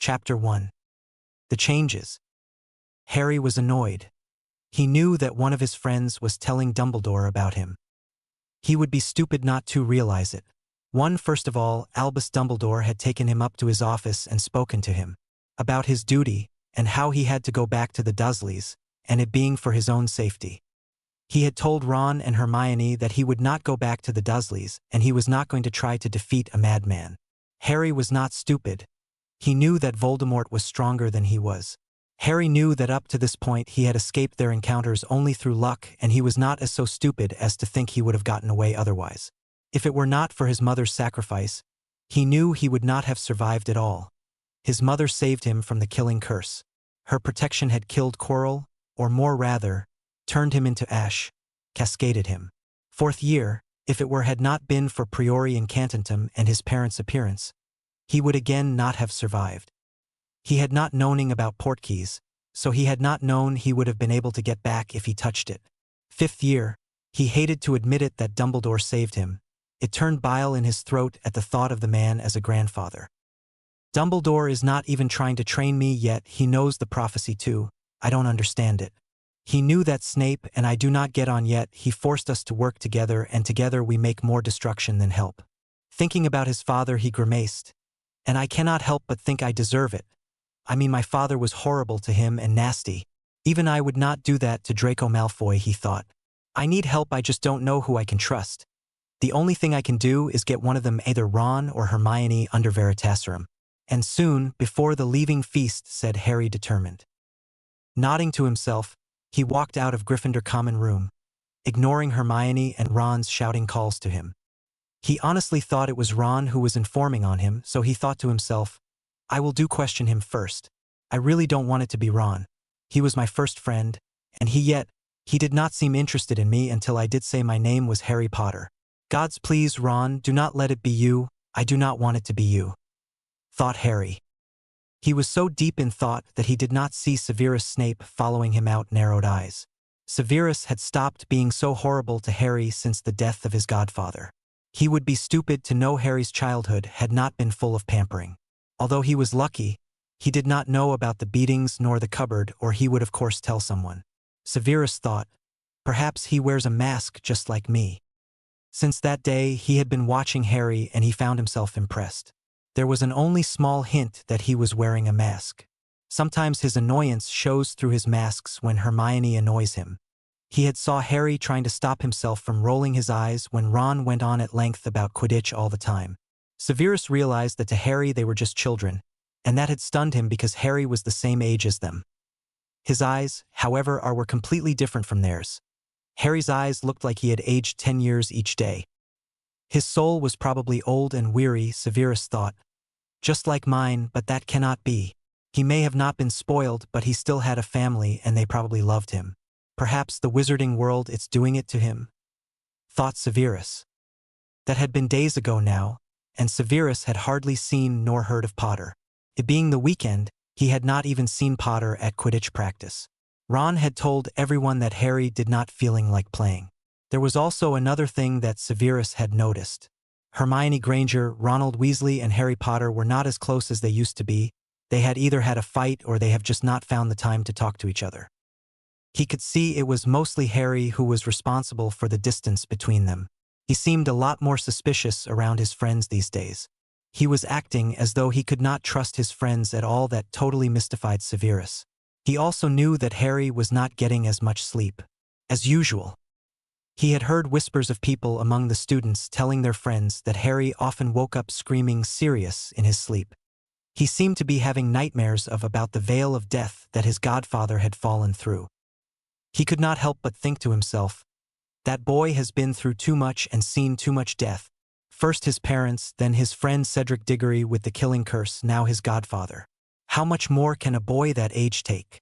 Chapter 1. The Changes. Harry was annoyed. He knew that one of his friends was telling Dumbledore about him. He would be stupid not to realize it. First of all, Albus Dumbledore had taken him up to his office and spoken to him about his duty and how he had to go back to the Dursleys, and it being for his own safety. He had told Ron and Hermione that he would not go back to the Dursleys and he was not going to try to defeat a madman. Harry was not stupid. He knew that Voldemort was stronger than he was. Harry knew that up to this point he had escaped their encounters only through luck, and he was not so stupid as to think he would have gotten away otherwise. If it were not for his mother's sacrifice, he knew he would not have survived at all. His mother saved him from the killing curse. Her protection had killed Quirrell, or more rather, turned him into ash, cascaded him. Fourth year, if it had not been for Priori Incantatem and his parents' appearance, he would again not have survived. He had not known about portkeys, so he had not known he would have been able to get back if he touched it. Fifth year, he hated to admit it that Dumbledore saved him. It turned bile in his throat at the thought of the man as a grandfather. Dumbledore is not even trying to train me yet, he knows the prophecy too. I don't understand it. He knew that Snape and I do not get on yet. He forced us to work together, and together we make more destruction than help. Thinking about his father, he grimaced. And I cannot help but think I deserve it. I mean, my father was horrible to him and nasty. Even I would not do that to Draco Malfoy, he thought. I need help, I just don't know who I can trust. The only thing I can do is get one of them, either Ron or Hermione, under Veritaserum. And soon, before the leaving feast, said Harry, determined. Nodding to himself, he walked out of Gryffindor common room, ignoring Hermione and Ron's shouting calls to him. He honestly thought it was Ron who was informing on him, so he thought to himself, I will question him first. I really don't want it to be Ron. He was my first friend, and he did not seem interested in me until I did say my name was Harry Potter. Gods please, Ron, do not let it be you. I do not want it to be you, thought Harry. He was so deep in thought that he did not see Severus Snape following him out narrowed eyes. Severus had stopped being so horrible to Harry since the death of his godfather. He would be stupid to know Harry's childhood had not been full of pampering. Although he was lucky, he did not know about the beatings nor the cupboard, or he would of course tell someone. Severus thought, perhaps he wears a mask just like me. Since that day he had been watching Harry and he found himself impressed. There was an only small hint that he was wearing a mask. Sometimes his annoyance shows through his masks when Hermione annoys him. He had saw Harry trying to stop himself from rolling his eyes when Ron went on at length about Quidditch all the time. Severus realized that to Harry they were just children, and that had stunned him because Harry was the same age as them. His eyes, however, were completely different from theirs. Harry's eyes looked like he had aged 10 years each day. His soul was probably old and weary, Severus thought. Just like mine, but that cannot be. He may have not been spoiled, but he still had a family and they probably loved him. Perhaps the wizarding world it's doing it to him, thought Severus. That had been days ago now, and Severus had hardly seen nor heard of Potter. It being the weekend, he had not even seen Potter at Quidditch practice. Ron had told everyone that Harry did not feeling like playing. There was also another thing that Severus had noticed. Hermione Granger, Ronald Weasley, and Harry Potter were not as close as they used to be. They had either had a fight or they have just not found the time to talk to each other. He could see it was mostly Harry who was responsible for the distance between them. He seemed a lot more suspicious around his friends these days. He was acting as though he could not trust his friends at all. That totally mystified Severus. He also knew that Harry was not getting as much sleep as usual. He had heard whispers of people among the students telling their friends that Harry often woke up screaming Sirius in his sleep. He seemed to be having nightmares about the veil of death that his godfather had fallen through. He could not help but think to himself, that boy has been through too much and seen too much death. First his parents, then his friend Cedric Diggory with the killing curse, now his godfather. How much more can a boy that age take?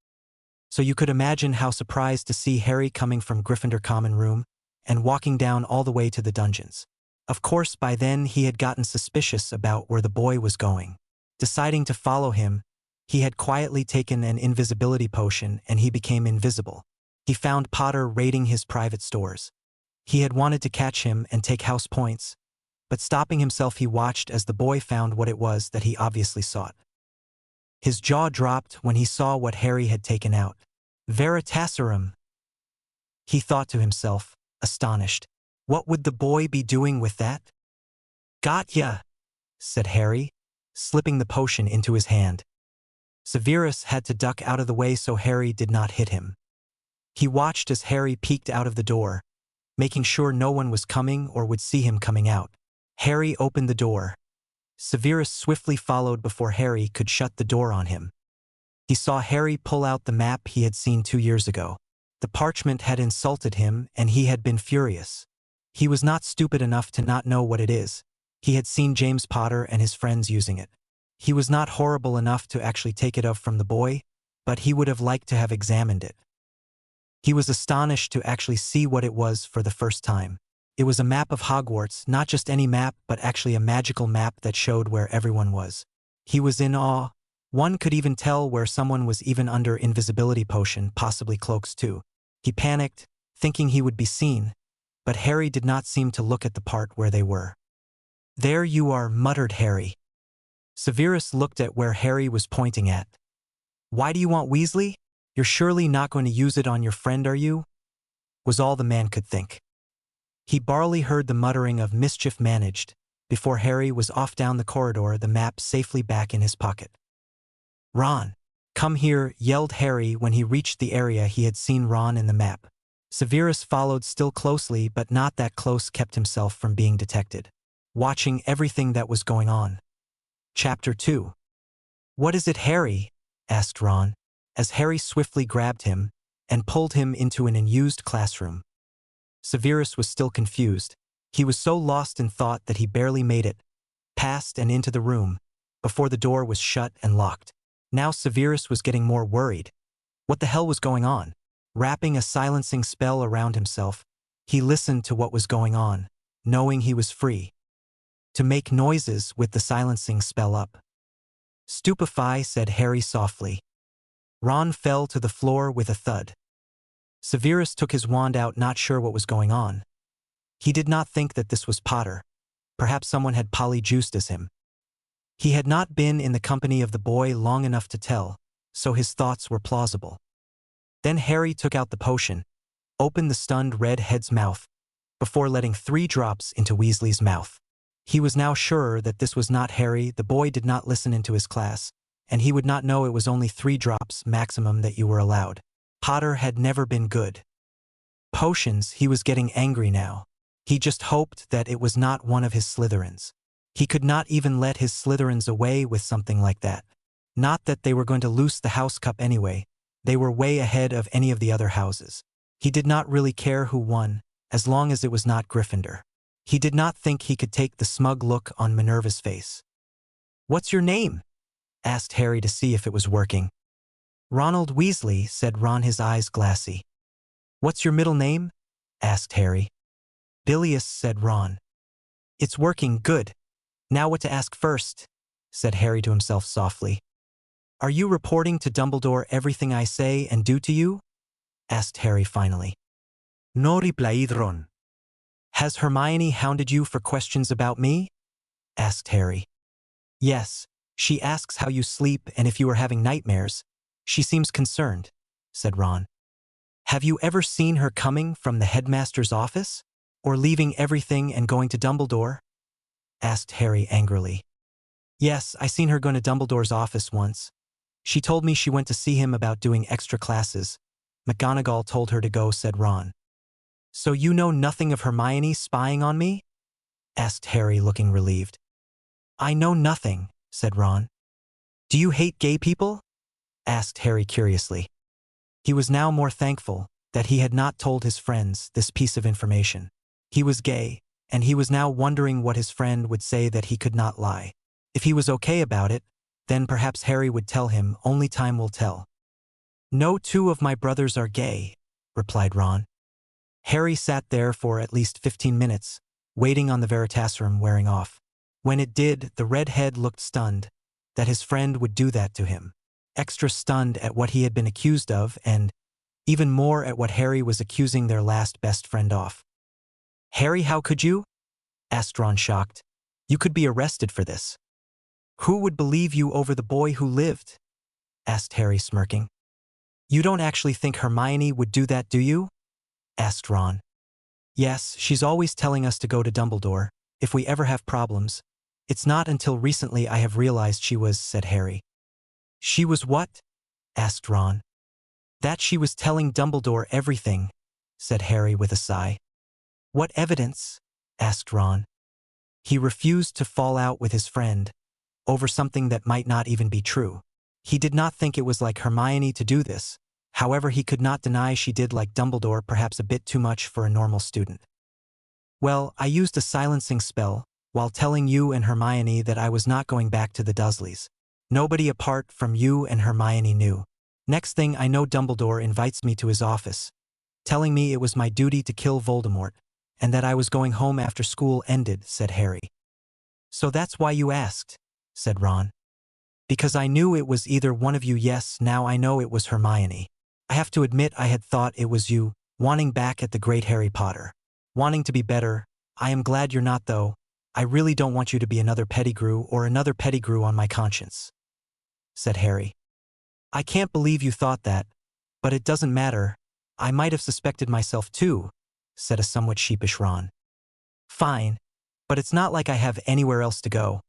So you could imagine how surprised to see Harry coming from Gryffindor common room and walking down all the way to the dungeons. Of course, by then he had gotten suspicious about where the boy was going. Deciding to follow him, he had quietly taken an invisibility potion and he became invisible. He found Potter raiding his private stores. He had wanted to catch him and take house points, but stopping himself he watched as the boy found what it was that he obviously sought. His jaw dropped when he saw what Harry had taken out. Veritaserum, he thought to himself, astonished. What would the boy be doing with that? Got ya, said Harry, slipping the potion into his hand. Severus had to duck out of the way so Harry did not hit him. He watched as Harry peeked out of the door, making sure no one was coming or would see him coming out. Harry opened the door. Severus swiftly followed before Harry could shut the door on him. He saw Harry pull out the map he had seen 2 years ago. The parchment had insulted him and he had been furious. He was not stupid enough to not know what it is. He had seen James Potter and his friends using it. He was not horrible enough to actually take it from the boy, but he would have liked to have examined it. He was astonished to actually see what it was for the first time. It was a map of Hogwarts, not just any map, but actually a magical map that showed where everyone was. He was in awe. One could even tell where someone was even under invisibility potion, possibly cloaks too. He panicked, thinking he would be seen, but Harry did not seem to look at the part where they were. There you are, muttered Harry. Severus looked at where Harry was pointing at. Why do you want Weasley? You're surely not going to use it on your friend, are you? Was all the man could think. He barely heard the muttering of mischief managed, before Harry was off down the corridor, the map safely back in his pocket. Ron, come here, yelled Harry when he reached the area he had seen Ron in the map. Severus followed still closely, but not that close, kept himself from being detected, watching everything that was going on. Chapter 2. What is it, Harry? Asked Ron, as Harry swiftly grabbed him and pulled him into an unused classroom. Severus was still confused. He was so lost in thought that he barely made it past and into the room before the door was shut and locked. Now Severus was getting more worried. What the hell was going on? Wrapping a silencing spell around himself, he listened to what was going on, knowing he was free to make noises with the silencing spell up. Stupefy, said Harry softly. Ron fell to the floor with a thud. Severus took his wand out, not sure what was going on. He did not think that this was Potter. Perhaps someone had polyjuiced as him. He had not been in the company of the boy long enough to tell, so his thoughts were plausible. Then Harry took out the potion, opened the stunned red head's mouth, before letting 3 drops into Weasley's mouth. He was now sure that this was not Harry. The boy did not listen into his class, and he would not know it was only 3 drops maximum that you were allowed. Potter had never been good. Potions, he was getting angry now. He just hoped that it was not one of his Slytherins. He could not even let his Slytherins away with something like that. Not that they were going to loose the house cup anyway. They were way ahead of any of the other houses. He did not really care who won, as long as it was not Gryffindor. He did not think he could take the smug look on Minerva's face. What's your name? Asked Harry to see if it was working. Ronald Weasley, said Ron, his eyes glassy. What's your middle name? Asked Harry. Bilious, said Ron. It's working, good. Now what to ask first? Said Harry to himself softly. Are you reporting to Dumbledore everything I say and do to you? Asked Harry finally. No, replied Ron. Has Hermione hounded you for questions about me? Asked Harry. Yes, she asks how you sleep and if you are having nightmares. She seems concerned, said Ron. Have you ever seen her coming from the headmaster's office? Or leaving everything and going to Dumbledore? Asked Harry angrily. Yes, I seen her going to Dumbledore's office once. She told me she went to see him about doing extra classes. McGonagall told her to go, said Ron. So you know nothing of Hermione spying on me? Asked Harry, looking relieved. I know nothing, said Ron. Do you hate gay people? Asked Harry curiously. He was now more thankful that he had not told his friends this piece of information. He was gay, and he was now wondering what his friend would say that he could not lie. If he was okay about it, then perhaps Harry would tell him. Only time will tell. No 2 of my brothers are gay, replied Ron. Harry sat there for at least 15 minutes, waiting on the Veritaserum wearing off. When it did, the redhead looked stunned that his friend would do that to him. Extra stunned at what he had been accused of, and even more at what Harry was accusing their last best friend of. Harry, how could you? Asked Ron, shocked. You could be arrested for this. Who would believe you over the boy who lived? asked Harry, smirking. You don't actually think Hermione would do that, do you? Asked Ron. Yes, she's always telling us to go to Dumbledore, if we ever have problems. It's not until recently I have realized she was, said Harry. She was what? Asked Ron. That she was telling Dumbledore everything, said Harry with a sigh. What evidence? Asked Ron. He refused to fall out with his friend over something that might not even be true. He did not think it was like Hermione to do this. However, he could not deny she did like Dumbledore, perhaps a bit too much for a normal student. Well, I used a silencing spell while telling you and Hermione that I was not going back to the Dursleys. Nobody apart from you and Hermione knew. Next thing I know, Dumbledore invites me to his office, telling me it was my duty to kill Voldemort, and that I was going home after school ended, said Harry. So that's why you asked, said Ron. Because I knew it was either one of you. Yes, now I know it was Hermione. I have to admit I had thought it was you, wanting back at the great Harry Potter. Wanting to be better. I am glad you're not, though. I really don't want you to be another Pettigrew or another Pettigrew on my conscience, said Harry. I can't believe you thought that, but it doesn't matter. I might have suspected myself too, said a somewhat sheepish Ron. Fine, but it's not like I have anywhere else to go.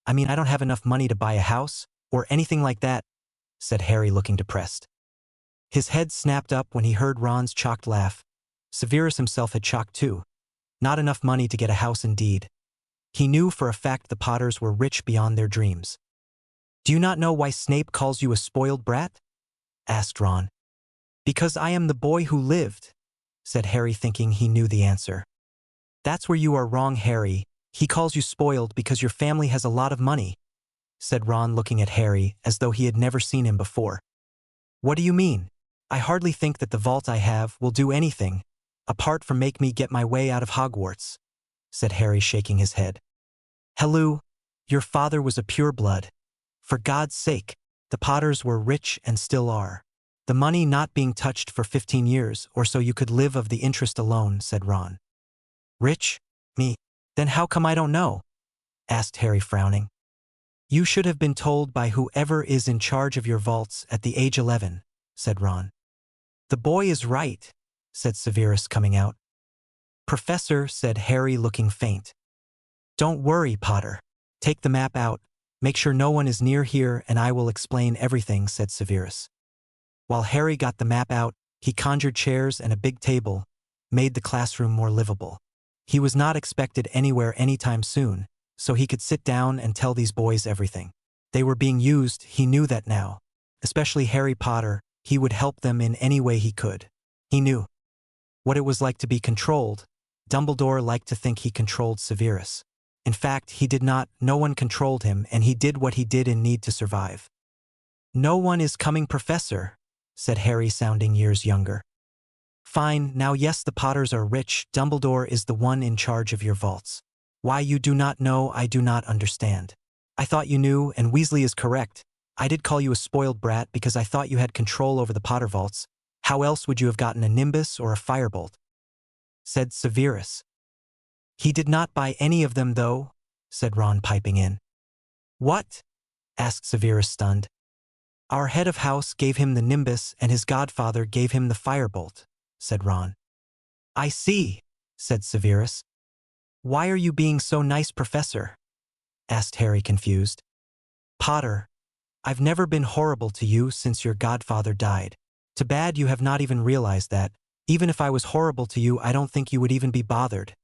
I mean, I don't have enough money to buy a house or anything like that, said Harry, looking depressed. His head snapped up when he heard Ron's shocked laugh. Severus himself had shocked too. Not enough money to get a house indeed. He knew for a fact the Potters were rich beyond their dreams. Do you not know why Snape calls you a spoiled brat? Asked Ron. Because I am the boy who lived, said Harry, thinking he knew the answer. That's where you are wrong, Harry. He calls you spoiled because your family has a lot of money, said Ron, looking at Harry as though he had never seen him before. What do you mean? I hardly think that the vault I have will do anything, apart from make me get my way out of Hogwarts, said Harry, shaking his head. Hello, your father was a pureblood. For God's sake, the Potters were rich and still are. The money not being touched for 15 years or so, you could live of the interest alone, said Ron. Rich? Me? Then how come I don't know? Asked Harry, frowning. You should have been told by whoever is in charge of your vaults at the age 11, said Ron. The boy is right, said Severus, coming out. Professor, said Harry, looking faint. Don't worry, Potter. Take the map out. Make sure no one is near here and I will explain everything, said Severus. While Harry got the map out, he conjured chairs and a big table, made the classroom more livable. He was not expected anywhere anytime soon, so he could sit down and tell these boys everything. They were being used, he knew that now. Especially Harry Potter, he would help them in any way he could. He knew what it was like to be controlled. Dumbledore liked to think he controlled Severus. In fact, he did not. No one controlled him, and he did what he did in need to survive. No one is coming, Professor, said Harry, sounding years younger. Fine, now yes, the Potters are rich. Dumbledore is the one in charge of your vaults. Why you do not know, I do not understand. I thought you knew, and Weasley is correct. I did call you a spoiled brat because I thought you had control over the Potter vaults. How else would you have gotten a Nimbus or a Firebolt? Said Severus. He did not buy any of them, though, said Ron, piping in. What? Asked Severus, stunned. Our head of house gave him the Nimbus and his godfather gave him the Firebolt, said Ron. I see, said Severus. Why are you being so nice, Professor? Asked Harry, confused. Potter, I've never been horrible to you since your godfather died. Too bad you have not even realized that. Even if I was horrible to you, I don't think you would even be bothered,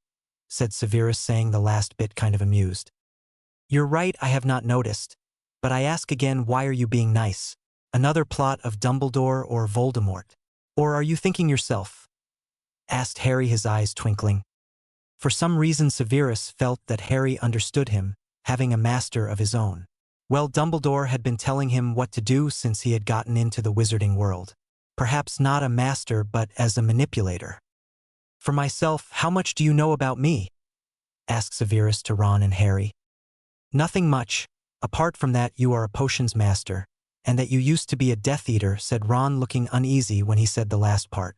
said Severus, saying the last bit kind of amused. You're right, I have not noticed. But I ask again, why are you being nice? Another plot of Dumbledore or Voldemort? Or are you thinking yourself? Asked Harry, his eyes twinkling. For some reason Severus felt that Harry understood him, having a master of his own. Well, Dumbledore had been telling him what to do since he had gotten into the wizarding world. Perhaps not a master, but as a manipulator. For myself, how much do you know about me? Asked Severus to Ron and Harry. Nothing much, apart from that you are a potions master, and that you used to be a Death Eater, said Ron, looking uneasy when he said the last part.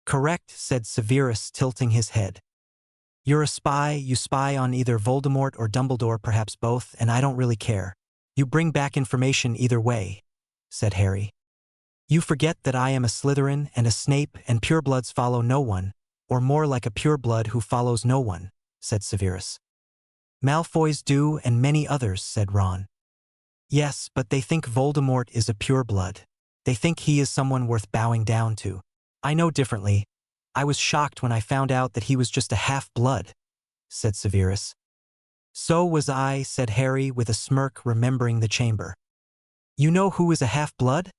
Correct, said Severus, tilting his head. You're a spy, you spy on either Voldemort or Dumbledore, perhaps both, and I don't really care. You bring back information either way, said Harry. You forget that I am a Slytherin and a Snape and purebloods follow no one, or more like a pureblood who follows no one, said Severus. Malfoys do and many others, said Ron. Yes, but they think Voldemort is a pureblood. They think he is someone worth bowing down to. I know differently. I was shocked when I found out that he was just a half-blood, said Severus. So was I, said Harry with a smirk, remembering the chamber. You know who is a half-blood?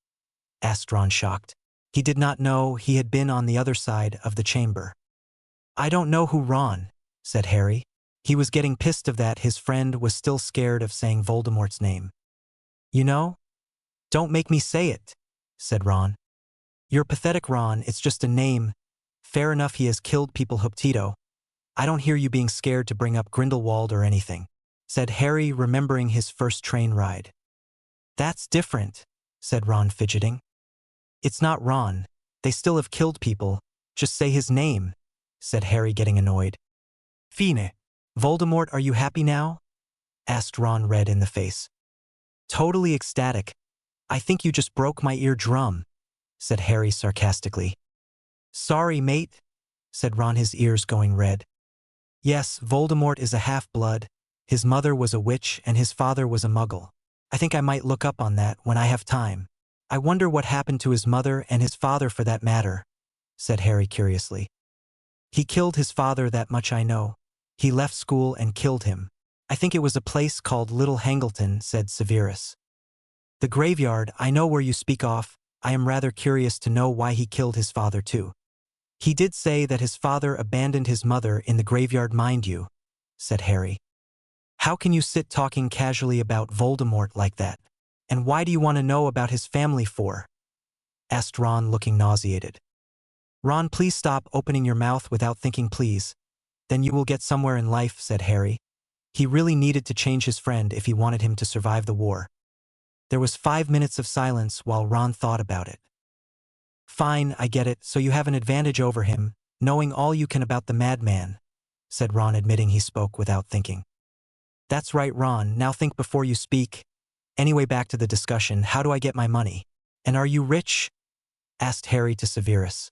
Asked Ron, shocked. He did not know he had been on the other side of the chamber. I don't know who, Ron, said Harry. He was getting pissed of that his friend was still scared of saying Voldemort's name. You know? Don't make me say it, said Ron. You're pathetic, Ron, it's just a name. Fair enough, he has killed people, Hooptito. I don't hear you being scared to bring up Grindelwald or anything, said Harry, remembering his first train ride. That's different, said Ron, fidgeting. It's not Ron. They still have killed people. Just say his name, said Harry, getting annoyed. Fine. Voldemort, are you happy now? Asked Ron, red in the face. Totally ecstatic. I think you just broke my eardrum, said Harry sarcastically. Sorry, mate, said Ron, his ears going red. Yes, Voldemort is a half-blood. His mother was a witch and his father was a muggle. I think I might look up on that when I have time. I wonder what happened to his mother and his father for that matter, said Harry curiously. He killed his father, that much I know. He left school and killed him. I think it was a place called Little Hangleton, said Severus. The graveyard, I know where you speak of. I am rather curious to know why he killed his father too. He did say that his father abandoned his mother in the graveyard, mind you, said Harry. How can you sit talking casually about Voldemort like that? And why do you want to know about his family for? Asked Ron, looking nauseated. Ron, please stop opening your mouth without thinking, please. Then you will get somewhere in life, said Harry. He really needed to change his friend if he wanted him to survive the war. There was 5 minutes of silence while Ron thought about it. Fine, I get it, so you have an advantage over him, knowing all you can about the madman, said Ron, admitting he spoke without thinking. That's right, Ron, now think before you speak. Anyway, back to the discussion, how do I get my money? And are you rich? Asked Harry to Severus.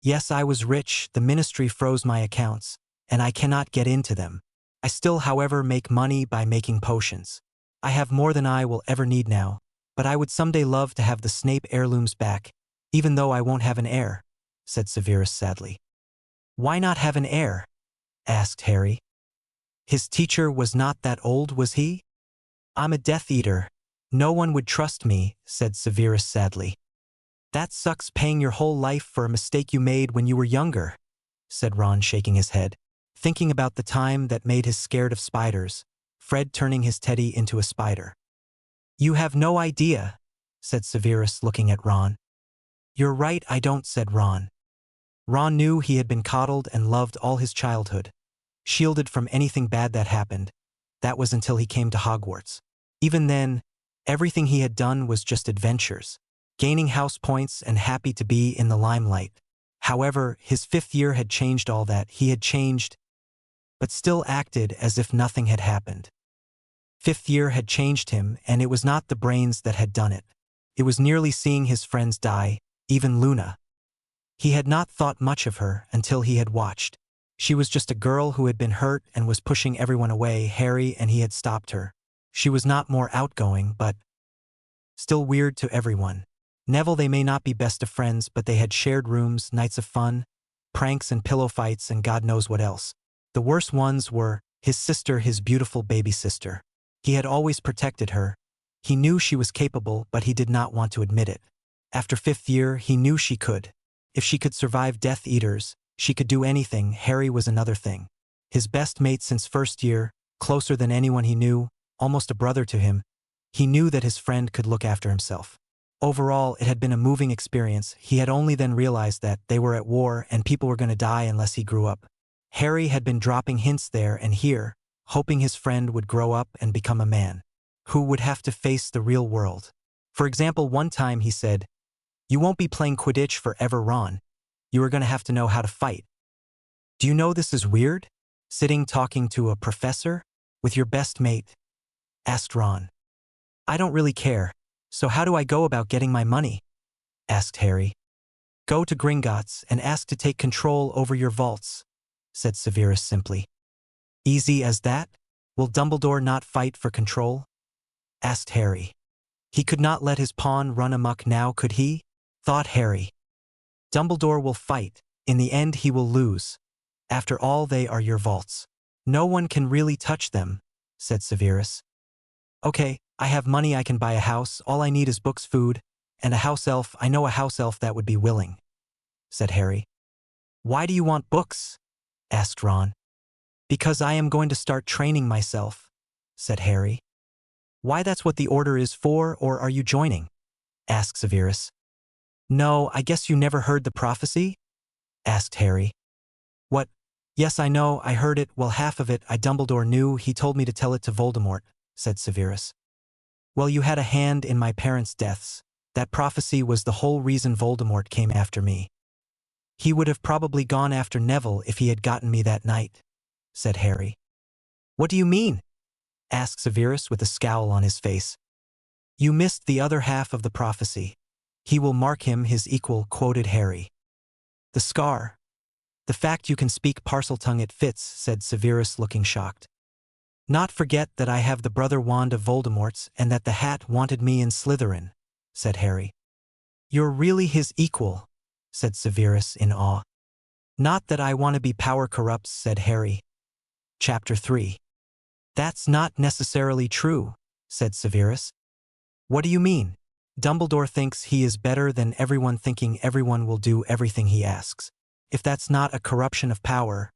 Yes, I was rich, the ministry froze my accounts, and I cannot get into them. I still, however, make money by making potions. I have more than I will ever need now, but I would someday love to have the Snape heirlooms back, even though I won't have an heir, said Severus sadly. Why not have an heir? Asked Harry. His teacher was not that old, was he? I'm a Death Eater. No one would trust me, said Severus sadly. That sucks, paying your whole life for a mistake you made when you were younger, said Ron, shaking his head, thinking about the time that made his scared of spiders, Fred turning his teddy into a spider. You have no idea, said Severus, looking at Ron. You're right, I don't, said Ron. Ron knew he had been coddled and loved all his childhood, shielded from anything bad that happened. That was until he came to Hogwarts. Even then, everything he had done was just adventures, gaining house points and happy to be in the limelight. However, his 5th year had changed all that. He had changed, but still acted as if nothing had happened. 5th year had changed him, and it was not the brains that had done it. It was nearly seeing his friends die, even Luna. He had not thought much of her until he had watched. She was just a girl who had been hurt and was pushing everyone away, Harry, and he had stopped her. She was not more outgoing, but still weird to everyone. Neville, they may not be best of friends, but they had shared rooms, nights of fun, pranks and pillow fights and God knows what else. The worst ones were his sister, his beautiful baby sister. He had always protected her. He knew she was capable, but he did not want to admit it. After 5th year, he knew she could. If she could survive Death Eaters, she could do anything. Harry was another thing. His best mate since 1st year, closer than anyone he knew, almost a brother to him. He knew that his friend could look after himself. Overall, it had been a moving experience. He had only then realized that they were at war and people were going to die unless he grew up. Harry had been dropping hints there and here, hoping his friend would grow up and become a man who would have to face the real world. For example, one time he said, "You won't be playing Quidditch forever, Ron. You are going to have to know how to fight." Do you know this is weird? Sitting talking to a professor? With your best mate? Asked Ron. I don't really care. So how do I go about getting my money? Asked Harry. Go to Gringotts and ask to take control over your vaults, said Severus simply. Easy as that? Will Dumbledore not fight for control? Asked Harry. He could not let his pawn run amok now, could he? Thought Harry. Dumbledore will fight. In the end he will lose. After all, they are your vaults. No one can really touch them, said Severus. Okay, I have money, I can buy a house, all I need is books, food, and a house elf. I know a house elf that would be willing, said Harry. Why do you want books? Asked Ron. Because I am going to start training myself, said Harry. Why, that's what the order is for, or are you joining? Asked Severus. No, I guess you never heard the prophecy? Asked Harry. What? Yes, I know, I heard it, well, half of it Dumbledore knew, he told me to tell it to Voldemort, said Severus. Well, you had a hand in my parents' deaths. That prophecy was the whole reason Voldemort came after me. He would have probably gone after Neville if he had gotten me that night, said Harry. What do you mean? Asked Severus with a scowl on his face. You missed the other half of the prophecy. He will mark him his equal, quoted Harry. The scar. The fact you can speak Parseltongue, it fits, said Severus, looking shocked. Not forget that I have the brother wand of Voldemort's and that the hat wanted me in Slytherin, said Harry. You're really his equal, said Severus in awe. Not that I want to be power corrupts, said Harry. Chapter 3. That's not necessarily true, said Severus. What do you mean? Dumbledore thinks he is better than everyone, thinking everyone will do everything he asks. If that's not a corruption of power,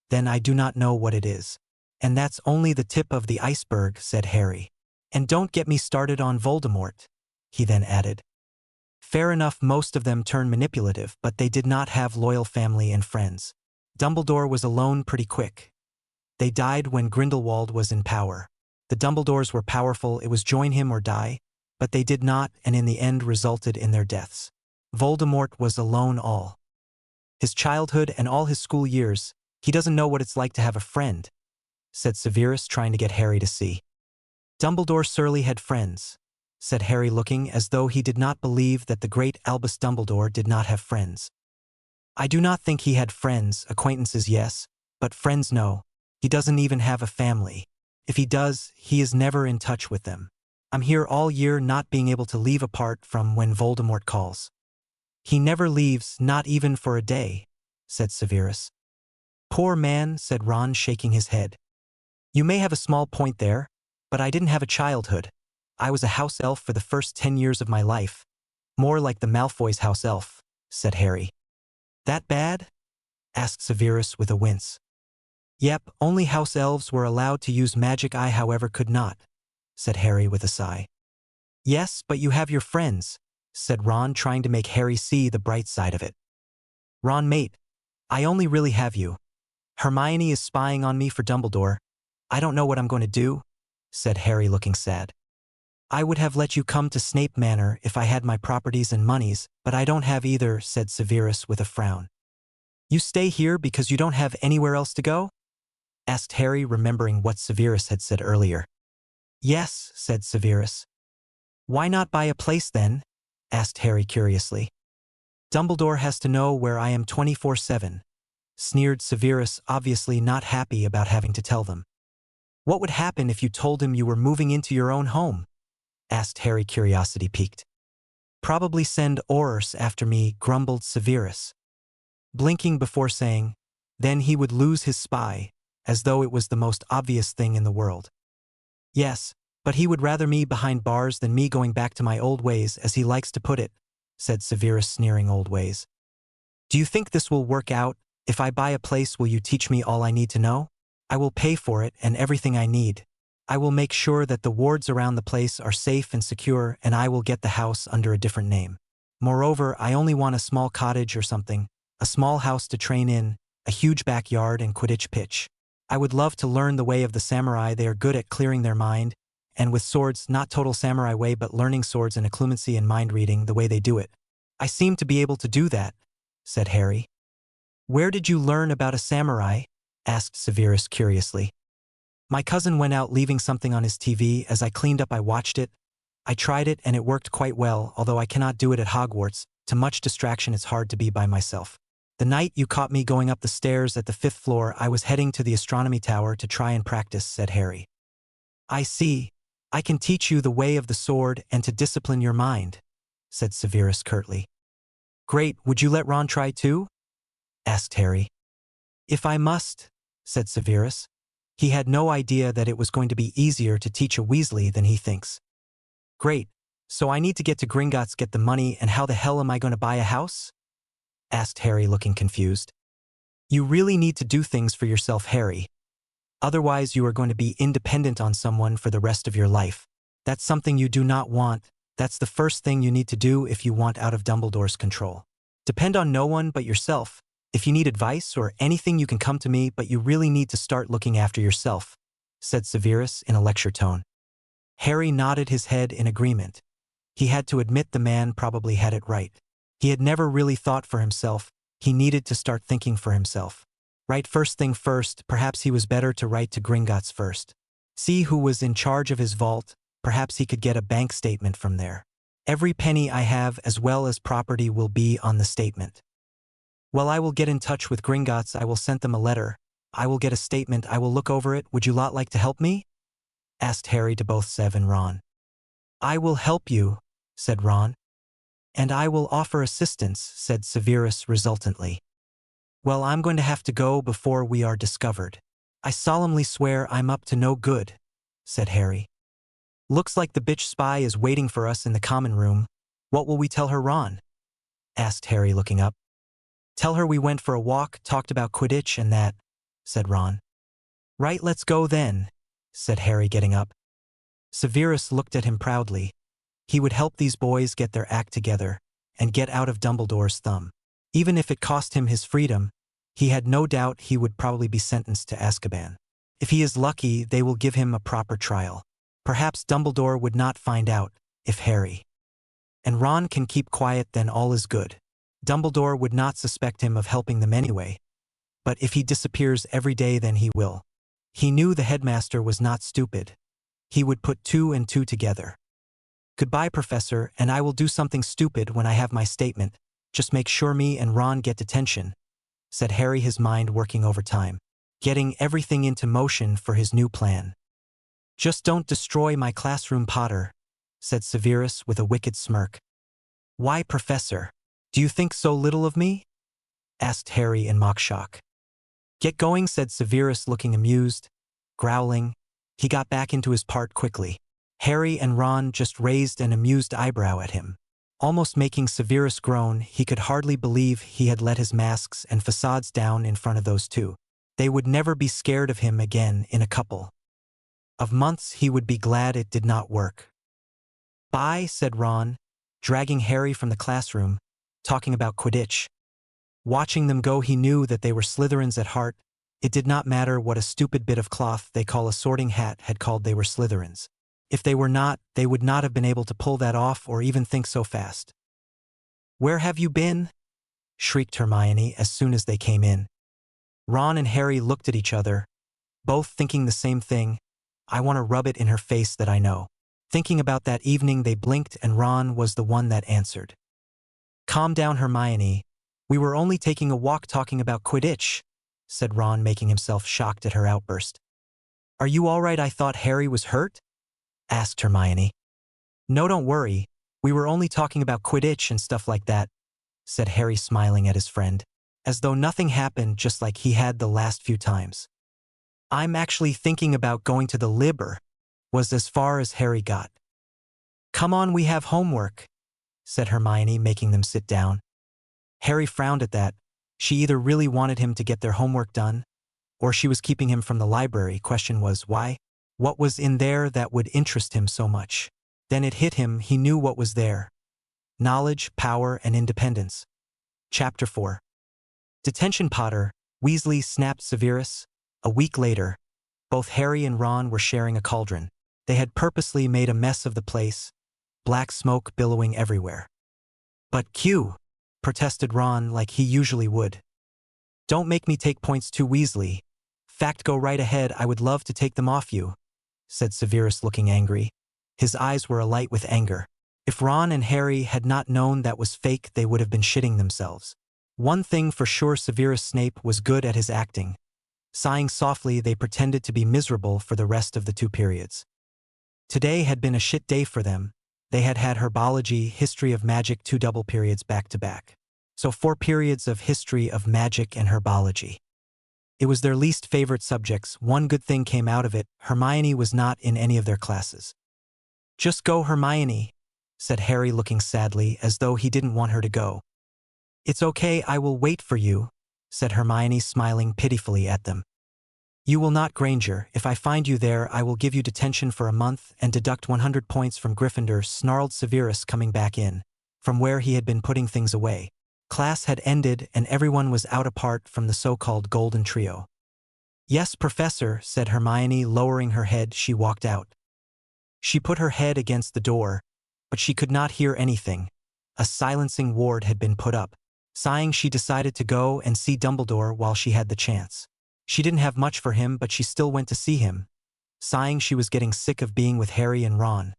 then I do not know what it is. And that's only the tip of the iceberg, said Harry. And don't get me started on Voldemort, he then added. Fair enough, most of them turn manipulative, but they did not have loyal family and friends. Dumbledore was alone pretty quick. They died when Grindelwald was in power. The Dumbledores were powerful, it was join him or die, but they did not, and in the end resulted in their deaths. Voldemort was alone all his childhood and all his school years. He doesn't know what it's like to have a friend, said Severus, trying to get Harry to see. Dumbledore surely had friends, said Harry, looking as though he did not believe that the great Albus Dumbledore did not have friends. I do not think he had friends, acquaintances yes, but friends no. He doesn't even have a family. If he does, he is never in touch with them. I'm here all year not being able to leave apart from when Voldemort calls. He never leaves, not even for a day, said Severus. Poor man, said Ron, shaking his head. You may have a small point there, but I didn't have a childhood. I was a house elf for the first 10 years of my life. More like the Malfoy's house elf, said Harry. That bad? Asked Severus with a wince. Yep, only house elves were allowed to use magic, I however could not, said Harry with a sigh. Yes, but you have your friends, said Ron, trying to make Harry see the bright side of it. Ron mate, I only really have you. Hermione is spying on me for Dumbledore. I don't know what I'm going to do, said Harry, looking sad. I would have let you come to Snape Manor if I had my properties and monies, but I don't have either, said Severus with a frown. You stay here because you don't have anywhere else to go? Asked Harry, remembering what Severus had said earlier. Yes, said Severus. Why not buy a place then? Asked Harry curiously. Dumbledore has to know where I am 24/7, sneered Severus, obviously not happy about having to tell them. What would happen if you told him you were moving into your own home? Asked Harry, curiosity piqued. Probably send Aurors after me, grumbled Severus, blinking before saying, then he would lose his spy, as though it was the most obvious thing in the world. Yes, but he would rather me behind bars than me going back to my old ways, as he likes to put it, said Severus, sneering. Old ways. Do you think this will work out? If I buy a place, will you teach me all I need to know? I will pay for it and everything I need. I will make sure that the wards around the place are safe and secure, and I will get the house under a different name. Moreover, I only want a small cottage or something, a small house to train in, a huge backyard and Quidditch pitch. I would love to learn the way of the samurai. They are good at clearing their mind, and with swords, not total samurai way, but learning swords and occlumency and mind reading the way they do it. I seem to be able to do that, said Harry. Where did you learn about a samurai? Asked Severus curiously. My cousin went out leaving something on his TV. As I cleaned up, I watched it. I tried it and it worked quite well, although I cannot do it at Hogwarts. To much distraction it's hard to be by myself. The night you caught me going up the stairs at the 5th floor, I was heading to the astronomy tower to try and practice, said Harry. I see. I can teach you the way of the sword and to discipline your mind, said Severus curtly. Great, would you let Ron try too? Asked Harry. If I must, said Severus. He had no idea that it was going to be easier to teach a Weasley than he thinks. Great, so I need to get to Gringotts, get the money, and how the hell am I going to buy a house? Asked Harry, looking confused. You really need to do things for yourself, Harry. Otherwise you are going to be independent on someone for the rest of your life. That's something you do not want. That's the first thing you need to do if you want out of Dumbledore's control. Depend on no one but yourself. If you need advice or anything you can come to me, but you really need to start looking after yourself, said Severus in a lecture tone. Harry nodded his head in agreement. He had to admit the man probably had it right. He had never really thought for himself. He needed to start thinking for himself. Right, first thing first, perhaps he was better to write to Gringotts first. See who was in charge of his vault. Perhaps he could get a bank statement from there. Every penny I have as well as property will be on the statement. Well, I will get in touch with Gringotts. I will send them a letter. I will get a statement. I will look over it. Would you lot like to help me? Asked Harry to both Sev and Ron. I will help you, said Ron. And I will offer assistance, said Severus resultantly. Well, I'm going to have to go before we are discovered. I solemnly swear I'm up to no good, said Harry. Looks like the bitch spy is waiting for us in the common room. What will we tell her, Ron? Asked Harry, looking up. Tell her we went for a walk, talked about Quidditch and that, said Ron. Right, let's go then, said Harry, getting up. Severus looked at him proudly. He would help these boys get their act together and get out of Dumbledore's thumb. Even if it cost him his freedom, he had no doubt he would probably be sentenced to Azkaban. If he is lucky, they will give him a proper trial. Perhaps Dumbledore would not find out, if Harry and Ron can keep quiet, then all is good. Dumbledore would not suspect him of helping them anyway. But if he disappears every day, then he will. He knew the headmaster was not stupid. He would put 2 and 2 together. Goodbye, Professor, and I will do something stupid when I have my statement. Just make sure me and Ron get detention, said Harry, his mind working overtime, getting everything into motion for his new plan. Just don't destroy my classroom, Potter, said Severus with a wicked smirk. Why, Professor? Do you think so little of me? Asked Harry in mock shock. Get going, said Severus, looking amused. Growling, he got back into his part quickly. Harry and Ron just raised an amused eyebrow at him, almost making Severus groan. He could hardly believe he had let his masks and facades down in front of those two. They would never be scared of him again. In a couple of months he would be glad it did not work. Bye, said Ron, dragging Harry from the classroom, talking about Quidditch. Watching them go, he knew that they were Slytherins at heart. It did not matter what a stupid bit of cloth they call a sorting hat had called they were Slytherins. If they were not, they would not have been able to pull that off or even think so fast. Where have you been? Shrieked Hermione as soon as they came in. Ron and Harry looked at each other, both thinking the same thing. I want to rub it in her face that I know. Thinking about that evening, they blinked and Ron was the one that answered. Calm down, Hermione. We were only taking a walk talking about Quidditch, said Ron, making himself shocked at her outburst. Are you all right? I thought Harry was hurt? Asked Hermione. No, don't worry. We were only talking about Quidditch and stuff like that, said Harry, smiling at his friend, as though nothing happened, just like he had the last few times. I'm actually thinking about going to the Libber, was as far as Harry got. Come on, we have homework, said Hermione, making them sit down. Harry frowned at that. She either really wanted him to get their homework done, or she was keeping him from the library. Question was, why? What was in there that would interest him so much? Then it hit him. He knew what was there. Knowledge, power, and independence. Chapter 4. Detention, Potter, Weasley, snapped Severus. A week later, both Harry and Ron were sharing a cauldron. They had purposely made a mess of the place, black smoke billowing everywhere. But Q, protested Ron like he usually would. Don't make me take points too, Weasley. Fact, go right ahead. I would love to take them off you, said Severus, looking angry. His eyes were alight with anger. If Ron and Harry had not known that was fake, they would have been shitting themselves. One thing for sure, Severus Snape was good at his acting. Sighing softly, they pretended to be miserable for the rest of the 2 periods. Today had been a shit day for them. They had had herbology, history of magic, 2 double periods back to back. So 4 periods of history of magic and herbology. It was their least favorite subjects. One good thing came out of it: Hermione was not in any of their classes. "Just go, Hermione," said Harry, looking sadly, as though he didn't want her to go. "It's okay, I will wait for you," said Hermione, smiling pitifully at them. "You will not, Granger. If I find you there, I will give you detention for a month and deduct 100 points from Gryffindor," snarled Severus, coming back in, from where he had been putting things away. Class had ended and everyone was out apart from the so-called Golden Trio. "Yes, Professor," said Hermione, lowering her head. She walked out. She put her head against the door, but she could not hear anything. A silencing ward had been put up. Sighing, she decided to go and see Dumbledore while she had the chance. She didn't have much for him, but she still went to see him. Sighing, she was getting sick of being with Harry and Ron.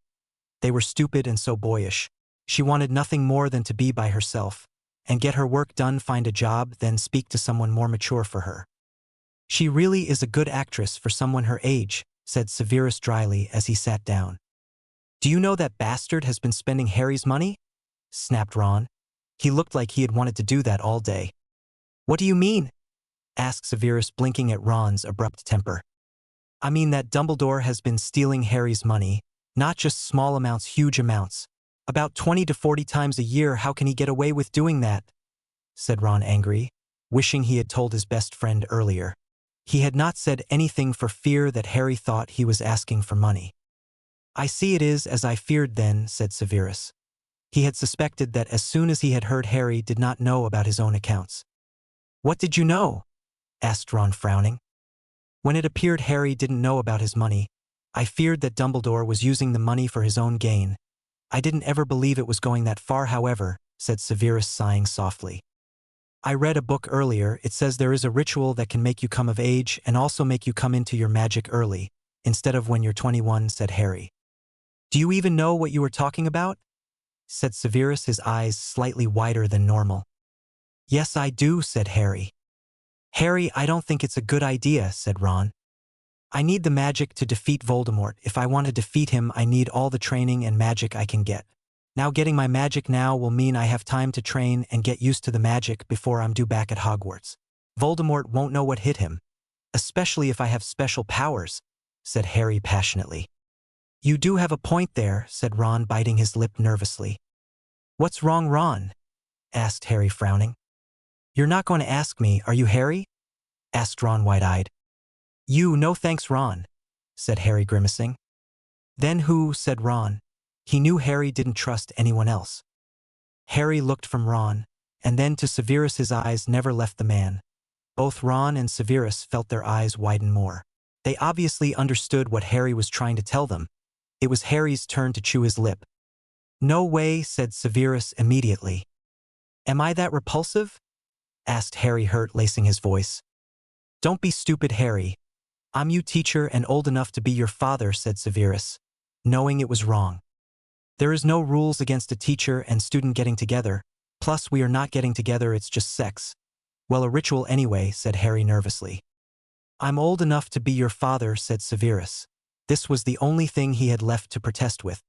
They were stupid and so boyish. She wanted nothing more than to be by herself and get her work done, find a job, then speak to someone more mature for her. "She really is a good actress for someone her age," said Severus dryly as he sat down. "Do you know that bastard has been spending Harry's money?" snapped Ron. He looked like he had wanted to do that all day. "What do you mean?" asked Severus, blinking at Ron's abrupt temper. "I mean that Dumbledore has been stealing Harry's money, not just small amounts, huge amounts. About 20 to 40 times a year. How can he get away with doing that?" said Ron, angry, wishing he had told his best friend earlier. He had not said anything for fear that Harry thought he was asking for money. "I see it is as I feared then," said Severus. He had suspected that as soon as he had heard Harry did not know about his own accounts. "What did you know?" asked Ron, frowning. "When it appeared Harry didn't know about his money, I feared that Dumbledore was using the money for his own gain. I didn't ever believe it was going that far, however," said Severus, sighing softly. "I read a book earlier. It says there is a ritual that can make you come of age and also make you come into your magic early, instead of when you're 21, said Harry. "Do you even know what you were talking about?" said Severus, his eyes slightly wider than normal. "Yes, I do," said Harry. "Harry, I don't think it's a good idea," said Ron. "I need the magic to defeat Voldemort. If I want to defeat him, I need all the training and magic I can get. Now getting my magic now will mean I have time to train and get used to the magic before I'm due back at Hogwarts. Voldemort won't know what hit him. Especially if I have special powers," said Harry passionately. "You do have a point there," said Ron, biting his lip nervously. "What's wrong, Ron?" asked Harry, frowning. "You're not going to ask me, are you, Harry?" asked Ron, wide-eyed. No thanks, Ron," said Harry, grimacing. "Then who?" said Ron. He knew Harry didn't trust anyone else. Harry looked from Ron, and then to Severus. His eyes never left the man. Both Ron and Severus felt their eyes widen more. They obviously understood what Harry was trying to tell them. It was Harry's turn to chew his lip. "No way," said Severus immediately. "Am I that repulsive?" asked Harry, hurt, lacing his voice. "Don't be stupid, Harry. I'm your teacher and old enough to be your father," said Severus, knowing it was wrong. "There is no rules against a teacher and student getting together. Plus, we are not getting together, it's just sex." "Well, a ritual anyway," said Harry nervously. "I'm old enough to be your father," said Severus. This was the only thing he had left to protest with.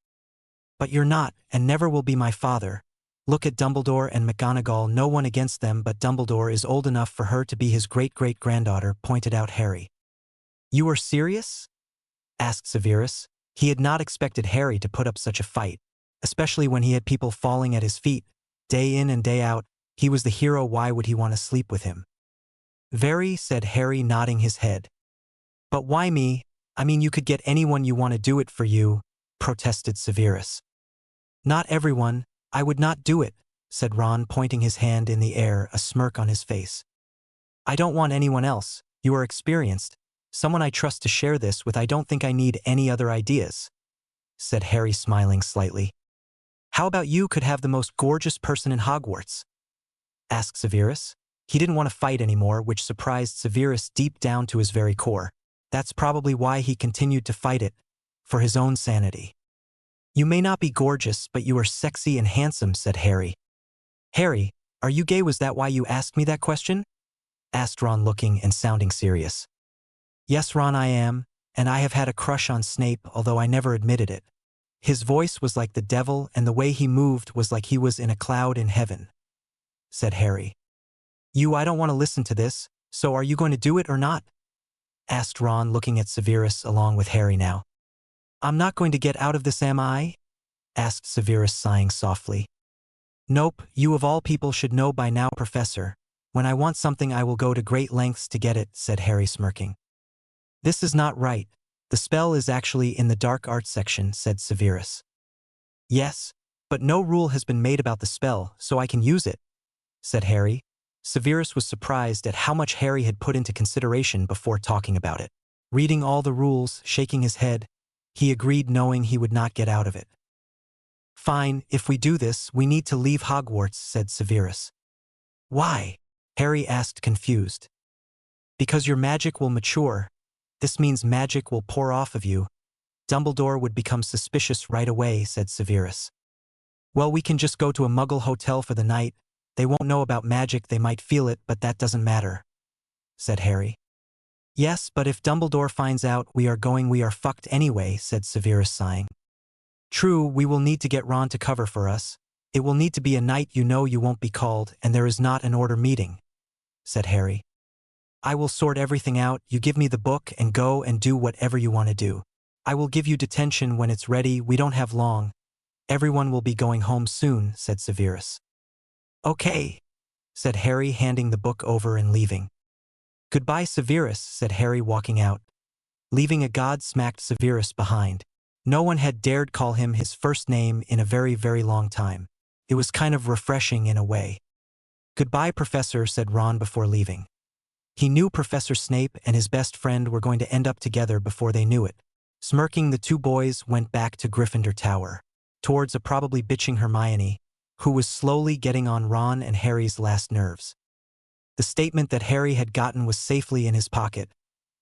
"But you're not, and never will be my father. Look at Dumbledore and McGonagall, no one against them, but Dumbledore is old enough for her to be his great-great-granddaughter," pointed out Harry. "You are serious?" asked Severus. He had not expected Harry to put up such a fight, especially when he had people falling at his feet, day in and day out. He was the hero, why would he want to sleep with him? "Very," said Harry, nodding his head. "But why me? I mean, you could get anyone you want to do it for you," protested Severus. "Not everyone. I would not do it," said Ron, pointing his hand in the air, a smirk on his face. "I don't want anyone else. You are experienced. Someone I trust to share this with. I don't think I need any other ideas," said Harry, smiling slightly. "How about you could have the most gorgeous person in Hogwarts?" asked Severus. He didn't want to fight anymore, which surprised Severus deep down to his very core. That's probably why he continued to fight it, for his own sanity. You may not be gorgeous, but you are sexy and handsome, said Harry. Harry, are you gay? Was that why you asked me that question? Asked Ron, looking and sounding serious. Yes, Ron, I am, and I have had a crush on Snape, although I never admitted it. His voice was like the devil, and the way he moved was like he was in a cloud in heaven, said Harry. I don't want to listen to this, so are you going to do it or not? Asked Ron, looking at Severus along with Harry now. I'm not going to get out of this, am I? Asked Severus, sighing softly. Nope, you of all people should know by now, Professor. When I want something I will go to great lengths to get it, said Harry, smirking. This is not right. The spell is actually in the dark arts section, said Severus. Yes, but no rule has been made about the spell, so I can use it, said Harry. Severus was surprised at how much Harry had put into consideration before talking about it. Reading all the rules, shaking his head, he agreed, knowing he would not get out of it. Fine, if we do this, we need to leave Hogwarts, said Severus. Why? Harry asked, confused. Because your magic will mature. This means magic will pour off of you. Dumbledore would become suspicious right away, said Severus. Well, we can just go to a Muggle hotel for the night. They won't know about magic, they might feel it, but that doesn't matter, said Harry. Yes, but if Dumbledore finds out we are fucked anyway, said Severus, sighing. True, we will need to get Ron to cover for us. It will need to be a night you won't be called, and there is not an order meeting, said Harry. I will sort everything out, you give me the book and go and do whatever you want to do. I will give you detention when it's ready, we don't have long. Everyone will be going home soon, said Severus. Okay, said Harry, handing the book over and leaving. Goodbye, Severus, said Harry, walking out, leaving a god-smacked Severus behind. No one had dared call him his first name in a very, very long time. It was kind of refreshing in a way. Goodbye, Professor, said Ron before leaving. He knew Professor Snape and his best friend were going to end up together before they knew it. Smirking, the two boys went back to Gryffindor Tower, towards a probably bitching Hermione, who was slowly getting on Ron and Harry's last nerves. The statement that Harry had gotten was safely in his pocket.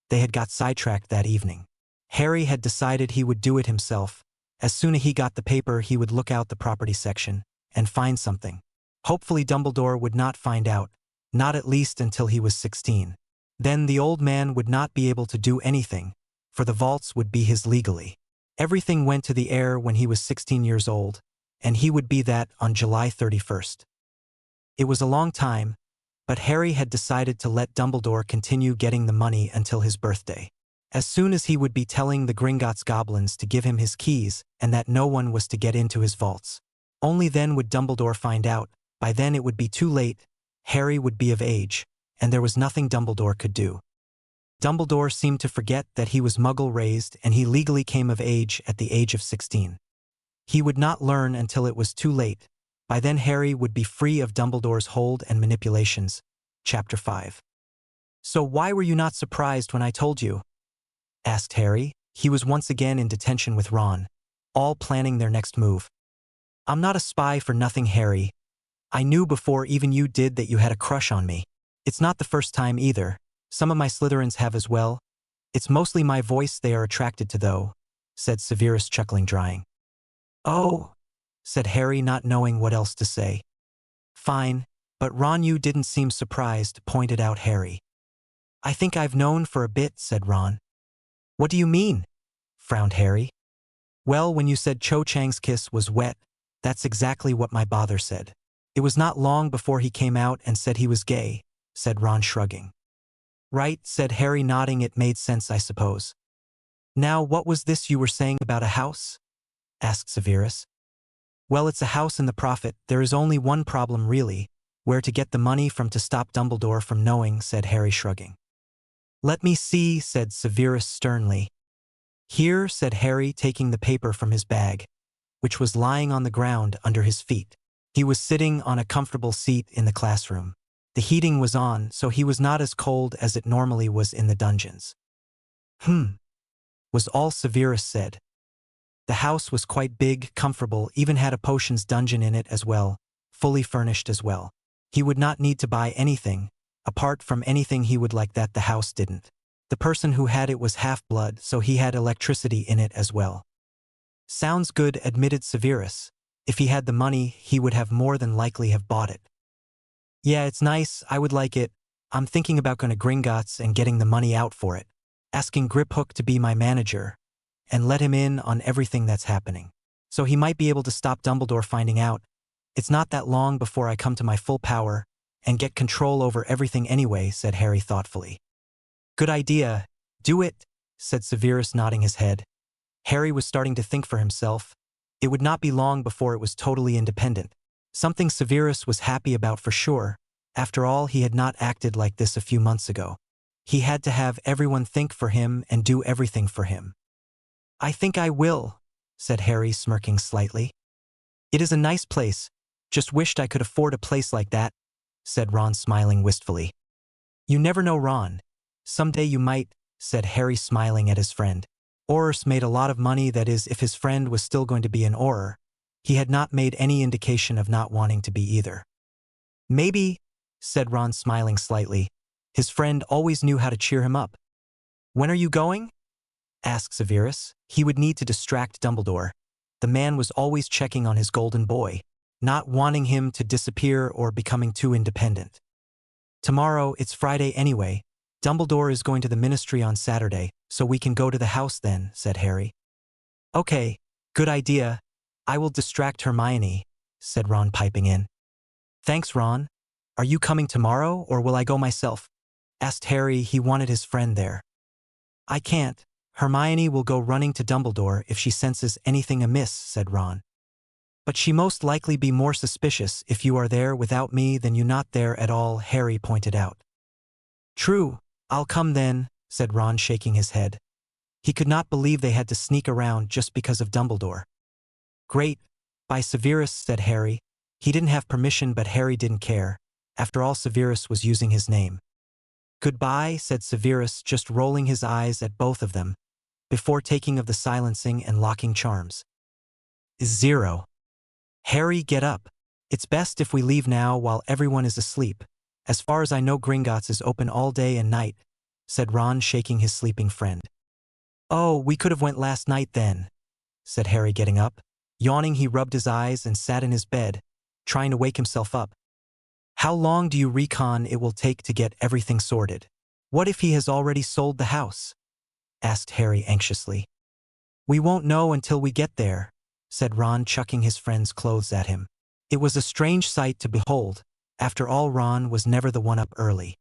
They had got sidetracked that evening. Harry had decided he would do it himself. As soon as he got the paper, he would look out the property section and find something. Hopefully Dumbledore would not find out, not at least until he was 16. Then the old man would not be able to do anything, for the vaults would be his legally. Everything went to the heir when he was 16 years old, and he would be that on July 31st. It was a long time, but Harry had decided to let Dumbledore continue getting the money until his birthday. As soon as he would be telling the Gringotts goblins to give him his keys and that no one was to get into his vaults. Only then would Dumbledore find out. By then it would be too late. Harry would be of age, and there was nothing Dumbledore could do. Dumbledore seemed to forget that he was Muggle-raised and he legally came of age at the age of 16. He would not learn until it was too late. By then Harry would be free of Dumbledore's hold and manipulations. Chapter 5. So why were you not surprised when I told you? Asked Harry. He was once again in detention with Ron, all planning their next move. I'm not a spy for nothing, Harry. I knew before even you did that you had a crush on me. It's not the first time either. Some of my Slytherins have as well. It's mostly my voice they are attracted to though, said Severus, chuckling, drying. Oh, said Harry, not knowing what else to say. Fine, but Ron, you didn't seem surprised, pointed out Harry. I think I've known for a bit, said Ron. What do you mean? Frowned Harry. Well, when you said Cho Chang's kiss was wet, that's exactly what my bother said. It was not long before he came out and said he was gay, said Ron, shrugging. Right, said Harry, nodding. It made sense, I suppose. Now, what was this you were saying about a house? Asked Severus. Well, it's a house in the Prophet. There is only one problem, really, where to get the money from to stop Dumbledore from knowing, said Harry, shrugging. Let me see, said Severus sternly. Here, said Harry, taking the paper from his bag, which was lying on the ground under his feet. He was sitting on a comfortable seat in the classroom. The heating was on, so he was not as cold as it normally was in the dungeons. Was all Severus said. The house was quite big, comfortable, even had a potions dungeon in it as well, fully furnished as well. He would not need to buy anything, apart from anything he would like that the house didn't. The person who had it was half-blood, so he had electricity in it as well. Sounds good, admitted Severus. If he had the money, he would have more than likely have bought it. Yeah, it's nice, I would like it. I'm thinking about going to Gringotts and getting the money out for it. Asking Griphook to be my manager and let him in on everything that's happening. So he might be able to stop Dumbledore finding out. It's not that long before I come to my full power and get control over everything anyway, said Harry thoughtfully. Good idea. Do it, said Severus, nodding his head. Harry was starting to think for himself. It would not be long before it was totally independent. Something Severus was happy about for sure. After all, he had not acted like this a few months ago. He had to have everyone think for him and do everything for him. I think I will, said Harry, smirking slightly. It is a nice place. Just wished I could afford a place like that, said Ron, smiling wistfully. You never know, Ron. Someday you might, said Harry, smiling at his friend. Aurors made a lot of money, that is, if his friend was still going to be an Auror. He had not made any indication of not wanting to be either. Maybe, said Ron, smiling slightly. His friend always knew how to cheer him up. When are you going? Asked Severus. He would need to distract Dumbledore. The man was always checking on his golden boy, not wanting him to disappear or becoming too independent. Tomorrow, it's Friday anyway. Dumbledore is going to the ministry on Saturday, so we can go to the house then, said Harry. Okay, good idea. I will distract Hermione, said Ron, piping in. Thanks, Ron. Are you coming tomorrow, or will I go myself? Asked Harry. He wanted his friend there. I can't. Hermione will go running to Dumbledore if she senses anything amiss, said Ron. But she most likely be more suspicious if you are there without me than you not there at all, Harry pointed out. True, I'll come then, said Ron, shaking his head. He could not believe they had to sneak around just because of Dumbledore. Great, by Severus, said Harry. He didn't have permission, but Harry didn't care. After all, Severus was using his name. Goodbye, said Severus, just rolling his eyes at both of them, before taking of the silencing and locking charms. 0. Harry, get up. It's best if we leave now while everyone is asleep. As far as I know, Gringotts is open all day and night, said Ron, shaking his sleeping friend. Oh, we could have went last night then, said Harry, getting up. Yawning, he rubbed his eyes and sat in his bed, trying to wake himself up. How long do you reckon it will take to get everything sorted? What if he has already sold the house? Asked Harry anxiously. We won't know until we get there, said Ron, chucking his friend's clothes at him. It was a strange sight to behold. After all, Ron was never the one up early.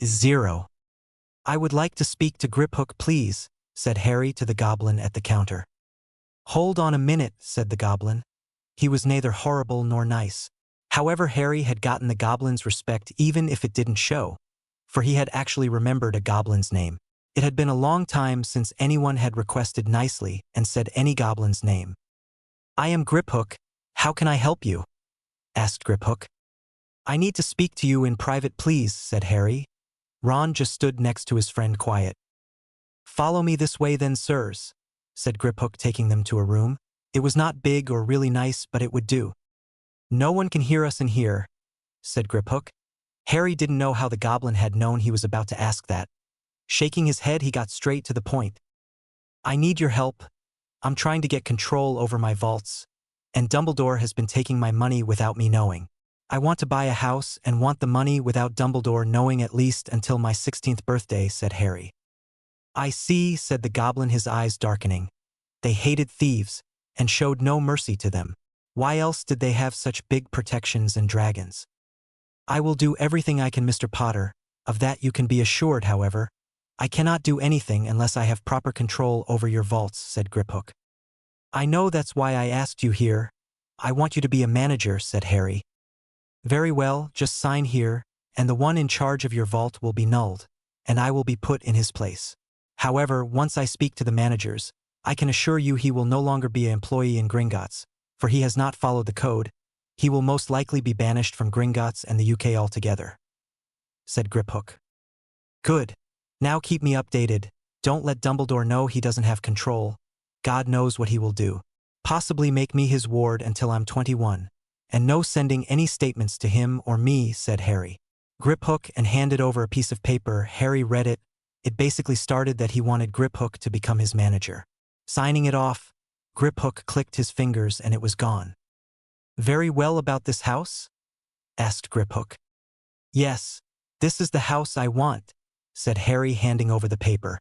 0. I would like to speak to Griphook, please, said Harry to the goblin at the counter. Hold on a minute, said the goblin. He was neither horrible nor nice. However, Harry had gotten the goblin's respect even if it didn't show, for he had actually remembered a goblin's name. It had been a long time since anyone had requested nicely and said any goblin's name. I am Griphook. How can I help you? Asked Griphook. I need to speak to you in private, please, said Harry. Ron just stood next to his friend, quiet. Follow me this way then, sirs, said Griphook, taking them to a room. It was not big or really nice, but it would do. No one can hear us in here, said Griphook. Harry didn't know how the goblin had known he was about to ask that. Shaking his head, he got straight to the point. I need your help. I'm trying to get control over my vaults, and Dumbledore has been taking my money without me knowing. I want to buy a house and want the money without Dumbledore knowing, at least until my 16th birthday, said Harry. I see, said the goblin, his eyes darkening. They hated thieves and showed no mercy to them. Why else did they have such big protections and dragons? I will do everything I can, Mr. Potter. Of that you can be assured, however. I cannot do anything unless I have proper control over your vaults, said Griphook. I know, that's why I asked you here. I want you to be a manager, said Harry. Very well, just sign here, and the one in charge of your vault will be nulled, and I will be put in his place. However, once I speak to the managers, I can assure you he will no longer be an employee in Gringotts, for he has not followed the code. He will most likely be banished from Gringotts and the UK altogether, said Griphook. Good. Now keep me updated. Don't let Dumbledore know he doesn't have control. God knows what he will do. Possibly make me his ward until I'm 21. And no sending any statements to him or me, said Harry. Griphook and handed over a piece of paper. Harry read it. It basically started that he wanted Griphook to become his manager. Signing it off, Griphook clicked his fingers and it was gone. Very well about this house? Asked Griphook. Yes, this is the house I want, said Harry, handing over the paper.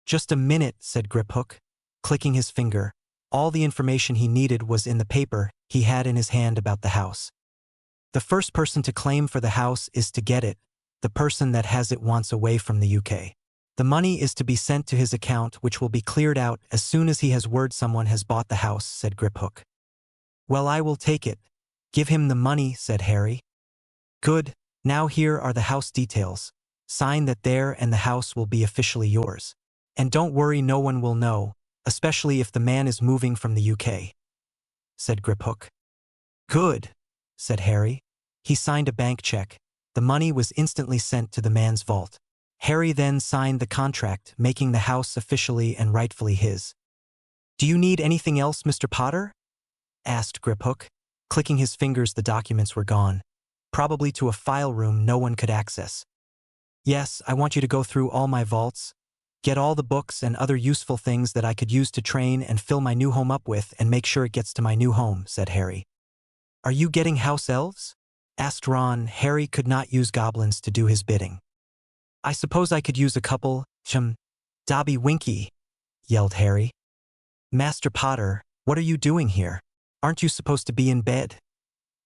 Just a minute, said Griphook, clicking his finger. All the information he needed was in the paper he had in his hand about the house. The first person to claim for the house is to get it. The person that has it wants away from the UK. The money is to be sent to his account, which will be cleared out as soon as he has word someone has bought the house, said Griphook. Well, I will take it. Give him the money, said Harry. Good, now here are the house details. Sign that there and the house will be officially yours. And don't worry, no one will know, especially if the man is moving from the UK, said Griphook. Good, said Harry. He signed a bank check. The money was instantly sent to the man's vault. Harry then signed the contract, making the house officially and rightfully his. Do you need anything else, Mr. Potter? Asked Griphook. Clicking his fingers, the documents were gone. Probably to a file room no one could access. Yes, I want you to go through all my vaults, get all the books and other useful things that I could use to train and fill my new home up with, and make sure it gets to my new home, said Harry. Are you getting house elves? Asked Ron. Harry could not use goblins to do his bidding. I suppose I could use a couple. Dobby Winky, yelled Harry. Master Potter, what are you doing here? Aren't you supposed to be in bed?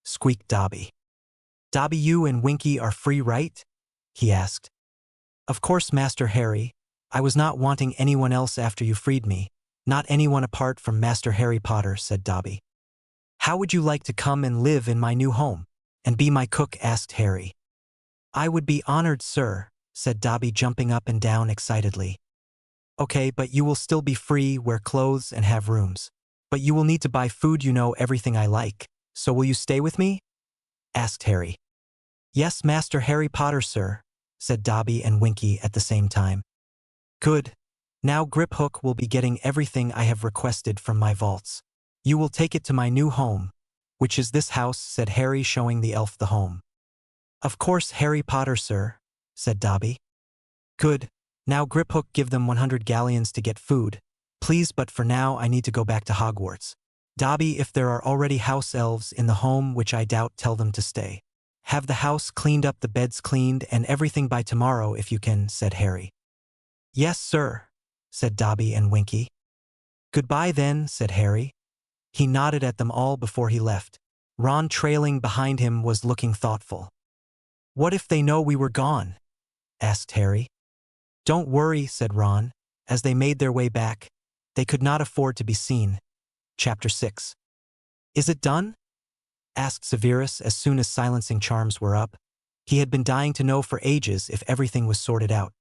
Squeaked Dobby. Dobby, you and Winky are free, right? He asked. Of course, Master Harry. I was not wanting anyone else after you freed me. Not anyone apart from Master Harry Potter, said Dobby. How would you like to come and live in my new home? And be my cook? Asked Harry. I would be honored, sir, said Dobby, jumping up and down excitedly. Okay, but you will still be free, wear clothes and have rooms. But you will need to buy food, you know everything I like. So will you stay with me? Asked Harry. Yes, Master Harry Potter, sir, said Dobby and Winky at the same time. Good. Now Griphook will be getting everything I have requested from my vaults. You will take it to my new home, which is this house, said Harry, showing the elf the home. Of course, Harry Potter, sir, said Dobby. Good. Now Griphook, give them 100 galleons to get food, please, but for now I need to go back to Hogwarts. Dobby, if there are already house elves in the home, which I doubt, tell them to stay. Have the house cleaned up, the beds cleaned, and everything by tomorrow if you can, said Harry. Yes, sir, said Dobby and Winky. Goodbye then, said Harry. He nodded at them all before he left. Ron, trailing behind him, was looking thoughtful. What if they know we were gone? Asked Harry. Don't worry, said Ron. As they made their way back, they could not afford to be seen. Chapter 6. Is it done? Asked Severus as soon as silencing charms were up. He had been dying to know for ages if everything was sorted out.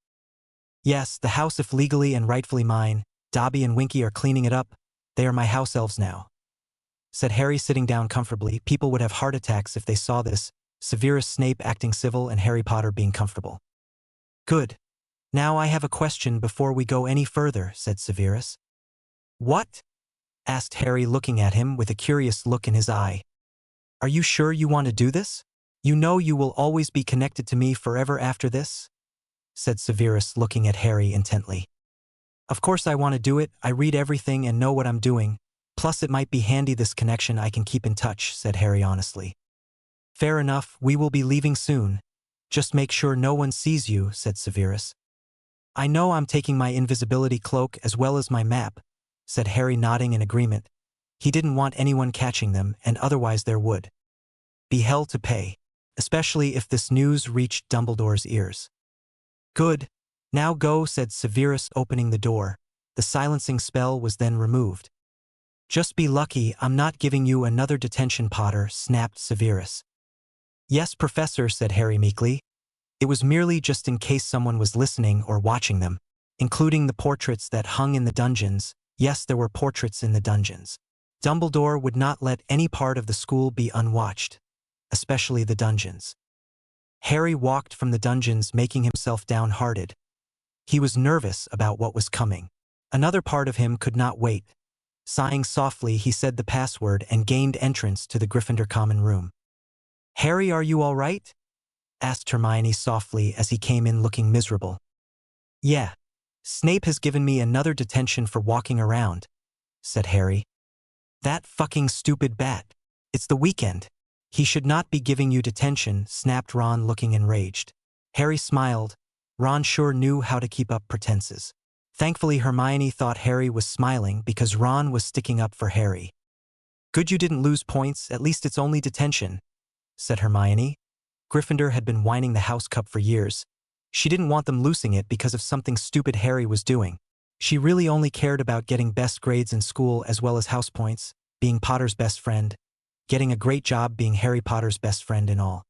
Yes, the house, if legally and rightfully mine. Dobby and Winky are cleaning it up. They are my house elves now, said Harry, sitting down comfortably. People would have heart attacks if they saw this. Severus Snape acting civil and Harry Potter being comfortable. Good. Now I have a question before we go any further, said Severus. What? Asked Harry, looking at him with a curious look in his eye. Are you sure you want to do this? You know you will always be connected to me forever after this? Said Severus, looking at Harry intently. Of course I want to do it. I read everything and know what I'm doing. Plus it might be handy, this connection. I can keep in touch, said Harry honestly. Fair enough, we will be leaving soon. Just make sure no one sees you, said Severus. I know, I'm taking my invisibility cloak as well as my map, said Harry, nodding in agreement. He didn't want anyone catching them, and otherwise there would be hell to pay, especially if this news reached Dumbledore's ears. Good. Now go, said Severus, opening the door. The silencing spell was then removed. Just be lucky I'm not giving you another detention, Potter, snapped Severus. Yes, Professor, said Harry meekly. It was merely just in case someone was listening or watching them, including the portraits that hung in the dungeons. Yes, there were portraits in the dungeons. Dumbledore would not let any part of the school be unwatched, especially the dungeons. Harry walked from the dungeons, making himself downhearted. He was nervous about what was coming. Another part of him could not wait. Sighing softly, he said the password and gained entrance to the Gryffindor common room. Harry, are you all right? Asked Hermione softly as he came in looking miserable. Yeah, Snape has given me another detention for walking around, said Harry. That fucking stupid bat. It's the weekend. He should not be giving you detention, snapped Ron, looking enraged. Harry smiled. Ron sure knew how to keep up pretenses. Thankfully, Hermione thought Harry was smiling because Ron was sticking up for Harry. Good you didn't lose points, at least it's only detention, said Hermione. Gryffindor had been whining the house cup for years. She didn't want them losing it because of something stupid Harry was doing. She really only cared about getting best grades in school as well as house points, being Potter's best friend, getting a great job being Harry Potter's best friend and all.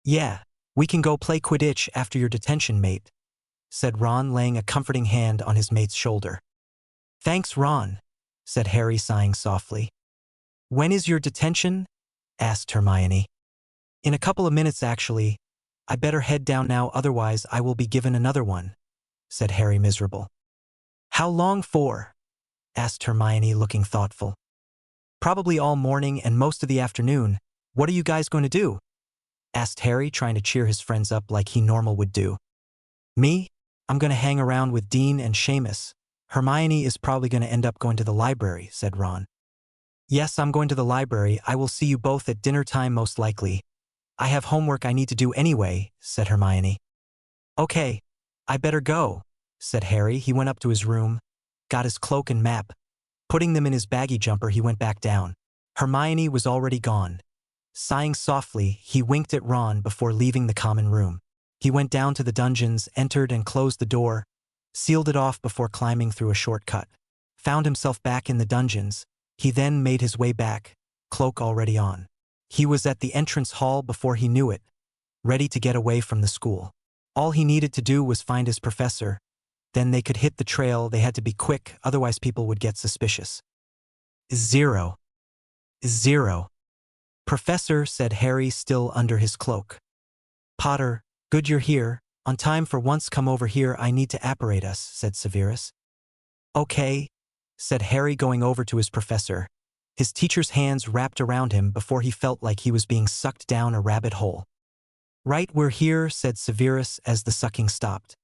Yeah, we can go play Quidditch after your detention, mate, said Ron, laying a comforting hand on his mate's shoulder. Thanks, Ron, said Harry, sighing softly. When is your detention? Asked Hermione. In a couple of minutes, actually. I better head down now, otherwise I will be given another one, said Harry, miserable. How long for? Asked Hermione, looking thoughtful. Probably all morning and most of the afternoon. What are you guys going to do? Asked Harry, trying to cheer his friends up like he normal would do. Me? I'm going to hang around with Dean and Seamus. Hermione is probably going to end up going to the library, said Ron. Yes, I'm going to the library. I will see you both at dinner time most likely. I have homework I need to do anyway, said Hermione. Okay, I better go, said Harry. He went up to his room, got his cloak and map. Putting them in his baggy jumper, he went back down. Hermione was already gone. Sighing softly, he winked at Ron before leaving the common room. He went down to the dungeons, entered and closed the door, sealed it off before climbing through a shortcut. Found himself back in the dungeons. He then made his way back, cloak already on. He was at the entrance hall before he knew it, ready to get away from the school. All he needed to do was find his professor. Then they could hit the trail. They had to be quick, otherwise people would get suspicious. 0. Professor, said Harry, still under his cloak. Potter, good you're here. On time for once. Come over here. I need to apparate us, said Severus. Okay, said Harry, going over to his professor. His teacher's hands wrapped around him before he felt like he was being sucked down a rabbit hole. Right, we're here, said Severus as the sucking stopped.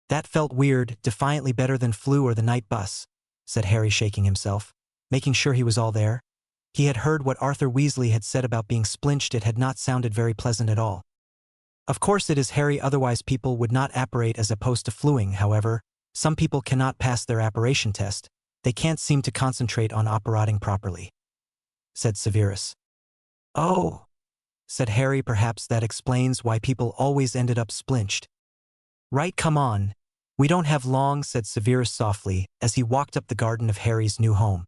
That felt weird, defiantly better than flu or the night bus, said Harry, shaking himself, making sure he was all there. He had heard what Arthur Weasley had said about being splinched. It had not sounded very pleasant at all. Of course it is Harry, otherwise people would not apparate as opposed to fluing. However, some people cannot pass their apparation test. They can't seem to concentrate on apparating properly, said Severus. Oh, said Harry, perhaps that explains why people always ended up splinched. Right, come on. We don't have long, said Severus softly as he walked up the garden of Harry's new home.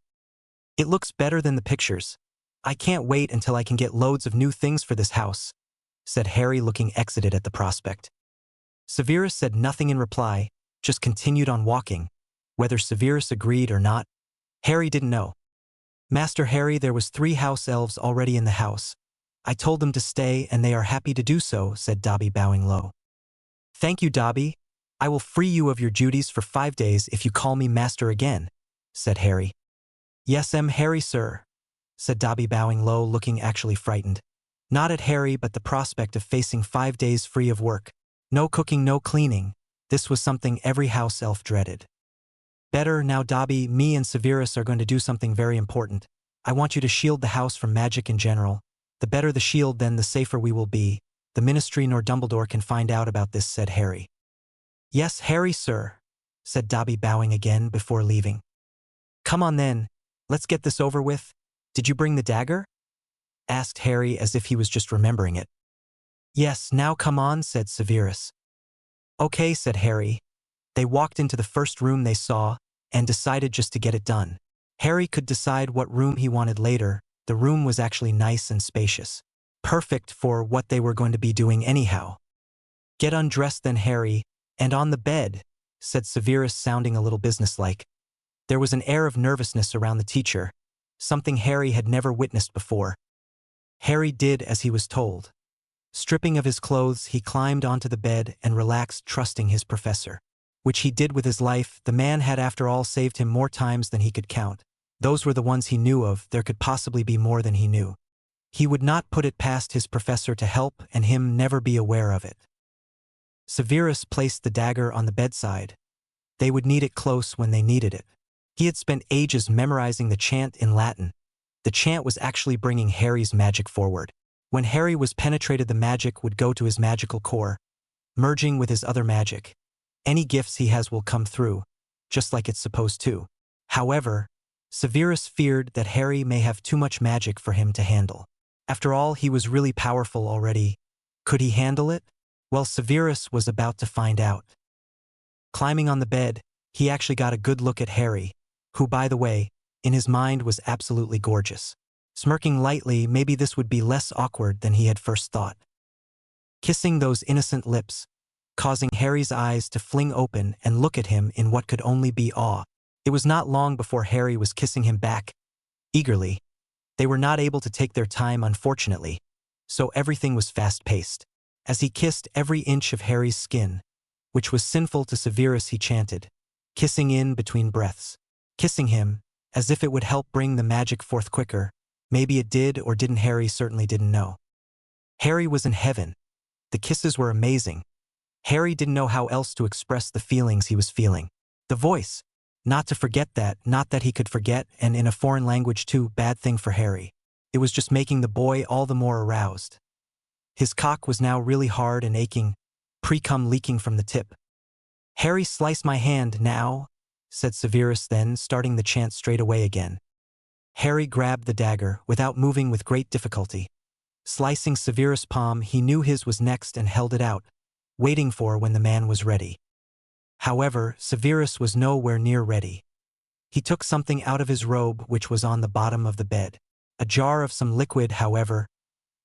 It looks better than the pictures. I can't wait until I can get loads of new things for this house, said Harry, looking excited at the prospect. Severus said nothing in reply, just continued on walking. Whether Severus agreed or not, Harry didn't know. Master Harry, there was 3 house elves already in the house. I told them to stay and they are happy to do so, said Dobby, bowing low. Thank you, Dobby. I will free you of your duties for 5 days if you call me master again, said Harry. Yes, Harry, sir, said Dobby, bowing low, looking actually frightened. Not at Harry, but the prospect of facing 5 days free of work. No cooking, no cleaning. This was something every house elf dreaded. Better, now Dobby, me and Severus are going to do something very important. I want you to shield the house from magic in general. The better the shield, then the safer we will be. The Ministry nor Dumbledore can find out about this, said Harry. Yes, Harry, sir, said Dobby, bowing again before leaving. Come on then, let's get this over with. Did you bring the dagger? Asked Harry as if he was just remembering it. Yes, now come on, said Severus. Okay, said Harry. They walked into the first room they saw and decided just to get it done. Harry could decide what room he wanted later. The room was actually nice and spacious. Perfect for what they were going to be doing anyhow. Get undressed then, Harry, and on the bed, said Severus, sounding a little businesslike. There was an air of nervousness around the teacher, something Harry had never witnessed before. Harry did as he was told. Stripping of his clothes, he climbed onto the bed and relaxed, trusting his professor. Which he did with his life. The man had after all saved him more times than he could count. Those were the ones he knew of. There could possibly be more than he knew. He would not put it past his professor to help and him never be aware of it. Severus placed the dagger on the bedside. They would need it close when they needed it. He had spent ages memorizing the chant in Latin. The chant was actually bringing Harry's magic forward. When Harry was penetrated, the magic would go to his magical core, merging with his other magic. Any gifts he has will come through, just like it's supposed to. However, Severus feared that Harry may have too much magic for him to handle. After all, he was really powerful already. Could he handle it? Well, Severus was about to find out. Climbing on the bed, he actually got a good look at Harry, who, by the way, in his mind was absolutely gorgeous. Smirking lightly, maybe this would be less awkward than he had first thought. Kissing those innocent lips, causing Harry's eyes to fling open and look at him in what could only be awe. It was not long before Harry was kissing him back, eagerly. They were not able to take their time, unfortunately, so everything was fast-paced. As he kissed every inch of Harry's skin, which was sinful to Severus, he chanted, kissing in between breaths. Kissing him, as if it would help bring the magic forth quicker. Maybe it did or didn't. Harry certainly didn't know. Harry was in heaven. The kisses were amazing. Harry didn't know how else to express the feelings he was feeling. The voice. Not to forget that, not that he could forget, and in a foreign language too, bad thing for Harry. It was just making the boy all the more aroused. His cock was now really hard and aching, pre-cum leaking from the tip. Harry, slice my hand now, said Severus, then starting the chant straight away again. Harry grabbed the dagger, without moving, with great difficulty. Slicing Severus' palm, he knew his was next and held it out, waiting for when the man was ready. However, Severus was nowhere near ready. He took something out of his robe which was on the bottom of the bed. A jar of some liquid, however.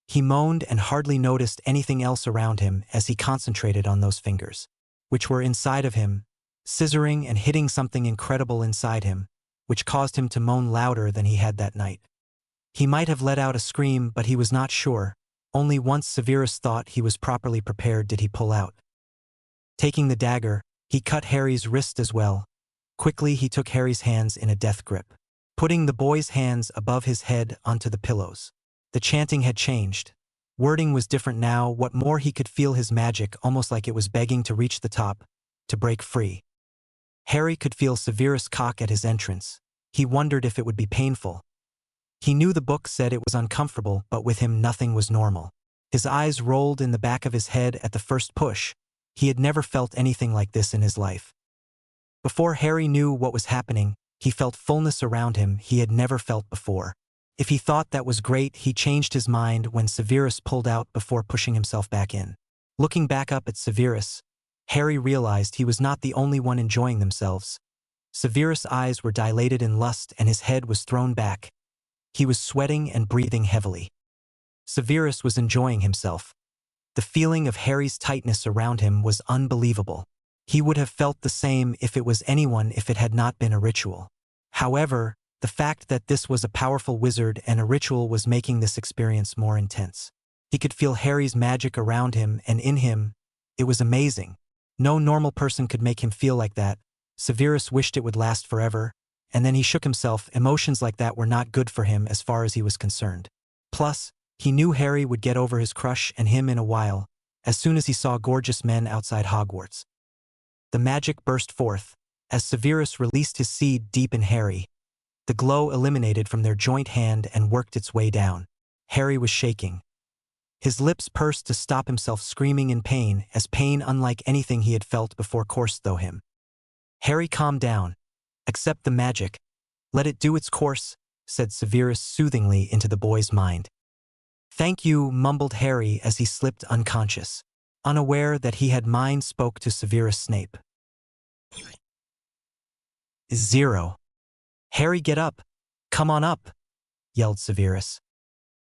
He moaned and hardly noticed anything else around him as he concentrated on those fingers, which were inside of him, scissoring and hitting something incredible inside him, which caused him to moan louder than he had that night. He might have let out a scream, but he was not sure. Only once Severus thought he was properly prepared did he pull out. Taking the dagger, he cut Harry's wrist as well. Quickly he took Harry's hands in a death grip, putting the boy's hands above his head onto the pillows. The chanting had changed. Wording was different now. What more, he could feel his magic almost like it was begging to reach the top, to break free. Harry could feel Severus' cock at his entrance. He wondered if it would be painful. He knew the book said it was uncomfortable, but with him nothing was normal. His eyes rolled in the back of his head at the first push. He had never felt anything like this in his life. Before Harry knew what was happening, he felt fullness around him he had never felt before. If he thought that was great, he changed his mind when Severus pulled out before pushing himself back in. Looking back up at Severus, Harry realized he was not the only one enjoying themselves. Severus' eyes were dilated in lust and his head was thrown back. He was sweating and breathing heavily. Severus was enjoying himself. The feeling of Harry's tightness around him was unbelievable. He would have felt the same if it was anyone if it had not been a ritual. However, the fact that this was a powerful wizard and a ritual was making this experience more intense. He could feel Harry's magic around him and in him. It was amazing. No normal person could make him feel like that. Severus wished it would last forever, and then he shook himself. Emotions like that were not good for him as far as he was concerned. Plus, he knew Harry would get over his crush and him in a while, as soon as he saw gorgeous men outside Hogwarts. The magic burst forth, as Severus released his seed deep in Harry. The glow eliminated from their joint hand and worked its way down. Harry was shaking. His lips pursed to stop himself screaming in pain, as pain unlike anything he had felt before coursed through him. Harry, calm down. Accept the magic. Let it do its course, said Severus soothingly into the boy's mind. Thank you, mumbled Harry as he slipped unconscious, unaware that he had mind spoke to Severus Snape. 0. Harry, get up. Come on up, yelled Severus.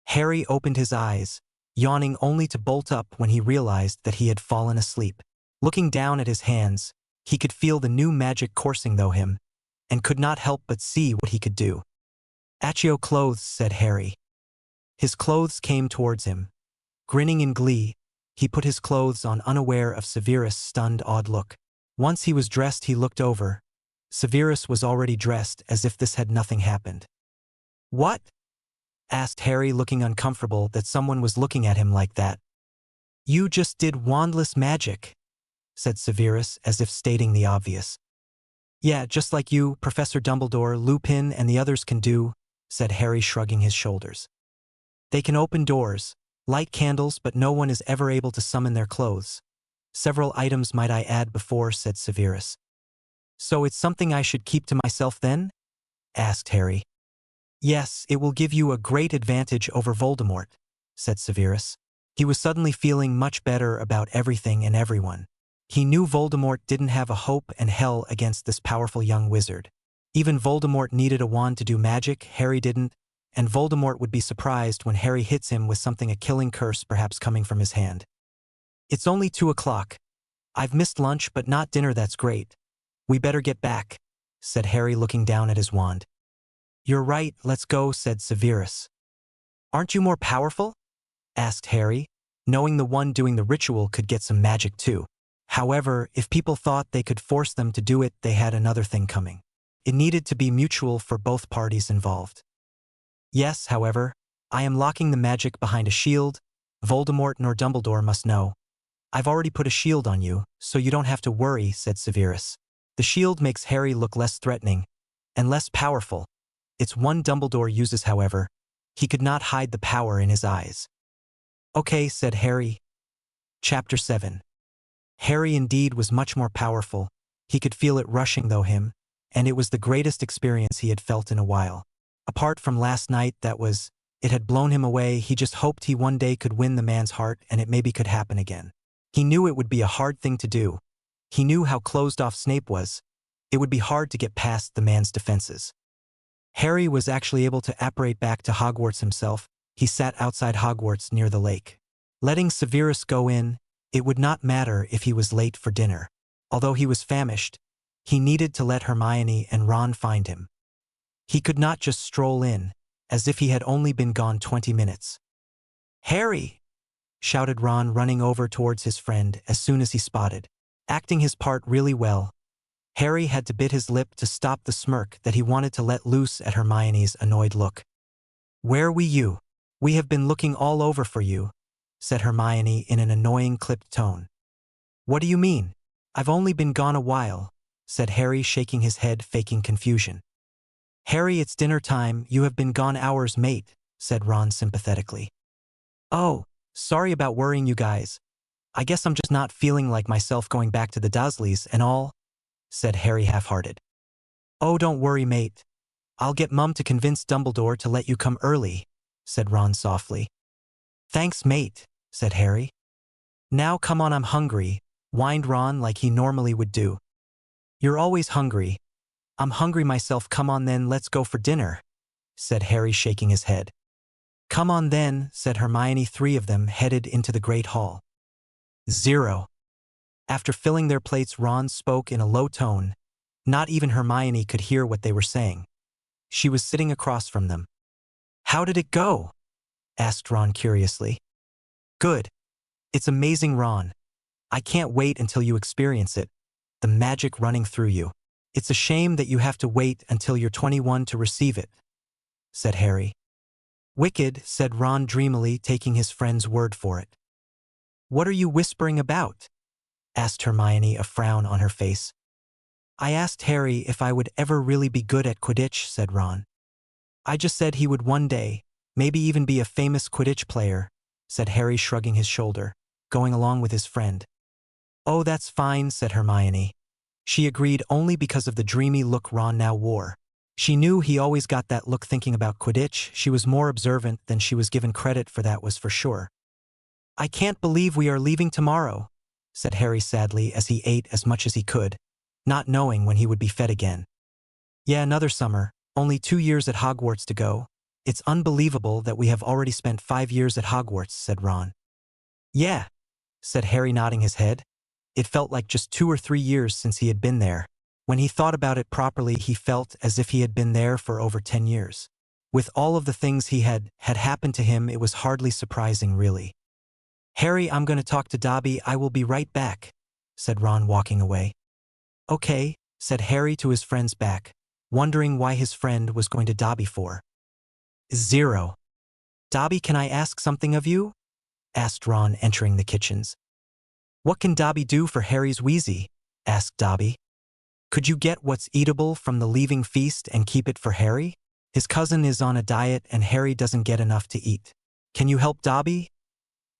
Harry opened his eyes, yawning only to bolt up when he realized that he had fallen asleep. Looking down at his hands, he could feel the new magic coursing through him, and could not help but see what he could do. Accio clothes, said Harry. His clothes came towards him. Grinning in glee, he put his clothes on, unaware of Severus' stunned, odd look. Once he was dressed, he looked over. Severus was already dressed, as if this had nothing happened. What? Asked Harry, looking uncomfortable that someone was looking at him like that. You just did wandless magic, said Severus, as if stating the obvious. Yeah, just like you, Professor Dumbledore, Lupin, and the others can do, said Harry, shrugging his shoulders. They can open doors, light candles, but no one is ever able to summon their clothes. Several items might I add before, said Severus. So it's something I should keep to myself then? Asked Harry. Yes, it will give you a great advantage over Voldemort, said Severus. He was suddenly feeling much better about everything and everyone. He knew Voldemort didn't have a hope in hell against this powerful young wizard. Even Voldemort needed a wand to do magic, Harry didn't, and Voldemort would be surprised when Harry hits him with something, a killing curse perhaps coming from his hand. It's only 2 o'clock. I've missed lunch but not dinner, that's great. We better get back, said Harry, looking down at his wand. You're right, let's go, said Severus. Aren't you more powerful? Asked Harry, knowing the one doing the ritual could get some magic too. However, if people thought they could force them to do it, they had another thing coming. It needed to be mutual for both parties involved. Yes, however, I am locking the magic behind a shield. Voldemort nor Dumbledore must know. I've already put a shield on you, so you don't have to worry, said Severus. The shield makes Harry look less threatening and less powerful. It's one Dumbledore uses, however. He could not hide the power in his eyes. Okay, said Harry. Chapter 7. Harry indeed was much more powerful. He could feel it rushing through him, and it was the greatest experience he had felt in a while. Apart from last night, it had blown him away. He just hoped he one day could win the man's heart, and it maybe could happen again. He knew it would be a hard thing to do. He knew how closed off Snape was. It would be hard to get past the man's defenses. Harry was actually able to apparate back to Hogwarts himself. He sat outside Hogwarts near the lake. Letting Severus go in, it would not matter if he was late for dinner. Although he was famished, he needed to let Hermione and Ron find him. He could not just stroll in, as if he had only been gone 20 minutes. Harry! Shouted Ron, running over towards his friend as soon as he spotted. Acting his part really well, Harry had to bit his lip to stop the smirk that he wanted to let loose at Hermione's annoyed look. Where were you? We have been looking all over for you, said Hermione in an annoying, clipped tone. What do you mean? I've only been gone a while, said Harry, shaking his head, faking confusion. Harry, it's dinner time. You have been gone hours, mate, said Ron sympathetically. Oh, sorry about worrying you guys. I guess I'm just not feeling like myself going back to the Dursleys and all, said Harry half-hearted. Oh, don't worry, mate. I'll get Mum to convince Dumbledore to let you come early, said Ron softly. Thanks, mate, said Harry. Now come on, I'm hungry, whined Ron like he normally would do. You're always hungry. I'm hungry myself. Come on then, let's go for dinner, said Harry, shaking his head. Come on then, said Hermione. 3 of them headed into the Great Hall. 0. After filling their plates, Ron spoke in a low tone. Not even Hermione could hear what they were saying. She was sitting across from them. How did it go? Asked Ron curiously. Good. It's amazing, Ron. I can't wait until you experience it. The magic running through you. It's a shame that you have to wait until you're 21 to receive it, said Harry. Wicked, said Ron dreamily, taking his friend's word for it. What are you whispering about? Asked Hermione, a frown on her face. I asked Harry if I would ever really be good at Quidditch, said Ron. I just said he would one day, maybe even be a famous Quidditch player, said Harry, shrugging his shoulder, going along with his friend. Oh, that's fine, said Hermione. She agreed only because of the dreamy look Ron now wore. She knew he always got that look thinking about Quidditch. She was more observant than she was given credit for, that was for sure. I can't believe we are leaving tomorrow, said Harry sadly as he ate as much as he could, not knowing when he would be fed again. Yeah, another summer, only 2 years at Hogwarts to go. It's unbelievable that we have already spent 5 years at Hogwarts, said Ron. Yeah, said Harry, nodding his head. It felt like just 2 or 3 years since he had been there. When he thought about it properly, he felt as if he had been there for over 10 years. With all of the things he had happened to him, it was hardly surprising, really. Harry, I'm going to talk to Dobby. I will be right back, said Ron, walking away. Okay, said Harry to his friend's back, wondering why his friend was going to Dobby for. 0. Dobby, can I ask something of you? Asked Ron, entering the kitchens. What can Dobby do for Harry's Wheezy? Asked Dobby. Could you get what's eatable from the leaving feast and keep it for Harry? His cousin is on a diet and Harry doesn't get enough to eat. Can you help Dobby?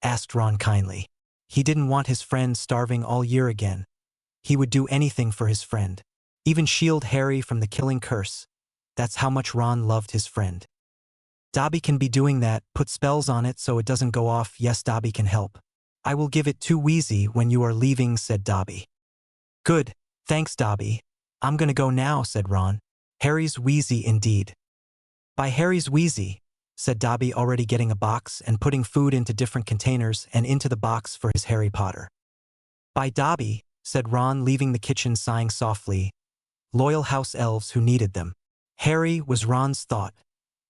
Asked Ron kindly. He didn't want his friend starving all year again. He would do anything for his friend. Even shield Harry from the killing curse. That's how much Ron loved his friend. Dobby can be doing that, put spells on it so it doesn't go off. Yes, Dobby can help. I will give it to Wheezy when you are leaving, said Dobby. Good, thanks Dobby. I'm gonna go now, said Ron. Harry's Wheezy indeed. By Harry's Wheezy, said Dobby, already getting a box and putting food into different containers and into the box for his Harry Potter. By Dobby, said Ron, leaving the kitchen sighing softly. Loyal house elves who needed them. Harry was Ron's thought,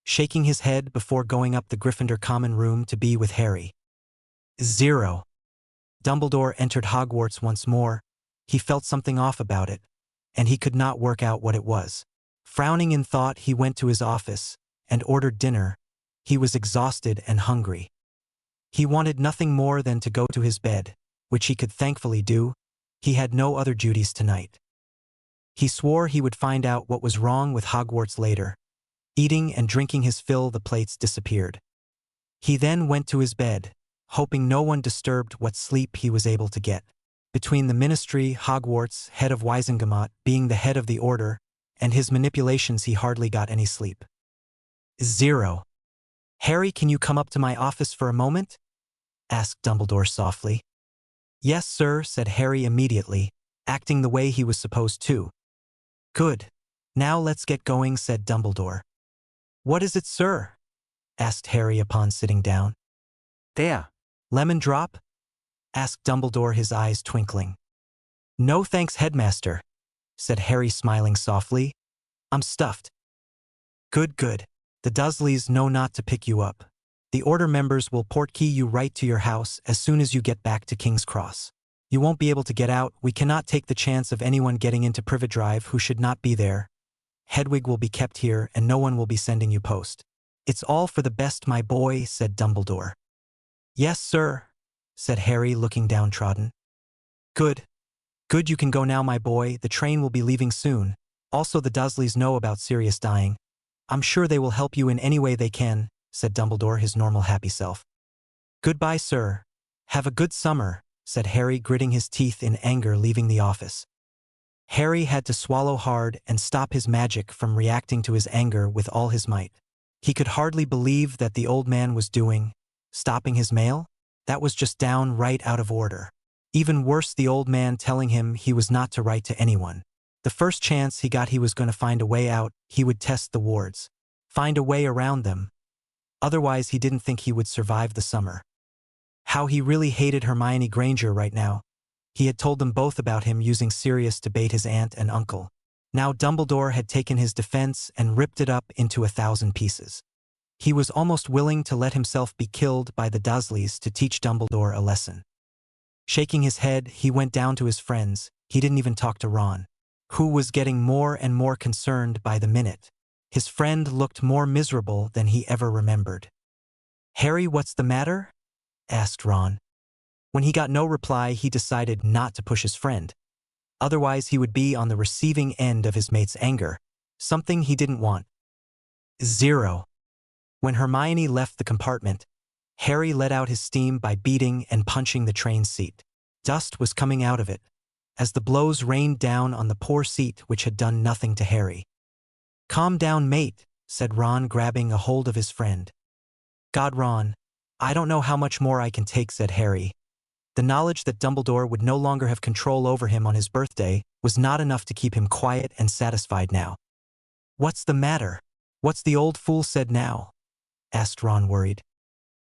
shaking his head before going up the Gryffindor common room to be with Harry. 0. Dumbledore entered Hogwarts once more. He felt something off about it, and he could not work out what it was. Frowning in thought, he went to his office and ordered dinner. He was exhausted and hungry. He wanted nothing more than to go to his bed, which he could thankfully do. He had no other duties tonight. He swore he would find out what was wrong with Hogwarts later. Eating and drinking his fill, the plates disappeared. He then went to his bed, hoping no one disturbed what sleep he was able to get. Between the Ministry, Hogwarts, head of Wisengamot, being the head of the Order, and his manipulations, he hardly got any sleep. 0. Harry, can you come up to my office for a moment? Asked Dumbledore softly. Yes, sir, said Harry immediately, acting the way he was supposed to. Good. Now let's get going, said Dumbledore. What is it, sir? Asked Harry upon sitting down. There. Lemon drop? Asked Dumbledore, his eyes twinkling. No thanks, headmaster, said Harry, smiling softly. I'm stuffed. Good, good. The Dursleys know not to pick you up. The Order members will portkey you right to your house as soon as you get back to King's Cross. You won't be able to get out. We cannot take the chance of anyone getting into Privet Drive who should not be there. Hedwig will be kept here and no one will be sending you post. It's all for the best, my boy, said Dumbledore. Yes, sir, said Harry, looking downtrodden. Good. Good, you can go now, my boy. The train will be leaving soon. Also, the Dursleys know about Sirius dying. I'm sure they will help you in any way they can, said Dumbledore, his normal happy self. Goodbye, sir. Have a good summer, said Harry, gritting his teeth in anger, leaving the office. Harry had to swallow hard and stop his magic from reacting to his anger with all his might. He could hardly believe that the old man was doing, stopping his mail? That was just downright out of order. Even worse, the old man telling him he was not to write to anyone. The first chance he got, he was going to find a way out. He would test the wards, find a way around them. Otherwise, he didn't think he would survive the summer. How he really hated Hermione Granger right now. He had told them both about him using Sirius to bait his aunt and uncle. Now Dumbledore had taken his defense and ripped it up into 1,000 pieces. He was almost willing to let himself be killed by the Dursleys to teach Dumbledore a lesson. Shaking his head, he went down to his friends. He didn't even talk to Ron, who was getting more and more concerned by the minute. His friend looked more miserable than he ever remembered. Harry, what's the matter? Asked Ron. When he got no reply, he decided not to push his friend. Otherwise, he would be on the receiving end of his mate's anger, something he didn't want. 0. When Hermione left the compartment, Harry let out his steam by beating and punching the train seat. Dust was coming out of it, as the blows rained down on the poor seat which had done nothing to Harry. Calm down, mate, said Ron, grabbing a hold of his friend. God, Ron, I don't know how much more I can take, said Harry. The knowledge that Dumbledore would no longer have control over him on his birthday was not enough to keep him quiet and satisfied now. What's the matter? What's the old fool said now? Asked Ron, worried.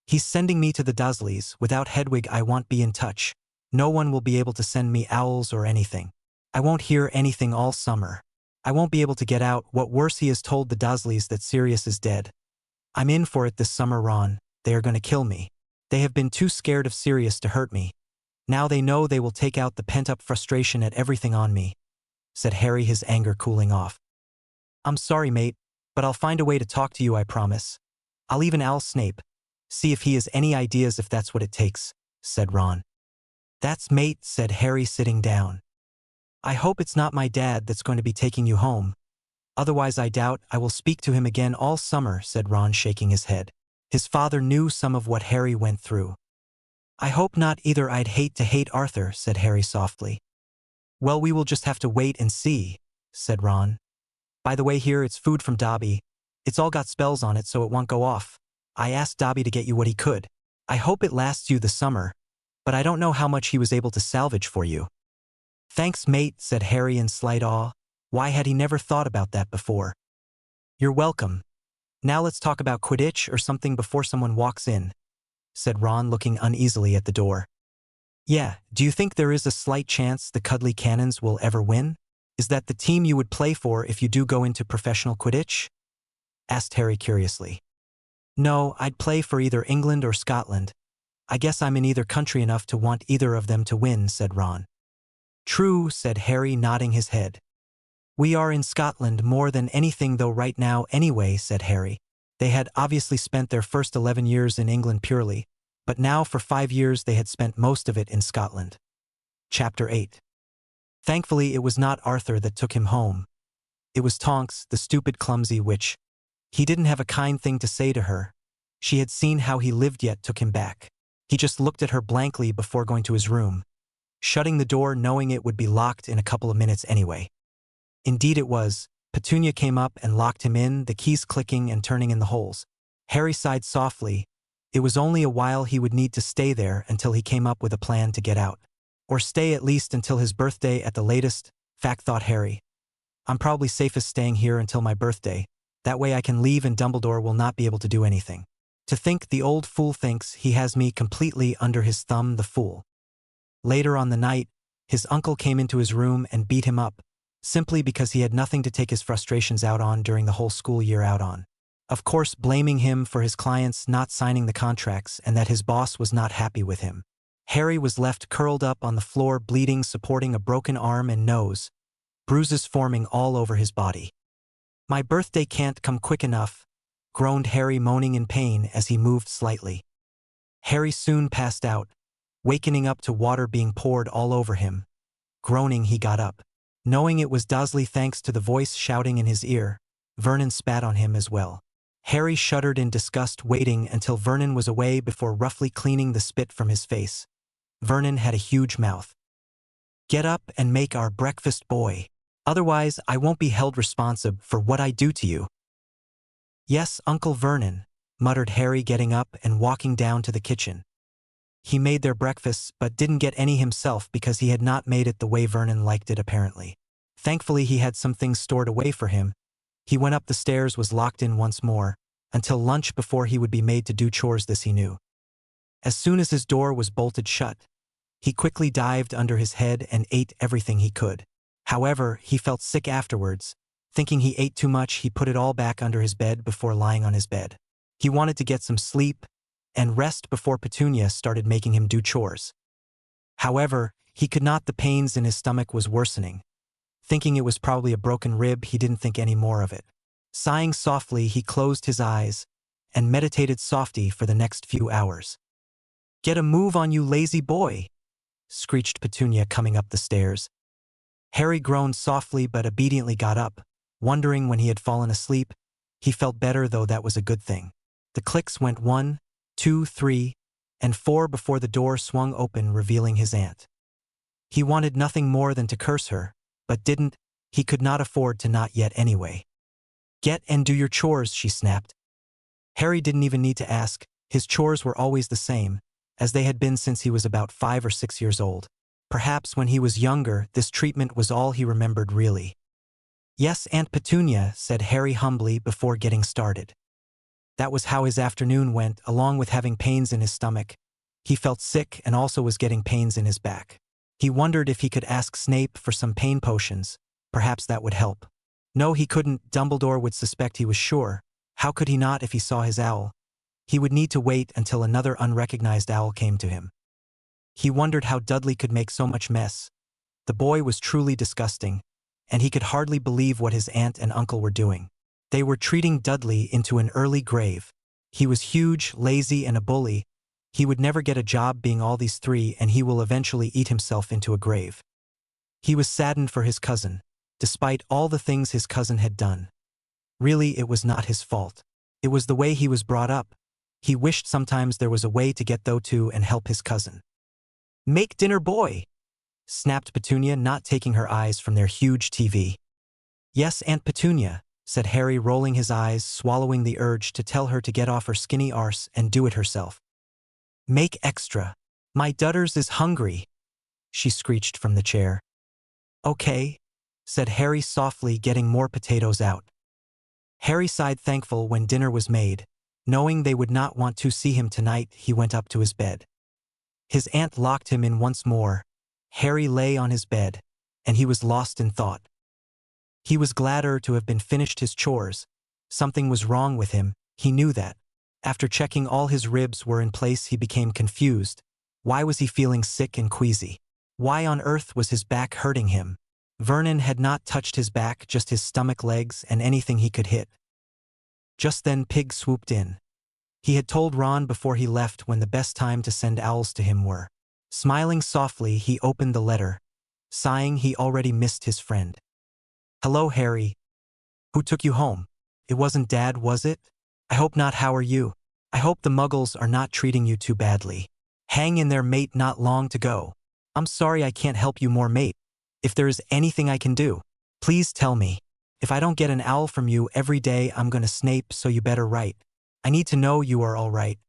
He's sending me to the Dursleys. Without Hedwig, I won't be in touch. No one will be able to send me owls or anything. I won't hear anything all summer. I won't be able to get out. What worse, he has told the Dursleys that Sirius is dead. I'm in for it this summer, Ron. They are going to kill me. They have been too scared of Sirius to hurt me. Now they know they will take out the pent-up frustration at everything on me, said Harry, his anger cooling off. I'm sorry, mate, but I'll find a way to talk to you, I promise. I'll even owl Snape. See if he has any ideas, if that's what it takes, said Ron. That's mate, said Harry, sitting down. I hope it's not my dad that's going to be taking you home. Otherwise I doubt I will speak to him again all summer, said Ron, shaking his head. His father knew some of what Harry went through. I hope not either. I'd hate to hate Arthur, said Harry softly. Well, we will just have to wait and see, said Ron. By the way, here, it's food from Dobby. It's all got spells on it so it won't go off. I asked Dobby to get you what he could. I hope it lasts you the summer, but I don't know how much he was able to salvage for you. Thanks, mate, said Harry in slight awe. Why had he never thought about that before? You're welcome. Now let's talk about Quidditch or something before someone walks in, said Ron, looking uneasily at the door. Yeah, do you think there is a slight chance the Cuddly Cannons will ever win? Is that the team you would play for if you do go into professional Quidditch? Asked Harry curiously. No, I'd play for either England or Scotland. I guess I'm in either country enough to want either of them to win, said Ron. True, said Harry, nodding his head. We are in Scotland more than anything though right now anyway, said Harry. They had obviously spent their first 11 years in England purely, but now for 5 years they had spent most of it in Scotland. Chapter 8. Thankfully it was not Arthur that took him home. It was Tonks, the stupid clumsy witch. He didn't have a kind thing to say to her. She had seen how he lived yet took him back. He just looked at her blankly before going to his room, shutting the door knowing it would be locked in a couple of minutes anyway. Indeed it was. Petunia came up and locked him in, the keys clicking and turning in the holes. Harry sighed softly. It was only a while he would need to stay there until he came up with a plan to get out. Or stay at least until his birthday at the latest, thought Harry. I'm probably safest staying here until my birthday. That way I can leave and Dumbledore will not be able to do anything. To think the old fool thinks he has me completely under his thumb, the fool. Later on the night, his uncle came into his room and beat him up, simply because he had nothing to take his frustrations out on during the whole school year out on. Of course, blaming him for his clients not signing the contracts and that his boss was not happy with him. Harry was left curled up on the floor bleeding, supporting a broken arm and nose, bruises forming all over his body. My birthday can't come quick enough, groaned Harry, moaning in pain as he moved slightly. Harry soon passed out, wakening up to water being poured all over him. Groaning, he got up. Knowing it was Dursley thanks to the voice shouting in his ear, Vernon spat on him as well. Harry shuddered in disgust, waiting until Vernon was away before roughly cleaning the spit from his face. Vernon had a huge mouth. Get up and make our breakfast, boy. Otherwise, I won't be held responsible for what I do to you. Yes, Uncle Vernon, muttered Harry, getting up and walking down to the kitchen. He made their breakfasts but didn't get any himself because he had not made it the way Vernon liked it apparently. Thankfully he had some things stored away for him. He went up the stairs, was locked in once more, until lunch before he would be made to do chores. This he knew. As soon as his door was bolted shut, he quickly dived under his head and ate everything he could. However, he felt sick afterwards. Thinking he ate too much, he put it all back under his bed before lying on his bed. He wanted to get some sleep and rest before Petunia started making him do chores. However, he could not. The pains in his stomach was worsening. Thinking it was probably a broken rib, he didn't think any more of it. Sighing softly, he closed his eyes and meditated softly for the next few hours. Get a move on, you lazy boy, screeched Petunia coming up the stairs. Harry groaned softly but obediently got up, wondering when he had fallen asleep. He felt better, though that was a good thing. The clicks went 1, 2, 3, and 4 before the door swung open, revealing his aunt. He wanted nothing more than to curse her, but didn't. He could not afford to not yet anyway. Get and do your chores, she snapped. Harry didn't even need to ask. His chores were always the same, as they had been since he was about 5 or 6 years old. Perhaps when he was younger, this treatment was all he remembered really. Yes, Aunt Petunia, said Harry humbly before getting started. That was how his afternoon went, along with having pains in his stomach. He felt sick and also was getting pains in his back. He wondered if he could ask Snape for some pain potions. Perhaps that would help. No, he couldn't. Dumbledore would suspect, he was sure. How could he not if he saw his owl? He would need to wait until another unrecognized owl came to him. He wondered how Dudley could make so much mess. The boy was truly disgusting, and he could hardly believe what his aunt and uncle were doing. They were treating Dudley into an early grave. He was huge, lazy, and a bully. He would never get a job being all these three, and he will eventually eat himself into a grave. He was saddened for his cousin, despite all the things his cousin had done. Really, it was not his fault. It was the way he was brought up. He wished sometimes there was a way to get though to and help his cousin. "Make dinner, boy!" snapped Petunia, not taking her eyes from their huge TV. "Yes, Aunt Petunia," said Harry, rolling his eyes, swallowing the urge to tell her to get off her skinny arse and do it herself. "Make extra. My dudders is hungry," she screeched from the chair. "Okay," said Harry softly, getting more potatoes out. Harry sighed, thankful when dinner was made. Knowing they would not want to see him tonight, he went up to his bed. His aunt locked him in once more. Harry lay on his bed, and he was lost in thought. He was gladder to have been finished his chores. Something was wrong with him, he knew that. After checking all his ribs were in place, he became confused. Why was he feeling sick and queasy? Why on earth was his back hurting him? Vernon had not touched his back, just his stomach, legs, and anything he could hit. Just then Pig swooped in. He had told Ron before he left when the best time to send owls to him were. Smiling softly, he opened the letter. Sighing, he already missed his friend. "Hello, Harry. Who took you home? It wasn't Dad, was it? I hope not. How are you? I hope the Muggles are not treating you too badly. Hang in there, mate, not long to go. I'm sorry I can't help you more, mate. If there is anything I can do, please tell me. If I don't get an owl from you every day, I'm gonna Snape, so you better write. I need to know you are all right.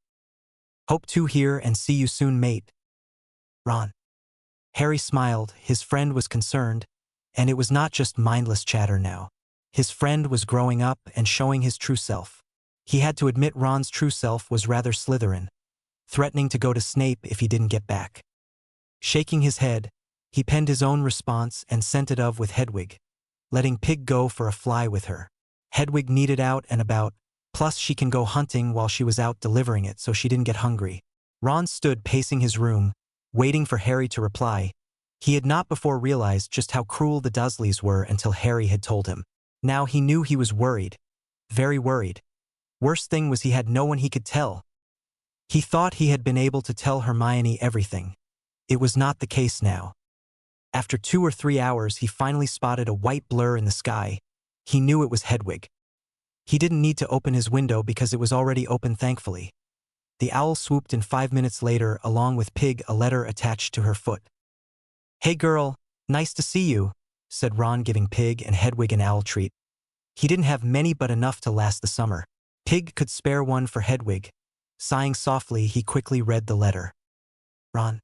Hope to hear and see you soon, mate. Ron." Harry smiled. His friend was concerned, and it was not just mindless chatter now. His friend was growing up and showing his true self. He had to admit Ron's true self was rather Slytherin, threatening to go to Snape if he didn't get back. Shaking his head, he penned his own response and sent it of with Hedwig, letting Pig go for a fly with her. Hedwig needed out and about, plus she can go hunting while she was out delivering it, so she didn't get hungry. Ron stood pacing his room, waiting for Harry to reply. He had not before realized just how cruel the Dursleys were until Harry had told him. Now he knew he was worried. Very worried. Worst thing was he had no one he could tell. He thought he had been able to tell Hermione everything. It was not the case now. After 2 or 3 hours, he finally spotted a white blur in the sky. He knew it was Hedwig. He didn't need to open his window because it was already open, thankfully. The owl swooped in 5 minutes later, along with Pig, a letter attached to her foot. "Hey girl, nice to see you," said Ron, giving Pig and Hedwig an owl treat. He didn't have many, but enough to last the summer. Pig could spare one for Hedwig. Sighing softly, he quickly read the letter. Ron.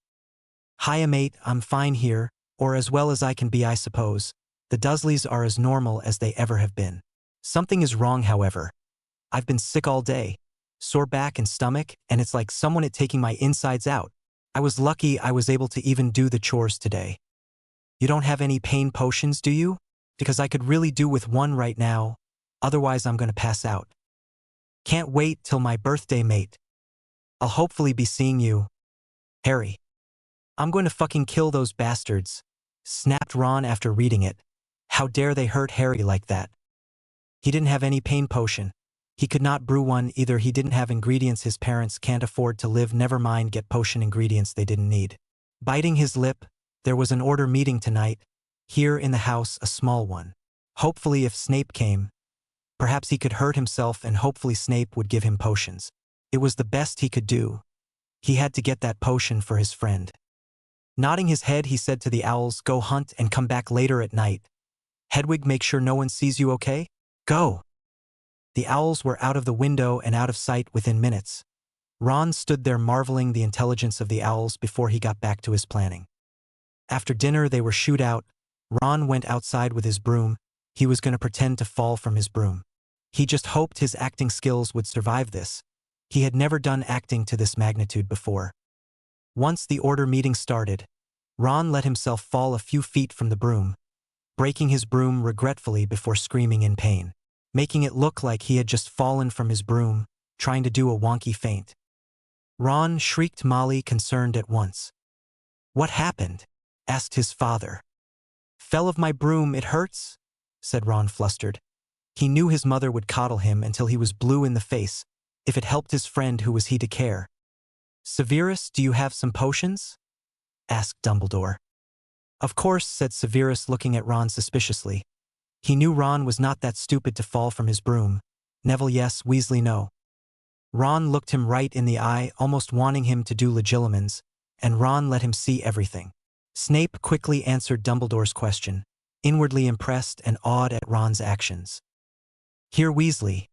"Hiya, mate, I'm fine here, or as well as I can be, I suppose. The Dursleys are as normal as they ever have been. Something is wrong, however. I've been sick all day. Sore back and stomach, and it's like someone had taken my insides out. I was lucky I was able to even do the chores today. You don't have any pain potions, do you? Because I could really do with one right now. Otherwise I'm gonna pass out. Can't wait till my birthday, mate. I'll hopefully be seeing you. Harry." "I'm going to fucking kill those bastards," snapped Ron after reading it. How dare they hurt Harry like that? He didn't have any pain potion. He could not brew one either. He didn't have ingredients his parents can't afford to live, never mind get potion ingredients they didn't need. Biting his lip, there was an order meeting tonight, here in the house, a small one. Hopefully if Snape came, perhaps he could hurt himself and hopefully Snape would give him potions. It was the best he could do. He had to get that potion for his friend. Nodding his head, he said to the owls, "Go hunt and come back later at night. Hedwig, make sure no one sees you, okay? Go." The owls were out of the window and out of sight within minutes. Ron stood there marveling the intelligence of the owls before he got back to his planning. After dinner they were shooed out. Ron went outside with his broom. He was going to pretend to fall from his broom. He just hoped his acting skills would survive this. He had never done acting to this magnitude before. Once the order meeting started, Ron let himself fall a few feet from the broom, breaking his broom regretfully before screaming in pain, making it look like he had just fallen from his broom, trying to do a wonky feint. "Ron," shrieked Molly, concerned at once. "What happened?" asked his father. "Fell of my broom, it hurts," said Ron, flustered. He knew his mother would coddle him until he was blue in the face. If it helped his friend, who was he to care? "Severus, do you have some potions?" asked Dumbledore. Of course, said Severus, looking at Ron suspiciously. He knew Ron was not that stupid to fall from his broom. Neville yes, Weasley no. Ron looked him right in the eye, almost wanting him to do legilimens, and Ron let him see everything. Snape quickly answered Dumbledore's question, inwardly impressed and awed at Ron's actions. Here, Weasley.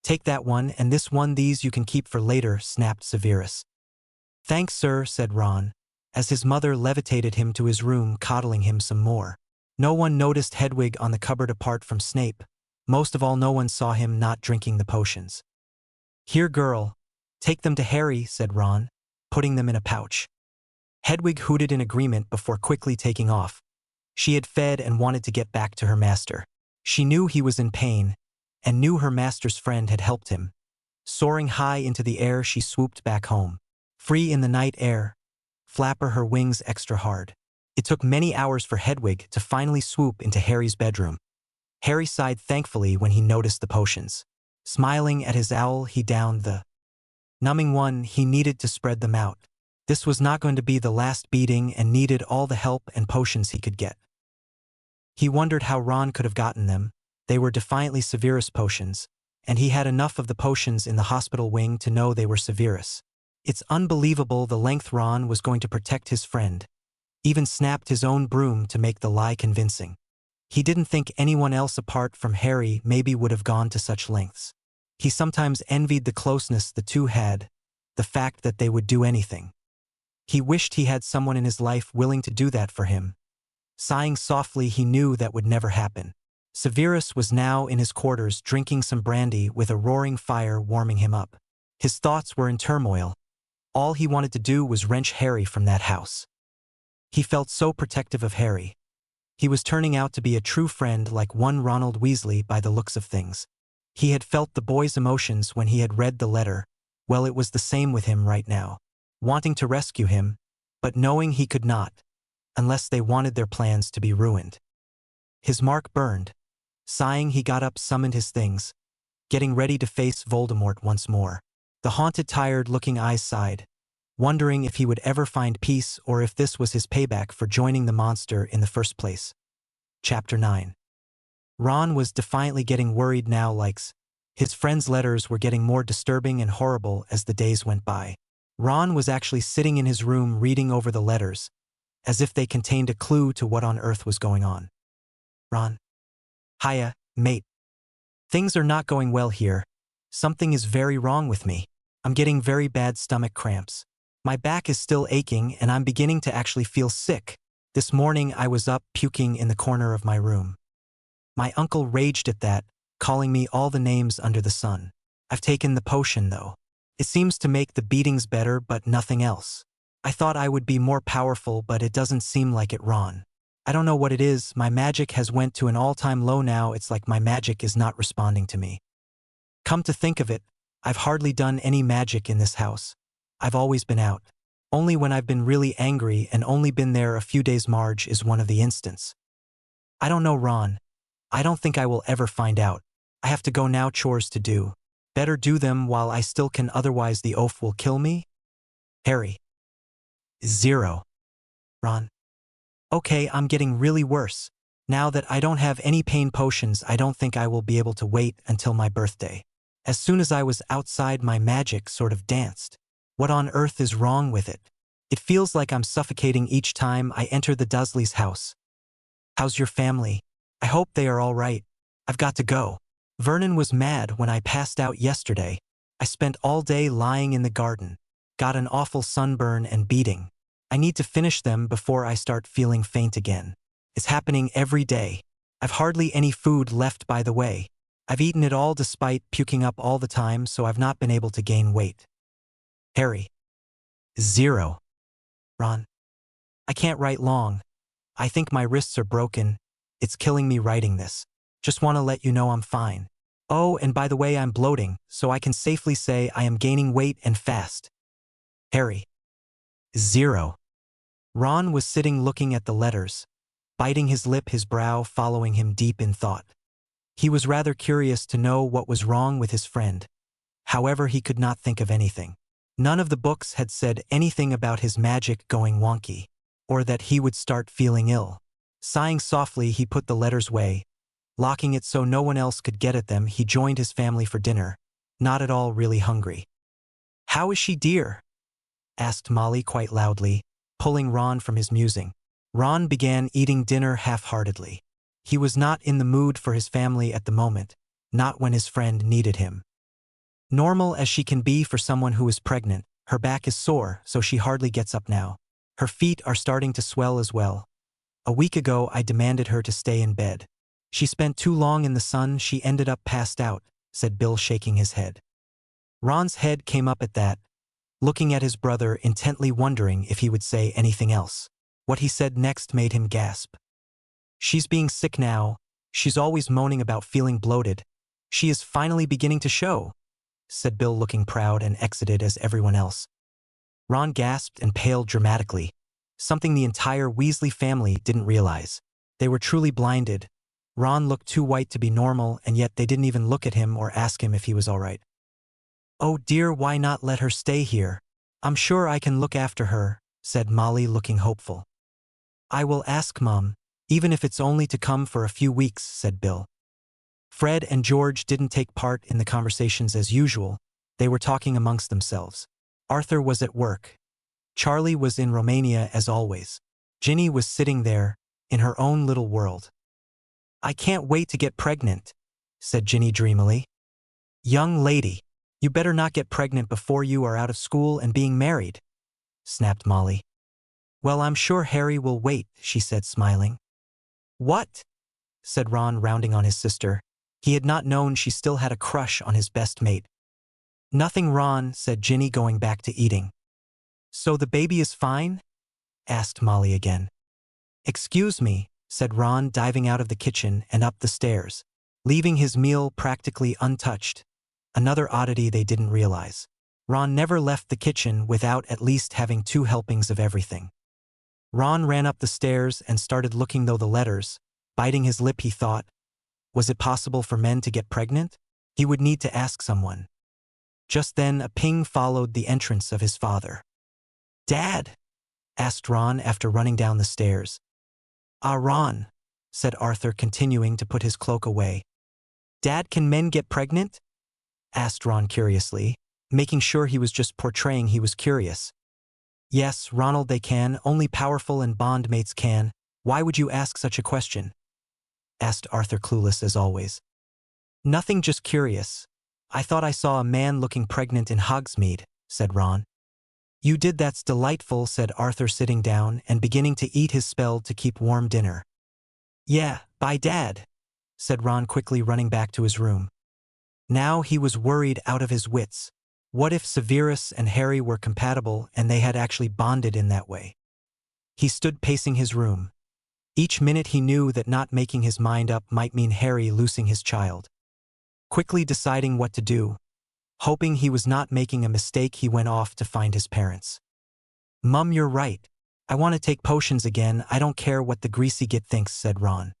Take that one, and this one. These you can keep for later, snapped Severus. Thanks, sir, said Ron, as his mother levitated him to his room, coddling him some more. No one noticed Hedwig on the cupboard apart from Snape. Most of all, no one saw him not drinking the potions. Here, girl. Take them to Harry, said Ron, putting them in a pouch. Hedwig hooted in agreement before quickly taking off. She had fed and wanted to get back to her master. She knew he was in pain, and knew her master's friend had helped him. Soaring high into the air, she swooped back home. Free in the night air, flapper her wings extra hard. It took many hours for Hedwig to finally swoop into Harry's bedroom. Harry sighed thankfully when he noticed the potions. Smiling at his owl, he downed the numbing one. He needed to spread them out. This was not going to be the last beating and needed all the help and potions he could get. He wondered how Ron could have gotten them. They were defiantly Severus potions, and he had enough of the potions in the hospital wing to know they were Severus. It's unbelievable the length Ron was going to protect his friend. Even snapped his own broom to make the lie convincing. He didn't think anyone else apart from Harry maybe would have gone to such lengths. He sometimes envied the closeness the two had, the fact that they would do anything. He wished he had someone in his life willing to do that for him. Sighing softly, he knew that would never happen. Severus was now in his quarters drinking some brandy with a roaring fire warming him up. His thoughts were in turmoil. All he wanted to do was wrench Harry from that house. He felt so protective of Harry. He was turning out to be a true friend, like one Ronald Weasley by the looks of things. He had felt the boy's emotions when he had read the letter. Well, it was the same with him right now. Wanting to rescue him, but knowing he could not, unless they wanted their plans to be ruined. His mark burned. Sighing, he got up, summoned his things, getting ready to face Voldemort once more. The haunted, tired-looking eyes sighed, wondering if he would ever find peace or if this was his payback for joining the monster in the first place. Chapter 9. Ron was defiantly getting worried now. His friend's letters were getting more disturbing and horrible as the days went by. Ron was actually sitting in his room reading over the letters, as if they contained a clue to what on earth was going on. Ron. Hiya, mate. Things are not going well here. Something is very wrong with me. I'm getting very bad stomach cramps. My back is still aching and I'm beginning to actually feel sick. This morning I was up puking in the corner of my room. My uncle raged at that, calling me all the names under the sun. I've taken the potion though. It seems to make the beatings better, but nothing else. I thought I would be more powerful, but it doesn't seem like it, Ron. I don't know what it is. My magic has went to an all-time low now. It's like my magic is not responding to me. Come to think of it, I've hardly done any magic in this house. I've always been out. Only when I've been really angry and only been there a few days. Marge is one of the instants. I don't know, Ron. I don't think I will ever find out. I have to go now. Chores to do. Better do them while I still can, otherwise the oaf will kill me. Harry. 0. Ron. Okay, I'm getting really worse. Now that I don't have any pain potions, I don't think I will be able to wait until my birthday. As soon as I was outside, my magic sort of danced. What on earth is wrong with it? It feels like I'm suffocating each time I enter the Dursleys' house. How's your family? I hope they are all right. I've got to go. Vernon was mad when I passed out yesterday. I spent all day lying in the garden. Got an awful sunburn and beating. I need to finish them before I start feeling faint again. It's happening every day. I've hardly any food left, by the way. I've eaten it all despite puking up all the time, so I've not been able to gain weight. Harry. 0. Ron. I can't write long. I think my wrists are broken. It's killing me writing this. Just want to let you know I'm fine. Oh, and by the way, I'm bloating, so I can safely say I am gaining weight and fast. Harry. 0. Ron was sitting looking at the letters, biting his lip, his brow following him deep in thought. He was rather curious to know what was wrong with his friend. However, he could not think of anything. None of the books had said anything about his magic going wonky. or that he would start feeling ill. Sighing softly, he put the letters away. Locking it so no one else could get at them, he joined his family for dinner, not at all really hungry. "How is she, dear?" asked Molly quite loudly, pulling Ron from his musing. Ron began eating dinner half-heartedly. He was not in the mood for his family at the moment, not when his friend needed him. Normal as she can be for someone who is pregnant, her back is sore, so she hardly gets up now. Her feet are starting to swell as well. A week ago I demanded her to stay in bed. She spent too long in the sun, she ended up passed out, said Bill, shaking his head. Ron's head came up at that, looking at his brother, intently wondering if he would say anything else. What he said next made him gasp. "She's being sick now. She's always moaning about feeling bloated. She is finally beginning to show," said Bill, looking proud and exited as everyone else. Ron gasped and paled dramatically, something the entire Weasley family didn't realize. They were truly blinded. Ron looked too white to be normal, and yet they didn't even look at him or ask him if he was all right. "Oh dear, why not let her stay here? I'm sure I can look after her," said Molly, looking hopeful. "I will ask Mom, even if it's only to come for a few weeks," said Bill. Fred and George didn't take part in the conversations as usual. They were talking amongst themselves. Arthur was at work. Charlie was in Romania as always. Ginny was sitting there, in her own little world. "I can't wait to get pregnant," said Ginny dreamily. "Young lady, you better not get pregnant before you are out of school and being married," snapped Molly. "Well, I'm sure Harry will wait," she said, smiling. "What?" said Ron, rounding on his sister. He had not known she still had a crush on his best mate. "Nothing, Ron," said Ginny, going back to eating. "So the baby is fine?" asked Molly again. "Excuse me," said Ron, diving out of the kitchen and up the stairs, leaving his meal practically untouched. Another oddity they didn't realize. Ron never left the kitchen without at least having 2 helpings of everything. Ron ran up the stairs and started looking through the letters. Biting his lip, he thought, was it possible for men to get pregnant? He would need to ask someone. Just then a ping followed the entrance of his father. "Dad?" asked Ron after running down the stairs. "Ah, Ron," said Arthur, continuing to put his cloak away. "Dad, can men get pregnant?" asked Ron curiously, making sure he was just portraying he was curious. "Yes, Ronald, they can. Only powerful and bond mates can. Why would you ask such a question?" asked Arthur, clueless as always. "Nothing, just curious. I thought I saw a man looking pregnant in Hogsmeade," said Ron. "You did, that's delightful," said Arthur, sitting down and beginning to eat his spell to keep warm dinner. "Yeah, bye, Dad," said Ron, quickly running back to his room. Now he was worried out of his wits. What if Severus and Harry were compatible and they had actually bonded in that way? He stood pacing his room. Each minute he knew that not making his mind up might mean Harry losing his child. Quickly deciding what to do, hoping he was not making a mistake, he went off to find his parents. "Mum, you're right. I want to take potions again. I don't care what the greasy git thinks," said Ron.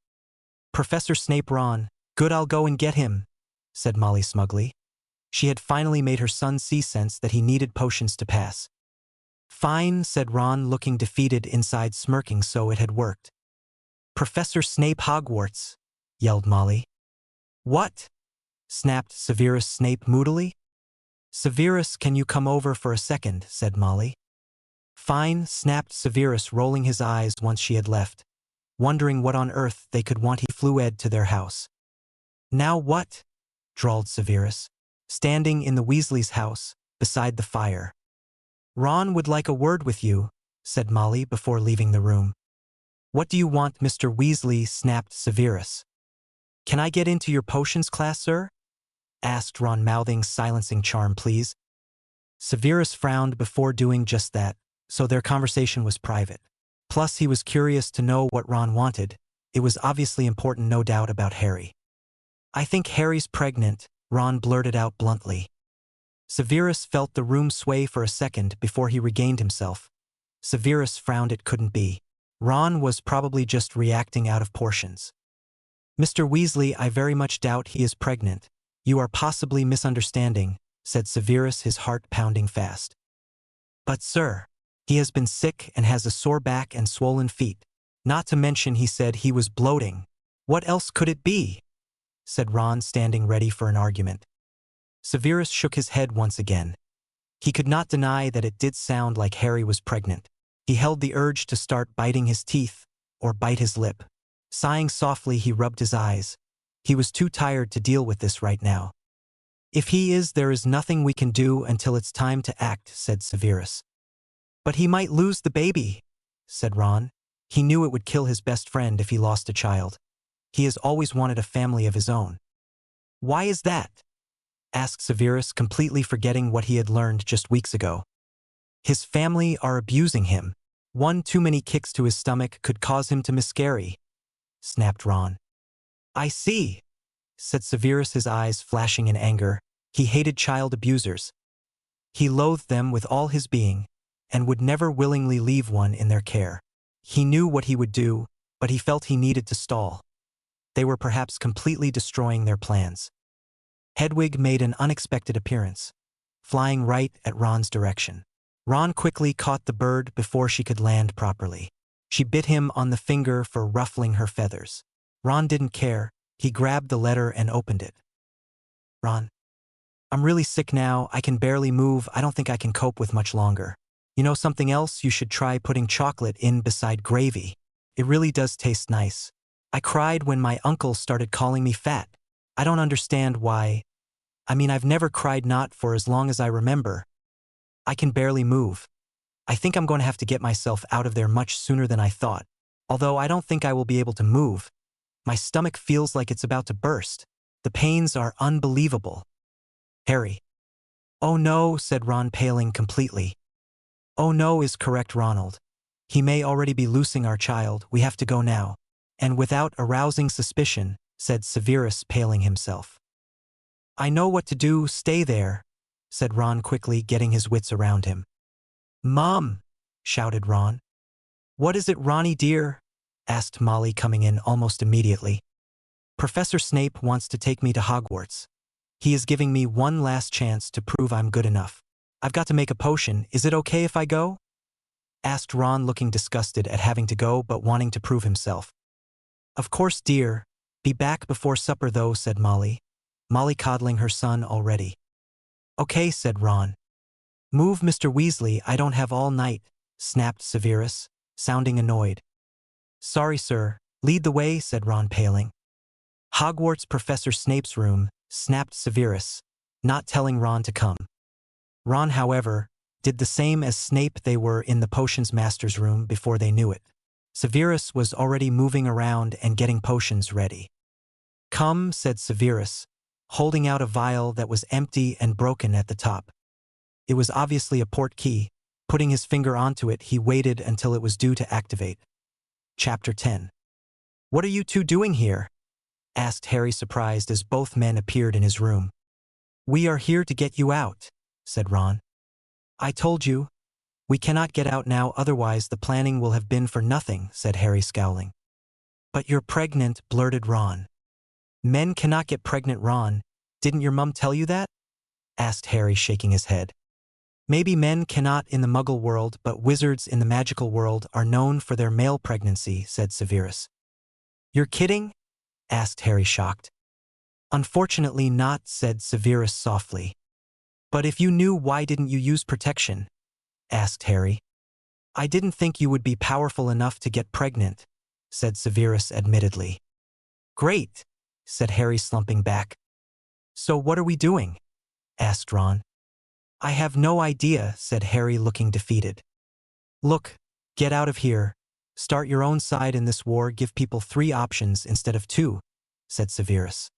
"Professor Snape, Ron." "Good, I'll go and get him," said Molly smugly. She had finally made her son see sense that he needed potions to pass. "Fine," said Ron, looking defeated inside, smirking, so it had worked. "Professor Snape, Hogwarts," yelled Molly. "What?" snapped Severus Snape moodily. "Severus, can you come over for a second?" said Molly. "Fine," snapped Severus, rolling his eyes once she had left, wondering what on earth they could want. He flew Ed to their house. "Now what?" drawled Severus, standing in the Weasleys' house, beside the fire. "Ron would like a word with you," said Molly before leaving the room. "What do you want, Mr. Weasley?" snapped Severus. "Can I get into your potions class, sir?" asked Ron, mouthing silencing charm, please. Severus frowned before doing just that, so their conversation was private. Plus he was curious to know what Ron wanted. It was obviously important, no doubt, about Harry. "I think Harry's pregnant," Ron blurted out bluntly. Severus felt the room sway for a second before he regained himself. Severus frowned. It couldn't be. Ron was probably just reacting out of portions. "Mr. Weasley, I very much doubt he is pregnant. You are possibly misunderstanding," said Severus, his heart pounding fast. "But sir," He has been sick and has a sore back and swollen feet. Not to mention he said he was bloating. What else could it be? Said Ron, standing ready for an argument. Severus shook his head once again. He could not deny that it did sound like Harry was pregnant. He held the urge to start biting his teeth or bite his lip. Sighing softly, he rubbed his eyes. He was too tired to deal with this right now. If he is, there is nothing we can do until it's time to act, said Severus. But he might lose the baby, said Ron. He knew it would kill his best friend if he lost a child. He has always wanted a family of his own. Why is that? Asked Severus, completely forgetting what he had learned just weeks ago. His family are abusing him. One too many kicks to his stomach could cause him to miscarry, snapped Ron. I see, said Severus, his eyes flashing in anger. He hated child abusers. He loathed them with all his being, and would never willingly leave one in their care. He knew what he would do, but he felt he needed to stall. They were perhaps completely destroying their plans. Hedwig made an unexpected appearance, flying right at Ron's direction. Ron quickly caught the bird before she could land properly. She bit him on the finger for ruffling her feathers. Ron didn't care. He grabbed the letter and opened it. Ron, I'm really sick now. I can barely move. I don't think I can cope with much longer. You know something else? You should try putting chocolate in beside gravy. It really does taste nice. I cried when my uncle started calling me fat. I don't understand why. I've never cried, not for as long as I remember. I can barely move. I think I'm going to have to get myself out of there much sooner than I thought. Although I don't think I will be able to move. My stomach feels like it's about to burst. The pains are unbelievable. Harry. Oh no, said Ron, paling completely. Oh no is correct, Ronald. He may already be losing our child. We have to go now. And without arousing suspicion, said Severus, paling himself. I know what to do. Stay there, said Ron quickly, getting his wits around him. Mom, shouted Ron. What is it, Ronnie dear? Asked Molly, coming in almost immediately. Professor Snape wants to take me to Hogwarts. He is giving me one last chance to prove I'm good enough. I've got to make a potion. Is it okay if I go? Asked Ron, looking disgusted at having to go but wanting to prove himself. Of course, dear. Be back before supper though, said Molly. Molly coddling her son already. Okay, said Ron. Move, Mr. Weasley, I don't have all night, snapped Severus, sounding annoyed. Sorry, sir. Lead the way, said Ron, paling. Hogwarts, Professor Snape's room, snapped Severus, not telling Ron to come. Ron, however, did the same as Snape. They were in the potions master's room before they knew it. Severus was already moving around and getting potions ready. Come, said Severus, holding out a vial that was empty and broken at the top. It was obviously a port key. Putting his finger onto it, he waited until it was due to activate. Chapter 10. What are you two doing here? Asked Harry, surprised, as both men appeared in his room. We are here to get you out, said Ron. I told you. We cannot get out now, otherwise the planning will have been for nothing, said Harry, scowling. But you're pregnant, blurted Ron. Men cannot get pregnant, Ron. Didn't your mum tell you that? Asked Harry, shaking his head. Maybe men cannot in the Muggle world, but wizards in the magical world are known for their male pregnancy, said Severus. You're kidding? Asked Harry, shocked. Unfortunately not, said Severus softly. But if you knew, why didn't you use protection? Asked Harry. I didn't think you would be powerful enough to get pregnant, said Severus admittedly. Great, said Harry, slumping back. So what are we doing? Asked Ron. I have no idea, said Harry, looking defeated. Look, get out of here. Start your own side in this war. Give people 3 options instead of 2, said Severus.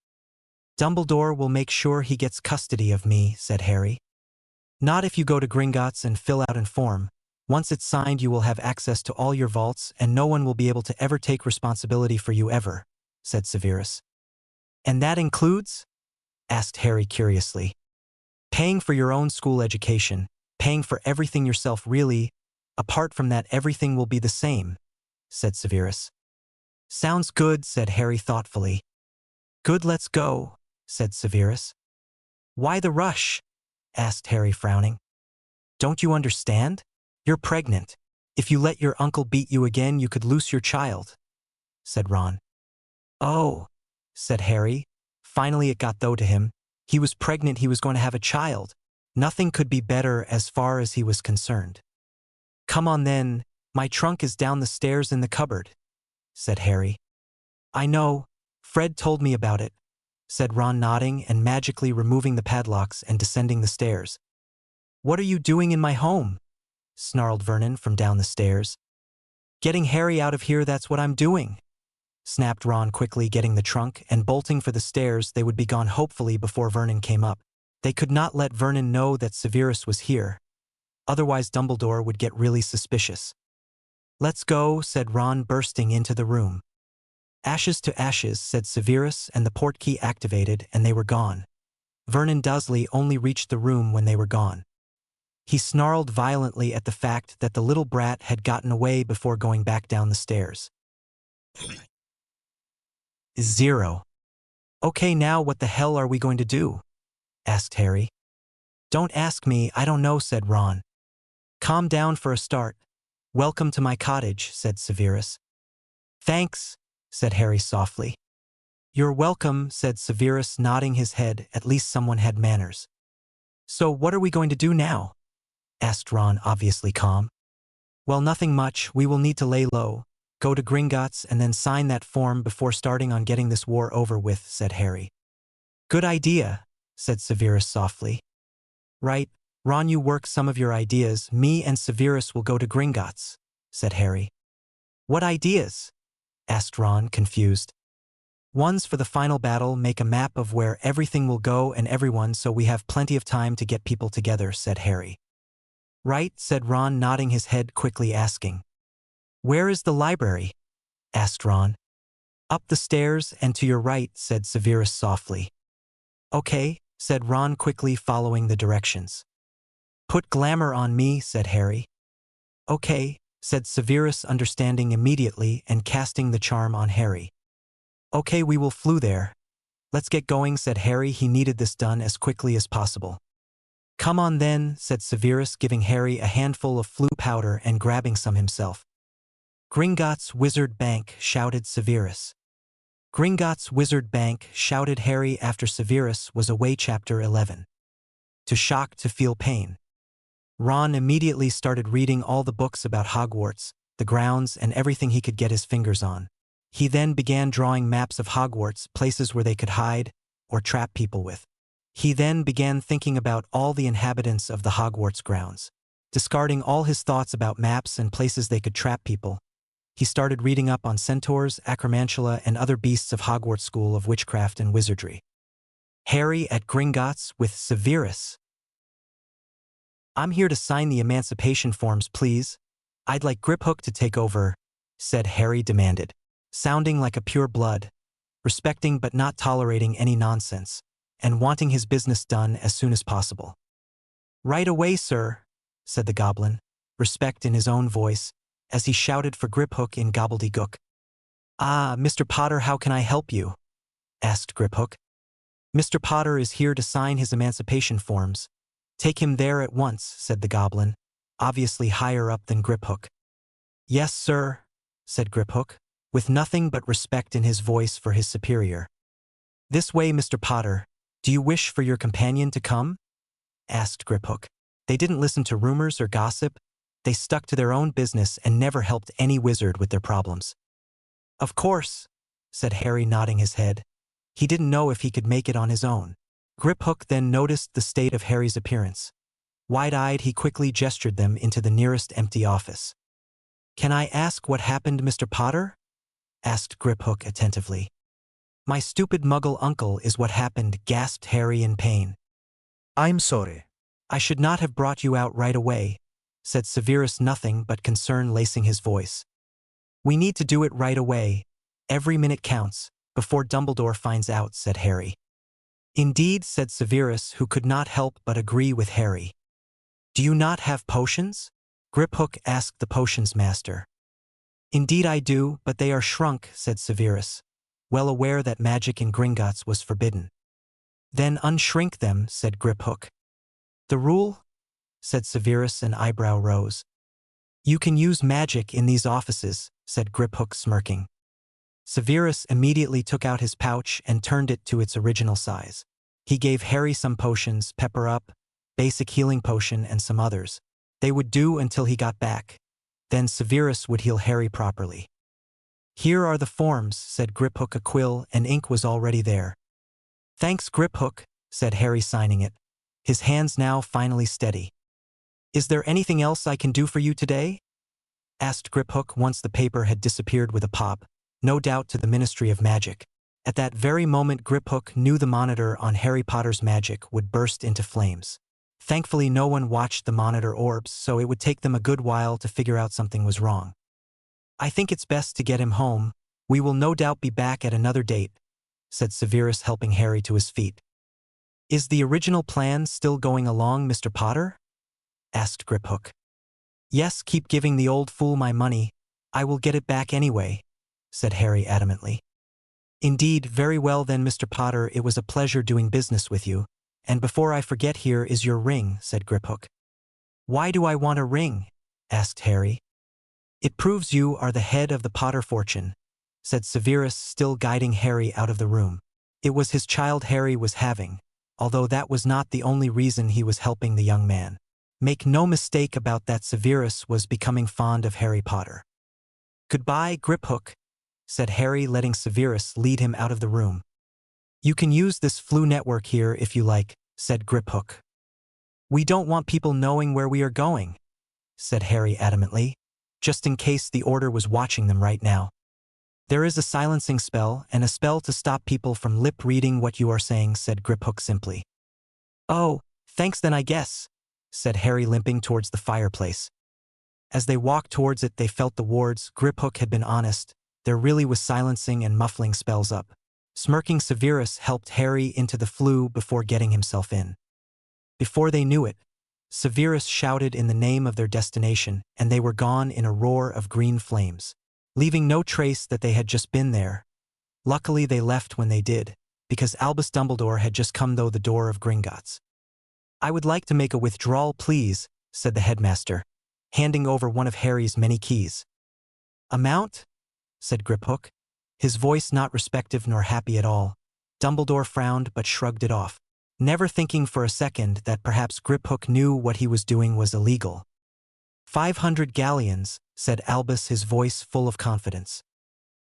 Dumbledore will make sure he gets custody of me, said Harry. Not if you go to Gringotts and fill out an form. Once it's signed, you will have access to all your vaults, and no one will be able to ever take responsibility for you ever, said Severus. And that includes? Asked Harry curiously. Paying for your own school education, paying for everything yourself, really. Apart from that, everything will be the same, said Severus. Sounds good, said Harry thoughtfully. Good, let's go, said Severus. Why the rush? Asked Harry, frowning. Don't you understand? You're pregnant. If you let your uncle beat you again, you could lose your child, said Ron. Oh, said Harry. Finally it got through to him. He was pregnant, he was going to have a child. Nothing could be better as far as he was concerned. Come on then, my trunk is down the stairs in the cupboard, said Harry. I know, Fred told me about it, said Ron, nodding and magically removing the padlocks and descending the stairs. What are you doing in my home? Snarled Vernon from down the stairs. Getting Harry out of here, that's what I'm doing, snapped Ron, quickly getting the trunk and bolting for the stairs. They would be gone hopefully before Vernon came up. They could not let Vernon know that Severus was here. Otherwise Dumbledore would get really suspicious. Let's go, said Ron, bursting into the room. Ashes to ashes, said Severus, and the portkey activated, and they were gone. Vernon Dursley only reached the room when they were gone. He snarled violently at the fact that the little brat had gotten away before going back down the stairs. 0. Okay, now what the hell are we going to do? Asked Harry. Don't ask me, I don't know, said Ron. Calm down for a start. Welcome to my cottage, said Severus. Thanks, said Harry softly. You're welcome, said Severus, nodding his head. At least someone had manners. So what are we going to do now? Asked Ron, obviously calm. Well, nothing much. We will need to lay low, go to Gringotts, and then sign that form before starting on getting this war over with, said Harry. Good idea, said Severus softly. Right, Ron, you work some of your ideas. Me and Severus will go to Gringotts, said Harry. What ideas? Asked Ron, confused. One's for the final battle, make a map of where everything will go and everyone, so we have plenty of time to get people together, said Harry. Right, said Ron, nodding his head, quickly asking. Where is the library? Asked Ron. Up the stairs and to your right, said Severus softly. Okay, said Ron, quickly following the directions. Put glamour on me, said Harry. Okay, said Severus, understanding immediately and casting the charm on Harry. Okay, we will flew there. Let's get going, said Harry. He needed this done as quickly as possible. Come on then, said Severus, giving Harry a handful of flu powder and grabbing some himself. Gringotts Wizard Bank, shouted Severus. Gringotts Wizard Bank, shouted Harry after Severus was away. Chapter 11. To shock, to feel pain. Ron immediately started reading all the books about Hogwarts, the grounds, and everything he could get his fingers on. He then began drawing maps of Hogwarts, places where they could hide or trap people with. He then began thinking about all the inhabitants of the Hogwarts grounds. Discarding all his thoughts about maps and places they could trap people, he started reading up on centaurs, acromantula, and other beasts of Hogwarts School of Witchcraft and Wizardry. Harry at Gringotts with Severus. I'm here to sign the emancipation forms, please. I'd like Griphook to take over, said Harry demanded, sounding like a pure blood, respecting but not tolerating any nonsense, and wanting his business done as soon as possible. Right away, sir, said the goblin, respect in his own voice, as he shouted for Griphook in gobbledygook. Ah, Mr. Potter, how can I help you? Asked Griphook. Mr. Potter is here to sign his emancipation forms. Take him there at once, said the goblin, obviously higher up than Griphook. Yes, sir, said Griphook, with nothing but respect in his voice for his superior. This way, Mr. Potter. Do you wish for your companion to come? Asked Griphook. They didn't listen to rumors or gossip. They stuck to their own business and never helped any wizard with their problems. Of course, said Harry, nodding his head. He didn't know if he could make it on his own. Griphook then noticed the state of Harry's appearance. Wide-eyed, he quickly gestured them into the nearest empty office. Can I ask what happened, Mr. Potter? Asked Griphook attentively. My stupid muggle uncle is what happened, gasped Harry in pain. I'm sorry. I should not have brought you out right away, said Severus, nothing but concern lacing his voice. We need to do it right away. Every minute counts, before Dumbledore finds out, said Harry. Indeed, said Severus, who could not help but agree with Harry. Do you not have potions? Griphook asked the potions master. Indeed I do, but they are shrunk, said Severus, well aware that magic in Gringotts was forbidden. Then unshrink them, said Griphook. The rule? Said Severus, an eyebrow rose. You can use magic in these offices, said Griphook, smirking. Severus immediately took out his pouch and turned it to its original size. He gave Harry some potions, pepper up, basic healing potion, and some others. They would do until he got back. Then Severus would heal Harry properly. Here are the forms, said Griphook. A quill and ink was already there. Thanks, Griphook, said Harry, signing it, his hands now finally steady. Is there anything else I can do for you today? Asked Griphook once the paper had disappeared with a pop, no doubt to the Ministry of Magic. At that very moment Griphook knew the monitor on Harry Potter's magic would burst into flames. Thankfully no one watched the monitor orbs, so it would take them a good while to figure out something was wrong. I think it's best to get him home. We will no doubt be back at another date, said Severus, helping Harry to his feet. Is the original plan still going along, Mr. Potter? Asked Griphook. Yes, keep giving the old fool my money. I will get it back anyway, said Harry adamantly. Indeed, very well then, Mr. Potter, it was a pleasure doing business with you. And before I forget, here is your ring, said Griphook. Why do I want a ring? Asked Harry. It proves you are the head of the Potter fortune, said Severus, still guiding Harry out of the room. It was his child Harry was having, although that was not the only reason he was helping the young man. Make no mistake about that, Severus was becoming fond of Harry Potter. Goodbye, Griphook, said Harry, letting Severus lead him out of the room. You can use this flu network here if you like, said Griphook. We don't want people knowing where we are going, said Harry adamantly, just in case the Order was watching them right now. There is a silencing spell and a spell to stop people from lip-reading what you are saying, said Griphook simply. Oh, thanks then I guess, said Harry, limping towards the fireplace. As they walked towards it they felt the wards. Griphook had been honest, there really was silencing and muffling spells up. Smirking, Severus helped Harry into the flue before getting himself in. Before they knew it, Severus shouted in the name of their destination, and they were gone in a roar of green flames, leaving no trace that they had just been there. Luckily they left when they did, because Albus Dumbledore had just come through the door of Gringotts. I would like to make a withdrawal, please, said the headmaster, handing over one of Harry's many keys. Amount? Said Griphook, his voice not respectful nor happy at all. Dumbledore frowned but shrugged it off, never thinking for a second that perhaps Griphook knew what he was doing was illegal. 500 galleons, said Albus, his voice full of confidence.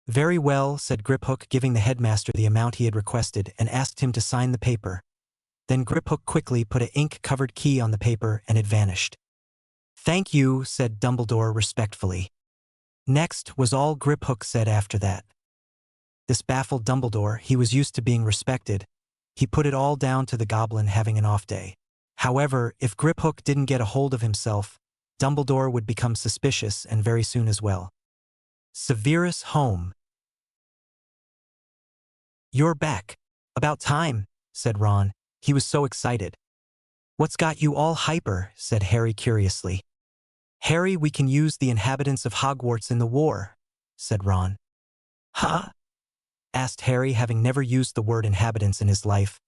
Very well, said Griphook, giving the headmaster the amount he had requested and asked him to sign the paper. Then Griphook quickly put an ink-covered key on the paper and it vanished. Thank you, said Dumbledore respectfully. Next was all Griphook said after that. This baffled Dumbledore. He was used to being respected. He put it all down to the goblin having an off day. However, if Griphook didn't get a hold of himself, Dumbledore would become suspicious, and very soon as well. Severus home. You're back. About time, said Ron. He was so excited. What's got you all hyper? Said Harry curiously. Harry, we can use the inhabitants of Hogwarts in the war, said Ron. Huh? Asked Harry, having never used the word inhabitants in his life.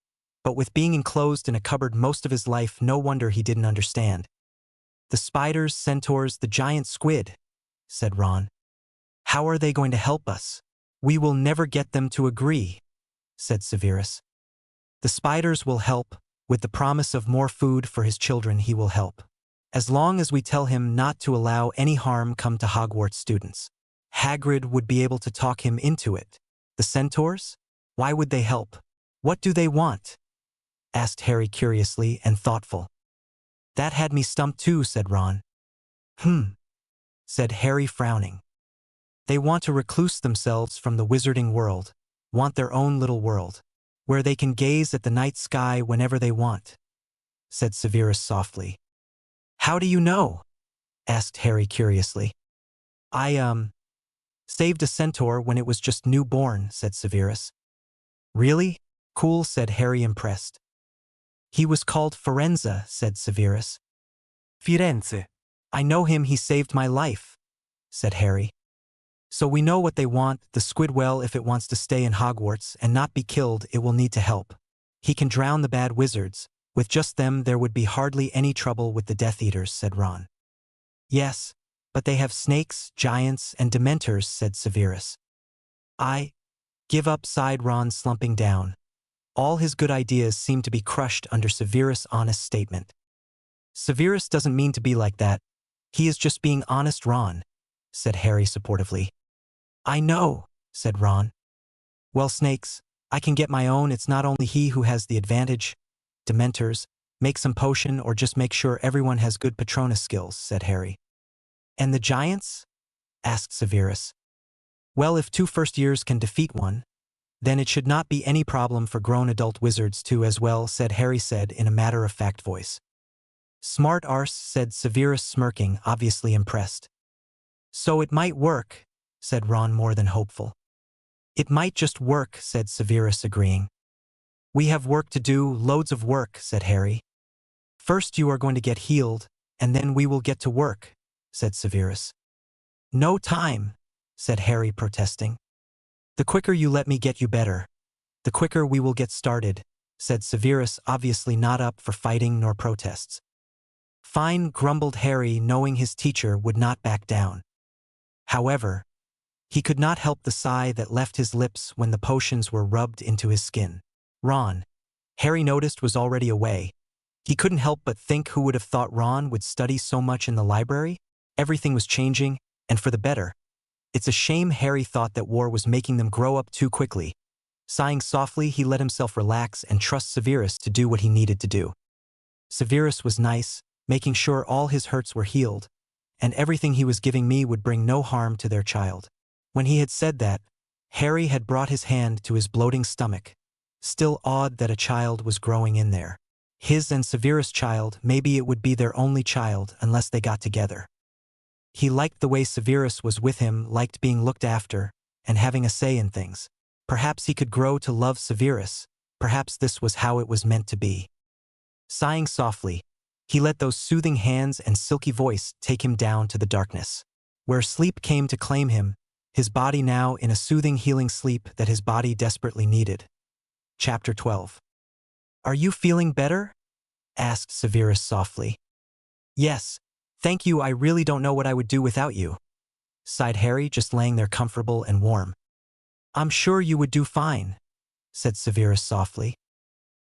But with being enclosed in a cupboard most of his life, no wonder he didn't understand. The spiders, centaurs, the giant squid, said Ron. How are they going to help us? We will never get them to agree, said Severus. The spiders will help. With the promise of more food for his children, he will help. As long as we tell him not to allow any harm come to Hogwarts students. Hagrid would be able to talk him into it. The centaurs? Why would they help? What do they want? Asked Harry curiously and thoughtful. That had me stumped too, said Ron. Said Harry, frowning. They want to recluse themselves from the wizarding world, want their own little world, where they can gaze at the night sky whenever they want, said Severus softly. How do you know? Asked Harry curiously. I, saved a centaur when it was just newborn, said Severus. Really? Cool, said Harry, impressed. He was called Firenze, said Severus. Firenze. I know him, he saved my life, said Harry. So we know what they want. The Squidwell, if it wants to stay in Hogwarts and not be killed, it will need to help. He can drown the bad wizards. With just them there would be hardly any trouble with the Death Eaters, said Ron. Yes, But they have snakes, giants, and dementors, said Severus. I give up, sighed Ron, slumping down. All his good ideas seemed to be crushed under Severus' honest statement. Severus doesn't mean to be like that. He is just being honest, Ron, said Harry supportively. I know, said Ron. Well, snakes, I can get my own. It's not only he who has the advantage. Dementors, make some potion or just make sure everyone has good Patronus skills, said Harry. And the giants? Asked Severus. Well, if 2 first-years can defeat one, then it should not be any problem for grown adult wizards too as well, said Harry said in a matter-of-fact voice. Smart arse, said Severus smirking, obviously impressed. So it might work, said Ron more than hopeful. It might just work, said Severus agreeing. We have work to do, loads of work, said Harry. First you are going to get healed, and then we will get to work, said Severus. No time, said Harry protesting. The quicker you let me get you better, the quicker we will get started, said Severus, obviously not up for fighting nor protests. Fine, grumbled Harry, knowing his teacher would not back down. However, he could not help the sigh that left his lips when the potions were rubbed into his skin. Ron, Harry noticed, was already away. He couldn't help but think, who would have thought Ron would study so much in the library? Everything was changing, and for the better. It's a shame, Harry thought, that war was making them grow up too quickly. Sighing softly, he let himself relax and trust Severus to do what he needed to do. Severus was nice, making sure all his hurts were healed, and everything he was giving me would bring no harm to their child. When he had said that, Harry had brought his hand to his bloating stomach, still awed that a child was growing in there. His and Severus' child, maybe it would be their only child unless they got together. He liked the way Severus was with him, liked being looked after, and having a say in things. Perhaps he could grow to love Severus, perhaps this was how it was meant to be. Sighing softly, he let those soothing hands and silky voice take him down to the darkness, where sleep came to claim him, his body now in a soothing, healing sleep that his body desperately needed. Chapter 12. Are you feeling better? Asked Severus softly. Yes, thank you. I really don't know what I would do without you, sighed Harry, just laying there comfortable and warm. I'm sure you would do fine, said Severus softly.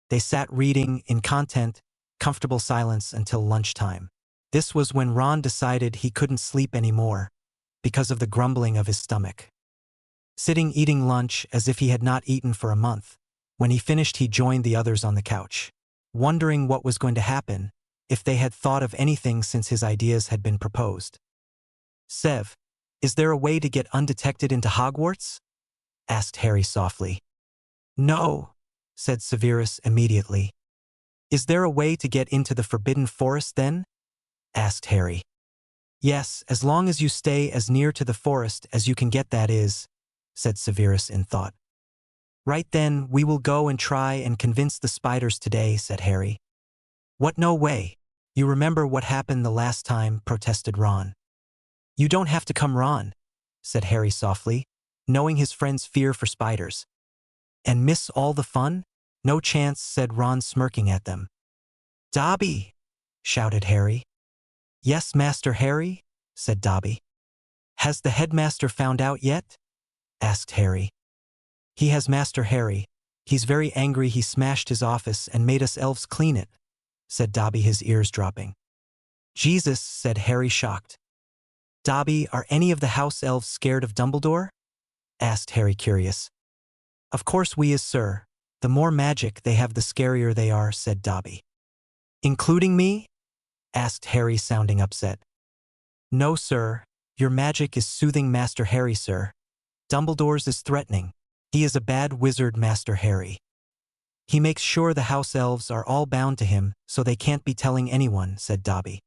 They sat reading, in comfortable silence until lunchtime. This was when Ron decided he couldn't sleep anymore, because of the grumbling of his stomach. Sitting eating lunch as if he had not eaten for a month, when he finished he joined the others on the couch, wondering what was going to happen, if they had thought of anything since his ideas had been proposed. Sev, is there a way to get undetected into Hogwarts? Asked Harry softly. No, said Severus immediately. Is there a way to get into the Forbidden Forest then? Asked Harry. Yes, as long as you stay as near to the forest as you can get, that is, said Severus in thought. Right then, we will go and try and convince the spiders today, said Harry. What, no way? You remember what happened the last time, protested Ron. You don't have to come, Ron, said Harry softly, knowing his friend's fear for spiders. And miss all the fun? No chance, said Ron, smirking at them. Dobby, shouted Harry. Yes, Master Harry, said Dobby. Has the headmaster found out yet? Asked Harry. He has, Master Harry. He's very angry. He smashed his office and made us elves clean it, said Dobby, his ears dropping. Jesus, said Harry, shocked. Dobby, are any of the house elves scared of Dumbledore? Asked Harry, curious. Of course we is, sir. The more magic they have, the scarier they are, said Dobby. Including me? Asked Harry, sounding upset. No, sir. Your magic is soothing, Master Harry, sir. Dumbledore's is threatening. He is a bad wizard, Master Harry. He makes sure the house elves are all bound to him, so they can't be telling anyone, said Dobby.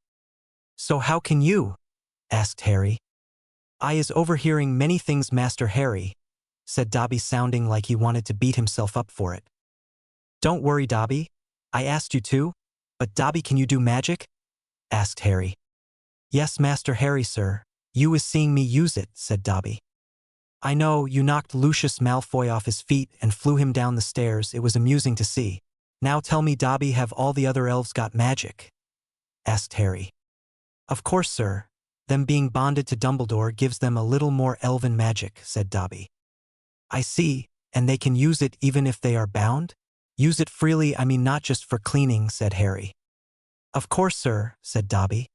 So how can you? Asked Harry. I is overhearing many things, Master Harry, said Dobby, sounding like he wanted to beat himself up for it. Don't worry, Dobby. I asked you to. But Dobby, can you do magic? Asked Harry. Yes, Master Harry, sir. You is seeing me use it, said Dobby. I know, you knocked Lucius Malfoy off his feet and flew him down the stairs. It was amusing to see. Now tell me, Dobby, have all the other elves got magic? Asked Harry. Of course, sir. Them being bonded to Dumbledore gives them a little more elven magic, said Dobby. I see, and they can use it even if they are bound? Use it freely, I mean not just for cleaning, said Harry. Of course, sir, said Dobby.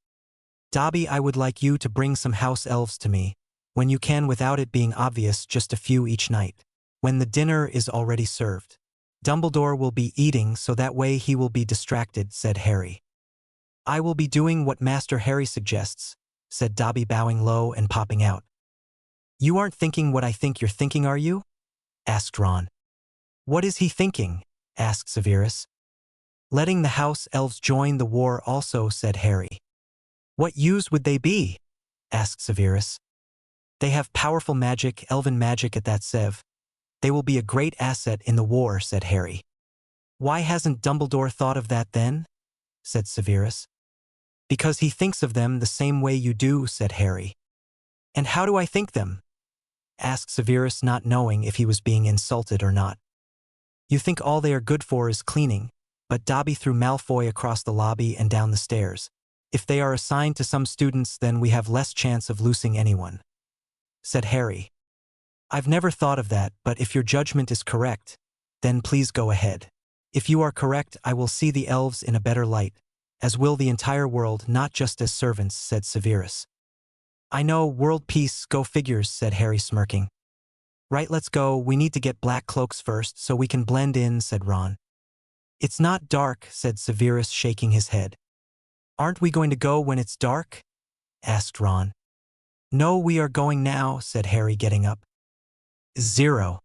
Dobby, I would like you to bring some house elves to me, when you can without it being obvious, just a few each night. When the dinner is already served. Dumbledore will be eating, so that way he will be distracted, said Harry. I will be doing what Master Harry suggests, said Dobby, bowing low and popping out. You aren't thinking what I think you're thinking, are you? Asked Ron. What is he thinking? Asked Severus. Letting the house elves join the war also, said Harry. What use would they be? Asked Severus. They have powerful magic, elven magic at that, Sev. They will be a great asset in the war, said Harry. Why hasn't Dumbledore thought of that then? Said Severus. Because he thinks of them the same way you do, said Harry. And how do I think them? Asked Severus, not knowing if he was being insulted or not. You think all they are good for is cleaning, but Dobby threw Malfoy across the lobby and down the stairs. If they are assigned to some students, then we have less chance of losing anyone, said Harry. I've never thought of that, but if your judgment is correct, then please go ahead. If you are correct, I will see the elves in a better light, as will the entire world, not just as servants, said Severus. I know, world peace, go figures, said Harry, smirking. Right, let's go, we need to get black cloaks first so we can blend in, said Ron. It's not dark, said Severus, shaking his head. Aren't we going to go when it's dark? Asked Ron. No, we are going now, said Harry, getting up. 0.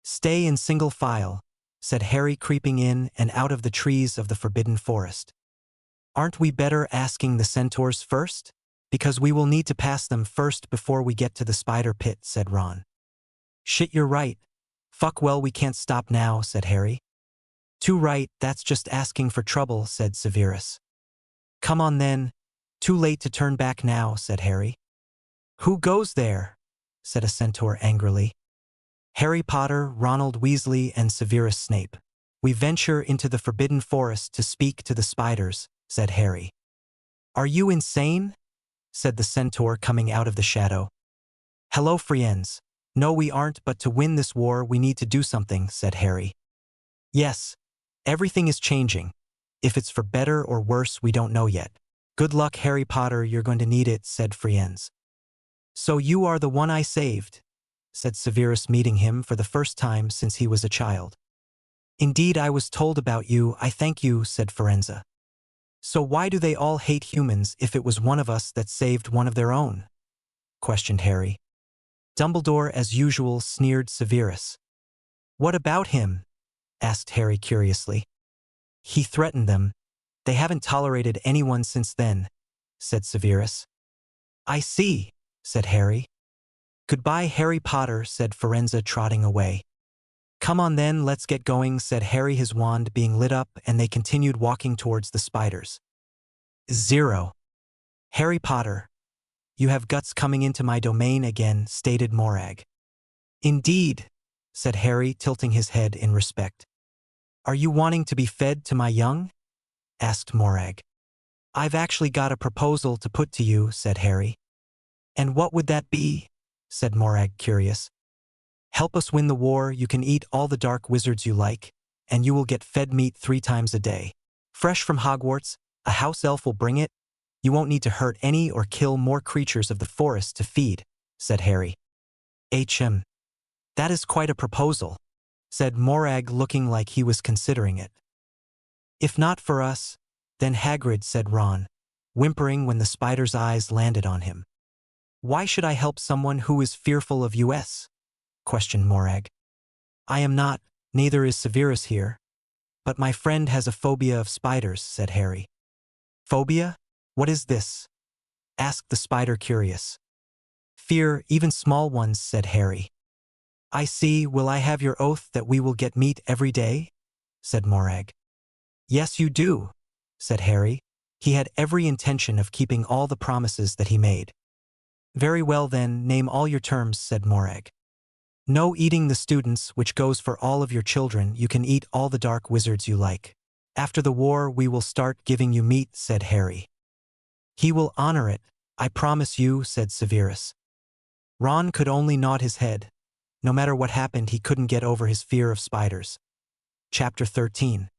Stay in single file, said Harry, creeping in and out of the trees of the Forbidden Forest. Aren't we better asking the centaurs first? Because we will need to pass them first before we get to the spider pit, said Ron. Shit, you're right. Fuck, well, we can't stop now, said Harry. Too right, that's just asking for trouble, said Severus. Come on then. Too late to turn back now, said Harry. Who goes there? Said a centaur angrily. Harry Potter, Ronald Weasley, and Severus Snape. We venture into the Forbidden Forest to speak to the spiders, said Harry. Are you insane? Said the centaur, coming out of the shadow. Hello, friends. No, we aren't, but to win this war we need to do something, said Harry. Yes. Everything is changing. If it's for better or worse, we don't know yet. Good luck, Harry Potter, you're going to need it, said Friends. So you are the one I saved, said Severus, meeting him for the first time since he was a child. Indeed, I was told about you, I thank you, said Firenze. So why do they all hate humans if it was one of us that saved one of their own? Questioned Harry. Dumbledore, as usual, sneered Severus. What about him? Asked Harry curiously. He threatened them. They haven't tolerated anyone since then, said Severus. I see, said Harry. Goodbye, Harry Potter, said Firenze, trotting away. Come on then, let's get going, said Harry, his wand being lit up, and they continued walking towards the spiders. 0. Harry Potter. You have guts coming into my domain again, stated Morag. Indeed, said Harry, tilting his head in respect. Are you wanting to be fed to my young? Asked Morag. I've actually got a proposal to put to you, said Harry. And what would that be? Said Morag, curious. Help us win the war, you can eat all the dark wizards you like, and you will get fed meat 3 times a day. Fresh from Hogwarts, a house elf will bring it. You won't need to hurt any or kill more creatures of the forest to feed, said Harry. That is quite a proposal, said Morag, looking like he was considering it. If not for us, then Hagrid, said Ron, whimpering when the spider's eyes landed on him. Why should I help someone who is fearful of us? Questioned Morag. I am not, neither is Severus here. But my friend has a phobia of spiders, said Harry. Phobia? What is this? Asked the spider, curious. Fear, even small ones, said Harry. I see, will I have your oath that we will get meat every day? Said Morag. Yes, you do, said Harry. He had every intention of keeping all the promises that he made. Very well then, name all your terms, said Morag. No eating the students, which goes for all of your children. You can eat all the dark wizards you like. After the war, we will start giving you meat, said Harry. He will honor it. I promise you, said Severus. Ron could only nod his head. No matter what happened, he couldn't get over his fear of spiders. Chapter 13.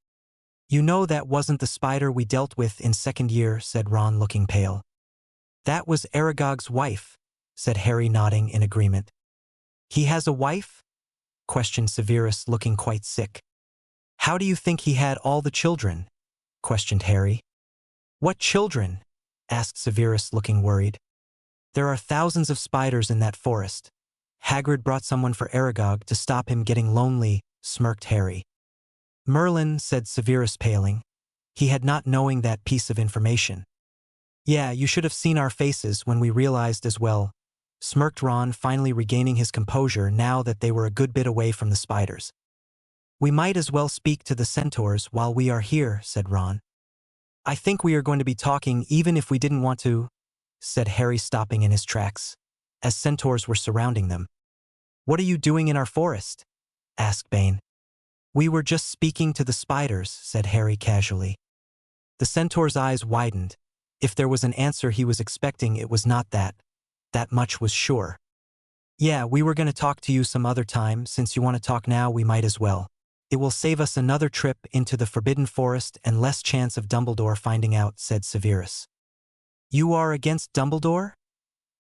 You know that wasn't the spider we dealt with in second year, said Ron, looking pale. That was Aragog's wife, said Harry, nodding in agreement. He has a wife? Questioned Severus, looking quite sick. How do you think he had all the children? Questioned Harry. What children? Asked Severus, looking worried. There are thousands of spiders in that forest. Hagrid brought someone for Aragog to stop him getting lonely, smirked Harry. Merlin, said Severus, paling. He had not knowing that piece of information. Yeah, you should have seen our faces when we realized as well, smirked Ron, finally regaining his composure now that they were a good bit away from the spiders. We might as well speak to the centaurs while we are here, said Ron. I think we are going to be talking even if we didn't want to, said Harry, stopping in his tracks, as centaurs were surrounding them. What are you doing in our forest? Asked Bane. We were just speaking to the spiders, said Harry casually. The centaur's eyes widened. If there was an answer he was expecting, it was not that. That much was sure. Yeah, we were going to talk to you some other time. Since you want to talk now, we might as well. It will save us another trip into the Forbidden Forest and less chance of Dumbledore finding out, said Severus. You are against Dumbledore?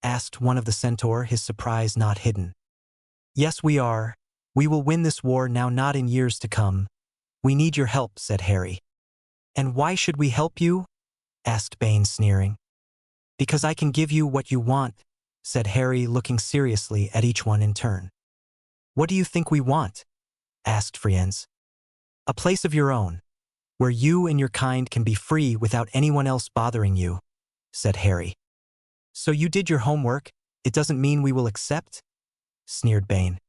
Asked one of the centaur, his surprise not hidden. Yes, we are. We will win this war now, not in years to come. We need your help, said Harry. And why should we help you? Asked Bane, sneering. Because I can give you what you want, said Harry, looking seriously at each one in turn. What do you think we want? Asked Friends. A place of your own, where you and your kind can be free without anyone else bothering you, said Harry. So you did your homework. It doesn't mean we will accept? Sneered Bane.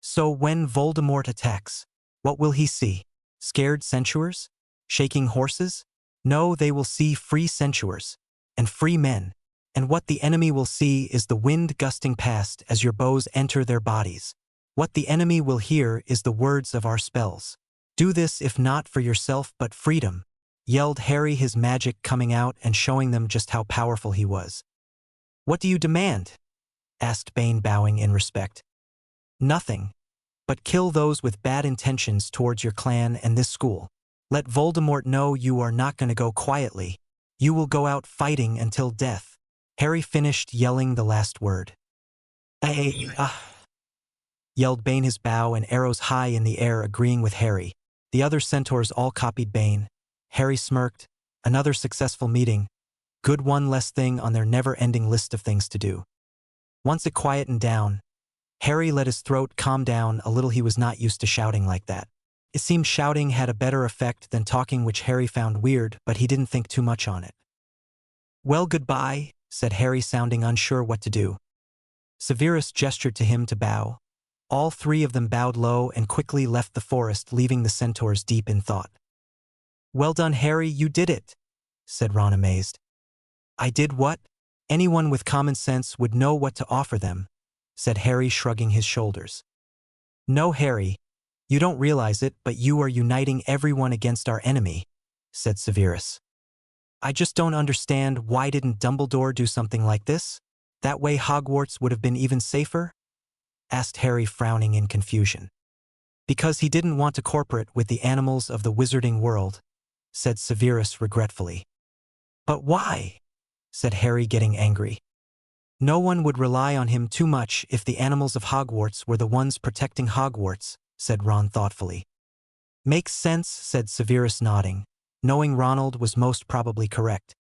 So when Voldemort attacks, what will he see? Scared centaurs? Shaking horses? No, they will see free centaurs and free men, and what the enemy will see is the wind gusting past as your bows enter their bodies. What the enemy will hear is the words of our spells. Do this if not for yourself but freedom, yelled Harry, his magic coming out and showing them just how powerful he was. What do you demand? Asked Bane, bowing in respect. Nothing, but kill those with bad intentions towards your clan and this school. Let Voldemort know you are not going to go quietly. You will go out fighting until death. Harry finished yelling the last word. Yelled Bane, his bow and arrows high in the air, agreeing with Harry. The other centaurs all copied Bane. Harry smirked. Another successful meeting. Good, one less thing on their never-ending list of things to do. Once it quietened down, Harry let his throat calm down a little. He was not used to shouting like that. It seemed shouting had a better effect than talking, which Harry found weird, but he didn't think too much on it. Well, goodbye, said Harry, sounding unsure what to do. Severus gestured to him to bow. All three of them bowed low and quickly left the forest, leaving the centaurs deep in thought. Well done, Harry, you did it, said Ron, amazed. I did what? Anyone with common sense would know what to offer them, said Harry, shrugging his shoulders. No, Harry, you don't realize it, but you are uniting everyone against our enemy, said Severus. I just don't understand, why didn't Dumbledore do something like this? That way Hogwarts would have been even safer? Asked Harry, frowning in confusion. Because he didn't want to cooperate with the animals of the wizarding world, said Severus regretfully. But why? Said Harry, getting angry. No one would rely on him too much if the animals of Hogwarts were the ones protecting Hogwarts, said Ron thoughtfully. Makes sense, said Severus, nodding, knowing Ronald was most probably correct.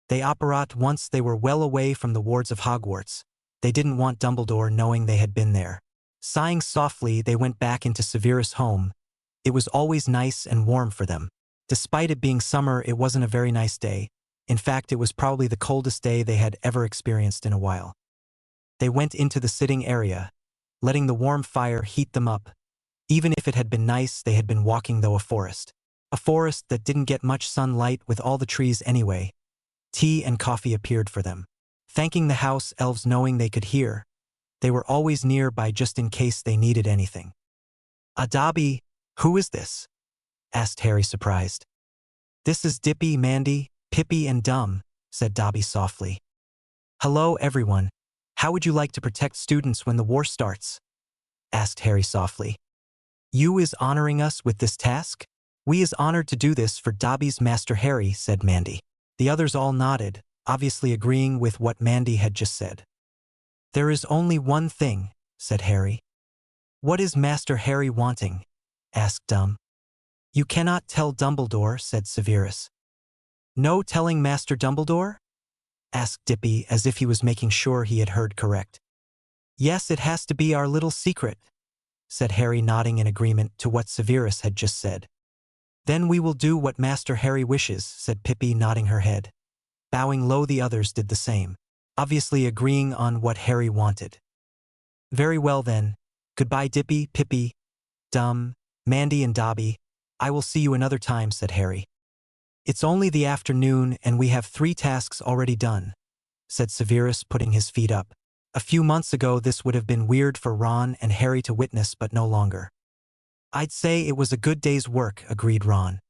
They operate once they were well away from the wards of Hogwarts. They didn't want Dumbledore knowing they had been there. Sighing softly, they went back into Severus' home. It was always nice and warm for them. Despite it being summer, it wasn't a very nice day. In fact, it was probably the coldest day they had ever experienced in a while. They went into the sitting area, letting the warm fire heat them up. Even if it had been nice, they had been walking through a forest. A forest that didn't get much sunlight with all the trees anyway. Tea and coffee appeared for them. Thanking the house elves, knowing they could hear. They were always nearby just in case they needed anything. Dobby, who is this? Asked Harry, surprised. This is Dippy, Mandy, Pippi and Dum, said Dobby softly. Hello, everyone. How would you like to protect students when the war starts? Asked Harry softly. You is honoring us with this task? We is honored to do this for Dobby's Master Harry, said Mandy. The others all nodded, obviously agreeing with what Mandy had just said. There is only one thing, said Harry. What is Master Harry wanting? Asked Dum. You cannot tell Dumbledore, said Severus. No telling Master Dumbledore? Asked Dippy as if he was making sure he had heard correct. Yes, it has to be our little secret, said Harry, nodding in agreement to what Severus had just said. Then we will do what Master Harry wishes, said Pippi, nodding her head. Bowing low, the others did the same, obviously agreeing on what Harry wanted. Very well then. Goodbye, Dippy, Pippi, Dum, Mandy and Dobby. I will see you another time, said Harry. It's only the afternoon and we have 3 tasks already done, said Severus, putting his feet up. A few months ago this would have been weird for Ron and Harry to witness, but no longer. I'd say it was a good day's work, agreed Ron.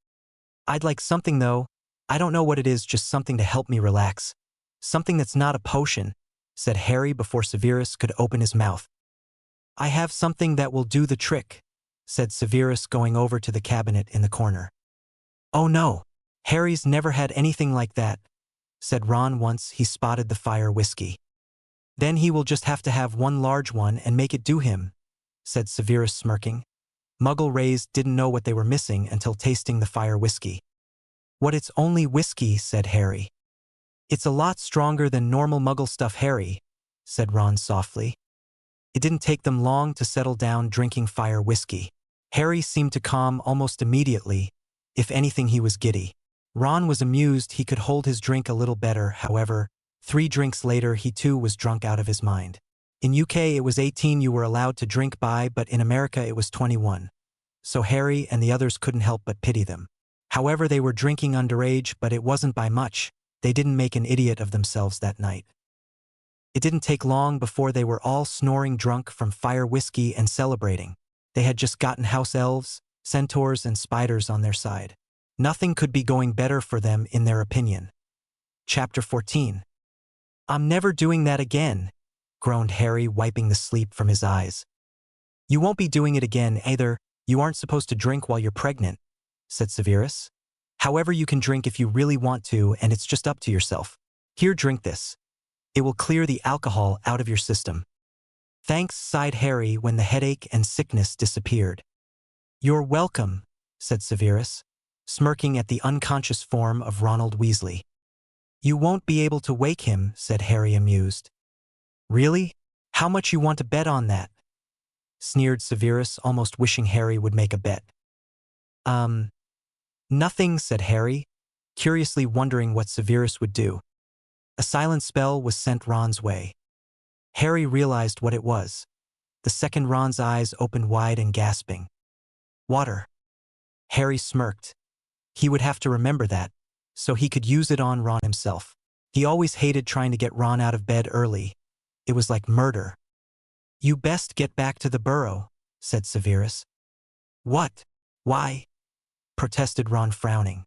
I'd like something though. I don't know what it is, just something to help me relax. Something that's not a potion, said Harry before Severus could open his mouth. I have something that will do the trick, said Severus, going over to the cabinet in the corner. Oh no, Harry's never had anything like that, said Ron once he spotted the fire whiskey. Then he will just have to have one large one and make it do him, said Severus, smirking. Muggle-raised didn't know what they were missing until tasting the fire whiskey. What, it's only whiskey, said Harry. It's a lot stronger than normal Muggle stuff, Harry, said Ron softly. It didn't take them long to settle down drinking fire whiskey. Harry seemed to calm almost immediately. If anything, he was giddy. Ron was amused he could hold his drink a little better, however. 3 drinks later he too was drunk out of his mind. In UK it was 18 you were allowed to drink by, but in America it was 21. So Harry and the others couldn't help but pity them. However, they were drinking underage, but it wasn't by much. They didn't make an idiot of themselves that night. It didn't take long before they were all snoring drunk from fire whiskey and celebrating. They had just gotten house elves, centaurs and spiders on their side. Nothing could be going better for them in their opinion. Chapter 14. I'm never doing that again, groaned Harry, wiping the sleep from his eyes. You won't be doing it again either. You aren't supposed to drink while you're pregnant, said Severus. However, you can drink if you really want to, and it's just up to yourself. Here, drink this. It will clear the alcohol out of your system. Thanks, sighed Harry when the headache and sickness disappeared. You're welcome, said Severus, smirking at the unconscious form of Ronald Weasley. You won't be able to wake him, said Harry, amused. Really? How much you want to bet on that? Sneered Severus, almost wishing Harry would make a bet. Nothing, said Harry, curiously wondering what Severus would do. A silent spell was sent Ron's way. Harry realized what it was. The second Ron's eyes opened wide and gasping. Water. Harry smirked. He would have to remember that, so he could use it on Ron himself. He always hated trying to get Ron out of bed early. It was like murder. You best get back to the burrow, said Severus. What? Why? Protested Ron, frowning.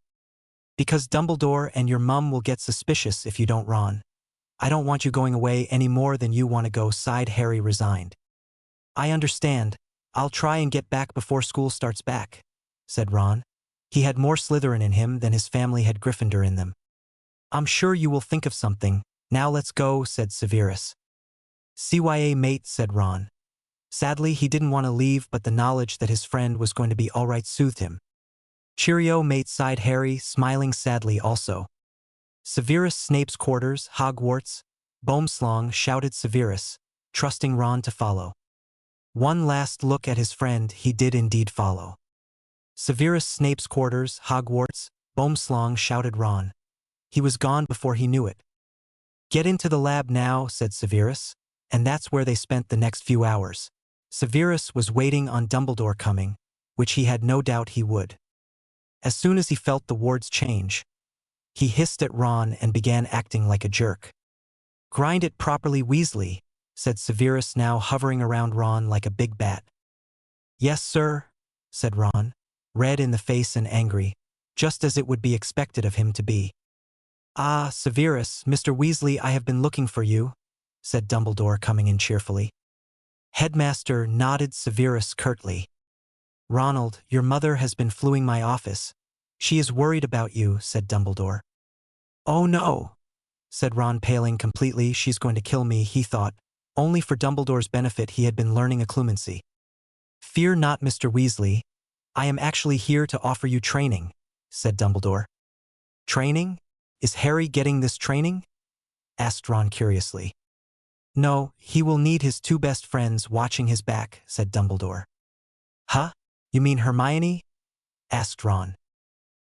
Because Dumbledore and your mum will get suspicious if you don't, Ron. I don't want you going away any more than you want to go, sighed Harry, resigned. I understand. I'll try and get back before school starts back, said Ron. He had more Slytherin in him than his family had Gryffindor in them. I'm sure you will think of something. Now let's go, said Severus. CYA, mate, said Ron. Sadly, he didn't want to leave, but the knowledge that his friend was going to be all right soothed him. Cheerio, mate, sighed Harry, smiling sadly also. Severus Snape's quarters, Hogwarts. Boomslong, shouted Severus, trusting Ron to follow. One last look at his friend, he did indeed follow. Severus Snape's quarters, Hogwarts. Boomslong, shouted Ron. He was gone before he knew it. Get into the lab now, said Severus, and that's where they spent the next few hours. Severus was waiting on Dumbledore coming, which he had no doubt he would. As soon as he felt the wards change, he hissed at Ron and began acting like a jerk. Grind it properly, Weasley, said Severus, now hovering around Ron like a big bat. Yes, sir, said Ron, red in the face and angry, just as it would be expected of him to be. Ah, Severus, Mr. Weasley, I have been looking for you, said Dumbledore, coming in cheerfully. Headmaster nodded Severus curtly. Ronald, your mother has been fluing my office. She is worried about you, said Dumbledore. Oh no, said Ron, paling completely. She's going to kill me, he thought. Only for Dumbledore's benefit he had been learning occlumency. Fear not, Mr. Weasley. I am actually here to offer you training, said Dumbledore. Training? Is Harry getting this training? Asked Ron curiously. No, he will need his two best friends watching his back, said Dumbledore. Huh? You mean Hermione? Asked Ron.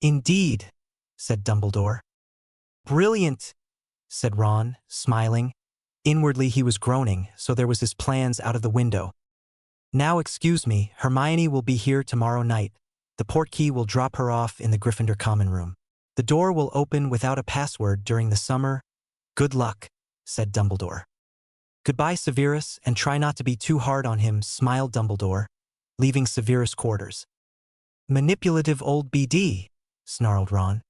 Indeed, said Dumbledore. Brilliant, said Ron, smiling. Inwardly he was groaning, so there was his plans out of the window. Now excuse me, Hermione will be here tomorrow night. The portkey will drop her off in the Gryffindor common room. The door will open without a password during the summer. Good luck, said Dumbledore. Goodbye, Severus, and try not to be too hard on him, smiled Dumbledore, leaving Severus' quarters. Manipulative old BD, snarled Ron.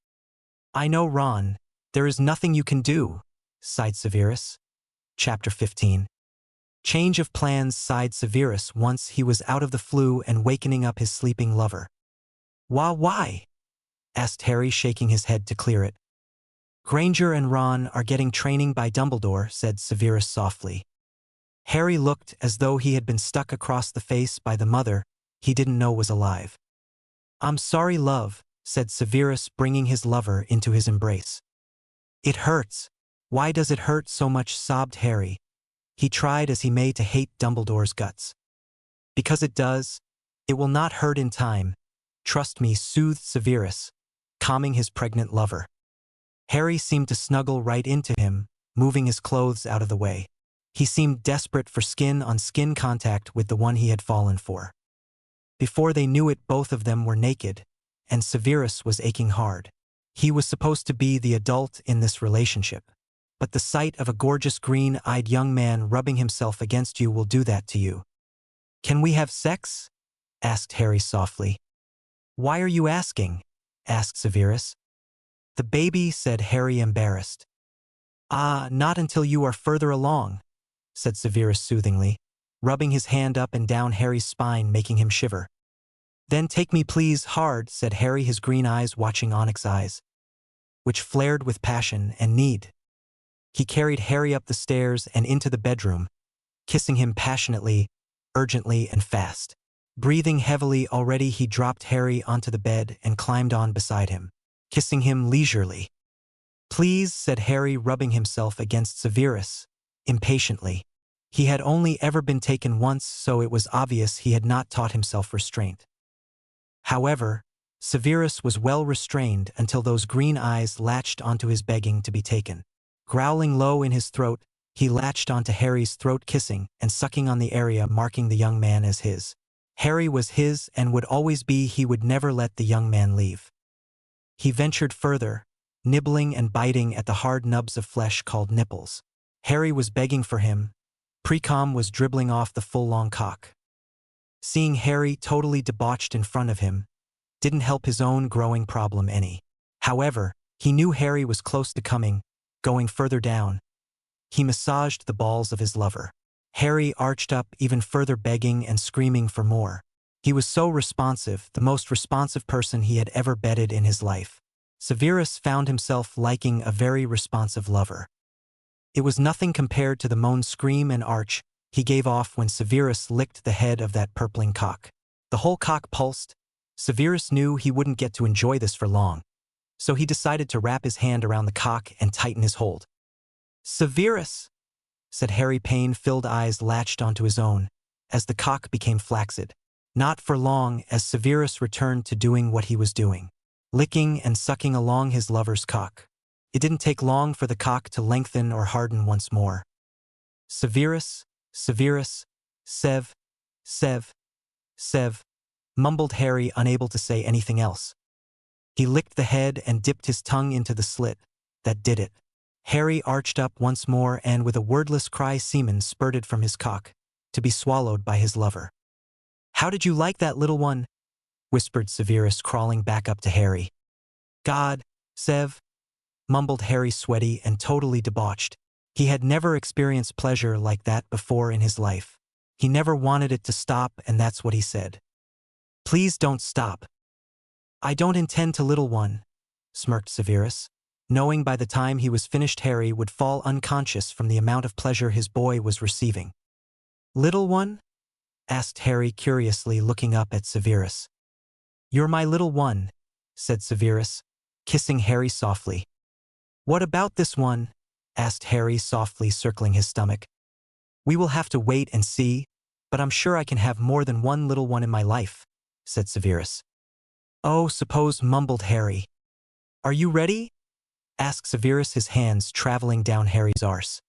I know, Ron. There is nothing you can do, sighed Severus. Chapter 15. Change of plans, sighed Severus once he was out of the flu and wakening up his sleeping lover. Why? Asked Harry, shaking his head to clear it. Granger and Ron are getting training by Dumbledore, said Severus softly. Harry looked as though he had been stuck across the face by the mother he didn't know was alive. I'm sorry, love, said Severus, bringing his lover into his embrace. It hurts. Why does it hurt so much, sobbed Harry. He tried as he may to hate Dumbledore's guts. Because it does. It will not hurt in time. Trust me, soothed Severus, calming his pregnant lover. Harry seemed to snuggle right into him, moving his clothes out of the way. He seemed desperate for skin-on-skin contact with the one he had fallen for. Before they knew it, both of them were naked, and Severus was aching hard. He was supposed to be the adult in this relationship, but the sight of a gorgeous green-eyed young man rubbing himself against you will do that to you. Can we have sex? Asked Harry softly. Why are you asking? Asked Severus. The baby, said Harry, embarrassed. Ah, not until you are further along, said Severus soothingly, rubbing his hand up and down Harry's spine, making him shiver. Then take me please, hard, said Harry, his green eyes watching Onyx's eyes, which flared with passion and need. He carried Harry up the stairs and into the bedroom, kissing him passionately, urgently, and fast. Breathing heavily already, he dropped Harry onto the bed and climbed on beside him, kissing him leisurely. Please, said Harry, rubbing himself against Severus, impatiently. He had only ever been taken once, so it was obvious he had not taught himself restraint. However, Severus was well restrained until those green eyes latched onto his, begging to be taken. Growling low in his throat, he latched onto Harry's throat, kissing and sucking on the area marking the young man as his. Harry was his and would always be. He would never let the young man leave. He ventured further, nibbling and biting at the hard nubs of flesh called nipples. Harry was begging for him. Precom was dribbling off the full long cock. Seeing Harry totally debauched in front of him didn't help his own growing problem any. However, he knew Harry was close to coming, going further down. He massaged the balls of his lover. Harry arched up even further, begging and screaming for more. He was so responsive, the most responsive person he had ever bedded in his life. Severus found himself liking a very responsive lover. It was nothing compared to the moan, scream, and arch he gave off when Severus licked the head of that purpling cock. The whole cock pulsed. Severus knew he wouldn't get to enjoy this for long, so he decided to wrap his hand around the cock and tighten his hold. Severus, said Harry, pain-filled eyes latched onto his own, as the cock became flaccid. Not for long, as Severus returned to doing what he was doing, licking and sucking along his lover's cock. It didn't take long for the cock to lengthen or harden once more. Severus, Severus, Sev, Sev, Sev, mumbled Harry, unable to say anything else. He licked the head and dipped his tongue into the slit. That did it. Harry arched up once more, and with a wordless cry, semen spurted from his cock, to be swallowed by his lover. How did you like that, little one? Whispered Severus, crawling back up to Harry. God, Sev, mumbled Harry, sweaty and totally debauched. He had never experienced pleasure like that before in his life. He never wanted it to stop, and that's what he said. Please don't stop. I don't intend to, little one, smirked Severus, knowing by the time he was finished Harry would fall unconscious from the amount of pleasure his boy was receiving. Little one? Asked Harry curiously, looking up at Severus. You're my little one, said Severus, kissing Harry softly. What about this one? Asked Harry softly, circling his stomach. We will have to wait and see, but I'm sure I can have more than one little one in my life, said Severus. Oh, suppose, mumbled Harry. Are you ready? Asked Severus, his hands traveling down Harry's arse.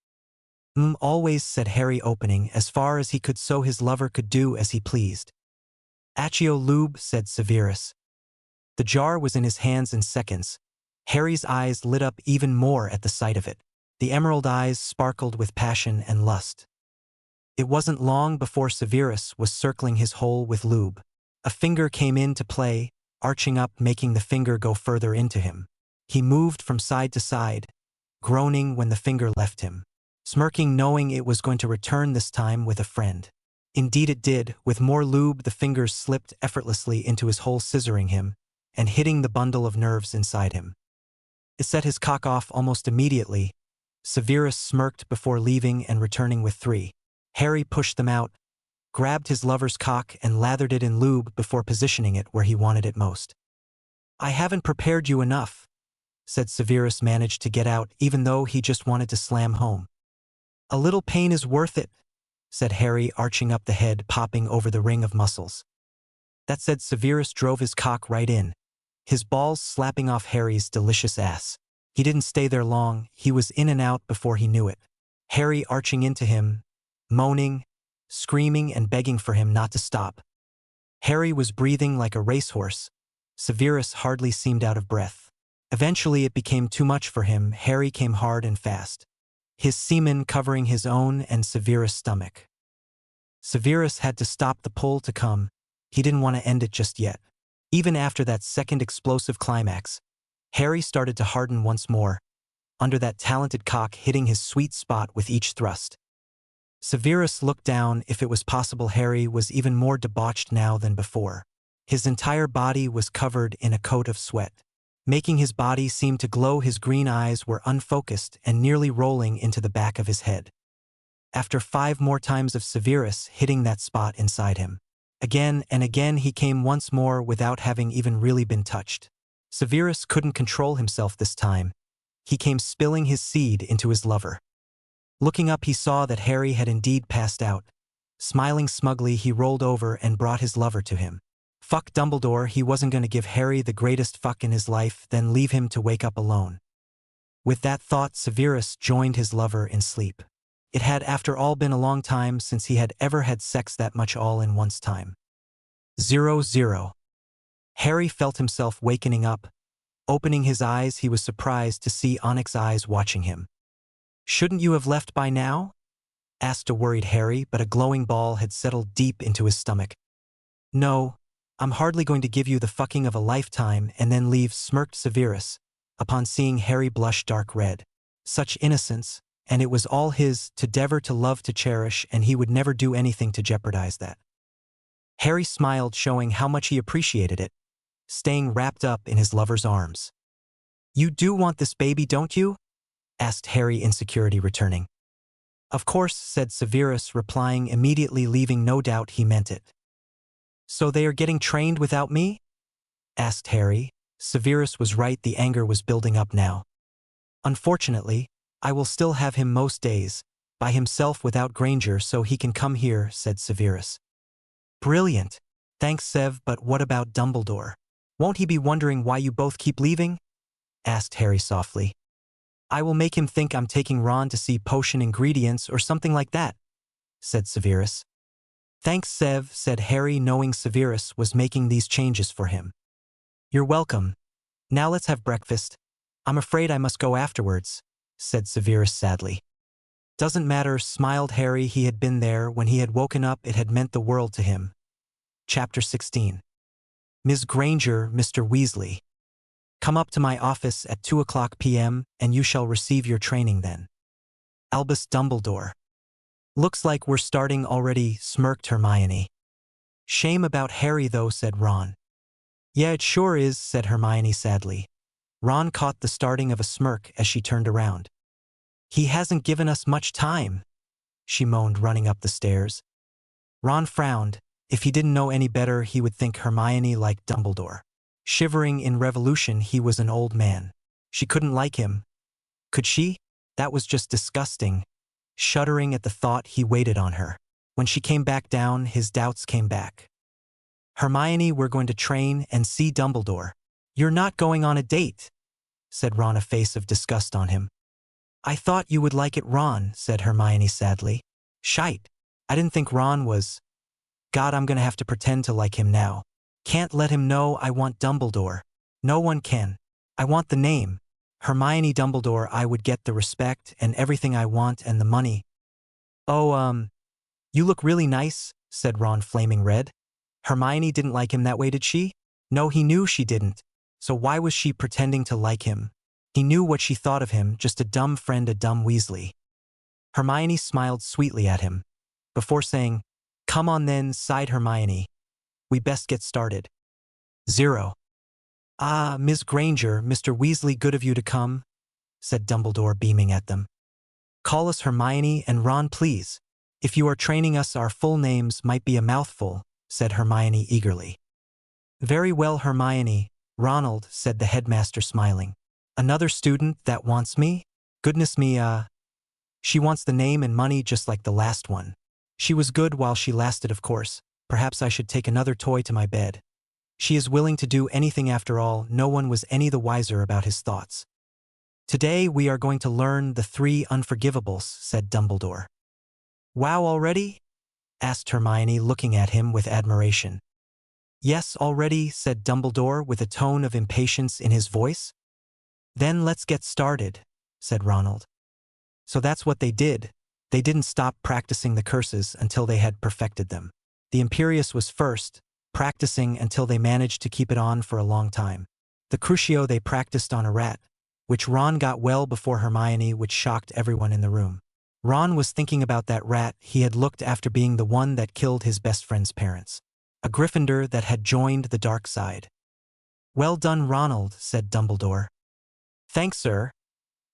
Always, said Harry, opening as far as he could so his lover could do as he pleased. Accio lube, said Severus. The jar was in his hands in seconds. Harry's eyes lit up even more at the sight of it. The emerald eyes sparkled with passion and lust. It wasn't long before Severus was circling his hole with lube. A finger came in to play, arching up, making the finger go further into him. He moved from side to side, groaning when the finger left him, smirking knowing it was going to return this time with a friend. Indeed it did. With more lube, the fingers slipped effortlessly into his hole, scissoring him and hitting the bundle of nerves inside him. It set his cock off almost immediately. Severus smirked before leaving and returning with 3. Harry pushed them out, grabbed his lover's cock and lathered it in lube before positioning it where he wanted it most. I haven't prepared you enough, said Severus, managed to get out even though he just wanted to slam home. A little pain is worth it, said Harry, arching up the head, popping over the ring of muscles. That said, Severus drove his cock right in, his balls slapping off Harry's delicious ass. He didn't stay there long, he was in and out before he knew it. Harry arching into him, moaning, screaming and begging for him not to stop. Harry was breathing like a racehorse. Severus hardly seemed out of breath. Eventually it became too much for him. Harry came hard and fast, his semen covering his own and Severus' stomach. Severus had to stop the pull to come. He didn't want to end it just yet. Even after that second explosive climax, Harry started to harden once more, under that talented cock hitting his sweet spot with each thrust. Severus looked down. If it was possible, Harry was even more debauched now than before. His entire body was covered in a coat of sweat, making his body seem to glow. His green eyes were unfocused and nearly rolling into the back of his head. After 5 more times of Severus hitting that spot inside him, again and again he came once more without having even really been touched. Severus couldn't control himself this time. He came spilling his seed into his lover. Looking up, he saw that Harry had indeed passed out. Smiling smugly, he rolled over and brought his lover to him. Fuck Dumbledore, he wasn't going to give Harry the greatest fuck in his life, then leave him to wake up alone. With that thought, Severus joined his lover in sleep. It had, after all, been a long time since he had ever had sex that much all in one's time. 0-0. Harry felt himself wakening up. Opening his eyes, he was surprised to see Onyx's eyes watching him. Shouldn't you have left by now? Asked a worried Harry, but a glowing ball had settled deep into his stomach. No, I'm hardly going to give you the fucking of a lifetime and then leave, smirked Severus, upon seeing Harry blush dark red. Such innocence, and it was all his, to devour, to love, to cherish, and he would never do anything to jeopardize that. Harry smiled, showing how much he appreciated it, staying wrapped up in his lover's arms. You do want this baby, don't you? Asked Harry, insecurity returning. Of course, said Severus, replying immediately, leaving no doubt he meant it. So they are getting trained without me? Asked Harry. Severus was right, the anger was building up now. Unfortunately, I will still have him most days, by himself without Granger, so he can come here, said Severus. Brilliant. Thanks, Sev, but what about Dumbledore? Won't he be wondering why you both keep leaving? Asked Harry softly. I will make him think I'm taking Ron to see potion ingredients or something like that, said Severus. Thanks, Sev, said Harry, knowing Severus was making these changes for him. You're welcome. Now let's have breakfast. I'm afraid I must go afterwards, said Severus sadly. Doesn't matter, smiled Harry. He had been there. When he had woken up, it had meant the world to him. Chapter 16. Ms. Granger, Mr. Weasley. Come up to my office at 2 p.m. and you shall receive your training then. Albus Dumbledore. Looks like we're starting already, smirked Hermione. Shame about Harry though, said Ron. Yeah, it sure is, said Hermione sadly. Ron caught the starting of a smirk as she turned around. He hasn't given us much time, she moaned, running up the stairs. Ron frowned. If he didn't know any better, he would think Hermione liked Dumbledore. Shivering in revolution, he was an old man. She couldn't like him. Could she? That was just disgusting. Shuddering at the thought, he waited on her. When she came back down, his doubts came back. Hermione, we're going to train and see Dumbledore. You're not going on a date, said Ron, a face of disgust on him. I thought you would like it, Ron, said Hermione sadly. Shite. I didn't think Ron was… God, I'm gonna have to pretend to like him now. Can't let him know I want Dumbledore. No one can. I want the name. Hermione Dumbledore. I would get the respect and everything I want and the money. Oh, you look really nice, said Ron, flaming red. Hermione didn't like him that way, did she? No, he knew she didn't. So why was she pretending to like him? He knew what she thought of him, just a dumb friend, a dumb Weasley. Hermione smiled sweetly at him. Before saying, come on then, sighed Hermione. We best get started. 0. Ah, Miss Granger, Mr. Weasley, good of you to come, said Dumbledore, beaming at them. Call us Hermione and Ron, please. If you are training us, our full names might be a mouthful, said Hermione eagerly. Very well, Hermione. Ronald, said the headmaster, smiling. Another student that wants me? Goodness me, she wants the name and money just like the last one. She was good while she lasted, of course. Perhaps I should take another toy to my bed. She is willing to do anything after all. No one was any the wiser about his thoughts. Today we are going to learn the 3 unforgivables, said Dumbledore. Wow, already? Asked Hermione, looking at him with admiration. Yes, already, said Dumbledore with a tone of impatience in his voice. Then let's get started, said Ronald. So that's what they did. They didn't stop practicing the curses until they had perfected them. The Imperius was first, practicing until they managed to keep it on for a long time. The Crucio they practiced on a rat, which Ron got well before Hermione, which shocked everyone in the room. Ron was thinking about that rat he had looked after being the one that killed his best friend's parents. A Gryffindor that had joined the dark side. Well done, Ronald, said Dumbledore. Thanks, sir,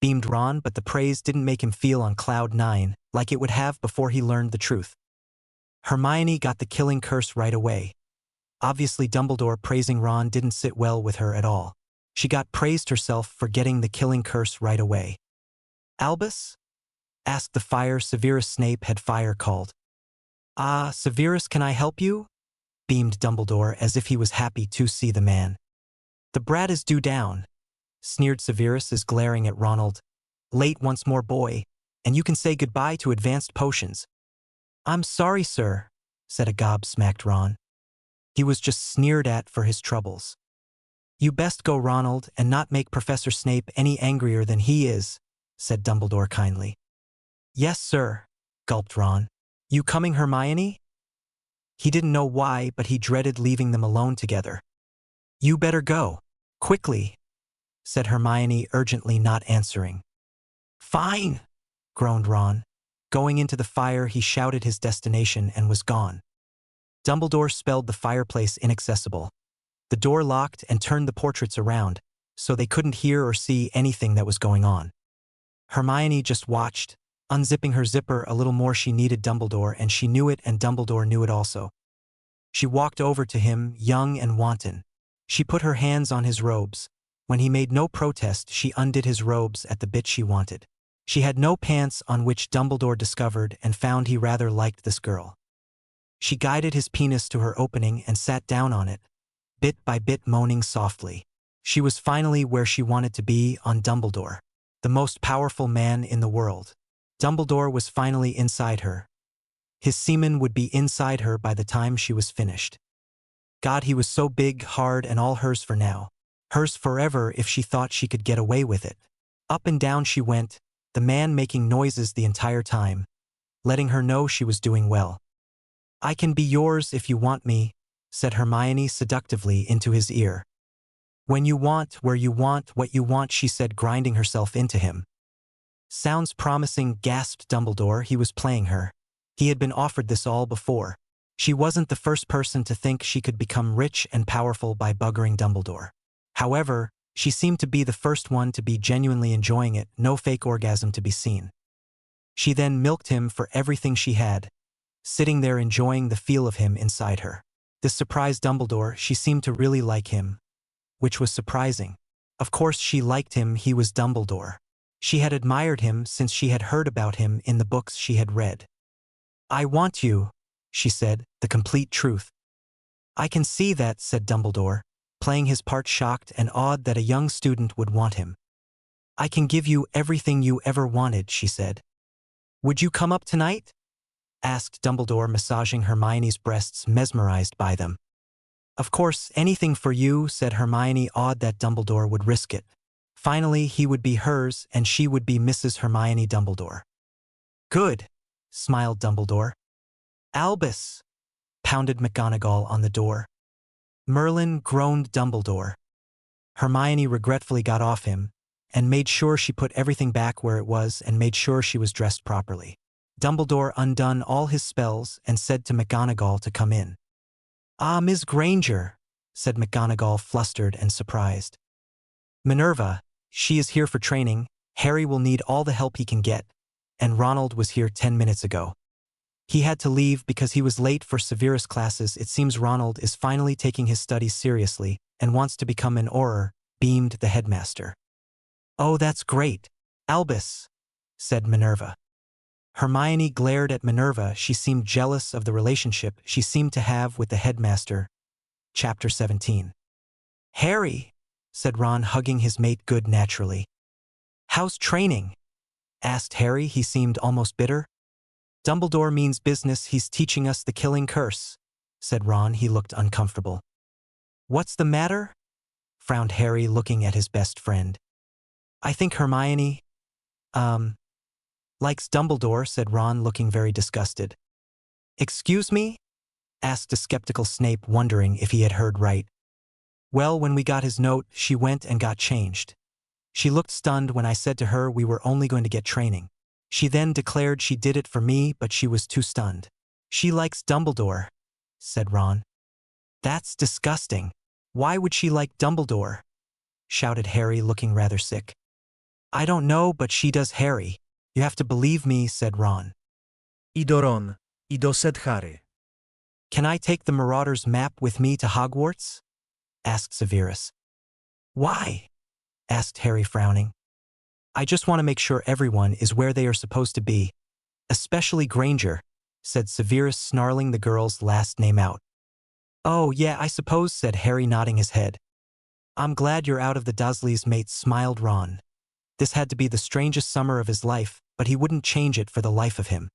beamed Ron, but the praise didn't make him feel on cloud 9, like it would have before he learned the truth. Hermione got the killing curse right away. Obviously, Dumbledore praising Ron didn't sit well with her at all. She got praised herself for getting the killing curse right away. Albus? Asked the Severus Snape had fire called. Ah, Severus, can I help you? Beamed Dumbledore as if he was happy to see the man. The brat is due down, sneered Severus as glaring at Ronald. Late once more, boy, and you can say goodbye to advanced potions. I'm sorry, sir, said a gobsmacked Ron. He was just sneered at for his troubles. You best go, Ronald, and not make Professor Snape any angrier than he is, said Dumbledore kindly. Yes, sir, gulped Ron. You coming, Hermione? He didn't know why, but he dreaded leaving them alone together. You better go. Quickly, said Hermione urgently, not answering. Fine, groaned Ron. Going into the fire, he shouted his destination and was gone. Dumbledore spelled the fireplace inaccessible. The door locked and turned the portraits around, so they couldn't hear or see anything that was going on. Hermione just watched, unzipping her zipper a little more. She needed Dumbledore, and she knew it, and Dumbledore knew it also. She walked over to him, young and wanton. She put her hands on his robes. When he made no protest, she undid his robes at the bit she wanted. She had no pants on, which Dumbledore discovered and found he rather liked this girl. She guided his penis to her opening and sat down on it, bit by bit, moaning softly. She was finally where she wanted to be, on Dumbledore, the most powerful man in the world. Dumbledore was finally inside her. His semen would be inside her by the time she was finished. God, he was so big, hard, and all hers for now. Hers forever if she thought she could get away with it. Up and down she went, the man making noises the entire time, letting her know she was doing well. I can be yours if you want me, said Hermione seductively into his ear. When you want, where you want, what you want, she said, grinding herself into him. Sounds promising, gasped Dumbledore. He was playing her. He had been offered this all before. She wasn't the first person to think she could become rich and powerful by buggering Dumbledore. However, she seemed to be the first one to be genuinely enjoying it, no fake orgasm to be seen. She then milked him for everything she had, sitting there enjoying the feel of him inside her. This surprised Dumbledore. She seemed to really like him, which was surprising. Of course she liked him, he was Dumbledore. She had admired him since she had heard about him in the books she had read. "I want you," she said, the complete truth. "I can see that," said Dumbledore, playing his part, shocked and awed that a young student would want him. "I can give you everything you ever wanted," she said. "Would you come up tonight?" asked Dumbledore, massaging Hermione's breasts, mesmerized by them. "Of course, anything for you," said Hermione, awed that Dumbledore would risk it. Finally, he would be hers, and she would be Mrs. Hermione Dumbledore. "Good," smiled Dumbledore. "Albus!" pounded McGonagall on the door. "Merlin," groaned Dumbledore. Hermione regretfully got off him, and made sure she put everything back where it was and made sure she was dressed properly. Dumbledore undone all his spells and said to McGonagall to come in. "Ah, Miss Granger," said McGonagall, flustered and surprised. "Minerva, she is here for training. Harry will need all the help he can get, and Ronald was here 10 minutes ago. He had to leave because he was late for Severus classes. It seems Ronald is finally taking his studies seriously and wants to become an Auror," beamed the headmaster. "Oh, that's great, Albus," said Minerva. Hermione glared at Minerva. She seemed jealous of the relationship she seemed to have with the headmaster. Chapter 17. "Harry," said Ron, hugging his mate good naturally. "How's training?" asked Harry. He seemed almost bitter. "Dumbledore means business. He's teaching us the killing curse," said Ron. He looked uncomfortable. "What's the matter?" frowned Harry, looking at his best friend. "I think Hermione, likes Dumbledore," said Ron, looking very disgusted. "Excuse me?" asked a skeptical Snape, wondering if he had heard right. "Well, when we got his note, she went and got changed. She looked stunned when I said to her we were only going to get training. She then declared she did it for me, but she was too stunned." "She likes Dumbledore," said Ron. "That's disgusting. Why would she like Dumbledore?" shouted Harry, looking rather sick. "I don't know, but she does, Harry. You have to believe me," said Ron. Ido Ron, Ido, said Harry. "Can I take the Marauder's map with me to Hogwarts?" asked Severus. "Why?" asked Harry, frowning. "I just want to make sure everyone is where they are supposed to be, especially Granger," said Severus, snarling the girl's last name out. "Oh, yeah, I suppose," said Harry, nodding his head. "I'm glad you're out of the Dursleys, mate," smiled Ron. This had to be the strangest summer of his life, but he wouldn't change it for the life of him.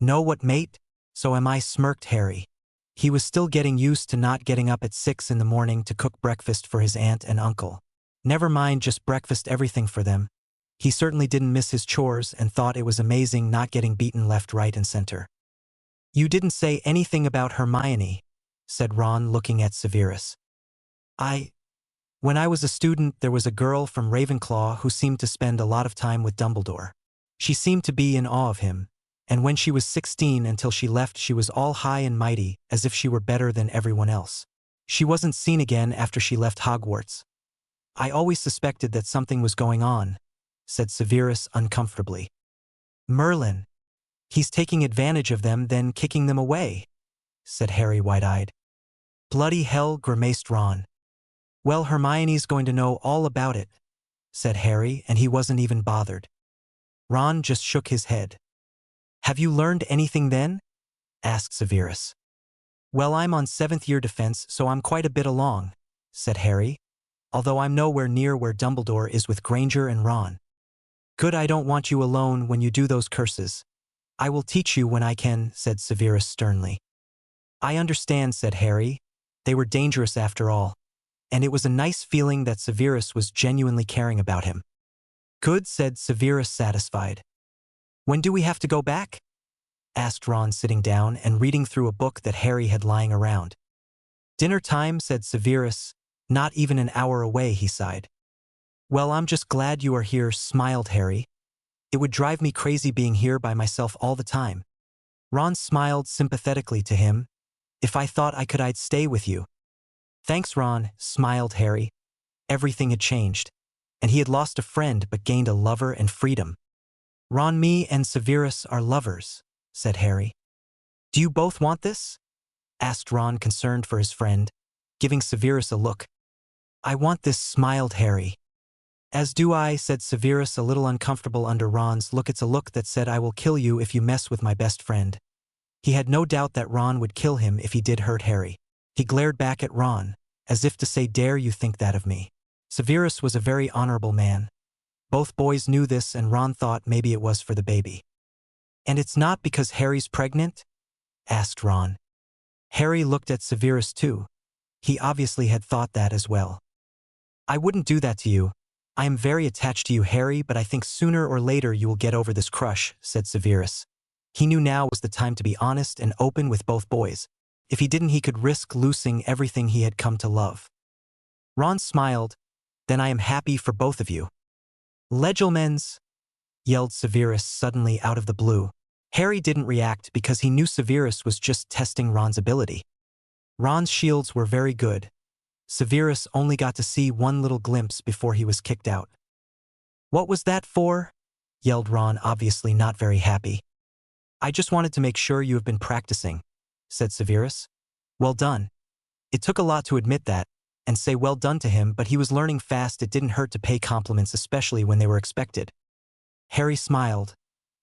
"Know what, mate? So am I," smirked Harry. He was still getting used to not getting up at 6 in the morning to cook breakfast for his aunt and uncle. Never mind just breakfast, everything for them. He certainly didn't miss his chores and thought it was amazing not getting beaten left, right, and center. "You didn't say anything about Hermione," said Ron, looking at Severus. When I was a student, there was a girl from Ravenclaw who seemed to spend a lot of time with Dumbledore. She seemed to be in awe of him, and when she was 16 until she left, she was all high and mighty, as if she were better than everyone else. She wasn't seen again after she left Hogwarts. I always suspected that something was going on," said Severus uncomfortably. "Merlin. He's taking advantage of them, then kicking them away," said Harry, wide-eyed. "Bloody hell," grimaced Ron. "Well, Hermione's going to know all about it," said Harry, and he wasn't even bothered. Ron just shook his head. "Have you learned anything then?" asked Severus. "Well, I'm on 7th year defense, so I'm quite a bit along," said Harry, "although I'm nowhere near where Dumbledore is with Granger and Ron." "Good, I don't want you alone when you do those curses. I will teach you when I can," said Severus sternly. "I understand," said Harry. They were dangerous after all, and it was a nice feeling that Severus was genuinely caring about him. "Good," said Severus, satisfied. "When do we have to go back?" asked Ron, sitting down and reading through a book that Harry had lying around. "Dinner time," said Severus, Not even an hour away, he sighed. Well, I'm just glad you are here, smiled Harry. It would drive me crazy being here by myself all the time. Ron smiled sympathetically to him. If I thought I could, I'd stay with you. Thanks, Ron, smiled Harry. Everything had changed, and he had lost a friend but gained a lover and freedom. Ron, me and Severus are lovers, said Harry. Do you both want this? Asked Ron, concerned for his friend, giving Severus a look. I want this, smiled Harry. As do I, said Severus, a little uncomfortable under Ron's look. It's a look that said, I will kill you if you mess with my best friend. He had no doubt that Ron would kill him if he did hurt Harry. He glared back at Ron, as if to say, dare you think that of me? Severus was a very honorable man. Both boys knew this, and Ron thought maybe it was for the baby. And it's not because Harry's pregnant? Asked Ron. Harry looked at Severus too. He obviously had thought that as well. I wouldn't do that to you. I am very attached to you, Harry, but I think sooner or later you will get over this crush, said Severus. He knew now was the time to be honest and open with both boys. If he didn't, he could risk losing everything he had come to love. Ron smiled. Then I am happy for both of you. Legelmens, yelled Severus suddenly out of the blue. Harry didn't react because he knew Severus was just testing Ron's ability. Ron's shields were very good. Severus only got to see one little glimpse before he was kicked out. What was that for? Yelled Ron, obviously not very happy. I just wanted to make sure you have been practicing, said Severus. Well done. It took a lot to admit that and say well done to him, but he was learning fast. It didn't hurt to pay compliments, especially when they were expected. Harry smiled.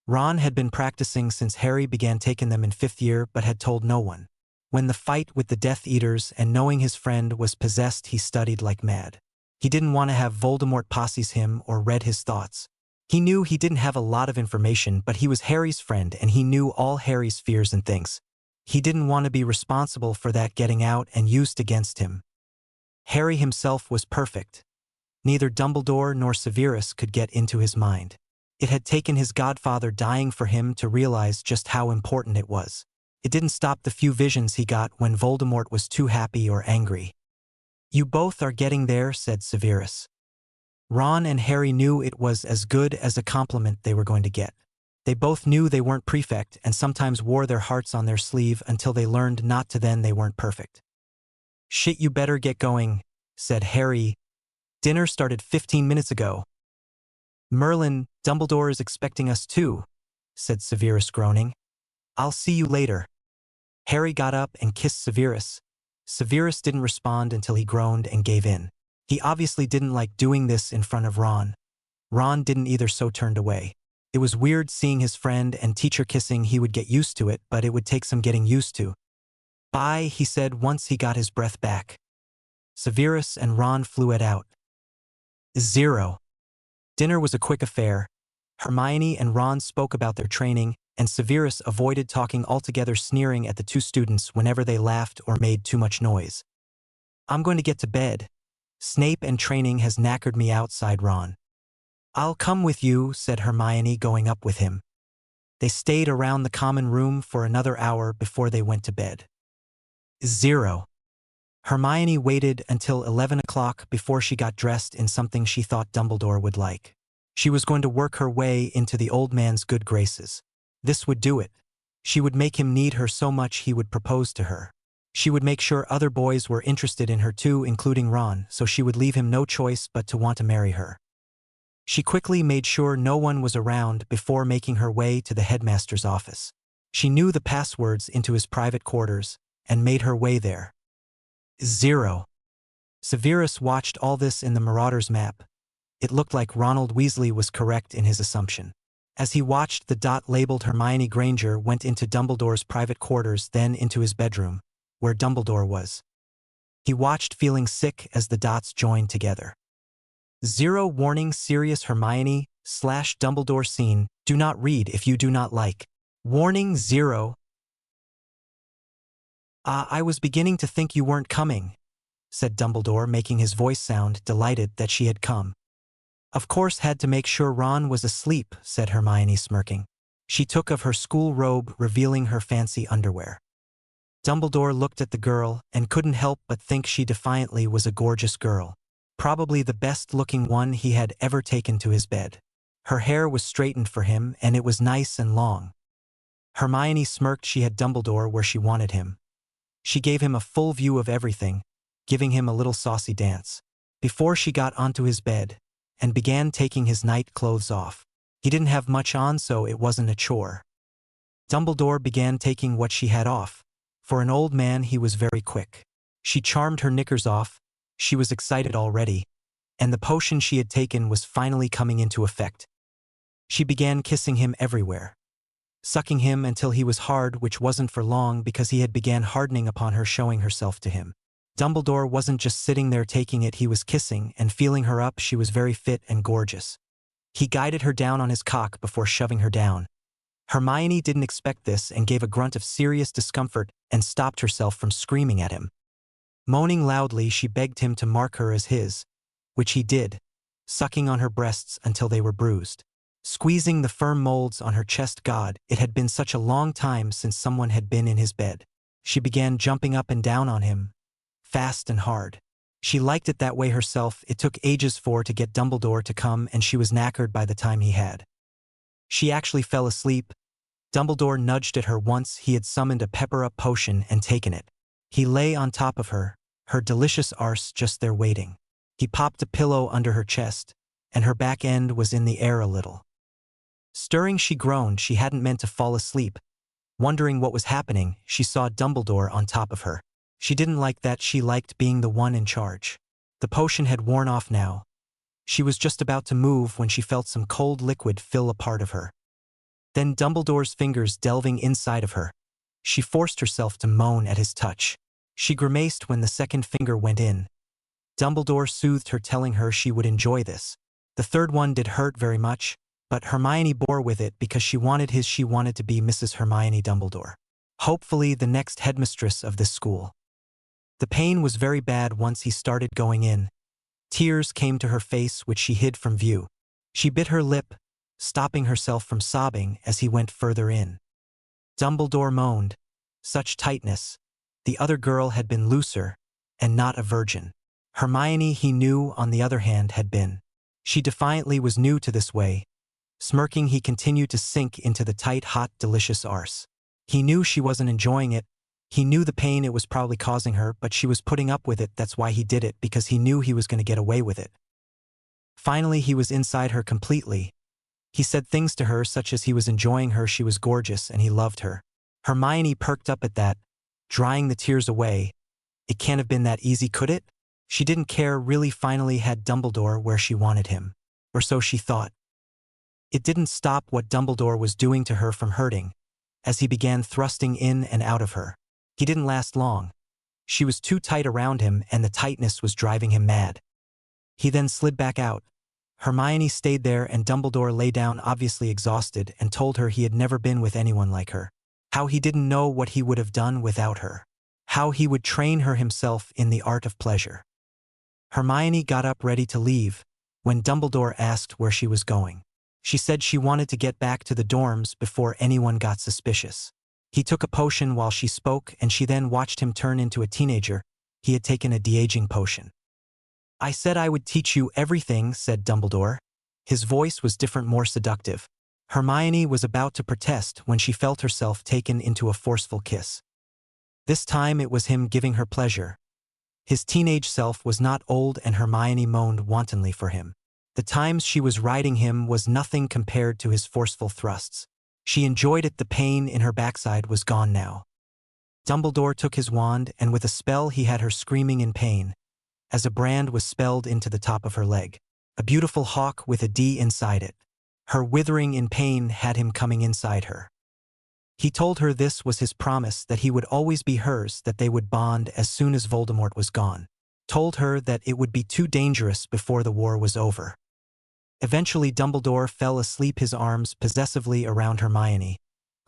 Ron had been practicing since Harry began taking them in 5th year, but had told no one. When the fight with the Death Eaters and knowing his friend was possessed, he studied like mad. He didn't want to have Voldemort posses him or read his thoughts. He knew he didn't have a lot of information, but he was Harry's friend and he knew all Harry's fears and things. He didn't want to be responsible for that getting out and used against him. Harry himself was perfect. Neither Dumbledore nor Severus could get into his mind. It had taken his godfather dying for him to realize just how important it was. It didn't stop the few visions he got when Voldemort was too happy or angry. You both are getting there, said Severus. Ron and Harry knew it was as good as a compliment they were going to get. They both knew they weren't prefect and sometimes wore their hearts on their sleeve until they learned not to. Then they weren't perfect. Shit, you better get going, said Harry. Dinner started 15 minutes ago. Merlin, Dumbledore is expecting us too, said Severus, groaning. I'll see you later. Harry got up and kissed Severus. Severus didn't respond until he groaned and gave in. He obviously didn't like doing this in front of Ron. Ron didn't either, so turned away. It was weird seeing his friend and teacher kissing. He would get used to it, but it would take some getting used to. Bye, he said once he got his breath back. Severus and Ron flew it out. 0. Dinner was a quick affair. Hermione and Ron spoke about their training, and Severus avoided talking altogether, sneering at the two students whenever they laughed or made too much noise. I'm going to get to bed. Snape and training has knackered me out, sighed Ron. I'll come with you, said Hermione, going up with him. They stayed around the common room for another hour before they went to bed. 0. Hermione waited until 11 o'clock before she got dressed in something she thought Dumbledore would like. She was going to work her way into the old man's good graces. This would do it. She would make him need her so much he would propose to her. She would make sure other boys were interested in her too, including Ron, so she would leave him no choice but to want to marry her. She quickly made sure no one was around before making her way to the headmaster's office. She knew the passwords into his private quarters and made her way there. 0. Severus watched all this in the Marauder's map. It looked like Ronald Weasley was correct in his assumption. As he watched, the dot labeled Hermione Granger went into Dumbledore's private quarters, then into his bedroom, where Dumbledore was. He watched, feeling sick, as the dots joined together. 0. Warning: serious Hermione / Dumbledore scene. Do not read if you do not like. Warning 0. I was beginning to think you weren't coming, said Dumbledore, making his voice sound delighted that she had come. Of course, had to make sure Ron was asleep, said Hermione, smirking. She took off her school robe, revealing her fancy underwear. Dumbledore looked at the girl and couldn't help but think she defiantly was a gorgeous girl. Probably the best-looking one he had ever taken to his bed. Her hair was straightened for him and it was nice and long. Hermione smirked. She had Dumbledore where she wanted him. She gave him a full view of everything, giving him a little saucy dance. Before she got onto his bed and began taking his night clothes off. He didn't have much on, so it wasn't a chore. Dumbledore began taking what she had off. For an old man, he was very quick. She charmed her knickers off. She was excited already, and the potion she had taken was finally coming into effect. She began kissing him everywhere, sucking him until he was hard, which wasn't for long because he had began hardening upon her, showing herself to him. Dumbledore wasn't just sitting there taking it, he was kissing and feeling her up. She was very fit and gorgeous. He guided her down on his cock before shoving her down. Hermione didn't expect this and gave a grunt of serious discomfort and stopped herself from screaming at him. Moaning loudly, she begged him to mark her as his, which he did, sucking on her breasts until they were bruised. Squeezing the firm molds on her chest. God, it had been such a long time since someone had been in his bed. She began jumping up and down on him, fast and hard. She liked it that way herself. It took ages to get Dumbledore to come and she was knackered by the time he had. She actually fell asleep. Dumbledore nudged at her once. He had summoned a pepper-up potion and taken it. He lay on top of her, her delicious arse just there waiting. He popped a pillow under her chest, and her back end was in the air a little. Stirring, she groaned. She hadn't meant to fall asleep. Wondering what was happening, she saw Dumbledore on top of her. She didn't like that. She liked being the one in charge. The potion had worn off now. She was just about to move when she felt some cold liquid fill a part of her. Then Dumbledore's fingers delving inside of her. She forced herself to moan at his touch. She grimaced when the second finger went in. Dumbledore soothed her, telling her she would enjoy this. The third one did hurt very much, but Hermione bore with it because she wanted to be Mrs. Hermione Dumbledore. Hopefully the next headmistress of this school. The pain was very bad once he started going in. Tears came to her face, which she hid from view. She bit her lip, stopping herself from sobbing as he went further in. Dumbledore moaned. Such tightness. The other girl had been looser, and not a virgin. Hermione, he knew, on the other hand, had been. She defiantly was new to this way. Smirking, he continued to sink into the tight, hot, delicious arse. He knew she wasn't enjoying it. He knew the pain it was probably causing her, but she was putting up with it. That's why he did it, because he knew he was going to get away with it. Finally, he was inside her completely. He said things to her such as he was enjoying her, she was gorgeous, and he loved her. Hermione perked up at that, drying the tears away. It can't have been that easy, could it? She didn't care, really. Finally had Dumbledore where she wanted him. Or so she thought. It didn't stop what Dumbledore was doing to her from hurting, as he began thrusting in and out of her. He didn't last long. She was too tight around him and the tightness was driving him mad. He then slid back out. Hermione stayed there and Dumbledore lay down, obviously exhausted, and told her he had never been with anyone like her. How he didn't know what he would have done without her. How he would train her himself in the art of pleasure. Hermione got up ready to leave when Dumbledore asked where she was going. She said she wanted to get back to the dorms before anyone got suspicious. He took a potion while she spoke and she then watched him turn into a teenager. He had taken a de-aging potion. I said I would teach you everything, said Dumbledore. His voice was different, more seductive. Hermione was about to protest when she felt herself taken into a forceful kiss. This time it was him giving her pleasure. His teenage self was not old and Hermione moaned wantonly for him. The times she was riding him was nothing compared to his forceful thrusts. She enjoyed it. The pain in her backside was gone now. Dumbledore took his wand and with a spell he had her screaming in pain, as a brand was spelled into the top of her leg. A beautiful hawk with a D inside it. Her withering in pain had him coming inside her. He told her this was his promise, that he would always be hers, that they would bond as soon as Voldemort was gone. Told her that it would be too dangerous before the war was over. Eventually Dumbledore fell asleep, his arms possessively around Hermione,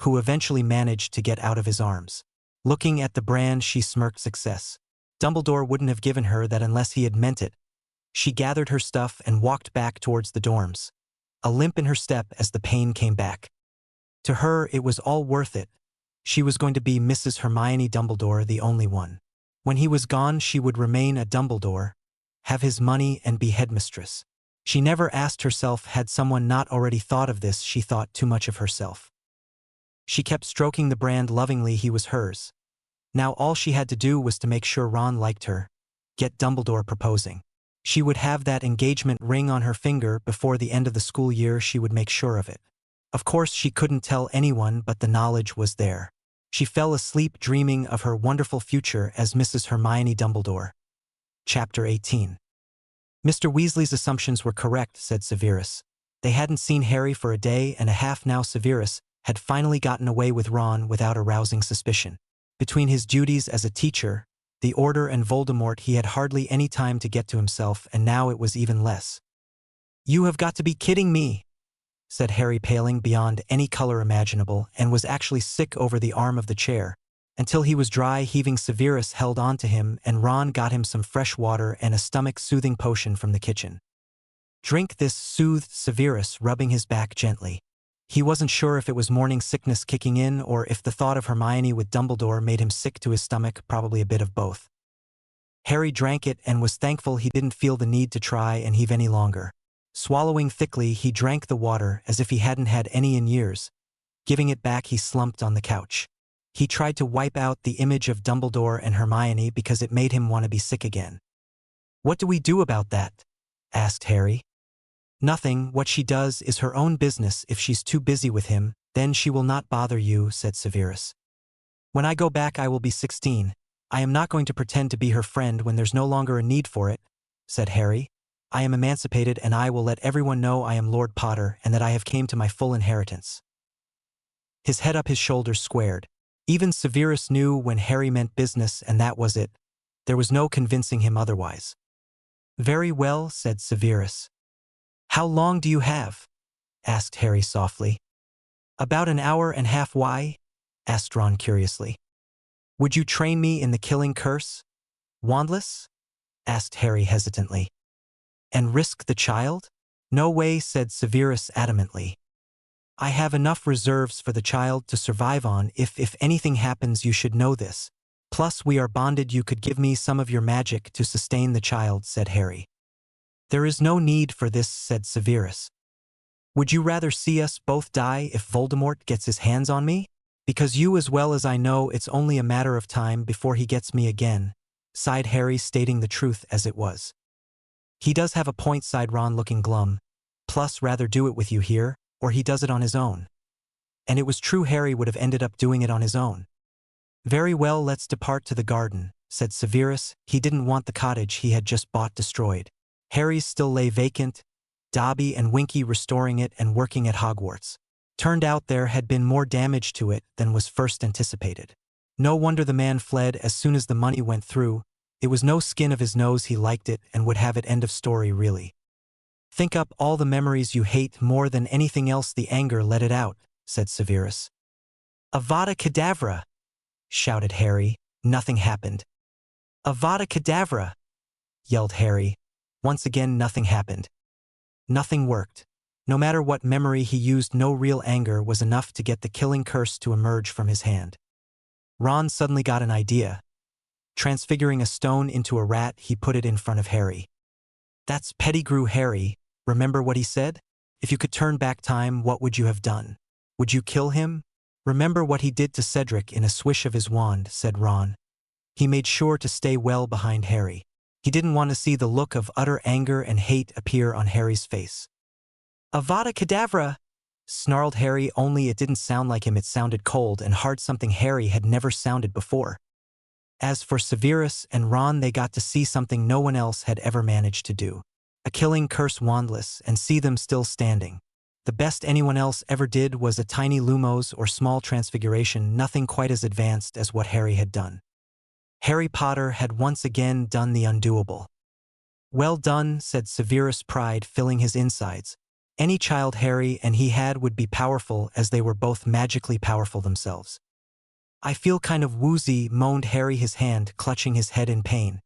who eventually managed to get out of his arms. Looking at the brand, she smirked success. Dumbledore wouldn't have given her that unless he had meant it. She gathered her stuff and walked back towards the dorms, a limp in her step as the pain came back. To her, it was all worth it. She was going to be Mrs. Hermione Dumbledore, the only one. When he was gone, she would remain a Dumbledore, have his money and be headmistress. She never asked herself, had someone not already thought of this? She thought too much of herself. She kept stroking the brand lovingly. He was hers. Now all she had to do was to make sure Ron liked her, get Dumbledore proposing. She would have that engagement ring on her finger before the end of the school year. She would make sure of it. Of course she couldn't tell anyone, but the knowledge was there. She fell asleep dreaming of her wonderful future as Mrs. Hermione Dumbledore. Chapter 18. Mr. Weasley's assumptions were correct, said Severus. They hadn't seen Harry for a day and a half now. Severus had finally gotten away with Ron without arousing suspicion. Between his duties as a teacher, the Order, and Voldemort, he had hardly any time to get to himself, and now it was even less. "You have got to be kidding me," said Harry, paling beyond any color imaginable, and was actually sick over the arm of the chair. Until he was dry heaving, Severus held on to him, and Ron got him some fresh water and a stomach-soothing potion from the kitchen. "Drink this," soothed Severus, rubbing his back gently. He wasn't sure if it was morning sickness kicking in or if the thought of Hermione with Dumbledore made him sick to his stomach, probably a bit of both. Harry drank it and was thankful he didn't feel the need to try and heave any longer. Swallowing thickly, he drank the water as if he hadn't had any in years. Giving it back, he slumped on the couch. He tried to wipe out the image of Dumbledore and Hermione because it made him want to be sick again. "What do we do about that?" asked Harry. "Nothing. What she does is her own business. If she's too busy with him, then she will not bother you," said Severus. "When I go back I will be 16. I am not going to pretend to be her friend when there's no longer a need for it," said Harry. "I am emancipated, and I will let everyone know I am Lord Potter and that I have came to my full inheritance." His head up, his shoulders squared. Even Severus knew when Harry meant business, and that was it. There was no convincing him otherwise. "Very well," said Severus. "How long do you have?" asked Harry softly. "About an hour and a half." "Why?" asked Ron curiously. "Would you train me in the killing curse? Wandless?" asked Harry hesitantly. "And risk the child?" "No way," said Severus adamantly. "I have enough reserves for the child to survive on. If anything happens, you should know this. Plus we are bonded. You could give me some of your magic to sustain the child," said Harry. "There is no need for this," said Severus. "Would you rather see us both die if Voldemort gets his hands on me? Because you, as well as I know, it's only a matter of time before he gets me again," sighed Harry, stating the truth as it was. "He does have a point," sighed Ron, looking glum. "Plus rather do it with you here, or he does it on his own." And it was true, Harry would have ended up doing it on his own. "Very well, let's depart to the garden," said Severus. He didn't want the cottage he had just bought destroyed. Harry's still lay vacant, Dobby and Winky restoring it and working at Hogwarts. Turned out there had been more damage to it than was first anticipated. No wonder the man fled as soon as the money went through. It was no skin of his nose. He liked it and would have it. End of story, really. "Think up all the memories you hate more than anything else. The anger, let it out," said Severus. "Avada Kedavra!" shouted Harry. Nothing happened. "Avada Kedavra!" yelled Harry. Once again nothing happened. Nothing worked. No matter what memory he used, no real anger was enough to get the killing curse to emerge from his hand. Ron suddenly got an idea. Transfiguring a stone into a rat, he put it in front of Harry. "That's Pettigrew, Harry. Remember what he said? If you could turn back time, what would you have done? Would you kill him? Remember what he did to Cedric in a swish of his wand," said Ron. He made sure to stay well behind Harry. He didn't want to see the look of utter anger and hate appear on Harry's face. "Avada Kedavra!" snarled Harry, only it didn't sound like him. It sounded cold and hard, something Harry had never sounded before. As for Severus and Ron, they got to see something no one else had ever managed to do. A killing curse wandless, and see them still standing. The best anyone else ever did was a tiny lumos or small transfiguration, nothing quite as advanced as what Harry had done. Harry Potter had once again done the undoable. "Well done," said Severus, pride filling his insides. Any child Harry and he had would be powerful, as they were both magically powerful themselves. "I feel kind of woozy," moaned Harry, his hand clutching his head in pain.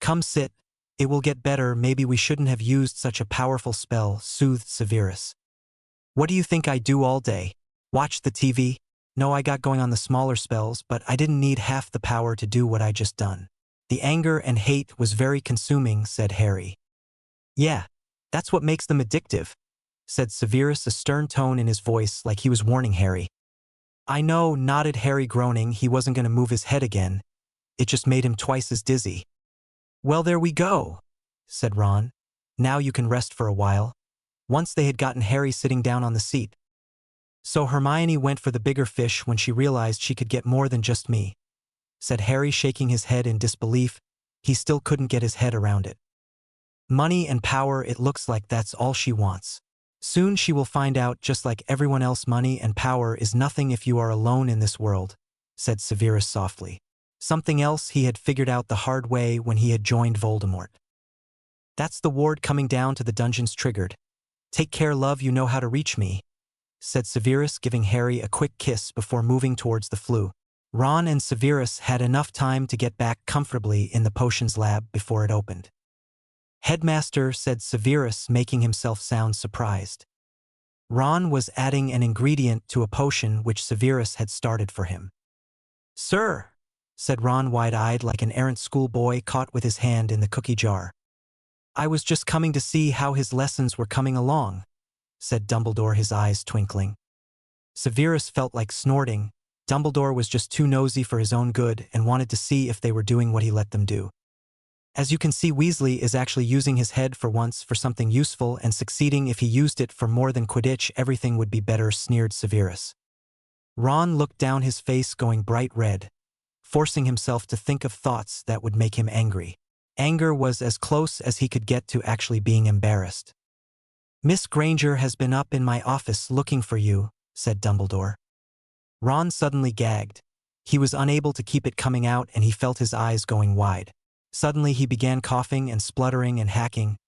"Come sit. It will get better. Maybe we shouldn't have used such a powerful spell," soothed Severus. "What do you think I do all day? Watch the TV?" No, I got going on the smaller spells, but I didn't need half the power to do what I just done. The anger and hate was very consuming, said Harry. Yeah, that's what makes them addictive, said Severus, a stern tone in his voice like he was warning Harry. I know, nodded Harry, groaning. He wasn't going to move his head again. It just made him twice as dizzy. Well, there we go, said Ron. Now you can rest for a while. Once they had gotten Harry sitting down on the seat. So Hermione went for the bigger fish when she realized she could get more than just me, said Harry, shaking his head in disbelief. He still couldn't get his head around it. Money and power, it looks like that's all she wants. Soon she will find out, just like everyone else, money and power is nothing if you are alone in this world, said Severus softly. Something else he had figured out the hard way when he had joined Voldemort. That's the ward coming down to the dungeons triggered. Take care, love, you know how to reach me, said Severus, giving Harry a quick kiss before moving towards the flue. Ron and Severus had enough time to get back comfortably in the potions lab before it opened. Headmaster, said Severus, making himself sound surprised. Ron was adding an ingredient to a potion which Severus had started for him. Sir, said Ron, wide-eyed like an errant schoolboy caught with his hand in the cookie jar. I was just coming to see how his lessons were coming along, said Dumbledore, his eyes twinkling. Severus felt like snorting. Dumbledore was just too nosy for his own good and wanted to see if they were doing what he let them do. As you can see, Weasley is actually using his head for once for something useful and succeeding. If he used it for more than Quidditch, everything would be better, sneered Severus. Ron looked down, his face going bright red, forcing himself to think of thoughts that would make him angry. Anger was as close as he could get to actually being embarrassed. Miss Granger has been up in my office looking for you, said Dumbledore. Ron suddenly gagged. He was unable to keep it coming out and he felt his eyes going wide. Suddenly he began coughing and spluttering and hacking.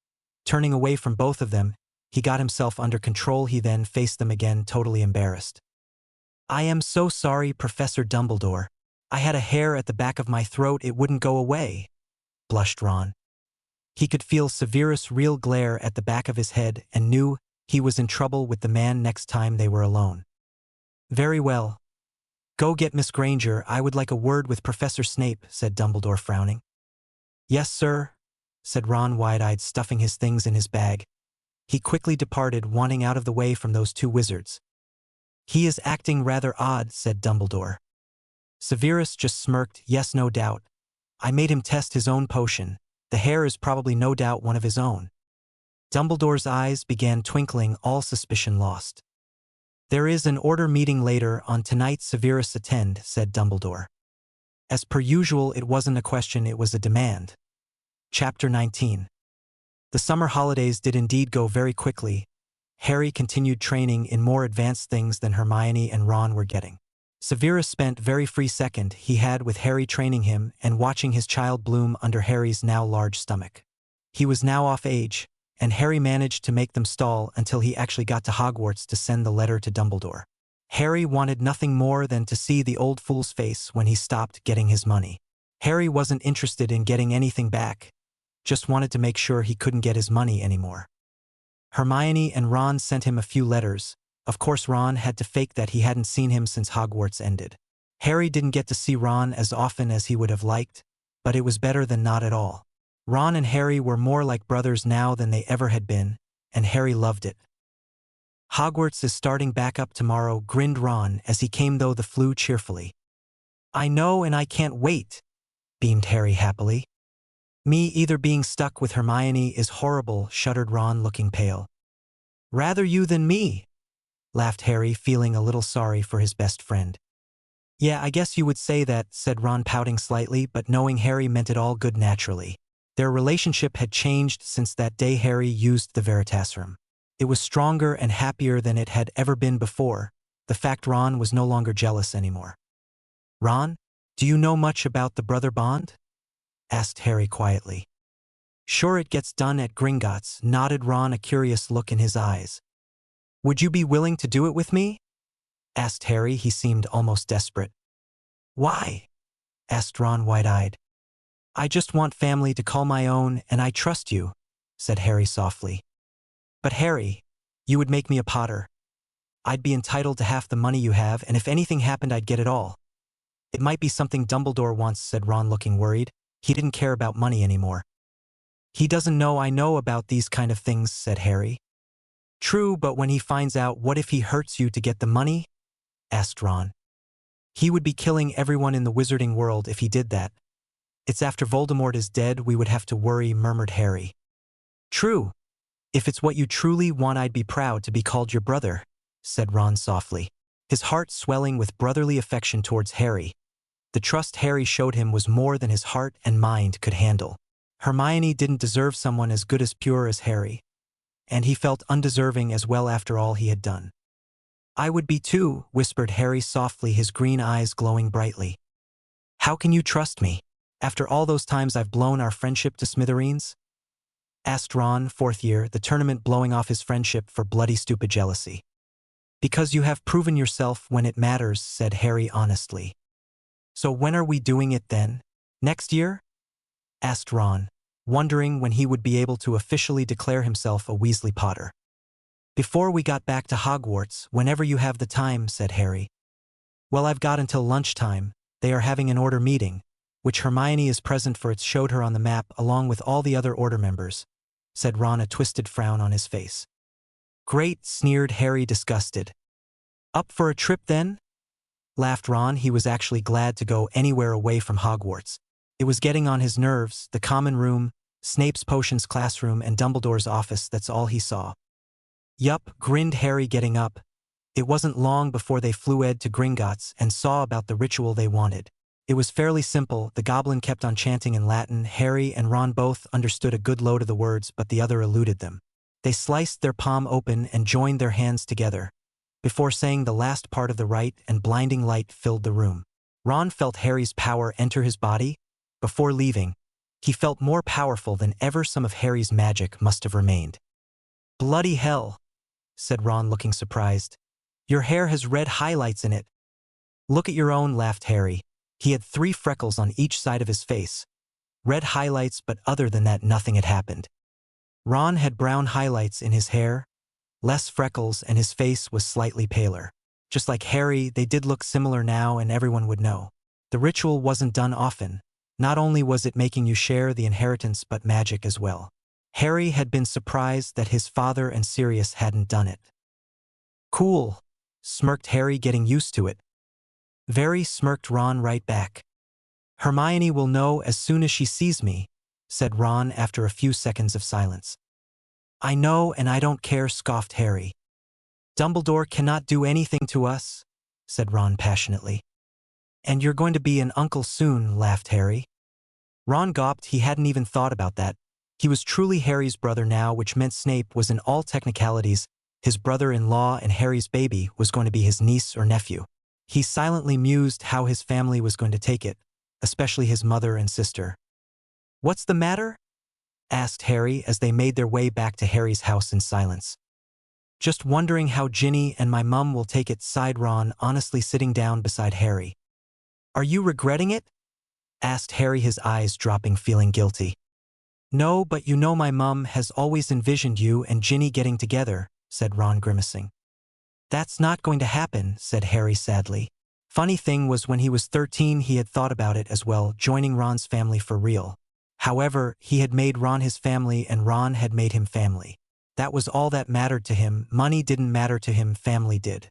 Turning away from both of them, he got himself under control. He then faced them again, totally embarrassed. I am so sorry, Professor Dumbledore. I had a hair at the back of my throat, it wouldn't go away, blushed Ron. He could feel Severus' real glare at the back of his head and knew he was in trouble with the man next time they were alone. Very well. Go get Miss Granger. I would like a word with Professor Snape, said Dumbledore, frowning. Yes, sir, said Ron, wide-eyed, stuffing his things in his bag. He quickly departed, wanting out of the way from those two wizards. He is acting rather odd, said Dumbledore. Severus just smirked. Yes, no doubt. I made him test his own potion. The hair is probably no doubt one of his own. Dumbledore's eyes began twinkling, all suspicion lost. There is an order meeting later on tonight. Severus attend, said Dumbledore. As per usual, it wasn't a question, it was a demand. Chapter 19. The summer holidays did indeed go very quickly. Harry continued training in more advanced things than Hermione and Ron were getting. Severus spent very free second he had with Harry, training him and watching his child bloom under Harry's now large stomach. He was now off age, and Harry managed to make them stall until he actually got to Hogwarts to send the letter to Dumbledore. Harry wanted nothing more than to see the old fool's face when he stopped getting his money. Harry wasn't interested in getting anything back, just wanted to make sure he couldn't get his money anymore. Hermione and Ron sent him a few letters. Of course, Ron had to fake that he hadn't seen him since Hogwarts ended. Harry didn't get to see Ron as often as he would have liked, but it was better than not at all. Ron and Harry were more like brothers now than they ever had been, and Harry loved it. Hogwarts is starting back up tomorrow, grinned Ron as he came though the flew cheerfully. I know, and I can't wait, beamed Harry happily. Me either, being stuck with Hermione is horrible, shuddered Ron, looking pale. Rather you than me, laughed Harry, feeling a little sorry for his best friend. Yeah, I guess you would say that, said Ron, pouting slightly, but knowing Harry meant it all good naturally. Their relationship had changed since that day Harry used the Veritasrum. It was stronger and happier than it had ever been before. The fact Ron was no longer jealous anymore. Ron, do you know much about the brother bond? Asked Harry quietly. Sure, it gets done at Gringotts, nodded Ron, a curious look in his eyes. Would you be willing to do it with me? Asked Harry. He seemed almost desperate. Why? Asked Ron, wide-eyed. I just want family to call my own, and I trust you, said Harry softly. But Harry, you would make me a Potter. I'd be entitled to half the money you have, and if anything happened I'd get it all. It might be something Dumbledore wants, said Ron, looking worried. He didn't care about money anymore. He doesn't know I know about these kind of things, said Harry. True, but when he finds out, what if he hurts you to get the money? Asked Ron. He would be killing everyone in the wizarding world if he did that. It's after Voldemort is dead we would have to worry, murmured Harry. True. If it's what you truly want, I'd be proud to be called your brother, said Ron softly, his heart swelling with brotherly affection towards Harry. The trust Harry showed him was more than his heart and mind could handle. Hermione didn't deserve someone as good as pure as Harry, and he felt undeserving as well after all he had done. I would be too, whispered Harry softly, his green eyes glowing brightly. How can you trust me, after all those times I've blown our friendship to smithereens? Asked Ron, fourth year, the tournament blowing off his friendship for bloody stupid jealousy. Because you have proven yourself when it matters, said Harry honestly. So when are we doing it then? Next year? Asked Ron, wondering when he would be able to officially declare himself a Weasley Potter. Before we got back to Hogwarts, whenever you have the time, said Harry. Well, I've got until lunchtime. They are having an order meeting, which Hermione is present for. It showed her on the map along with all the other order members, said Ron, a twisted frown on his face. Great, sneered Harry, disgusted. Up for a trip then? Laughed Ron. He was actually glad to go anywhere away from Hogwarts. It was getting on his nerves, the common room, Snape's potions classroom, and Dumbledore's office. That's all he saw. Yup, grinned Harry, getting up. It wasn't long before they flew Ed to Gringotts and saw about the ritual they wanted. It was fairly simple. The goblin kept on chanting in Latin. Harry and Ron both understood a good load of the words, but the other eluded them. They sliced their palm open and joined their hands together, before saying the last part of the rite, and blinding light filled the room. Ron felt Harry's power enter his body. Before leaving, he felt more powerful than ever. Some of Harry's magic must have remained. Bloody hell, said Ron, looking surprised. Your hair has red highlights in it. Look at your own, laughed Harry. He had 3 freckles on each side of his face. Red highlights, but other than that nothing had happened. Ron had brown highlights in his hair, less freckles, and his face was slightly paler. Just like Harry, they did look similar now, and everyone would know. The ritual wasn't done often. Not only was it making you share the inheritance, but magic as well. Harry had been surprised that his father and Sirius hadn't done it. Cool, smirked Harry, getting used to it. Very, smirked Ron right back. Hermione will know as soon as she sees me, said Ron after a few seconds of silence. I know, and I don't care, scoffed Harry. Dumbledore cannot do anything to us, said Ron passionately. And you're going to be an uncle soon, laughed Harry. Ron gawped. He hadn't even thought about that. He was truly Harry's brother now, which meant Snape was in all technicalities his brother-in-law, and Harry's baby was going to be his niece or nephew. He silently mused how his family was going to take it, especially his mother and sister. What's the matter? Asked Harry as they made their way back to Harry's house in silence. Just wondering how Ginny and my mum will take it, sighed Ron, honestly sitting down beside Harry. Are you regretting it? Asked Harry, his eyes dropping, feeling guilty. No, but you know my mum has always envisioned you and Ginny getting together, said Ron, grimacing. That's not going to happen, said Harry sadly. Funny thing was, when he was 13 he had thought about it as well, joining Ron's family for real. However, he had made Ron his family and Ron had made him family. That was all that mattered to him. Money didn't matter to him, family did.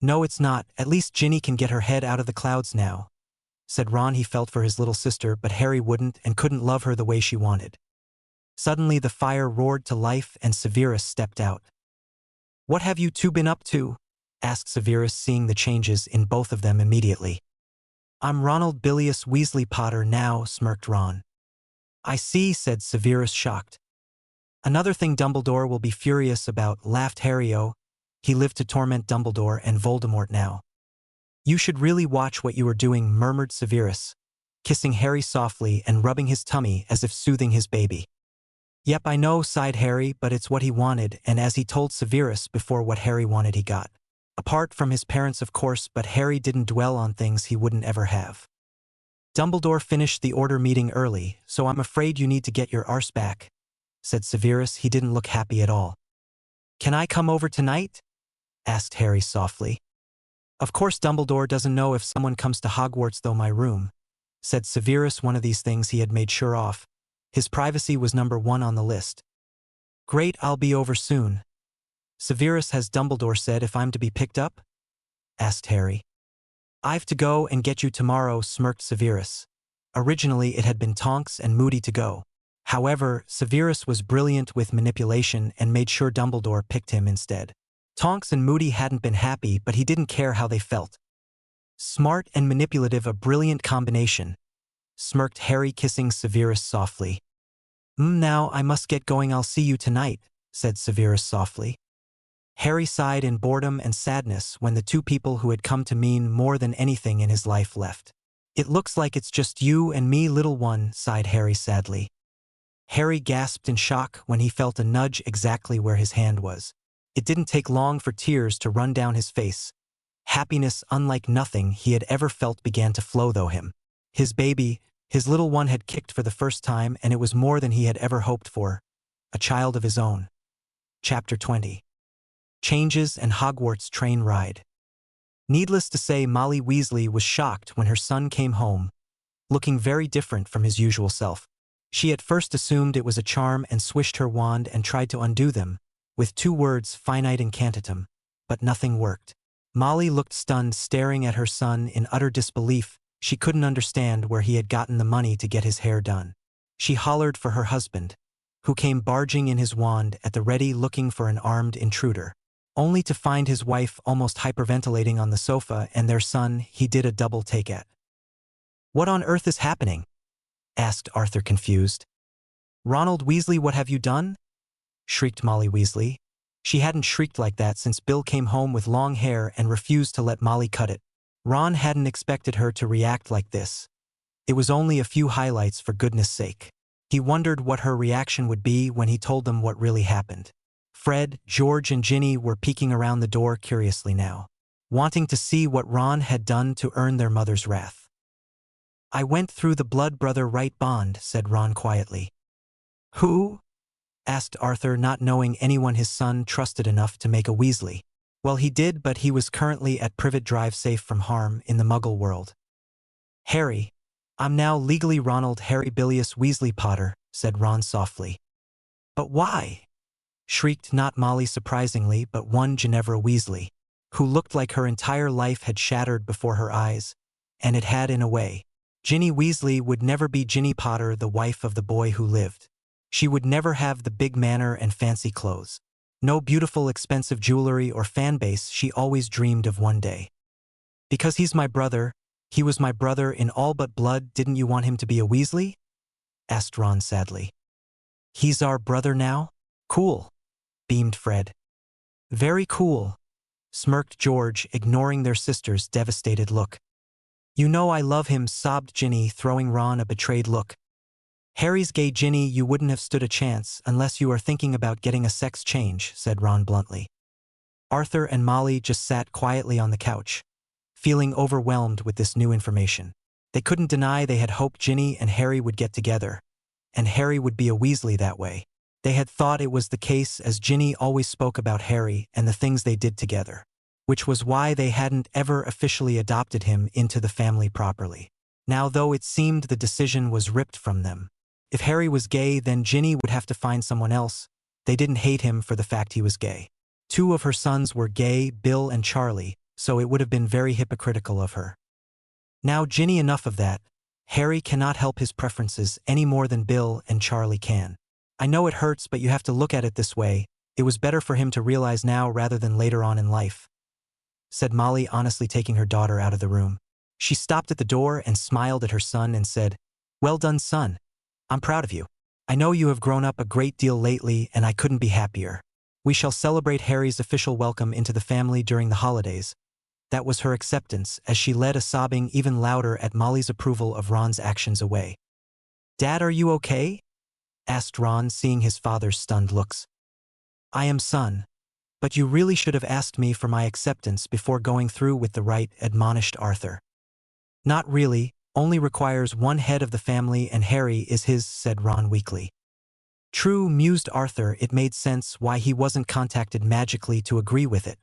No, it's not. At least Ginny can get her head out of the clouds now, said Ron. He felt for his little sister, but Harry wouldn't and couldn't love her the way she wanted. Suddenly the fire roared to life and Severus stepped out. What have you two been up to? Asked Severus, seeing the changes in both of them immediately. I'm Ronald Bilious Weasley Potter now, smirked Ron. I see, said Severus, shocked. Another thing Dumbledore will be furious about, laughed Harry. Oh, he lived to torment Dumbledore and Voldemort now. You should really watch what you are doing, murmured Severus, kissing Harry softly and rubbing his tummy as if soothing his baby. Yep, I know, sighed Harry, but it's what he wanted, and as he told Severus before, what Harry wanted he got. Apart from his parents, of course, but Harry didn't dwell on things he wouldn't ever have. Dumbledore finished the order meeting early, so I'm afraid you need to get your arse back, said Severus. He didn't look happy at all. Can I come over tonight? asked Harry softly. Of course Dumbledore doesn't know if someone comes to Hogwarts though my room, said Severus. One of these things he had made sure of. His privacy was number one on the list. Great, I'll be over soon. Severus, has Dumbledore said if I'm to be picked up? Asked Harry. I've to go and get you tomorrow, smirked Severus. Originally it had been Tonks and Moody to go. However, Severus was brilliant with manipulation and made sure Dumbledore picked him instead. Tonks and Moody hadn't been happy, but he didn't care how they felt. Smart and manipulative, a brilliant combination, smirked Harry, kissing Severus softly. Now I must get going. I'll see you tonight, said Severus softly. Harry sighed in boredom and sadness when the two people who had come to mean more than anything in his life left. It looks like it's just you and me, little one, sighed Harry sadly. Harry gasped in shock when he felt a nudge exactly where his hand was. It didn't take long for tears to run down his face. Happiness unlike nothing he had ever felt began to flow through him. His baby, his little one, had kicked for the first time, and it was more than he had ever hoped for. A child of his own. Chapter 20. Changes and Hogwarts train ride. Needless to say, Molly Weasley was shocked when her son came home, looking very different from his usual self. She at first assumed it was a charm and swished her wand and tried to undo them, with 2 words, finite incantatem, but nothing worked. Molly looked stunned, staring at her son in utter disbelief. She couldn't understand where he had gotten the money to get his hair done. She hollered for her husband, who came barging in, his wand at the ready, looking for an armed intruder, only to find his wife almost hyperventilating on the sofa and their son he did a double take at. What on earth is happening? Asked Arthur, confused. Ronald Weasley, what have you done? Shrieked Molly Weasley. She hadn't shrieked like that since Bill came home with long hair and refused to let Molly cut it. Ron hadn't expected her to react like this. It was only a few highlights, for goodness sake. He wondered what her reaction would be when he told them what really happened. Fred, George and Ginny were peeking around the door curiously now, wanting to see what Ron had done to earn their mother's wrath. I went through the blood brother right bond, said Ron quietly. Who? Asked Arthur, not knowing anyone his son trusted enough to make a Weasley. Well, he did, but he was currently at Privet Drive, safe from harm in the Muggle world. Harry. I'm now legally Ronald Harry Bilious Weasley Potter, said Ron softly. But why? Shrieked not Molly, surprisingly, but one Ginevra Weasley, who looked like her entire life had shattered before her eyes, and it had in a way. Ginny Weasley would never be Ginny Potter, the wife of the boy who lived. She would never have the big manor and fancy clothes. No beautiful, expensive jewelry or fan base she always dreamed of one day. Because he's my brother, he was my brother in all but blood. Didn't you want him to be a Weasley? Asked Ron sadly. He's our brother now? Cool, beamed Fred. Very cool, smirked George, ignoring their sister's devastated look. You know I love him, sobbed Ginny, throwing Ron a betrayed look. Harry's gay, Ginny. You wouldn't have stood a chance unless you are thinking about getting a sex change, said Ron bluntly. Arthur and Molly just sat quietly on the couch, feeling overwhelmed with this new information. They couldn't deny they had hoped Ginny and Harry would get together, and Harry would be a Weasley that way. They had thought it was the case, as Ginny always spoke about Harry and the things they did together, which was why they hadn't ever officially adopted him into the family properly. Now, though, it seemed the decision was ripped from them. If Harry was gay, then Ginny would have to find someone else. They didn't hate him for the fact he was gay. 2 of her sons were gay, Bill and Charlie, so it would have been very hypocritical of her. Now, Ginny, enough of that. Harry cannot help his preferences any more than Bill and Charlie can. I know it hurts, but you have to look at it this way. It was better for him to realize now rather than later on in life, said Molly, honestly taking her daughter out of the room. She stopped at the door and smiled at her son and said, Well done, son. I'm proud of you. I know you have grown up a great deal lately, and I couldn't be happier. We shall celebrate Harry's official welcome into the family during the holidays. That was her acceptance, as she led a sobbing even louder at Molly's approval of Ron's actions away. Dad, are you okay? Asked Ron, seeing his father's stunned looks. I am, son. But you really should have asked me for my acceptance before going through with the rite, admonished Arthur. Not really. Only requires one head of the family, and Harry is his, said Ron weakly. True, mused Arthur. It made sense why he wasn't contacted magically to agree with it.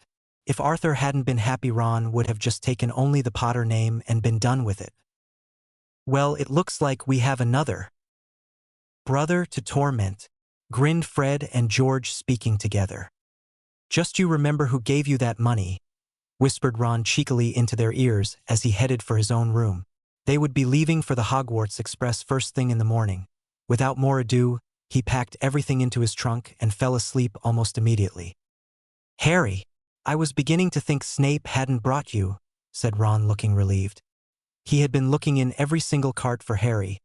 If Arthur hadn't been happy, Ron would have just taken only the Potter name and been done with it. Well, it looks like we have another brother to torment, grinned Fred and George, speaking together. Just you remember who gave you that money, whispered Ron cheekily into their ears as he headed for his own room. They would be leaving for the Hogwarts Express first thing in the morning. Without more ado, he packed everything into his trunk and fell asleep almost immediately. Harry, I was beginning to think Snape hadn't brought you, said Ron, looking relieved. He had been looking in every single cart for Harry,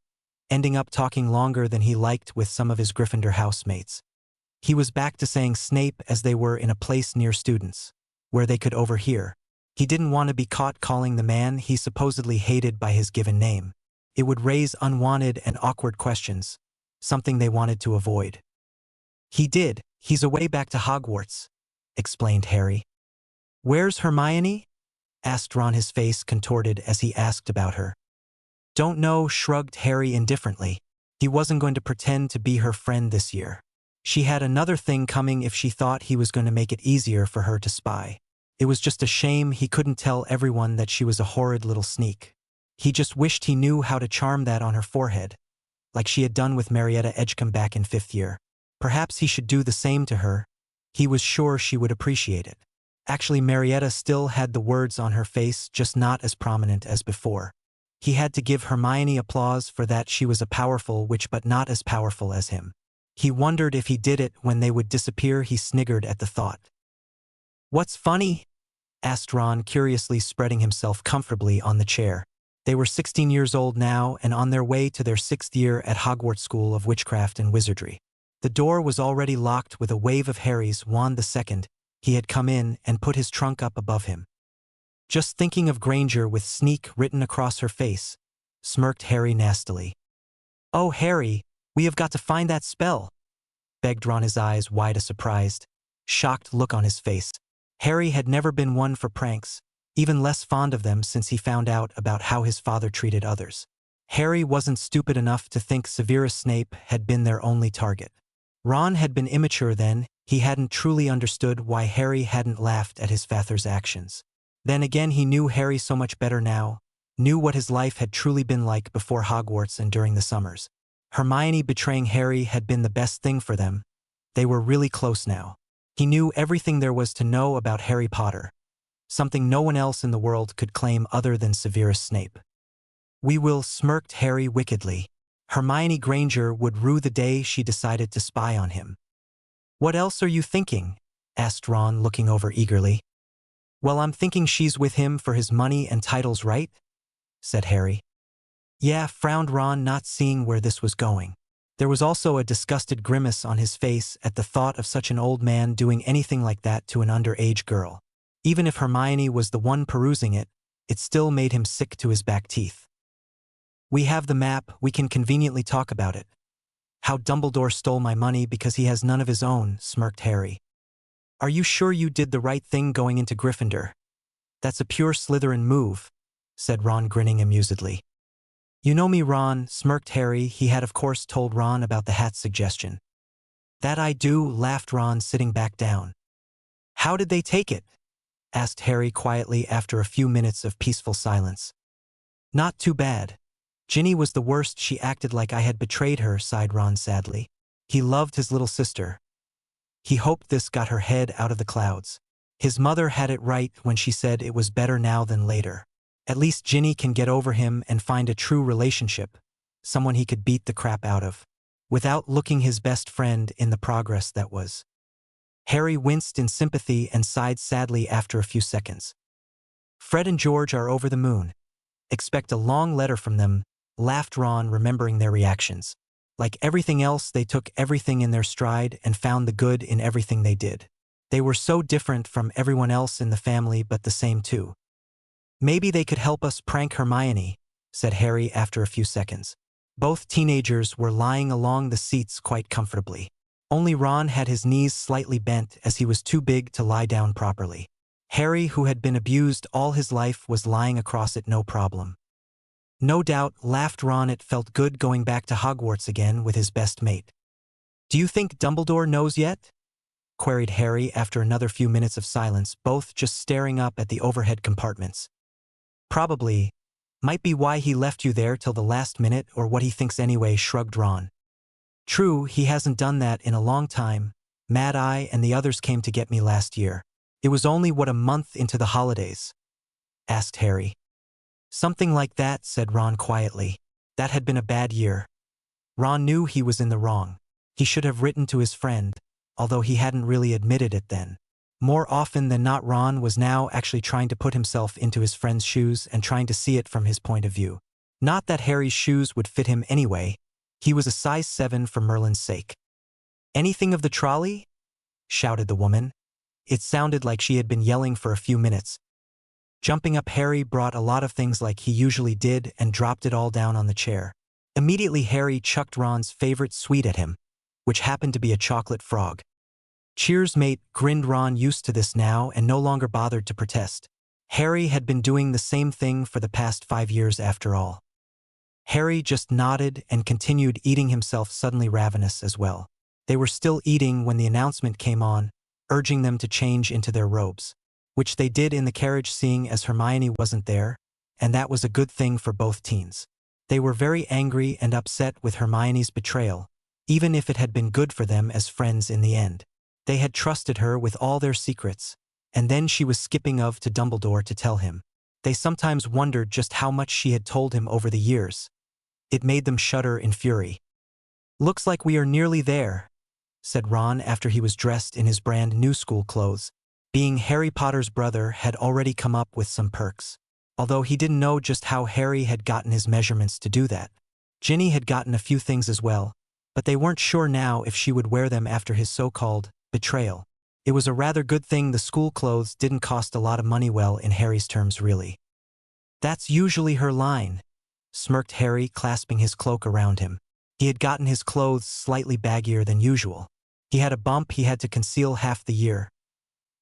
ending up talking longer than he liked with some of his Gryffindor housemates. He was back to saying Snape as they were in a place near students, where they could overhear. He didn't want to be caught calling the man he supposedly hated by his given name. It would raise unwanted and awkward questions, something they wanted to avoid. He's away back to Hogwarts, explained Harry. Where's Hermione? Asked Ron, his face contorted as he asked about her. Don't know, shrugged Harry indifferently. He wasn't going to pretend to be her friend this year. She had another thing coming if she thought he was going to make it easier for her to spy. It was just a shame he couldn't tell everyone that she was a horrid little sneak. He just wished he knew how to charm that on her forehead, like she had done with Marietta Edgecombe back in 5th year. Perhaps he should do the same to her. He was sure she would appreciate it. Actually, Marietta still had the words on her face, just not as prominent as before. He had to give Hermione applause for that. She was a powerful witch, but not as powerful as him. He wondered if he did it when they would disappear. He sniggered at the thought. What's funny? Asked Ron, curiously, spreading himself comfortably on the chair. They were 16 years old now and on their way to their 6th year at Hogwarts School of Witchcraft and Wizardry. The door was already locked. With a wave of Harry's wand II, he had come in and put his trunk up above him. Just thinking of Granger with sneak written across her face, smirked Harry nastily. Oh, Harry, we have got to find that spell, begged Ron, his eyes wide, a surprised, shocked look on his face. Harry had never been one for pranks, even less fond of them since he found out about how his father treated others. Harry wasn't stupid enough to think Severus Snape had been their only target. Ron had been immature then. He hadn't truly understood why Harry hadn't laughed at his father's actions. Then again, he knew Harry so much better now, knew what his life had truly been like before Hogwarts and during the summers. Hermione betraying Harry had been the best thing for them. They were really close now. He knew everything there was to know about Harry Potter, something no one else in the world could claim other than Severus Snape. We will, smirked Harry wickedly. Hermione Granger would rue the day she decided to spy on him. What else are you thinking? Asked Ron, looking over eagerly. Well, I'm thinking she's with him for his money and titles, right? Said Harry. Yeah, frowned Ron, not seeing where this was going. There was also a disgusted grimace on his face at the thought of such an old man doing anything like that to an underage girl. Even if Hermione was the one perusing it, it still made him sick to his back teeth. We have the map, we can conveniently talk about it. How Dumbledore stole my money because he has none of his own, smirked Harry. Are you sure you did the right thing going into Gryffindor? That's a pure Slytherin move, said Ron, grinning amusedly. You know me, Ron, smirked Harry. He had of course told Ron about the hat suggestion. That I do, laughed Ron, sitting back down. How did they take it? Asked Harry quietly after a few minutes of peaceful silence. Not too bad. Ginny was the worst. She acted like I had betrayed her, sighed Ron sadly. He loved his little sister. He hoped this got her head out of the clouds. His mother had it right when she said it was better now than later. At least Ginny can get over him and find a true relationship, someone he could beat the crap out of, without looking his best friend in the progress that was. Harry winced in sympathy and sighed sadly after a few seconds. Fred and George are over the moon. Expect a long letter from them, laughed Ron, remembering their reactions. Like everything else, they took everything in their stride and found the good in everything they did. They were so different from everyone else in the family, but the same too. Maybe they could help us prank Hermione, said Harry after a few seconds. Both teenagers were lying along the seats quite comfortably. Only Ron had his knees slightly bent as he was too big to lie down properly. Harry, who had been abused all his life, was lying across it no problem. No doubt, laughed Ron, it felt good going back to Hogwarts again with his best mate. Do you think Dumbledore knows yet? queried Harry after another few minutes of silence, both just staring up at the overhead compartments. Probably. Might be why he left you there till the last minute, or what he thinks anyway, shrugged Ron. True, he hasn't done that in a long time. Mad Eye and the others came to get me last year. It was only what, a month into the holidays? Asked Harry. Something like that, said Ron quietly. That had been a bad year. Ron knew he was in the wrong. He should have written to his friend, although he hadn't really admitted it then. More often than not, Ron was now actually trying to put himself into his friend's shoes and trying to see it from his point of view. Not that Harry's shoes would fit him anyway. He was a size 7 for Merlin's sake. Anything of the trolley? Shouted the woman. It sounded like she had been yelling for a few minutes. Jumping up, Harry brought a lot of things like he usually did and dropped it all down on the chair. Immediately Harry chucked Ron's favorite sweet at him, which happened to be a chocolate frog. Cheers, mate, grinned Ron, used to this now and no longer bothered to protest. Harry had been doing the same thing for the past 5 years after all. Harry just nodded and continued eating, himself suddenly ravenous as well. They were still eating when the announcement came on, urging them to change into their robes, which they did in the carriage, seeing as Hermione wasn't there, and that was a good thing for both teens. They were very angry and upset with Hermione's betrayal, even if it had been good for them as friends in the end. They had trusted her with all their secrets, and then she was skipping off to Dumbledore to tell him. They sometimes wondered just how much she had told him over the years. It made them shudder in fury. Looks like we are nearly there, said Ron after he was dressed in his brand new school clothes. Being Harry Potter's brother had already come up with some perks, although he didn't know just how Harry had gotten his measurements to do that. Ginny had gotten a few things as well, but they weren't sure now if she would wear them after his so-called betrayal. It was a rather good thing the school clothes didn't cost a lot of money, well, in Harry's terms, really. That's usually her line, smirked Harry, clasping his cloak around him. He had gotten his clothes slightly baggier than usual. He had a bump he had to conceal half the year.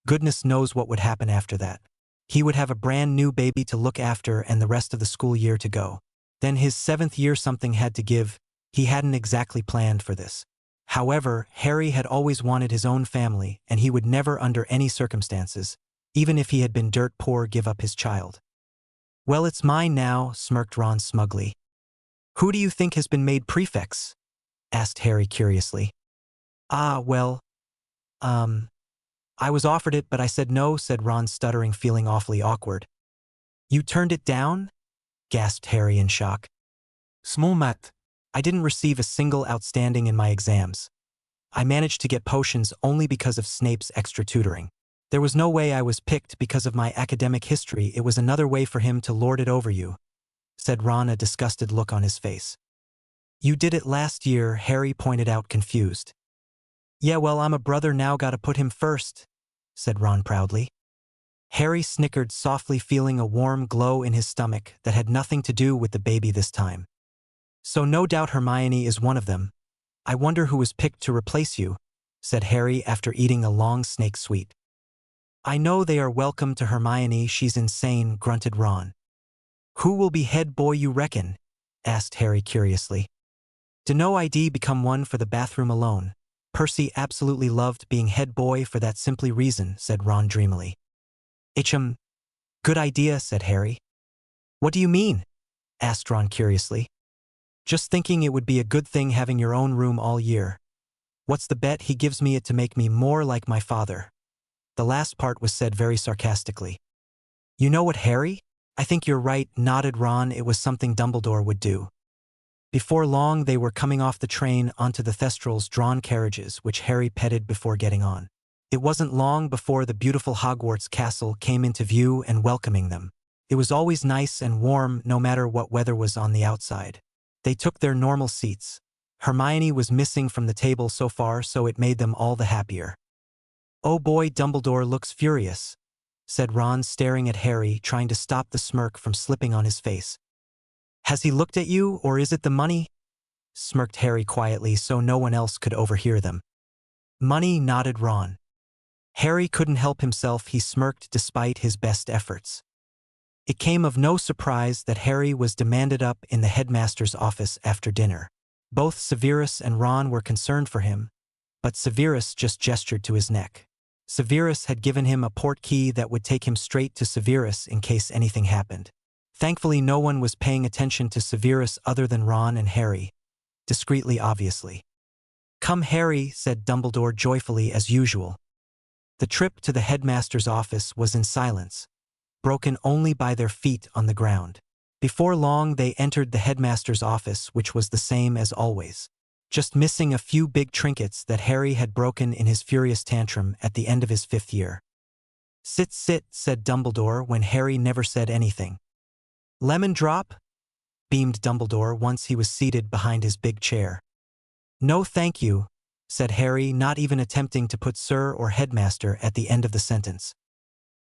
Goodness knows what would happen after that. He would have a brand new baby to look after and the rest of the school year to go. Then his 7th year, something had to give. He hadn't exactly planned for this. However, Harry had always wanted his own family, and he would never under any circumstances, even if he had been dirt poor, give up his child. Well, it's mine now, smirked Ron smugly. Who do you think has been made prefects? Asked Harry curiously. Well, I was offered it, but I said no, said Ron, stuttering, feeling awfully awkward. You turned it down? Gasped Harry in shock. Small mat. I didn't receive a single outstanding in my exams. I managed to get potions only because of Snape's extra tutoring. There was no way I was picked because of my academic history. It was another way for him to lord it over you, said Ron, a disgusted look on his face. You did it last year, Harry pointed out, confused. Yeah, well, I'm a brother now, gotta put him first, said Ron proudly. Harry snickered softly, feeling a warm glow in his stomach that had nothing to do with the baby this time. So no doubt Hermione is one of them. I wonder who was picked to replace you, said Harry after eating a long snake sweet. I know they are welcome to Hermione, she's insane, grunted Ron. Who will be head boy, you reckon? Asked Harry curiously. Do no ID become one for the bathroom alone. Percy absolutely loved being head boy for that simply reason, said Ron dreamily. Good idea, said Harry. What do you mean? Asked Ron curiously. Just thinking it would be a good thing having your own room all year. What's the bet? He gives me it to make me more like my father. The last part was said very sarcastically. You know what, Harry? I think you're right, nodded Ron. It was something Dumbledore would do. Before long, they were coming off the train onto the Thestrals' drawn carriages, which Harry petted before getting on. It wasn't long before the beautiful Hogwarts castle came into view and welcoming them. It was always nice and warm, no matter what weather was on the outside. They took their normal seats. Hermione was missing from the table so far, so it made them all the happier. Oh boy, Dumbledore looks furious, said Ron, staring at Harry, trying to stop the smirk from slipping on his face. Has he looked at you, or is it the money? Smirked Harry quietly so no one else could overhear them. Money, nodded Ron. Harry couldn't help himself, he smirked despite his best efforts. It came of no surprise that Harry was demanded up in the headmaster's office after dinner. Both Severus and Ron were concerned for him, but Severus just gestured to his neck. Severus had given him a portkey that would take him straight to Severus in case anything happened. Thankfully, no one was paying attention to Severus other than Ron and Harry, discreetly obviously. "Come, Harry," said Dumbledore joyfully as usual. The trip to the headmaster's office was in silence, broken only by their feet on the ground. Before long they entered the headmaster's office, which was the same as always, just missing a few big trinkets that Harry had broken in his furious tantrum at the end of his 5th year. "Sit, sit," said Dumbledore when Harry never said anything. "Lemon drop?" beamed Dumbledore once he was seated behind his big chair. "No thank you," said Harry, not even attempting to put Sir or Headmaster at the end of the sentence.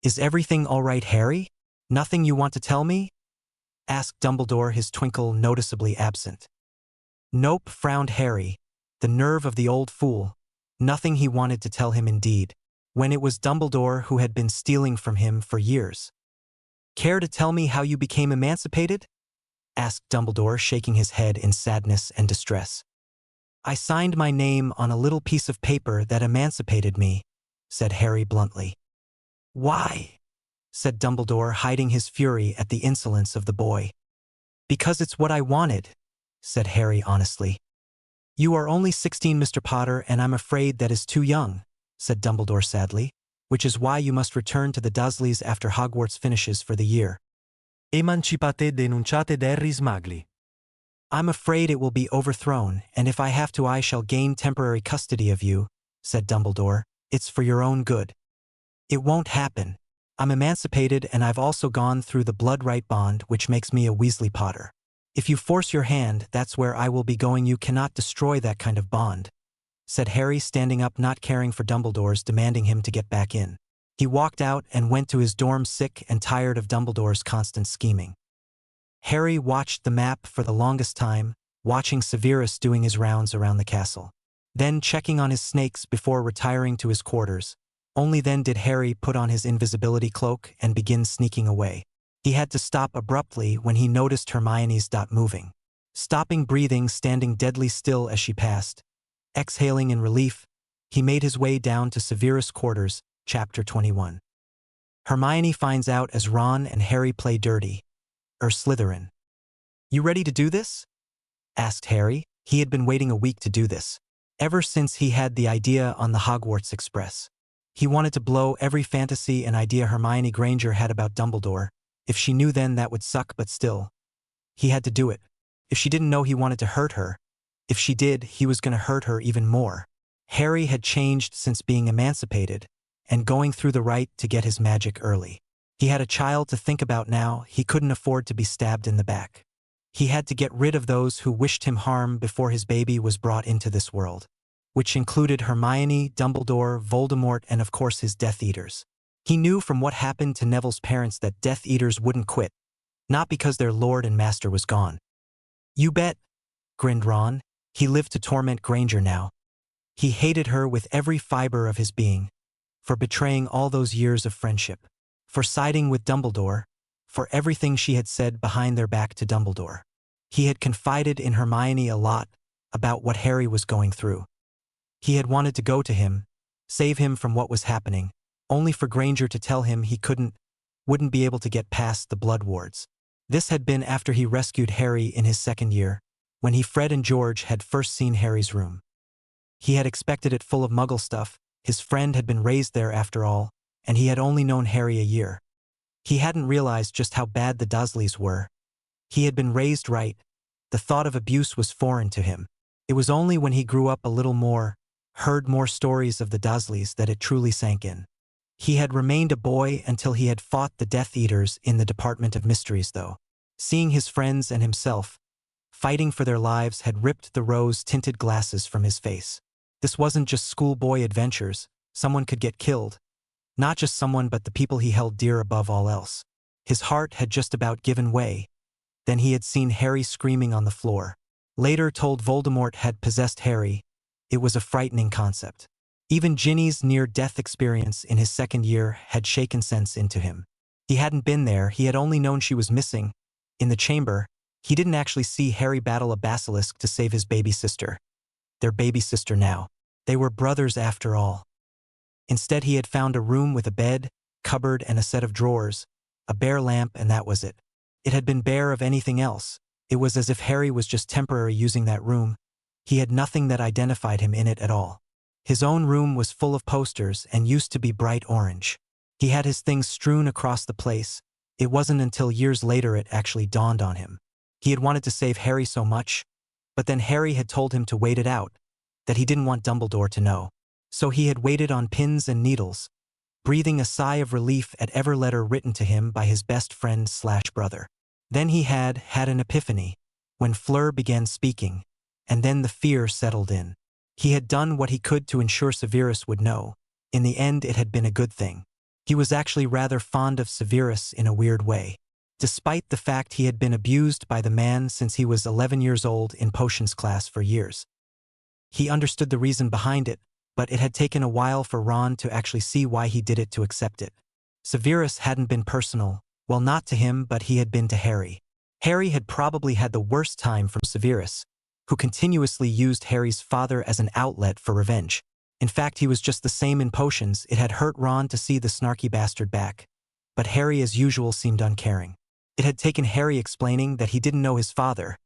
"Is everything all right, Harry? Nothing you want to tell me?" asked Dumbledore, his twinkle noticeably absent. "Nope," frowned Harry. The nerve of the old fool. Nothing he wanted to tell him indeed, when it was Dumbledore who had been stealing from him for years. "Care to tell me how you became emancipated?" asked Dumbledore, shaking his head in sadness and distress. "I signed my name on a little piece of paper that emancipated me," said Harry bluntly. "Why?" said Dumbledore, hiding his fury at the insolence of the boy. "Because it's what I wanted," said Harry honestly. "You are only 16, Mr. Potter, and I'm afraid that is too young," said Dumbledore sadly, "which is why you must return to the Dursleys after Hogwarts finishes for the year." Emancipate denunciate Harry Smagli. "I'm afraid it will be overthrown, and if I have to I shall gain temporary custody of you," said Dumbledore. "It's for your own good." "It won't happen. I'm emancipated and I've also gone through the blood right bond, which makes me a Weasley Potter. If you force your hand, that's where I will be going. You cannot destroy that kind of bond," said Harry, standing up, not caring for Dumbledore's demanding him to get back in. He walked out and went to his dorm, sick and tired of Dumbledore's constant scheming. Harry watched the map for the longest time, watching Severus doing his rounds around the castle, then checking on his snakes before retiring to his quarters. Only then did Harry put on his invisibility cloak and begin sneaking away. He had to stop abruptly when he noticed Hermione's dot moving. Stopping breathing, standing deadly still as she passed, exhaling in relief, he made his way down to Severus' quarters. Chapter 21. Hermione finds out as Ron and Harry play dirty. Slytherin. "You ready to do this?" asked Harry. He had been waiting a week to do this, ever since he had the idea on the Hogwarts Express. He wanted to blow every fantasy and idea Hermione Granger had about Dumbledore. If she knew then, that would suck, but still, he had to do it. If she didn't know, he wanted to hurt her. If she did, he was going to hurt her even more. Harry had changed since being emancipated and going through the rite to get his magic early. He had a child to think about now. He couldn't afford to be stabbed in the back. He had to get rid of those who wished him harm before his baby was brought into this world, which included Hermione, Dumbledore, Voldemort, and of course his Death Eaters. He knew from what happened to Neville's parents that Death Eaters wouldn't quit, not because their lord and master was gone. "You bet," grinned Ron. He lived to torment Granger now. He hated her with every fiber of his being, for betraying all those years of friendship, for siding with Dumbledore, for everything she had said behind their back to Dumbledore. He had confided in Hermione a lot about what Harry was going through. He had wanted to go to him, save him from what was happening, only for Granger to tell him he wouldn't be able to get past the blood wards. This had been after he rescued Harry in his 2nd year, when Fred and George had first seen Harry's room. He had expected it full of Muggle stuff. His friend had been raised there after all, and he had only known Harry a year. He hadn't realized just how bad the Dursleys were. He had been raised right. The thought of abuse was foreign to him. It was only when he grew up a little more, heard more stories of the Dursleys, that it truly sank in. He had remained a boy until he had fought the Death Eaters in the Department of Mysteries, though. Seeing his friends and himself fighting for their lives had ripped the rose-tinted glasses from his face. This wasn't just schoolboy adventures. Someone could get killed. Not just someone, but the people he held dear above all else. His heart had just about given way. Then he had seen Harry screaming on the floor. Later told Voldemort had possessed Harry. It was a frightening concept. Even Ginny's near-death experience in his 2nd year had shaken sense into him. He hadn't been there. He had only known she was missing. In the chamber, he didn't actually see Harry battle a basilisk to save his baby sister. Their baby sister now. They were brothers after all. Instead, he had found a room with a bed, cupboard, and a set of drawers, a bare lamp, and that was it. It had been bare of anything else. It was as if Harry was just temporarily using that room. He had nothing that identified him in it at all. His own room was full of posters and used to be bright orange. He had his things strewn across the place. It wasn't until years later it actually dawned on him. He had wanted to save Harry so much, but then Harry had told him to wait it out, that he didn't want Dumbledore to know. So he had waited on pins and needles, breathing a sigh of relief at every letter written to him by his best friend/brother. Then he had an epiphany, when Fleur began speaking, and then the fear settled in. He had done what he could to ensure Severus would know. In the end, it had been a good thing. He was actually rather fond of Severus in a weird way. Despite the fact he had been abused by the man since he was 11 years old in potions class for years. He understood the reason behind it, but it had taken a while for Ron to actually see why he did it to accept it. Severus hadn't been personal, well, not to him, but he had been to Harry. Harry had probably had the worst time from Severus, who continuously used Harry's father as an outlet for revenge. In fact, he was just the same in potions. It had hurt Ron to see the snarky bastard back, but Harry as usual seemed uncaring. It had taken Harry explaining that he didn't know his father,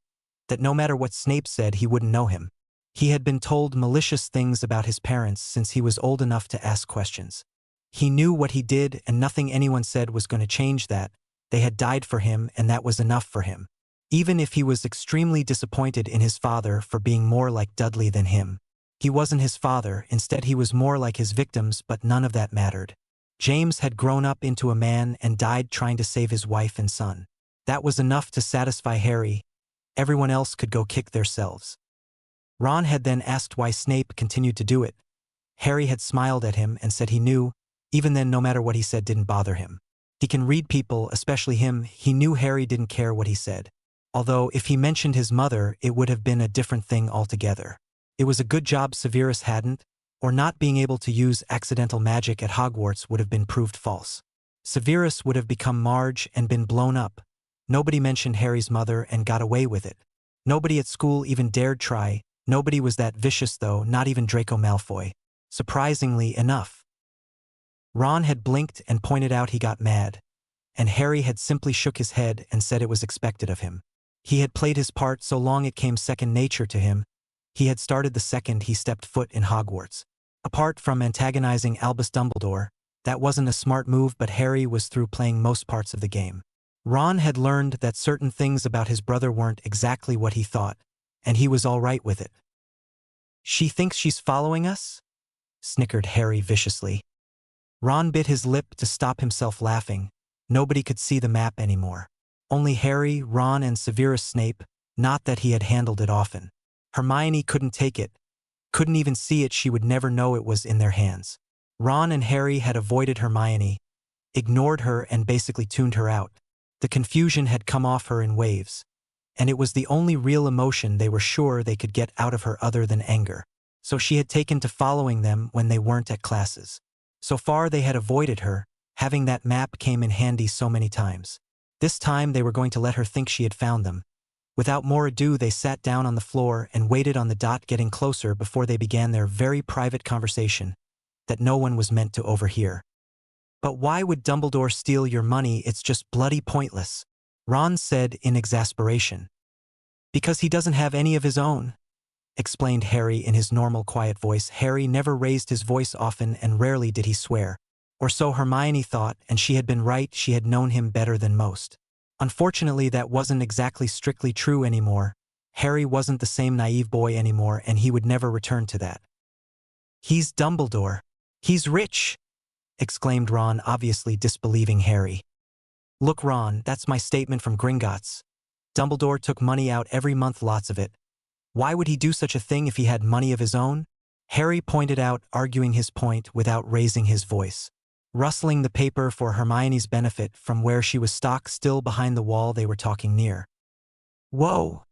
that no matter what Snape said he wouldn't know him. He had been told malicious things about his parents since he was old enough to ask questions. He knew what he did and nothing anyone said was going to change that. They had died for him and that was enough for him. Even if he was extremely disappointed in his father for being more like Dudley than him. He wasn't his father, instead he was more like his victims, but none of that mattered. James had grown up into a man and died trying to save his wife and son. That was enough to satisfy Harry. Everyone else could go kick themselves. Ron had then asked why Snape continued to do it. Harry had smiled at him and said he knew. Even then, no matter what he said didn't bother him. He can read people, especially him. He knew Harry didn't care what he said. Although if he mentioned his mother, it would have been a different thing altogether. It was a good job Severus hadn't, or not being able to use accidental magic at Hogwarts would have been proved false. Severus would have become Marge and been blown up. Nobody mentioned Harry's mother and got away with it. Nobody at school even dared try. Nobody was that vicious though, not even Draco Malfoy. Surprisingly enough. Ron had blinked and pointed out he got mad, and Harry had simply shook his head and said it was expected of him. He had played his part so long it came second nature to him. He had started the second he stepped foot in Hogwarts. Apart from antagonizing Albus Dumbledore, that wasn't a smart move, but Harry was through playing most parts of the game. Ron had learned that certain things about his brother weren't exactly what he thought, and he was all right with it. "She thinks she's following us?" snickered Harry viciously. Ron bit his lip to stop himself laughing. Nobody could see the map anymore. Only Harry, Ron, and Severus Snape, not that he had handled it often. Hermione couldn't take it, couldn't even see it. She would never know it was in their hands. Ron and Harry had avoided Hermione, ignored her, and basically tuned her out. The confusion had come off her in waves, and it was the only real emotion they were sure they could get out of her other than anger. So she had taken to following them when they weren't at classes. So far they had avoided her. Having that map came in handy so many times. This time they were going to let her think she had found them. Without more ado, they sat down on the floor and waited on the dot, getting closer before they began their very private conversation that no one was meant to overhear. "But why would Dumbledore steal your money? It's just bloody pointless," Ron said in exasperation. "Because he doesn't have any of his own," explained Harry in his normal quiet voice. Harry never raised his voice often and rarely did he swear. Or so Hermione thought, and she had been right. She had known him better than most. Unfortunately, that wasn't exactly strictly true anymore. Harry wasn't the same naive boy anymore, and he would never return to that. "He's Dumbledore. He's rich," exclaimed Ron, obviously disbelieving Harry. "Look, Ron, that's my statement from Gringotts. Dumbledore took money out every month, lots of it. Why would he do such a thing if he had money of his own?" Harry pointed out, arguing his point without raising his voice. Rustling the paper for Hermione's benefit from where she was stock still behind the wall they were talking near. "Whoa!"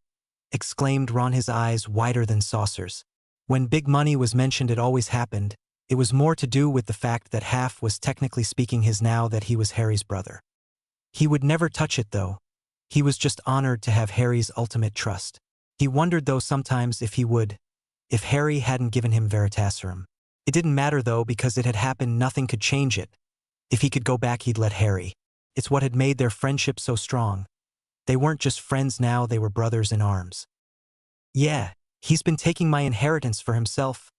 exclaimed Ron, his eyes wider than saucers. When big money was mentioned, it always happened. It was more to do with the fact that half was technically speaking his now that he was Harry's brother. He would never touch it though. He was just honored to have Harry's ultimate trust. He wondered though sometimes if he would. if Harry hadn't given him Veritaserum. It didn't matter though, because it had happened, nothing could change it. If he could go back, he'd let Harry. It's what had made their friendship so strong. They weren't just friends now, they were brothers in arms. Yeah, he's been taking my inheritance for himself,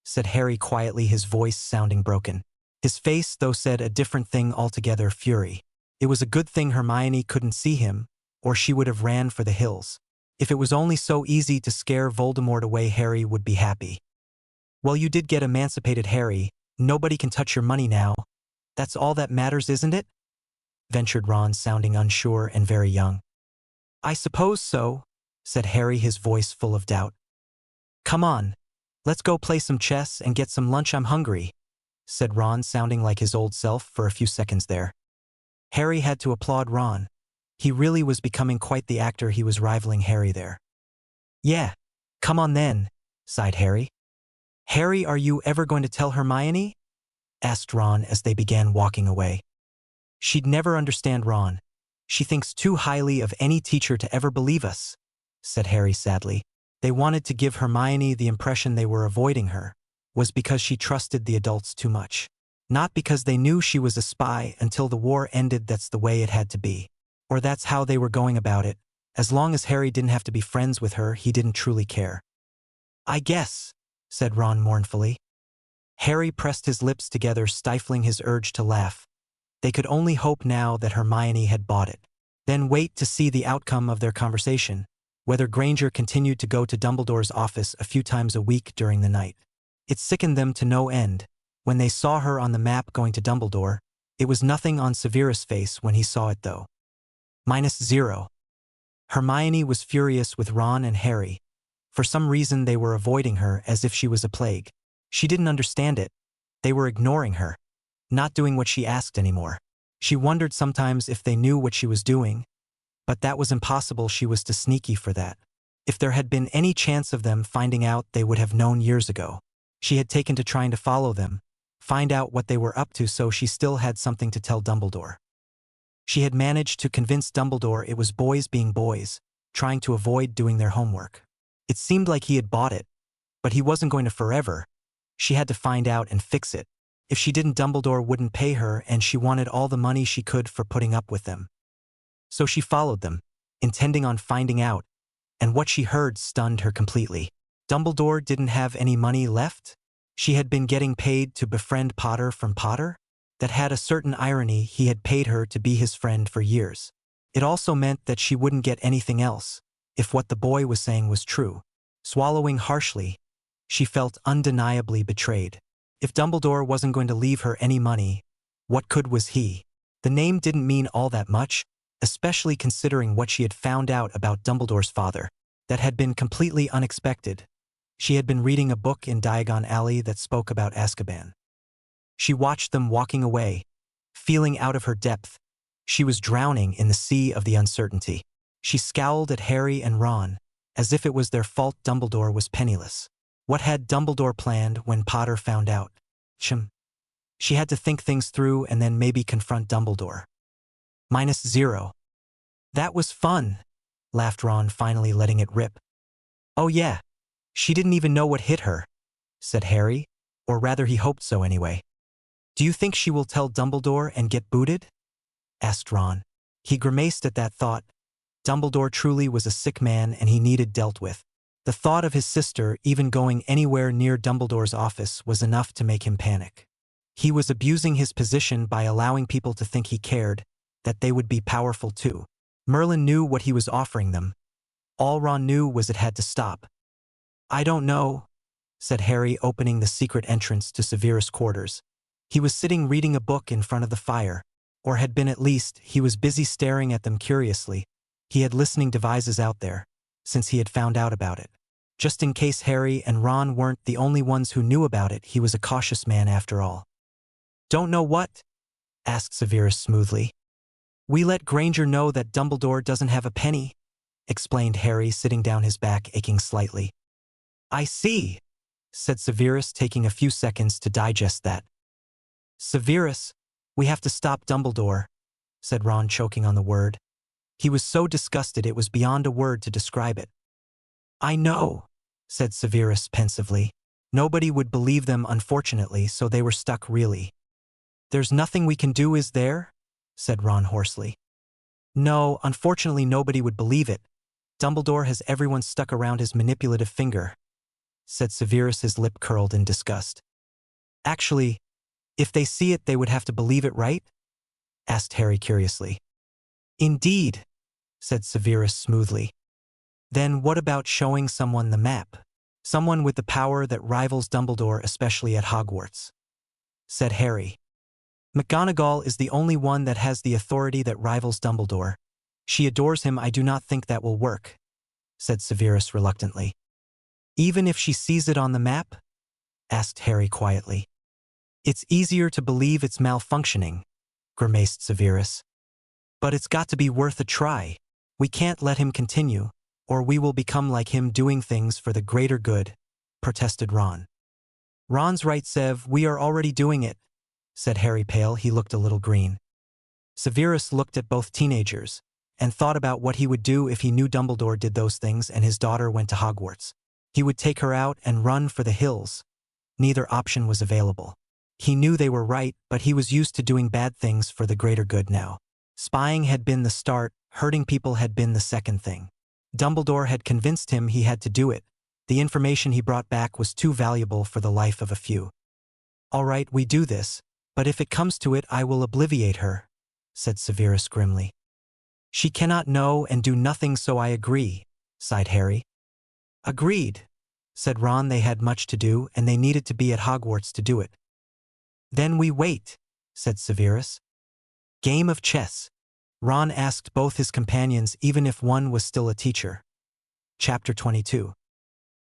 said Harry quietly, his voice sounding broken. His face, though, said a different thing altogether: fury. It was a good thing Hermione couldn't see him, or she would have ran for the hills. If it was only so easy to scare Voldemort away, Harry would be happy. Well, you did get emancipated, Harry. Nobody can touch your money now. That's all that matters, isn't it? Ventured Ron, sounding unsure and very young. I suppose so, said Harry, his voice full of doubt. Come on, let's go play some chess and get some lunch. I'm hungry, said Ron, sounding like his old self for a few seconds there. Harry had to applaud Ron. He really was becoming quite the actor. He was rivaling Harry there. Yeah, come on then, sighed Harry. Harry, are you ever going to tell Hermione? Asked Ron as they began walking away. She'd never understand, Ron. She thinks too highly of any teacher to ever believe us, said Harry sadly. They wanted to give Hermione the impression they were avoiding her was because she trusted the adults too much. Not because they knew she was a spy until the war ended. That's the way it had to be. Or that's how they were going about it. As long as Harry didn't have to be friends with her, he didn't truly care. I guess, said Ron mournfully. Harry pressed his lips together, stifling his urge to laugh. They could only hope now that Hermione had bought it. Then wait to see the outcome of their conversation, whether Granger continued to go to Dumbledore's office a few times a week during the night. It sickened them to no end. When they saw her on the map going to Dumbledore, it was nothing on Severus' face when he saw it though. -0. Hermione was furious with Ron and Harry. For some reason they were avoiding her as if she was a plague. She didn't understand it. They were ignoring her, not doing what she asked anymore. She wondered sometimes if they knew what she was doing, but that was impossible. She was too sneaky for that. If there had been any chance of them finding out, they would have known years ago. She had taken to trying to follow them, find out what they were up to, so she still had something to tell Dumbledore. She had managed to convince Dumbledore it was boys being boys, trying to avoid doing their homework. It seemed like he had bought it, but he wasn't going to forever. She had to find out and fix it. If she didn't, Dumbledore wouldn't pay her, and she wanted all the money she could for putting up with them. So she followed them, intending on finding out, and what she heard stunned her completely. Dumbledore didn't have any money left? She had been getting paid to befriend Potter from Potter? That had a certain irony. He had paid her to be his friend for years. It also meant that she wouldn't get anything else, if what the boy was saying was true. Swallowing harshly, she felt undeniably betrayed. If Dumbledore wasn't going to leave her any money, what good was he? The name didn't mean all that much, especially considering what she had found out about Dumbledore's father. That had been completely unexpected. She had been reading a book in Diagon Alley that spoke about Azkaban. She watched them walking away, feeling out of her depth. She was drowning in the sea of the uncertainty. She scowled at Harry and Ron, as if it was their fault Dumbledore was penniless. What had Dumbledore planned when Potter found out? She had to think things through and then maybe confront Dumbledore. -0. That was fun, laughed Ron, finally letting it rip. Oh yeah, she didn't even know what hit her, said Harry, or rather he hoped so anyway. Do you think she will tell Dumbledore and get booted? Asked Ron. He grimaced at that thought. Dumbledore truly was a sick man and he needed dealt with. The thought of his sister even going anywhere near Dumbledore's office was enough to make him panic. He was abusing his position by allowing people to think he cared, that they would be powerful too. Merlin knew what he was offering them. All Ron knew was it had to stop. I don't know, said Harry, opening the secret entrance to Severus' quarters. He was sitting reading a book in front of the fire, or had been at least. He was busy staring at them curiously. He had listening devices out there, since he had found out about it. Just in case Harry and Ron weren't the only ones who knew about it, he was a cautious man after all. Don't know what? Asked Severus smoothly. We let Granger know that Dumbledore doesn't have a penny, explained Harry, sitting down, his back aching slightly. I see, said Severus, taking a few seconds to digest that. Severus, we have to stop Dumbledore, said Ron, choking on the word. He was so disgusted it was beyond a word to describe it. I know, said Severus pensively. Nobody would believe them, unfortunately, so they were stuck really. There's nothing we can do, is there? Said Ron hoarsely. No, unfortunately nobody would believe it. Dumbledore has everyone stuck around his manipulative finger, said Severus, his lip curled in disgust. Actually, if they see it they would have to believe it, right? Asked Harry curiously. Indeed, said Severus smoothly. Then what about showing someone the map? Someone with the power that rivals Dumbledore, especially at Hogwarts, said Harry. McGonagall is the only one that has the authority that rivals Dumbledore. She adores him. I do not think that will work, said Severus reluctantly. Even if she sees it on the map? Asked Harry quietly. It's easier to believe it's malfunctioning, grimaced Severus. But it's got to be worth a try. We can't let him continue, or we will become like him, doing things for the greater good, protested Ron. Ron's right, Sev, we are already doing it, said Harry, pale. He looked a little green. Severus looked at both teenagers and thought about what he would do if he knew Dumbledore did those things and his daughter went to Hogwarts. He would take her out and run for the hills. Neither option was available. He knew they were right, but he was used to doing bad things for the greater good now. Spying had been the start, hurting people had been the second thing. Dumbledore had convinced him he had to do it. The information he brought back was too valuable for the life of a few. All right, we do this, but if it comes to it I will obliviate her, said Severus grimly. She cannot know and do nothing, so I agree, sighed Harry. Agreed, said Ron. They had much to do and they needed to be at Hogwarts to do it. Then we wait, said Severus. Game of chess. Ron asked both his companions, even if one was still a teacher. Chapter 22.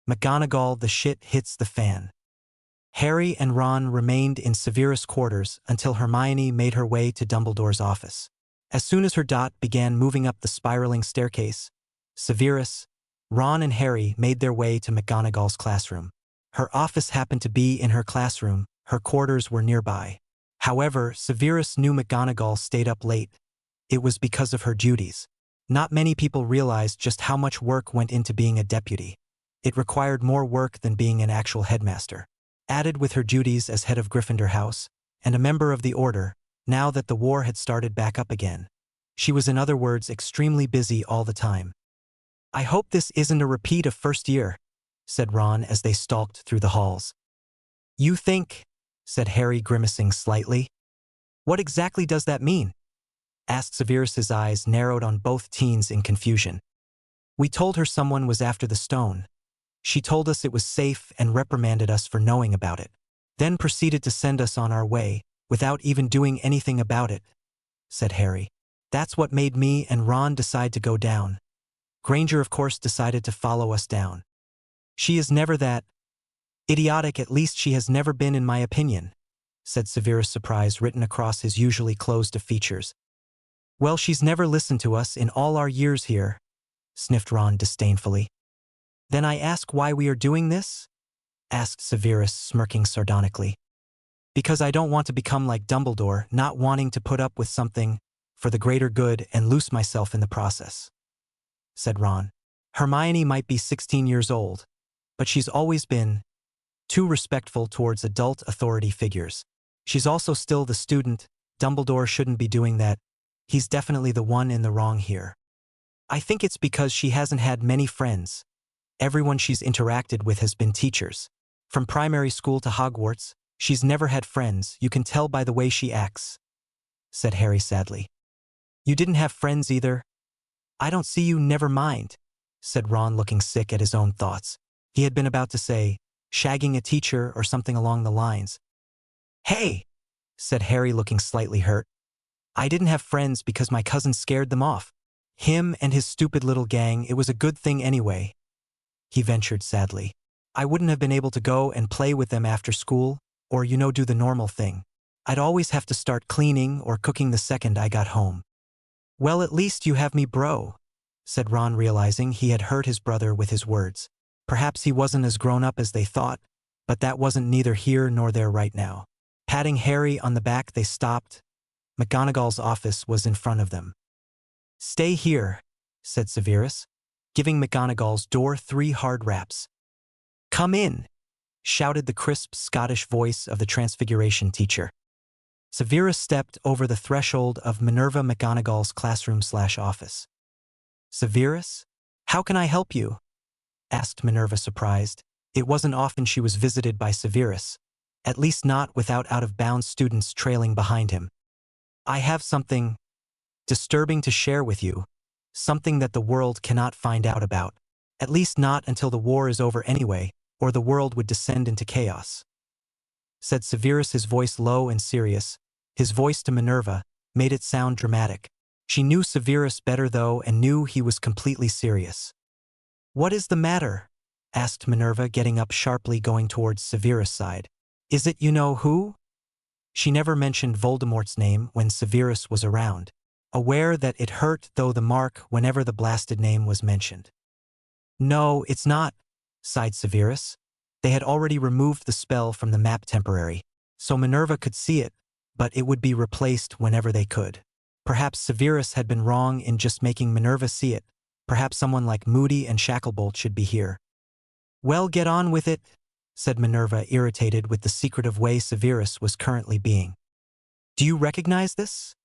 McGonagall, the shit hits the fan. Harry and Ron remained in Severus' quarters until Hermione made her way to Dumbledore's office. As soon as her dot began moving up the spiraling staircase, Severus, Ron and Harry made their way to McGonagall's classroom. Her office happened to be in her classroom. Her quarters were nearby. However, Severus knew McGonagall stayed up late. It was because of her duties. Not many people realized just how much work went into being a deputy. It required more work than being an actual headmaster. Added with her duties as head of Gryffindor House and a member of the Order, now that the war had started back up again, she was, in other words, extremely busy all the time. I hope this isn't a repeat of first year, said Ron as they stalked through the halls. You think, said Harry, grimacing slightly. What exactly does that mean? Asked Severus, his eyes narrowed on both teens in confusion. We told her someone was after the stone. She told us it was safe and reprimanded us for knowing about it, then proceeded to send us on our way, without even doing anything about it, said Harry. That's what made me and Ron decide to go down. Granger, of course, decided to follow us down. She is never that idiotic, at least she has never been, in my opinion, said Severus, surprise written across his usually closed features. Well, she's never listened to us in all our years here, sniffed Ron disdainfully. Then I ask why we are doing this? Asked Severus, smirking sardonically. Because I don't want to become like Dumbledore, not wanting to put up with something for the greater good and lose myself in the process, said Ron. Hermione might be 16 years old, but she's always been too respectful towards adult authority figures. She's also still the student. Dumbledore shouldn't be doing that. He's definitely the one in the wrong here. I think it's because she hasn't had many friends. Everyone she's interacted with has been teachers. From primary school to Hogwarts, she's never had friends. You can tell by the way she acts, said Harry sadly. You didn't have friends either? I don't see you. Never mind, said Ron, looking sick at his own thoughts. He had been about to say, shagging a teacher or something along the lines. Hey, said Harry, looking slightly hurt. I didn't have friends because my cousin scared them off. Him and his stupid little gang. It was a good thing anyway, he ventured sadly. I wouldn't have been able to go and play with them after school, or do the normal thing. I'd always have to start cleaning or cooking the second I got home. Well, at least you have me, bro, said Ron, realizing he had hurt his brother with his words. Perhaps he wasn't as grown up as they thought, but that wasn't neither here nor there right now. Patting Harry on the back, they stopped. McGonagall's office was in front of them. Stay here, said Severus, giving McGonagall's door 3 hard raps. "Come in," shouted the crisp Scottish voice of the Transfiguration teacher. Severus stepped over the threshold of Minerva McGonagall's classroom/office. "Severus? How can I help you?" asked Minerva, surprised. It wasn't often she was visited by Severus, at least not without out-of-bounds students trailing behind him. "I have something disturbing to share with you, something that the world cannot find out about, at least not until the war is over anyway, or the world would descend into chaos," said Severus, his voice low and serious. His voice to Minerva made it sound dramatic. She knew Severus better, though, and knew he was completely serious. "What is the matter?" asked Minerva, getting up sharply, going towards Severus' side. "Is it you know who?" She never mentioned Voldemort's name when Severus was around, aware that it hurt though the mark whenever the blasted name was mentioned. "No, it's not," sighed Severus. They had already removed the spell from the map temporary, so Minerva could see it, but it would be replaced whenever they could. Perhaps Severus had been wrong in just making Minerva see it. Perhaps someone like Moody and Shacklebolt should be here. "Well, get on with it," said Minerva, irritated with the secretive way Severus was currently being. "Do you recognize this?"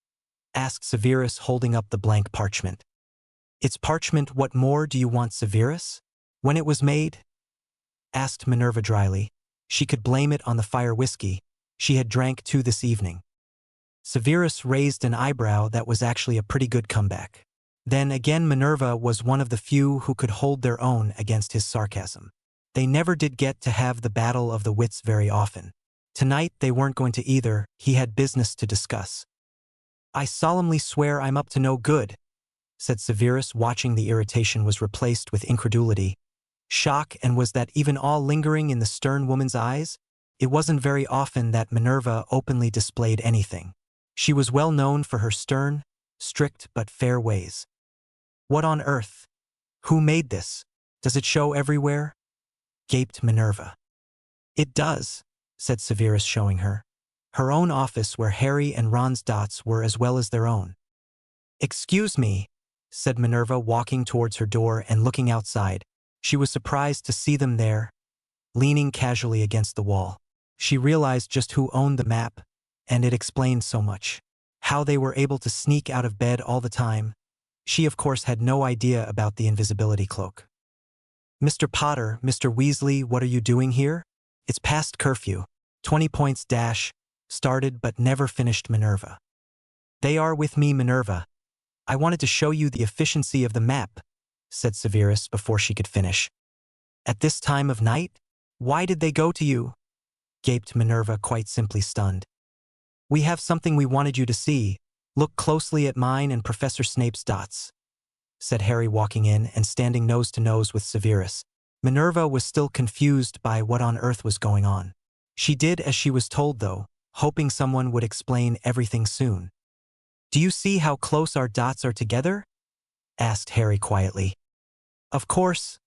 asked Severus, holding up the blank parchment. "It's parchment. What more do you want, Severus? When it was made?" asked Minerva dryly. She could blame it on the fire whiskey she had drank too this evening. Severus raised an eyebrow. That was actually a pretty good comeback. Then again, Minerva was one of the few who could hold their own against his sarcasm. They never did get to have the battle of the wits very often. Tonight they weren't going to either. He had business to discuss. "I solemnly swear I'm up to no good," said Severus, watching the irritation was replaced with incredulity. Shock, and was that even all lingering in the stern woman's eyes? It wasn't very often that Minerva openly displayed anything. She was well known for her stern, strict but fair ways. "What on earth? Who made this? Does it show everywhere?" gaped Minerva. "It does," said Severus, showing her. Her own office, where Harry and Ron's dots were, as well as their own. "Excuse me," said Minerva, walking towards her door and looking outside. She was surprised to see them there, leaning casually against the wall. She realized just who owned the map, and it explained so much. How they were able to sneak out of bed all the time. She, of course, had no idea about the invisibility cloak. "Mr. Potter, Mr. Weasley, what are you doing here? It's past curfew." 20 points dash started but never finished Minerva. "They are with me, Minerva. I wanted to show you the efficiency of the map," said Severus before she could finish. "At this time of night? Why did they go to you?" gaped Minerva, quite simply stunned. "We have something we wanted you to see. Look closely at mine and Professor Snape's dots," said Harry, walking in and standing nose to nose with Severus. Minerva was still confused by what on earth was going on. She did as she was told, though, hoping someone would explain everything soon. "Do you see how close our dots are together?" asked Harry quietly. "Of course,"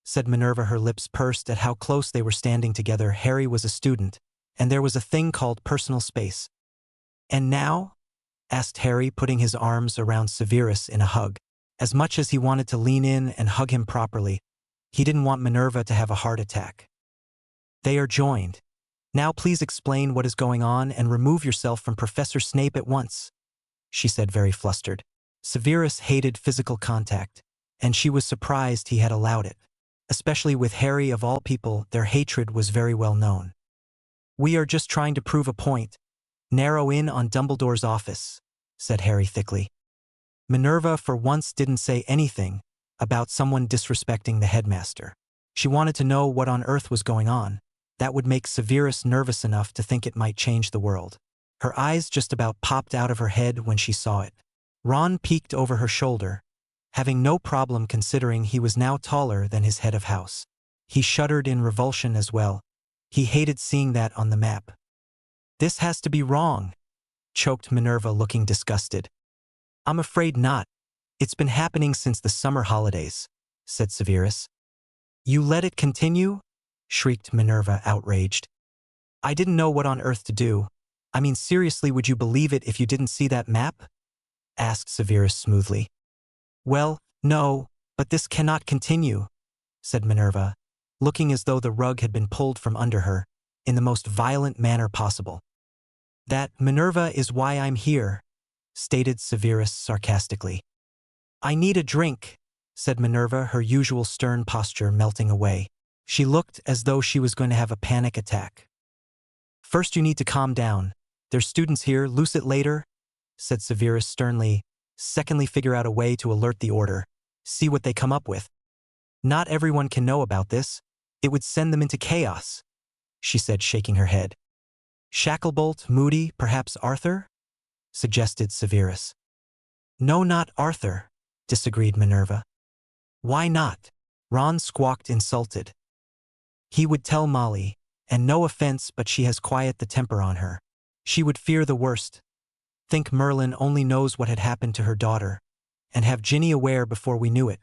said Minerva, her lips pursed at how close they were standing together. Harry was a student, and there was a thing called personal space. "And now?" asked Harry, putting his arms around Severus in a hug. As much as he wanted to lean in and hug him properly, he didn't want Minerva to have a heart attack. "They are joined. Now please explain what is going on and remove yourself from Professor Snape at once," she said, very flustered. Severus hated physical contact, and she was surprised he had allowed it. Especially with Harry, of all people, their hatred was very well known. "We are just trying to prove a point. Narrow in on Dumbledore's office," said Harry thickly. Minerva for once didn't say anything about someone disrespecting the headmaster. She wanted to know what on earth was going on. That would make Severus nervous enough to think it might change the world. Her eyes just about popped out of her head when she saw it. Ron peeked over her shoulder, having no problem considering he was now taller than his head of house. He shuddered in revulsion as well. He hated seeing that on the map. "This has to be wrong," choked Minerva, looking disgusted. "I'm afraid not. It's been happening since the summer holidays," said Severus. "You let it continue?" shrieked Minerva, outraged. "I didn't know what on earth to do. I mean, seriously, would you believe it if you didn't see that map?" asked Severus smoothly. "Well, no, but this cannot continue," said Minerva, looking as though the rug had been pulled from under her, in the most violent manner possible. "That, Minerva, is why I'm here," stated Severus sarcastically. "I need a drink," said Minerva, her usual stern posture melting away. She looked as though she was going to have a panic attack. "First you need to calm down. There's students here, loose it later," said Severus sternly. "Secondly, figure out a way to alert the order. See what they come up with. Not everyone can know about this. It would send them into chaos," she said, shaking her head. "Shacklebolt, Moody, perhaps Arthur?" suggested Severus. "No, not Arthur," disagreed Minerva. "Why not?" Ron squawked, insulted. "He would tell Molly, and no offense, but she has quite the temper on her. She would fear the worst. Think Merlin only knows what had happened to her daughter, and have Ginny aware before we knew it,"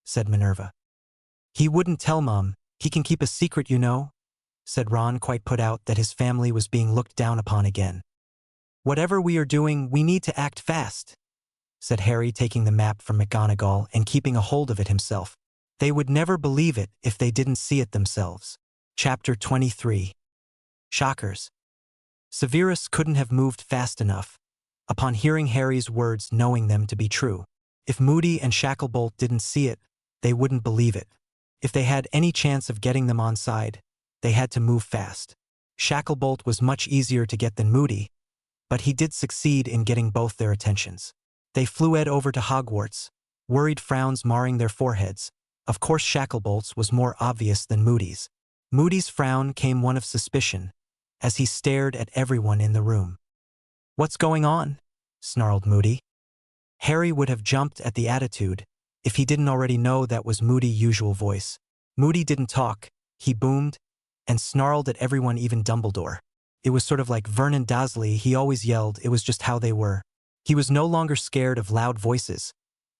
said Minerva. "He wouldn't tell Mom. He can keep a secret, you know," said Ron, quite put out that his family was being looked down upon again. "Whatever we are doing, we need to act fast," said Harry, taking the map from McGonagall and keeping a hold of it himself. They would never believe it if they didn't see it themselves. Chapter 23. Shockers. Severus couldn't have moved fast enough, upon hearing Harry's words, knowing them to be true. If Moody and Shacklebolt didn't see it, they wouldn't believe it. If they had any chance of getting them on side, they had to move fast. Shacklebolt was much easier to get than Moody, but he did succeed in getting both their attentions. They flew over to Hogwarts, worried frowns marring their foreheads. Of course Shacklebolt's was more obvious than Moody's. Moody's frown came one of suspicion, as he stared at everyone in the room. "What's going on?" snarled Moody. Harry would have jumped at the attitude if he didn't already know that was Moody's usual voice. Moody didn't talk, he boomed, and snarled at everyone, even Dumbledore. It was sort of like Vernon Dursley, he always yelled, it was just how they were. He was no longer scared of loud voices.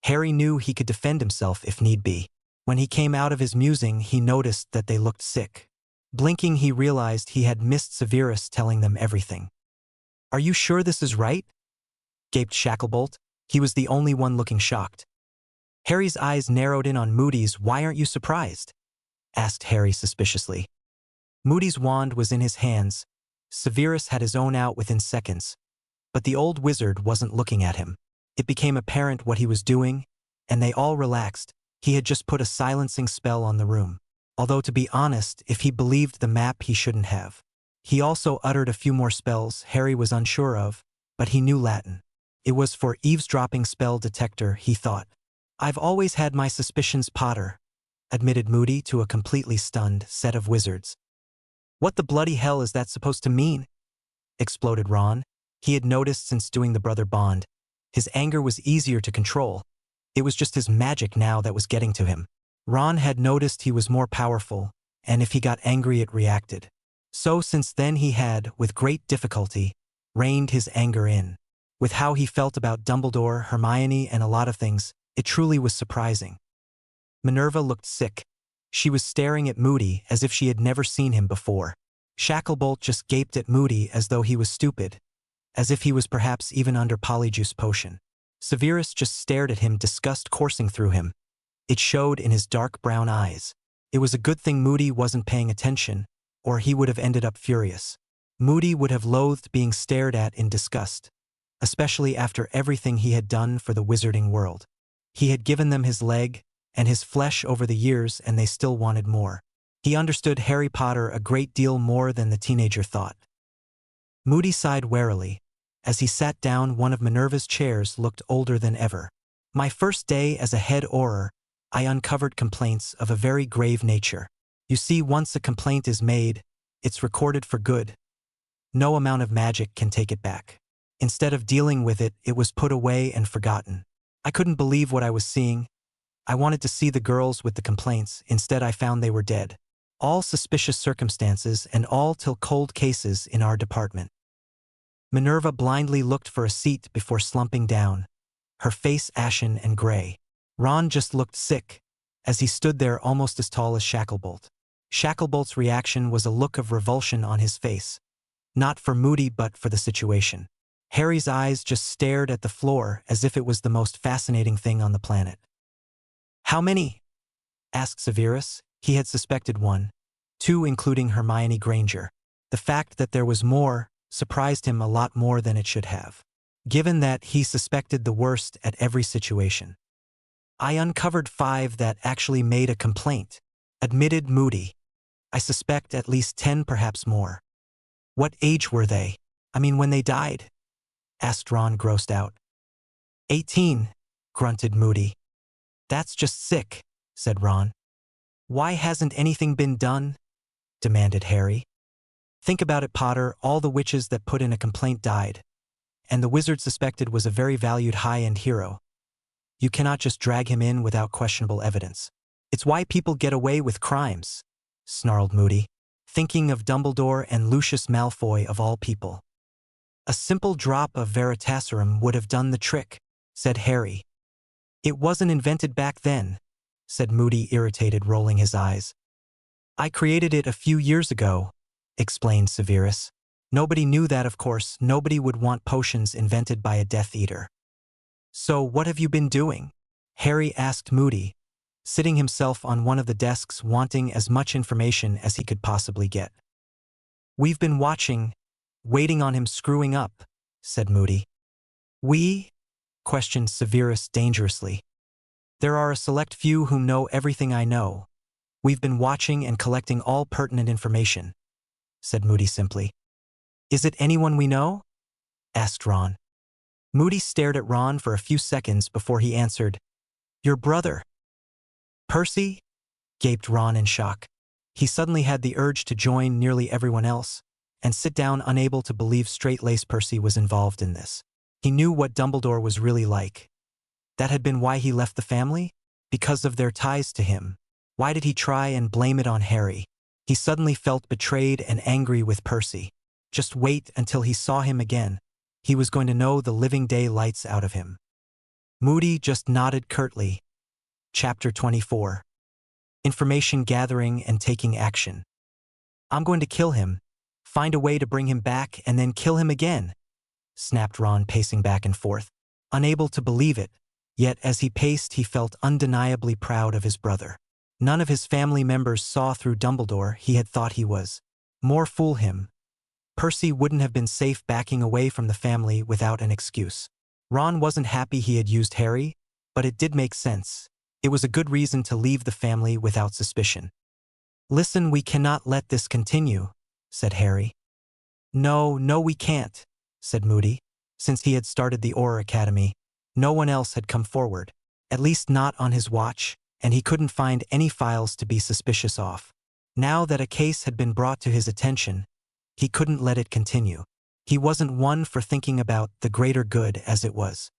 Harry knew he could defend himself if need be. When he came out of his musing, he noticed that they looked sick. Blinking, he realized he had missed Severus telling them everything. "Are you sure this is right?" gaped Shacklebolt. He was the only one looking shocked. Harry's eyes narrowed in on Moody's. "Why aren't you surprised?" asked Harry suspiciously. Moody's wand was in his hands. Severus had his own out within seconds, but the old wizard wasn't looking at him. It became apparent what he was doing, and they all relaxed. He had just put a silencing spell on the room. Although, to be honest, if he believed the map, he shouldn't have. He also uttered a few more spells Harry was unsure of, but he knew Latin. It was for eavesdropping spell detector, he thought. "I've always had my suspicions, Potter," admitted Moody to a completely stunned set of wizards. "What the bloody hell is that supposed to mean?" exploded Ron. He had noticed since doing the brother bond. His anger was easier to control. It was just his magic now that was getting to him. Ron had noticed he was more powerful, and if he got angry it reacted. So since then he had, with great difficulty, reined his anger in. With how he felt about Dumbledore, Hermione, and a lot of things, it truly was surprising. Minerva looked sick. She was staring at Moody as if she had never seen him before. Shacklebolt just gaped at Moody as though he was stupid, as if he was perhaps even under Polyjuice potion. Severus just stared at him, disgust coursing through him. It showed in his dark brown eyes. It was a good thing Moody wasn't paying attention, or he would have ended up furious. Moody would have loathed being stared at in disgust, especially after everything he had done for the wizarding world. He had given them his leg and his flesh over the years, and they still wanted more. He understood Harry Potter a great deal more than the teenager thought. Moody sighed warily. As he sat down, one of Minerva's chairs looked older than ever. "My first day as a head Auror, I uncovered complaints of a very grave nature. You see, once a complaint is made, it's recorded for good. No amount of magic can take it back. Instead of dealing with it, it was put away and forgotten. I couldn't believe what I was seeing. I wanted to see the girls with the complaints. Instead, I found they were dead. All suspicious circumstances and all till cold cases in our department." Minerva blindly looked for a seat before slumping down, her face ashen and gray. Ron just looked sick, as he stood there almost as tall as Shacklebolt. Shacklebolt's reaction was a look of revulsion on his face. Not for Moody, but for the situation. Harry's eyes just stared at the floor as if it was the most fascinating thing on the planet. "How many?" asked Severus, He had suspected one, two including Hermione Granger. The fact that there was more surprised him a lot more than it should have, given that he suspected the worst at every situation. I uncovered 5 that actually made a complaint, admitted Moody. I suspect at least 10, perhaps more. What age were they? I mean, when they died? Asked Ron, grossed out. 18, grunted Moody. That's just sick, said Ron. Why hasn't anything been done? Demanded Harry. Think about it, Potter, all the witches that put in a complaint died. And the wizard suspected was a very valued high-end hero. You cannot just drag him in without questionable evidence. It's why people get away with crimes, snarled Moody, thinking of Dumbledore and Lucius Malfoy of all people. A simple drop of Veritaserum would have done the trick, said Harry. It wasn't invented back then, said Moody, irritated, rolling his eyes. I created it a few years ago, explained Severus. Nobody knew that, of course. Nobody would want potions invented by a Death Eater. So what have you been doing? Harry asked Moody, sitting himself on one of the desks, wanting as much information as he could possibly get. We've been watching, waiting on him screwing up, said Moody. We? Questioned Severus dangerously. There are a select few who know everything I know. We've been watching and collecting all pertinent information, said Moody simply. Is it anyone we know? Asked Ron. Moody stared at Ron for a few seconds before he answered, Your brother. Percy? Gaped Ron in shock. He suddenly had the urge to join nearly everyone else and sit down, unable to believe straight-laced Percy was involved in this. He knew what Dumbledore was really like. That had been why he left the family? Because of their ties to him. Why did he try and blame it on Harry? He suddenly felt betrayed and angry with Percy. Just wait until he saw him again. He was going to know the living daylights out of him. Moody just nodded curtly. Chapter 24. Information gathering and taking action. I'm going to kill him, find a way to bring him back, and then kill him again, snapped Ron, pacing back and forth, unable to believe it, yet as he paced he felt undeniably proud of his brother. None of his family members saw through Dumbledore. He had thought he was. More fool him. Percy wouldn't have been safe backing away from the family without an excuse. Ron wasn't happy he had used Harry, but it did make sense. It was a good reason to leave the family without suspicion. Listen, we cannot let this continue, said Harry. No, we can't, said Moody. Since he had started the Auror Academy, no one else had come forward, at least not on his watch, and he couldn't find any files to be suspicious of. Now that a case had been brought to his attention, he couldn't let it continue. He wasn't one for thinking about the greater good as it was.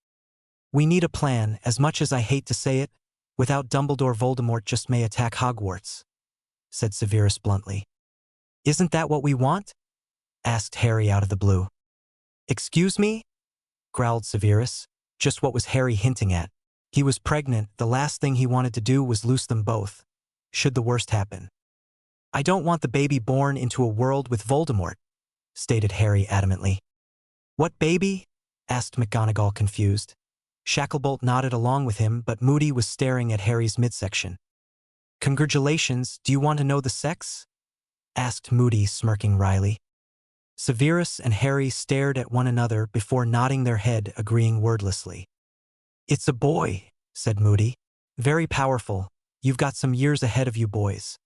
We need a plan, as much as I hate to say it. Without Dumbledore, Voldemort just may attack Hogwarts, said Severus bluntly. Isn't that what we want? Asked Harry out of the blue. Excuse me? Growled Severus. Just what was Harry hinting at? He was pregnant. The last thing he wanted to do was lose them both, should the worst happen. I don't want the baby born into a world with Voldemort, stated Harry adamantly. What baby? Asked McGonagall, confused. Shacklebolt nodded along with him, but Moody was staring at Harry's midsection. Congratulations, do you want to know the sex? Asked Moody, smirking wryly. Severus and Harry stared at one another before nodding their head, agreeing wordlessly. It's a boy, said Moody. Very powerful. You've got some years ahead of you boys.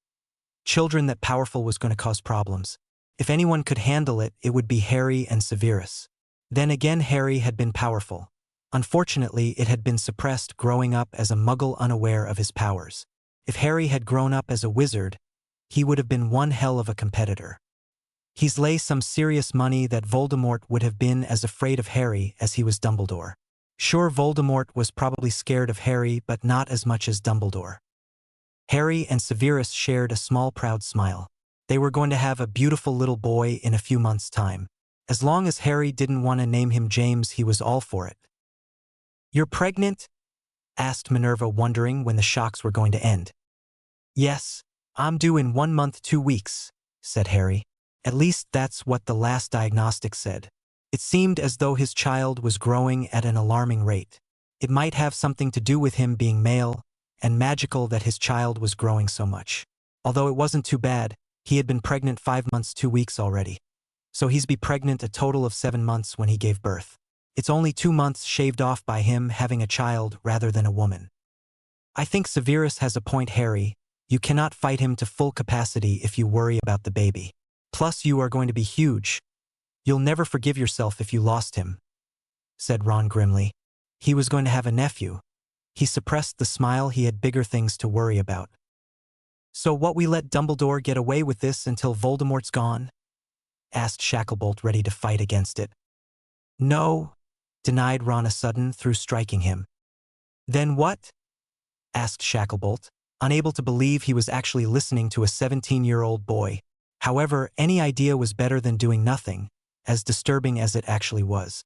Children that powerful was going to cause problems. If anyone could handle it, it would be Harry and Severus. Then again, Harry had been powerful. Unfortunately, it had been suppressed growing up as a muggle unaware of his powers. If Harry had grown up as a wizard, he would have been one hell of a competitor. He's lay some serious money that Voldemort would have been as afraid of Harry as he was Dumbledore. Sure, Voldemort was probably scared of Harry, but not as much as Dumbledore. Harry and Severus shared a small proud smile. They were going to have a beautiful little boy in a few months' time. As long as Harry didn't want to name him James, he was all for it. You're pregnant? Asked Minerva, wondering when the shocks were going to end. Yes, I'm due in 1 month 2 weeks, said Harry. At least that's what the last diagnostic said. It seemed as though his child was growing at an alarming rate. It might have something to do with him being male, and magical that his child was growing so much. Although it wasn't too bad, he had been pregnant 5 months 2 weeks already. So he's be pregnant a total of 7 months when he gave birth. It's only 2 months shaved off by him having a child rather than a woman. I think Severus has a point, Harry. You cannot fight him to full capacity if you worry about the baby. Plus you are going to be huge. You'll never forgive yourself if you lost him, said Ron grimly. He was going to have a nephew. He suppressed the smile. He had bigger things to worry about. So what, we let Dumbledore get away with this until Voldemort's gone? Asked Shacklebolt, ready to fight against it. No, denied Ron a sudden through striking him. Then what? Asked Shacklebolt, unable to believe he was actually listening to a 17-year-old boy. However, any idea was better than doing nothing, as disturbing as it actually was.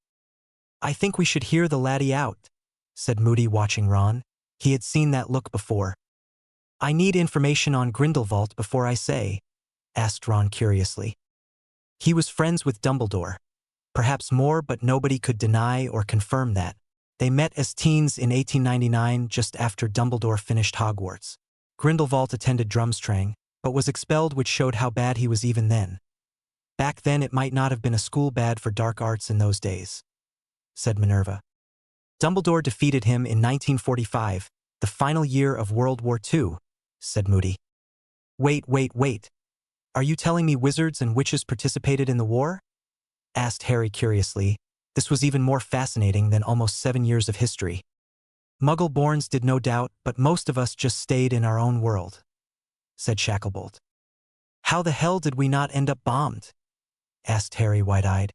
I think we should hear the laddie out, said Moody, watching Ron. He had seen that look before. I need information on Grindelwald before I say, asked Ron curiously. He was friends with Dumbledore. Perhaps more, but nobody could deny or confirm that. They met as teens in 1899, just after Dumbledore finished Hogwarts. Grindelwald attended Drumstrang, but was expelled, which showed how bad he was even then. Back then it might not have been a school bad for dark arts in those days, said Minerva. Dumbledore defeated him in 1945, the final year of World War II, said Moody. Wait. Are you telling me wizards and witches participated in the war? Asked Harry curiously. This was even more fascinating than almost 7 years of history. Muggle-borns did, no doubt, but most of us just stayed in our own world, said Shacklebolt. How the hell did we not end up bombed? Asked Harry, wide-eyed.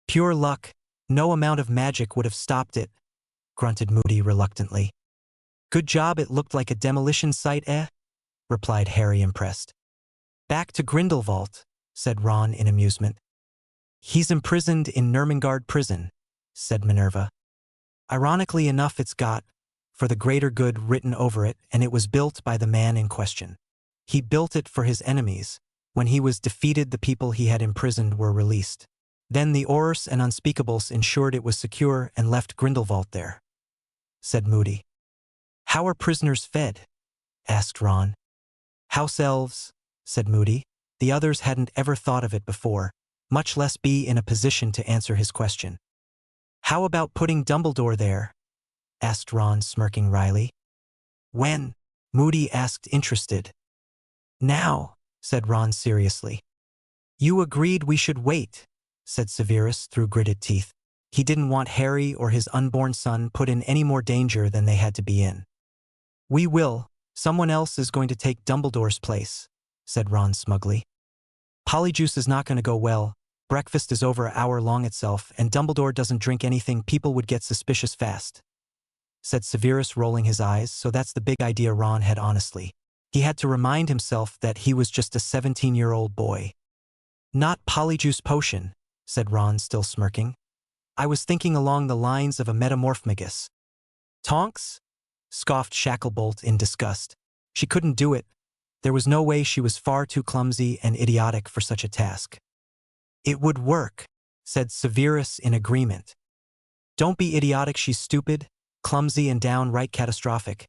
Pure luck. No amount of magic would have stopped it, grunted Moody reluctantly. Good job, it looked like a demolition site, replied Harry, impressed. Back to Grindelwald, said Ron in amusement. He's imprisoned in Nurmengard prison, said Minerva. Ironically enough, it's got, for the greater good, written over it, and it was built by the man in question. He built it for his enemies. When he was defeated, the people he had imprisoned were released. Then the Aurors and Unspeakables ensured it was secure and left Grindelwald there, said Moody. How are prisoners fed? Asked Ron. House elves, said Moody. The others hadn't ever thought of it before, much less be in a position to answer his question. How about putting Dumbledore there? Asked Ron, smirking wryly. When? Moody asked, interested. Now, said Ron seriously. You agreed we should wait, said Severus through gritted teeth. He didn't want Harry or his unborn son put in any more danger than they had to be in. We will. Someone else is going to take Dumbledore's place, said Ron smugly. Polyjuice is not going to go well. Breakfast is over an hour long itself, and Dumbledore doesn't drink anything. People would get suspicious fast, said Severus, rolling his eyes. So that's the big idea, Ron had honestly. He had to remind himself that he was just a 17-year-old boy. Not Polyjuice potion, said Ron, still smirking. I was thinking along the lines of a metamorphmagus. Tonks? Scoffed Shacklebolt in disgust. She couldn't do it. There was no way. She was far too clumsy and idiotic for such a task. It would work, said Severus in agreement. Don't be idiotic. She's stupid, clumsy, and downright catastrophic.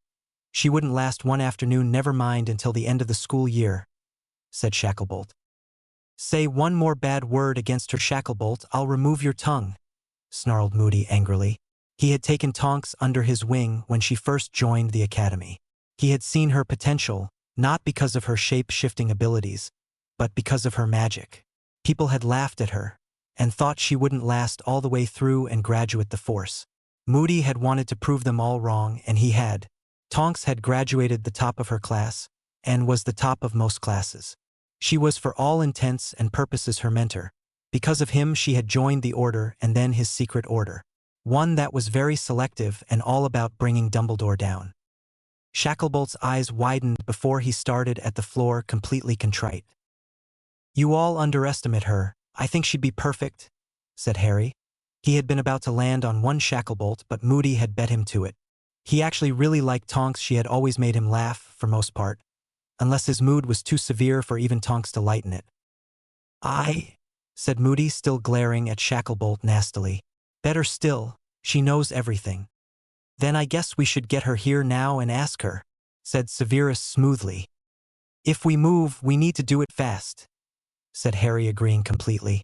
She wouldn't last one afternoon, never mind until the end of the school year, said Shacklebolt. Say one more bad word against her, Shacklebolt, I'll remove your tongue, snarled Moody angrily. He had taken Tonks under his wing when she first joined the academy. He had seen her potential, not because of her shape-shifting abilities, but because of her magic. People had laughed at her and thought she wouldn't last all the way through and graduate the force. Moody had wanted to prove them all wrong, and he had. Tonks had graduated the top of her class and was the top of most classes. She was for all intents and purposes her mentor. Because of him she had joined the Order and then his secret order. One that was very selective and all about bringing Dumbledore down. Shacklebolt's eyes widened before he started at the floor, completely contrite. You all underestimate her. I think she'd be perfect, said Harry. He had been about to land on one Shacklebolt, but Moody had bet him to it. He actually really liked Tonks. She had always made him laugh, for most part, unless his mood was too severe for even Tonks to lighten it. Said Moody, still glaring at Shacklebolt nastily. Better still, she knows everything. Then I guess we should get her here now and ask her, said Severus smoothly. If we move, we need to do it fast, said Harry, agreeing completely.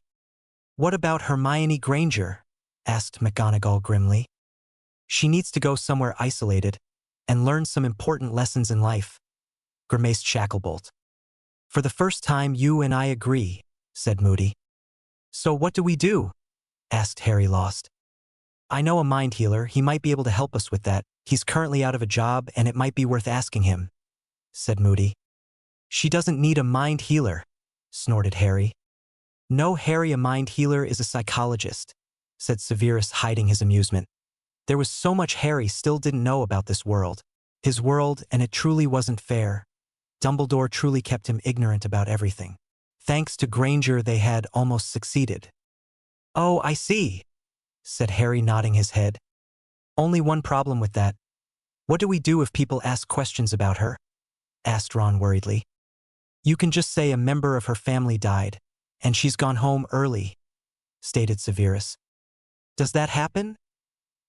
What about Hermione Granger? Asked McGonagall grimly. She needs to go somewhere isolated and learn some important lessons in life, grimaced Shacklebolt. For the first time, you and I agree, said Moody. So what do we do? Asked Harry, lost. I know a mind healer. He might be able to help us with that. He's currently out of a job and it might be worth asking him, said Moody. She doesn't need a mind healer, snorted Harry. No, Harry, a mind healer is a psychologist, said Severus, hiding his amusement. There was so much Harry still didn't know about this world. His world, and it truly wasn't fair. Dumbledore truly kept him ignorant about everything. Thanks to Granger, they had almost succeeded. Oh, I see, said Harry, nodding his head. Only one problem with that. What do we do if people ask questions about her? Asked Ron worriedly. You can just say a member of her family died, and she's gone home early, stated Severus. Does that happen?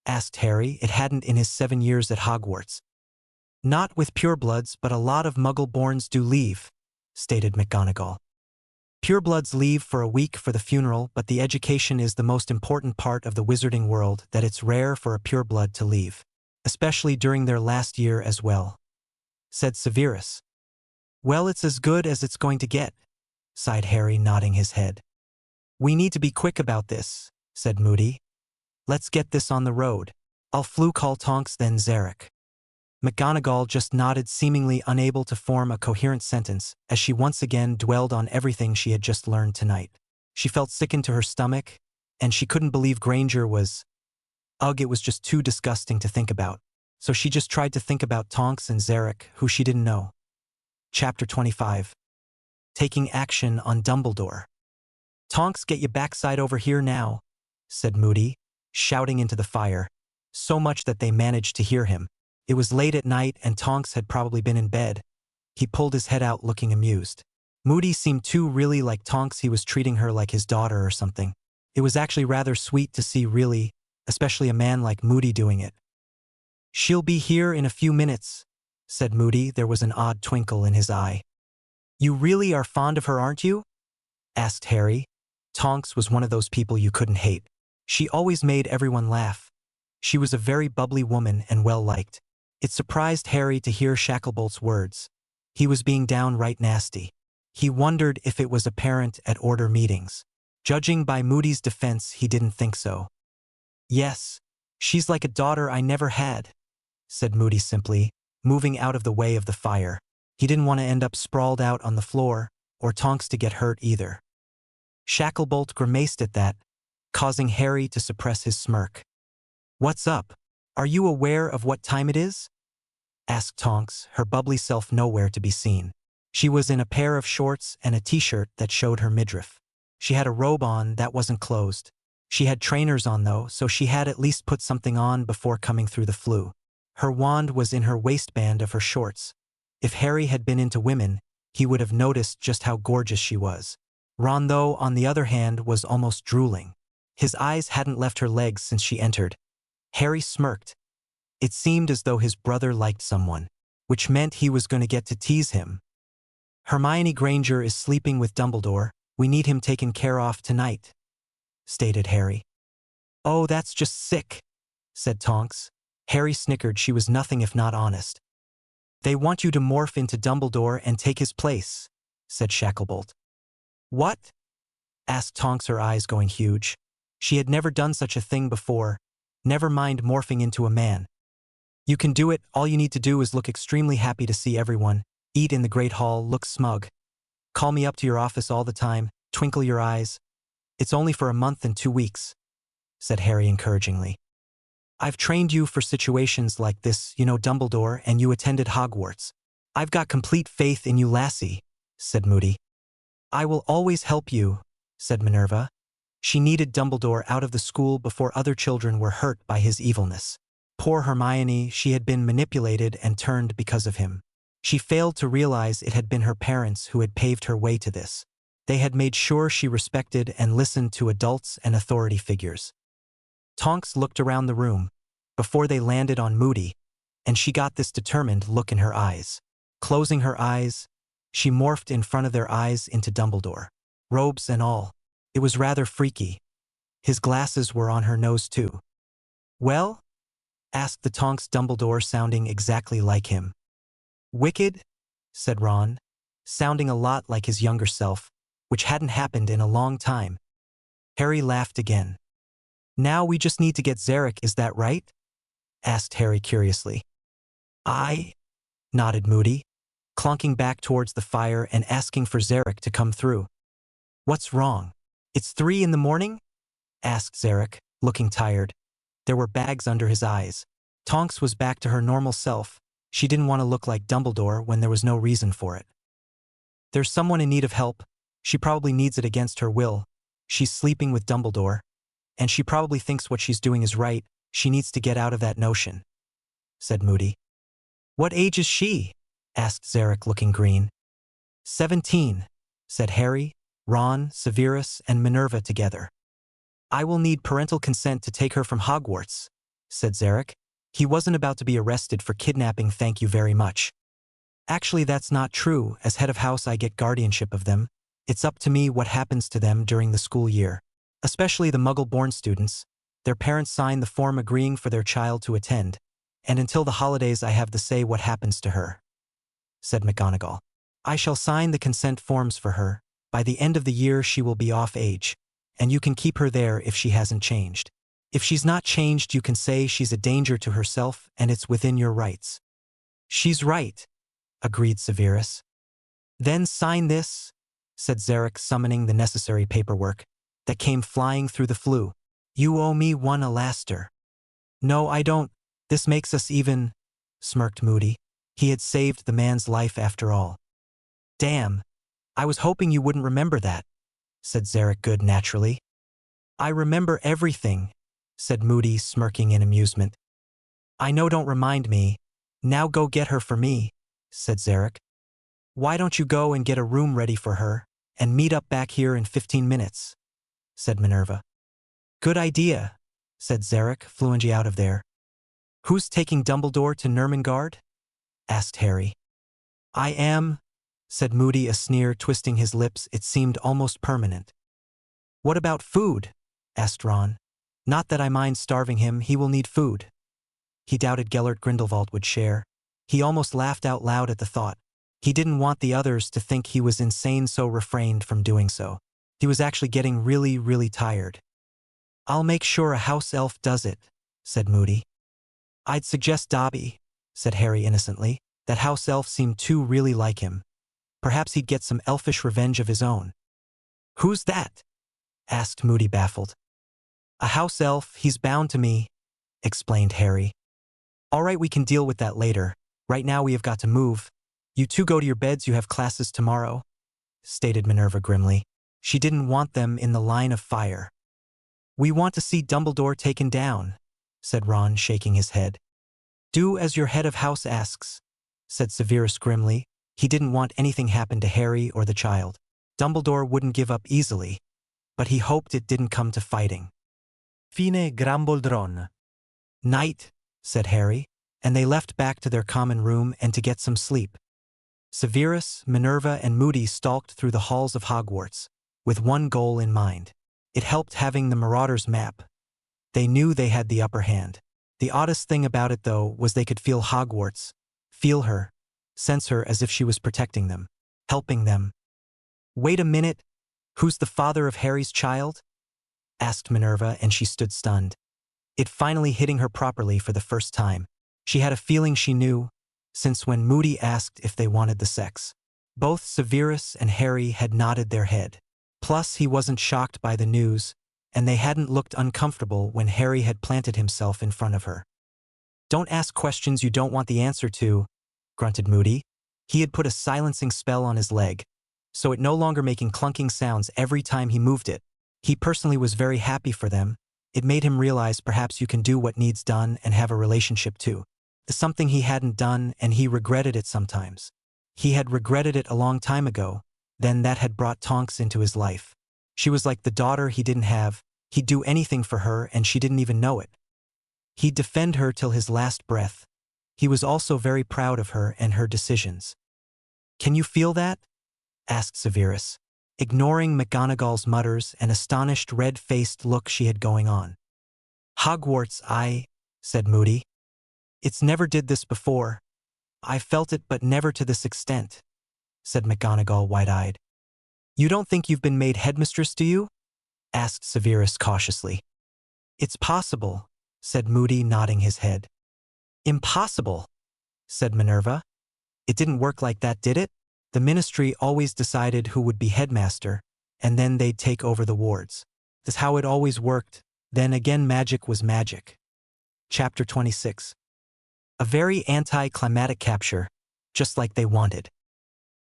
Asked Harry. It hadn't in his 7 years at Hogwarts. Not with purebloods, but a lot of Muggle-borns do leave, stated McGonagall. Purebloods leave for a week for the funeral, but the education is the most important part of the wizarding world, that it's rare for a pureblood to leave, especially during their last year as well, said Severus. Well, it's as good as it's going to get, sighed Harry, nodding his head. We need to be quick about this, said Moody. Let's get this on the road. I'll call Tonks, then Zarek. McGonagall just nodded, seemingly unable to form a coherent sentence, as she once again dwelled on everything she had just learned tonight. She felt sickened to her stomach, and she couldn't believe Granger was… Ugh, it was just too disgusting to think about. So she just tried to think about Tonks and Zarek, who she didn't know. Chapter 25. Taking action on Dumbledore. Tonks, get your backside over here now, said Moody, shouting into the fire, so much that they managed to hear him. It was late at night and Tonks had probably been in bed. He pulled his head out, looking amused. Moody seemed too really like Tonks. He was treating her like his daughter or something. It was actually rather sweet to see, really, especially a man like Moody doing it. She'll be here in a few minutes, said Moody. There was an odd twinkle in his eye. You really are fond of her, aren't you? Asked Harry. Tonks was one of those people you couldn't hate. She always made everyone laugh. She was a very bubbly woman and well-liked. It surprised Harry to hear Shacklebolt's words. He was being downright nasty. He wondered if it was apparent at order meetings. Judging by Moody's defense, he didn't think so. Yes, she's like a daughter I never had, said Moody simply, moving out of the way of the fire. He didn't want to end up sprawled out on the floor, or Tonks to get hurt either. Shacklebolt grimaced at that, causing Harry to suppress his smirk. What's up? Are you aware of what time it is? Asked Tonks, her bubbly self nowhere to be seen. She was in a pair of shorts and a t-shirt that showed her midriff. She had a robe on that wasn't closed. She had trainers on though, so she had at least put something on before coming through the flue. Her wand was in her waistband of her shorts. If Harry had been into women, he would have noticed just how gorgeous she was. Ron, though, on the other hand, was almost drooling. His eyes hadn't left her legs since she entered. Harry smirked. It seemed as though his brother liked someone, which meant he was going to get to tease him. Hermione Granger is sleeping with Dumbledore. We need him taken care of tonight, stated Harry. Oh, that's just sick, said Tonks. Harry snickered. She was nothing if not honest. They want you to morph into Dumbledore and take his place, said Shacklebolt. What? Asked Tonks, her eyes going huge. She had never done such a thing before. Never mind morphing into a man. You can do it. All you need to do is look extremely happy to see everyone, eat in the Great Hall, look smug. Call me up to your office all the time, twinkle your eyes. It's only for a month and 2 weeks, said Harry encouragingly. I've trained you for situations like this, you know, Dumbledore, and you attended Hogwarts. I've got complete faith in you, lassie, said Moody. I will always help you, said Minerva. She needed Dumbledore out of the school before other children were hurt by his evilness. Poor Hermione, she had been manipulated and turned because of him. She failed to realize it had been her parents who had paved her way to this. They had made sure she respected and listened to adults and authority figures. Tonks looked around the room, before they landed on Moody, and she got this determined look in her eyes. Closing her eyes, She morphed in front of their eyes into Dumbledore. Robes and all. It was rather freaky. His glasses were on her nose too. "Well?" asked the Tonks, Dumbledore sounding exactly like him. "Wicked?" said Ron, sounding a lot like his younger self, which hadn't happened in a long time. Harry laughed again. "Now we just need to get Zarek, is that right?" asked Harry curiously. "Aye," nodded Moody, clunking back towards the fire and asking for Zarek to come through. "What's wrong? It's 3 in the morning?" asked Zarek, looking tired. There were bags under his eyes. Tonks was back to her normal self. She didn't want to look like Dumbledore when there was no reason for it. "There's someone in need of help. She probably needs it against her will. She's sleeping with Dumbledore. And she probably thinks what she's doing is right. She needs to get out of that notion," said Moody. "What age is she?" asked Zarek, looking green. 17, said Harry, Ron, Severus, and Minerva together. "I will need parental consent to take her from Hogwarts," said Zarek. He wasn't about to be arrested for kidnapping, thank you very much. "Actually, that's not true. As head of house, I get guardianship of them. It's up to me what happens to them during the school year. Especially the Muggle-born students. Their parents sign the form agreeing for their child to attend. And until the holidays I have the say what happens to her," said McGonagall. "I shall sign the consent forms for her. By the end of the year she will be off age. And you can keep her there if she hasn't changed. If she's not changed, you can say she's a danger to herself and it's within your rights." "She's right," agreed Severus. "Then sign this," said Zarek, summoning the necessary paperwork that came flying through the flue. "You owe me 1 Alaster." "No, I don't. This makes us even," smirked Moody. He had saved the man's life after all. "Damn. I was hoping you wouldn't remember that," said Zarek good naturally. "I remember everything," said Moody, smirking in amusement. "I know, don't remind me. Now go get her for me," said Zarek. "Why don't you go and get a room ready for her, and meet up back here in 15 minutes, said Minerva. "Good idea," said Zarek, fluency out of there. "Who's taking Dumbledore to Nurmengard?" asked Harry. "I am," said Moody, a sneer twisting his lips. It seemed almost permanent. "What about food?" asked Ron. "Not that I mind starving him, he will need food." He doubted Gellert Grindelwald would share. He almost laughed out loud at the thought. He didn't want the others to think he was insane, so refrained from doing so. He was actually getting really, really tired. "I'll make sure a house elf does it," said Moody. "I'd suggest Dobby," said Harry innocently. That house elf seemed too really like him. Perhaps he'd get some elfish revenge of his own. "Who's that?" asked Moody, baffled. "A house elf, he's bound to me," explained Harry. "All right, we can deal with that later. Right now we have got to move. You two go to your beds, you have classes tomorrow," stated Minerva grimly. She didn't want them in the line of fire. "We want to see Dumbledore taken down," said Ron, shaking his head. "Do as your head of house asks," said Severus grimly. He didn't want anything happen to Harry or the child. Dumbledore wouldn't give up easily, but he hoped it didn't come to fighting. Fine Gramboldron. "Night," said Harry, and they left back to their common room and to get some sleep. Severus, Minerva, and Moody stalked through the halls of Hogwarts, with one goal in mind. It helped having the Marauders map. They knew they had the upper hand. The oddest thing about it, though, was they could feel Hogwarts, feel her, sense her as if she was protecting them, helping them. "Wait a minute, who's the father of Harry's child?" asked Minerva, and she stood stunned. It finally hitting her properly for the first time. She had a feeling she knew, since when Moody asked if they wanted the sex. Both Severus and Harry had nodded their head. Plus, he wasn't shocked by the news, and they hadn't looked uncomfortable when Harry had planted himself in front of her. "Don't ask questions you don't want the answer to," grunted Moody. He had put a silencing spell on his leg, so it no longer making clunking sounds every time he moved it. He personally was very happy for them. It made him realize perhaps you can do what needs done and have a relationship too. Something he hadn't done, and he regretted it sometimes. He had regretted it a long time ago, then that had brought Tonks into his life. She was like the daughter he didn't have. He'd do anything for her and she didn't even know it. He'd defend her till his last breath. He was also very proud of her and her decisions. Can you feel that? Asked Severus, ignoring McGonagall's mutters and astonished red-faced look she had going on. Hogwarts, said Moody. It's never did this before. I felt it but never to this extent, said McGonagall wide-eyed. You don't think you've been made headmistress, do you? Asked Severus cautiously. It's possible, said Moody, nodding his head. Impossible, said Minerva. It didn't work like that, did it? The ministry always decided who would be headmaster, and then they'd take over the wards. That's how it always worked. Then again, magic was magic. Chapter 26. A very anticlimactic capture, just like they wanted.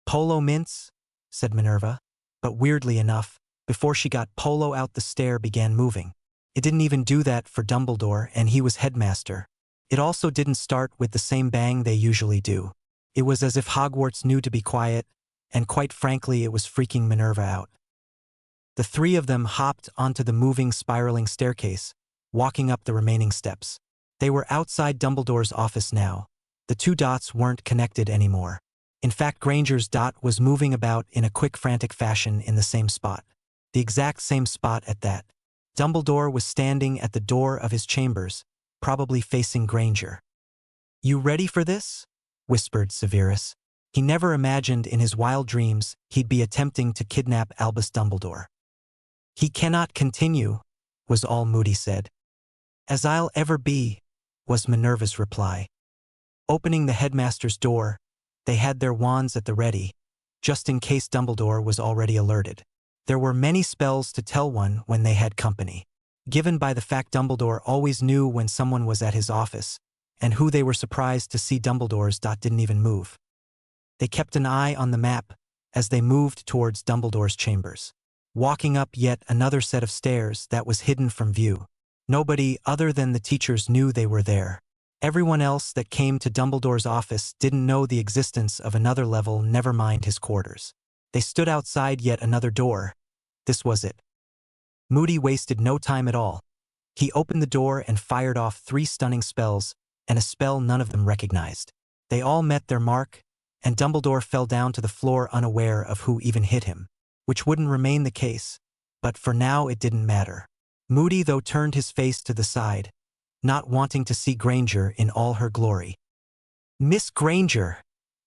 Polo mints, said Minerva, but weirdly enough, before she got Polo out, the stair began moving. It didn't even do that for Dumbledore, and he was headmaster. It also didn't start with the same bang they usually do. It was as if Hogwarts knew to be quiet, and quite frankly, it was freaking Minerva out. The three of them hopped onto the moving, spiraling staircase, walking up the remaining steps. They were outside Dumbledore's office now. The two dots weren't connected anymore. In fact, Granger's dot was moving about in a quick, frantic fashion in the same spot. The exact same spot at that. Dumbledore was standing at the door of his chambers, probably facing Granger. You ready for this? Whispered Severus. He never imagined in his wild dreams he'd be attempting to kidnap Albus Dumbledore. He cannot continue, was all Moody said. As I'll ever be, was Minerva's reply. Opening the headmaster's door, they had their wands at the ready, just in case Dumbledore was already alerted. There were many spells to tell one when they had company, given by the fact Dumbledore always knew when someone was at his office, and who they were surprised to see Dumbledore's dot didn't even move. They kept an eye on the map as they moved towards Dumbledore's chambers, walking up yet another set of stairs that was hidden from view. Nobody other than the teachers knew they were there. Everyone else that came to Dumbledore's office didn't know the existence of another level, never mind his quarters. They stood outside yet another door. This was it. Moody wasted no time at all. He opened the door and fired off 3 stunning spells, and a spell none of them recognized. They all met their mark, and Dumbledore fell down to the floor unaware of who even hit him, which wouldn't remain the case, but for now it didn't matter. Moody, though, turned his face to the side, not wanting to see Granger in all her glory. Miss Granger,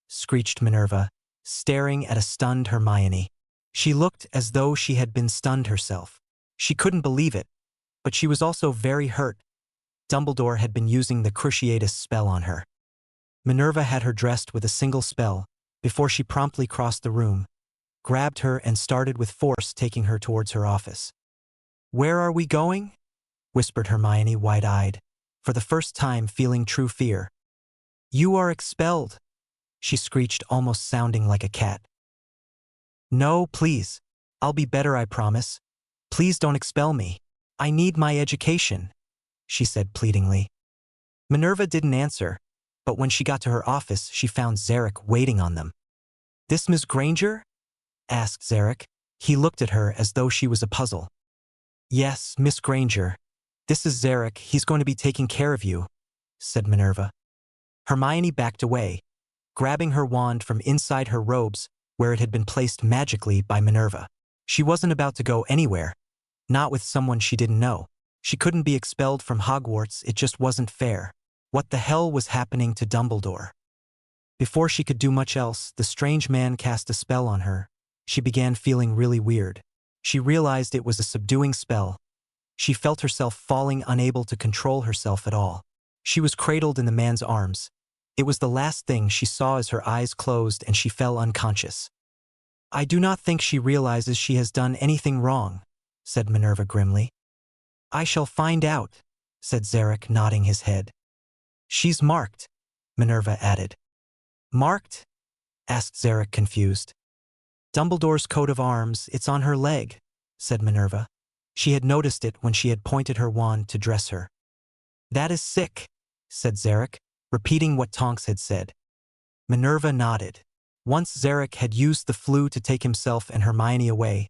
screeched Minerva, staring at a stunned Hermione. She looked as though she had been stunned herself. She couldn't believe it, but she was also very hurt. Dumbledore had been using the Cruciatus spell on her. Minerva had her dressed with a single spell, before she promptly crossed the room, grabbed her and started with force taking her towards her office. Where are we going? Whispered Hermione, wide-eyed, for the first time feeling true fear. You are expelled, she screeched, almost sounding like a cat. No, please. I'll be better, I promise. Please don't expel me. I need my education, she said pleadingly. Minerva didn't answer, but when she got to her office, she found Zarek waiting on them. This Miss Granger? Asked Zarek. He looked at her as though she was a puzzle. Yes, Miss Granger. This is Zarek. He's going to be taking care of you, said Minerva. Hermione backed away, grabbing her wand from inside her robes where it had been placed magically by Minerva. She wasn't about to go anywhere, not with someone she didn't know. She couldn't be expelled from Hogwarts, it just wasn't fair. What the hell was happening to Dumbledore? Before she could do much else, the strange man cast a spell on her. She began feeling really weird. She realized it was a subduing spell. She felt herself falling, unable to control herself at all. She was cradled in the man's arms. It was the last thing she saw as her eyes closed and she fell unconscious. I do not think she realizes she has done anything wrong, said Minerva grimly. I shall find out, said Zarek, nodding his head. She's marked, Minerva added. Marked? Asked Zarek, confused. Dumbledore's coat of arms, it's on her leg, said Minerva. She had noticed it when she had pointed her wand to dress her. That is sick, said Zarek, repeating what Tonks had said. Minerva nodded. Once Zarek had used the flu to take himself and Hermione away,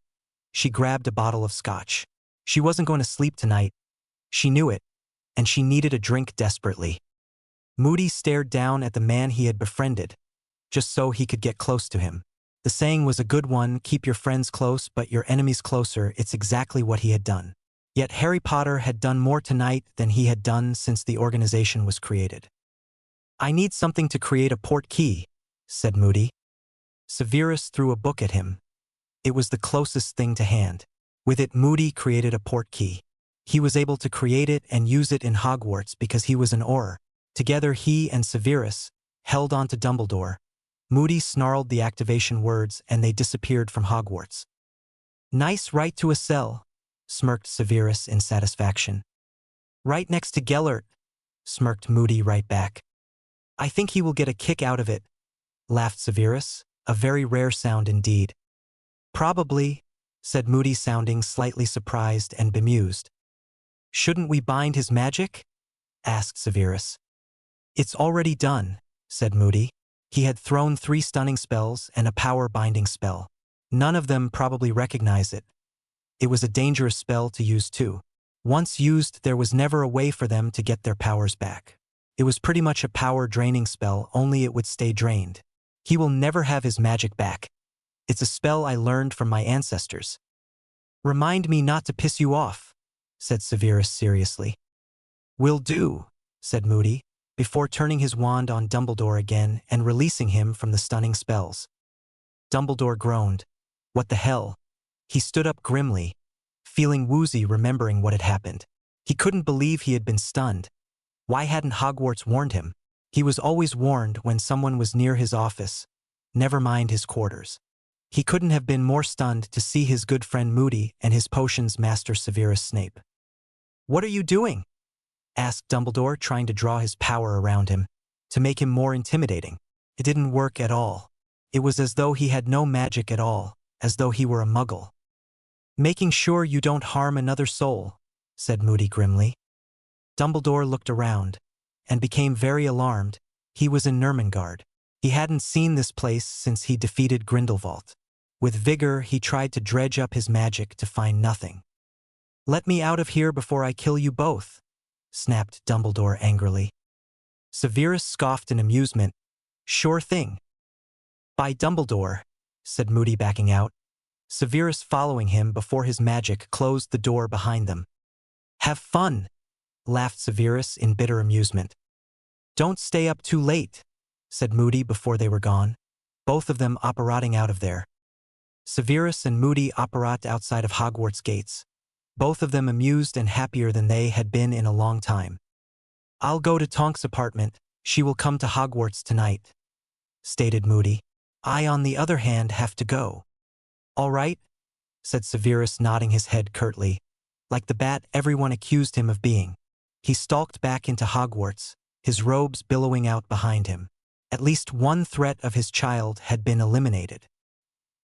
she grabbed a bottle of scotch. She wasn't going to sleep tonight. She knew it, and she needed a drink desperately. Moody stared down at the man he had befriended, just so he could get close to him. The saying was a good one, keep your friends close but your enemies closer. It's exactly what he had done. Yet Harry Potter had done more tonight than he had done since the organization was created. I need something to create a port key, said Moody. Severus threw a book at him. It was the closest thing to hand. With it, Moody created a port key. He was able to create it and use it in Hogwarts because he was an Auror. Together he and Severus held on to Dumbledore. Moody snarled the activation words and they disappeared from Hogwarts. Nice right to a cell, smirked Severus in satisfaction. Right next to Gellert, smirked Moody right back. I think he will get a kick out of it, laughed Severus, a very rare sound indeed. Probably, said Moody sounding slightly surprised and bemused. Shouldn't we bind his magic? Asked Severus. It's already done, said Moody. He had thrown 3 stunning spells and a power-binding spell. None of them probably recognized it. It was a dangerous spell to use too. Once used, there was never a way for them to get their powers back. It was pretty much a power-draining spell, only it would stay drained. He will never have his magic back. It's a spell I learned from my ancestors. Remind me not to piss you off, said Severus seriously. Will do, said Moody, before turning his wand on Dumbledore again and releasing him from the stunning spells. Dumbledore groaned. What the hell? He stood up grimly, feeling woozy remembering what had happened. He couldn't believe he had been stunned. Why hadn't Hogwarts warned him? He was always warned when someone was near his office, never mind his quarters. He couldn't have been more stunned to see his good friend Moody and his potions master Severus Snape. What are you doing? Asked Dumbledore, trying to draw his power around him, to make him more intimidating. It didn't work at all. It was as though he had no magic at all, as though he were a muggle. Making sure you don't harm another soul, said Moody grimly. Dumbledore looked around, and became very alarmed. He was in Nurmengard. He hadn't seen this place since he defeated Grindelwald. With vigor, he tried to dredge up his magic to find nothing. Let me out of here before I kill you both, snapped Dumbledore angrily. Severus scoffed in amusement. Sure thing. By Dumbledore, said Moody backing out, Severus following him before his magic closed the door behind them. Have fun, laughed Severus in bitter amusement. Don't stay up too late, said Moody before they were gone, both of them operating out of there. Severus and Moody operat outside of Hogwarts gates, both of them amused and happier than they had been in a long time. I'll go to Tonk's apartment, she will come to Hogwarts tonight, stated Moody. I, on the other hand, have to go. All right, said Severus, nodding his head curtly, like the bat everyone accused him of being. He stalked back into Hogwarts, his robes billowing out behind him. At least one threat of his child had been eliminated.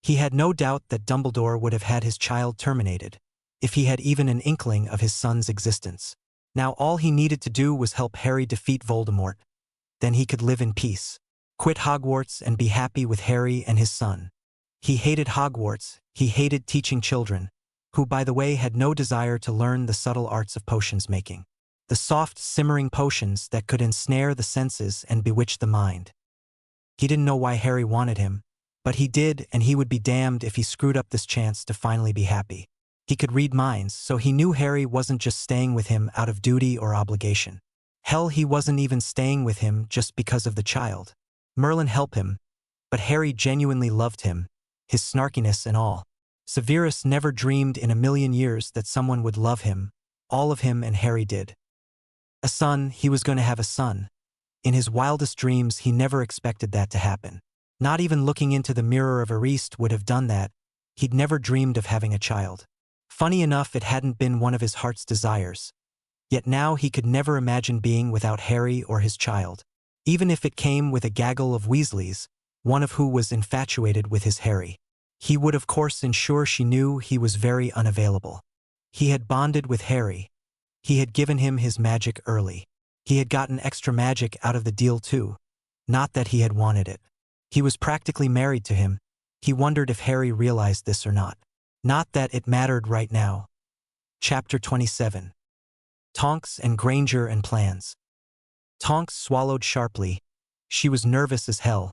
He had no doubt that Dumbledore would have had his child terminated, if he had even an inkling of his son's existence. Now all he needed to do was help Harry defeat Voldemort. Then he could live in peace, quit Hogwarts and be happy with Harry and his son. He hated Hogwarts, he hated teaching children, who by the way had no desire to learn the subtle arts of potions making. The soft, simmering potions that could ensnare the senses and bewitch the mind. He didn't know why Harry wanted him, but he did, and he would be damned if he screwed up this chance to finally be happy. He could read minds, so he knew Harry wasn't just staying with him out of duty or obligation. Hell, he wasn't even staying with him just because of the child. Merlin helped him, but Harry genuinely loved him, his snarkiness and all. Severus never dreamed in a million years that someone would love him, all of him, and Harry did. A son, he was going to have a son. In his wildest dreams, he never expected that to happen. Not even looking into the mirror of Ariste would have done that. He'd never dreamed of having a child. Funny enough, it hadn't been one of his heart's desires. Yet now he could never imagine being without Harry or his child. Even if it came with a gaggle of Weasleys, one of who was infatuated with his Harry. He would of course ensure she knew he was very unavailable. He had bonded with Harry. He had given him his magic early. He had gotten extra magic out of the deal too. Not that he had wanted it. He was practically married to him. He wondered if Harry realized this or not. Not that it mattered right now. Chapter 27. Tonks and Granger and Plans. Tonks swallowed sharply. She was nervous as hell.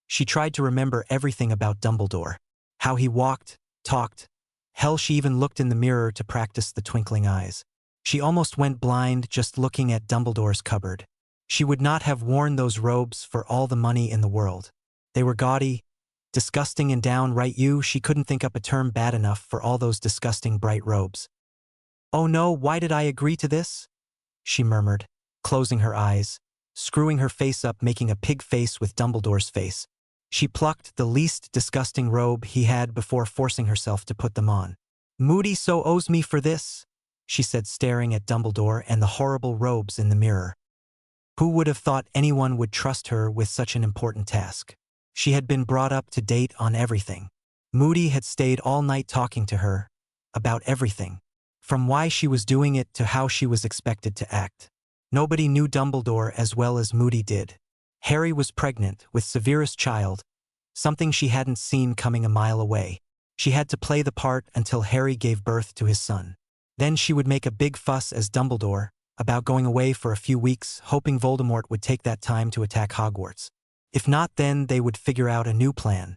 She tried to remember everything about Dumbledore. How he walked, talked. Hell, she even looked in the mirror to practice the twinkling eyes. She almost went blind just looking at Dumbledore's cupboard. She would not have worn those robes for all the money in the world. They were gaudy, disgusting and downright she couldn't think up a term bad enough for all those disgusting bright robes. "Oh no, why did I agree to this?" she murmured, closing her eyes, screwing her face up, making a pig face with Dumbledore's face. She plucked the least disgusting robe he had before forcing herself to put them on. "Moody so owes me for this," she said, staring at Dumbledore and the horrible robes in the mirror. Who would have thought anyone would trust her with such an important task? She had been brought up to date on everything. Moody had stayed all night talking to her about everything, from why she was doing it to how she was expected to act. Nobody knew Dumbledore as well as Moody did. Harry was pregnant with Severus' child, something she hadn't seen coming a mile away. She had to play the part until Harry gave birth to his son. Then she would make a big fuss as Dumbledore about going away for a few weeks, hoping Voldemort would take that time to attack Hogwarts. If not, then they would figure out a new plan.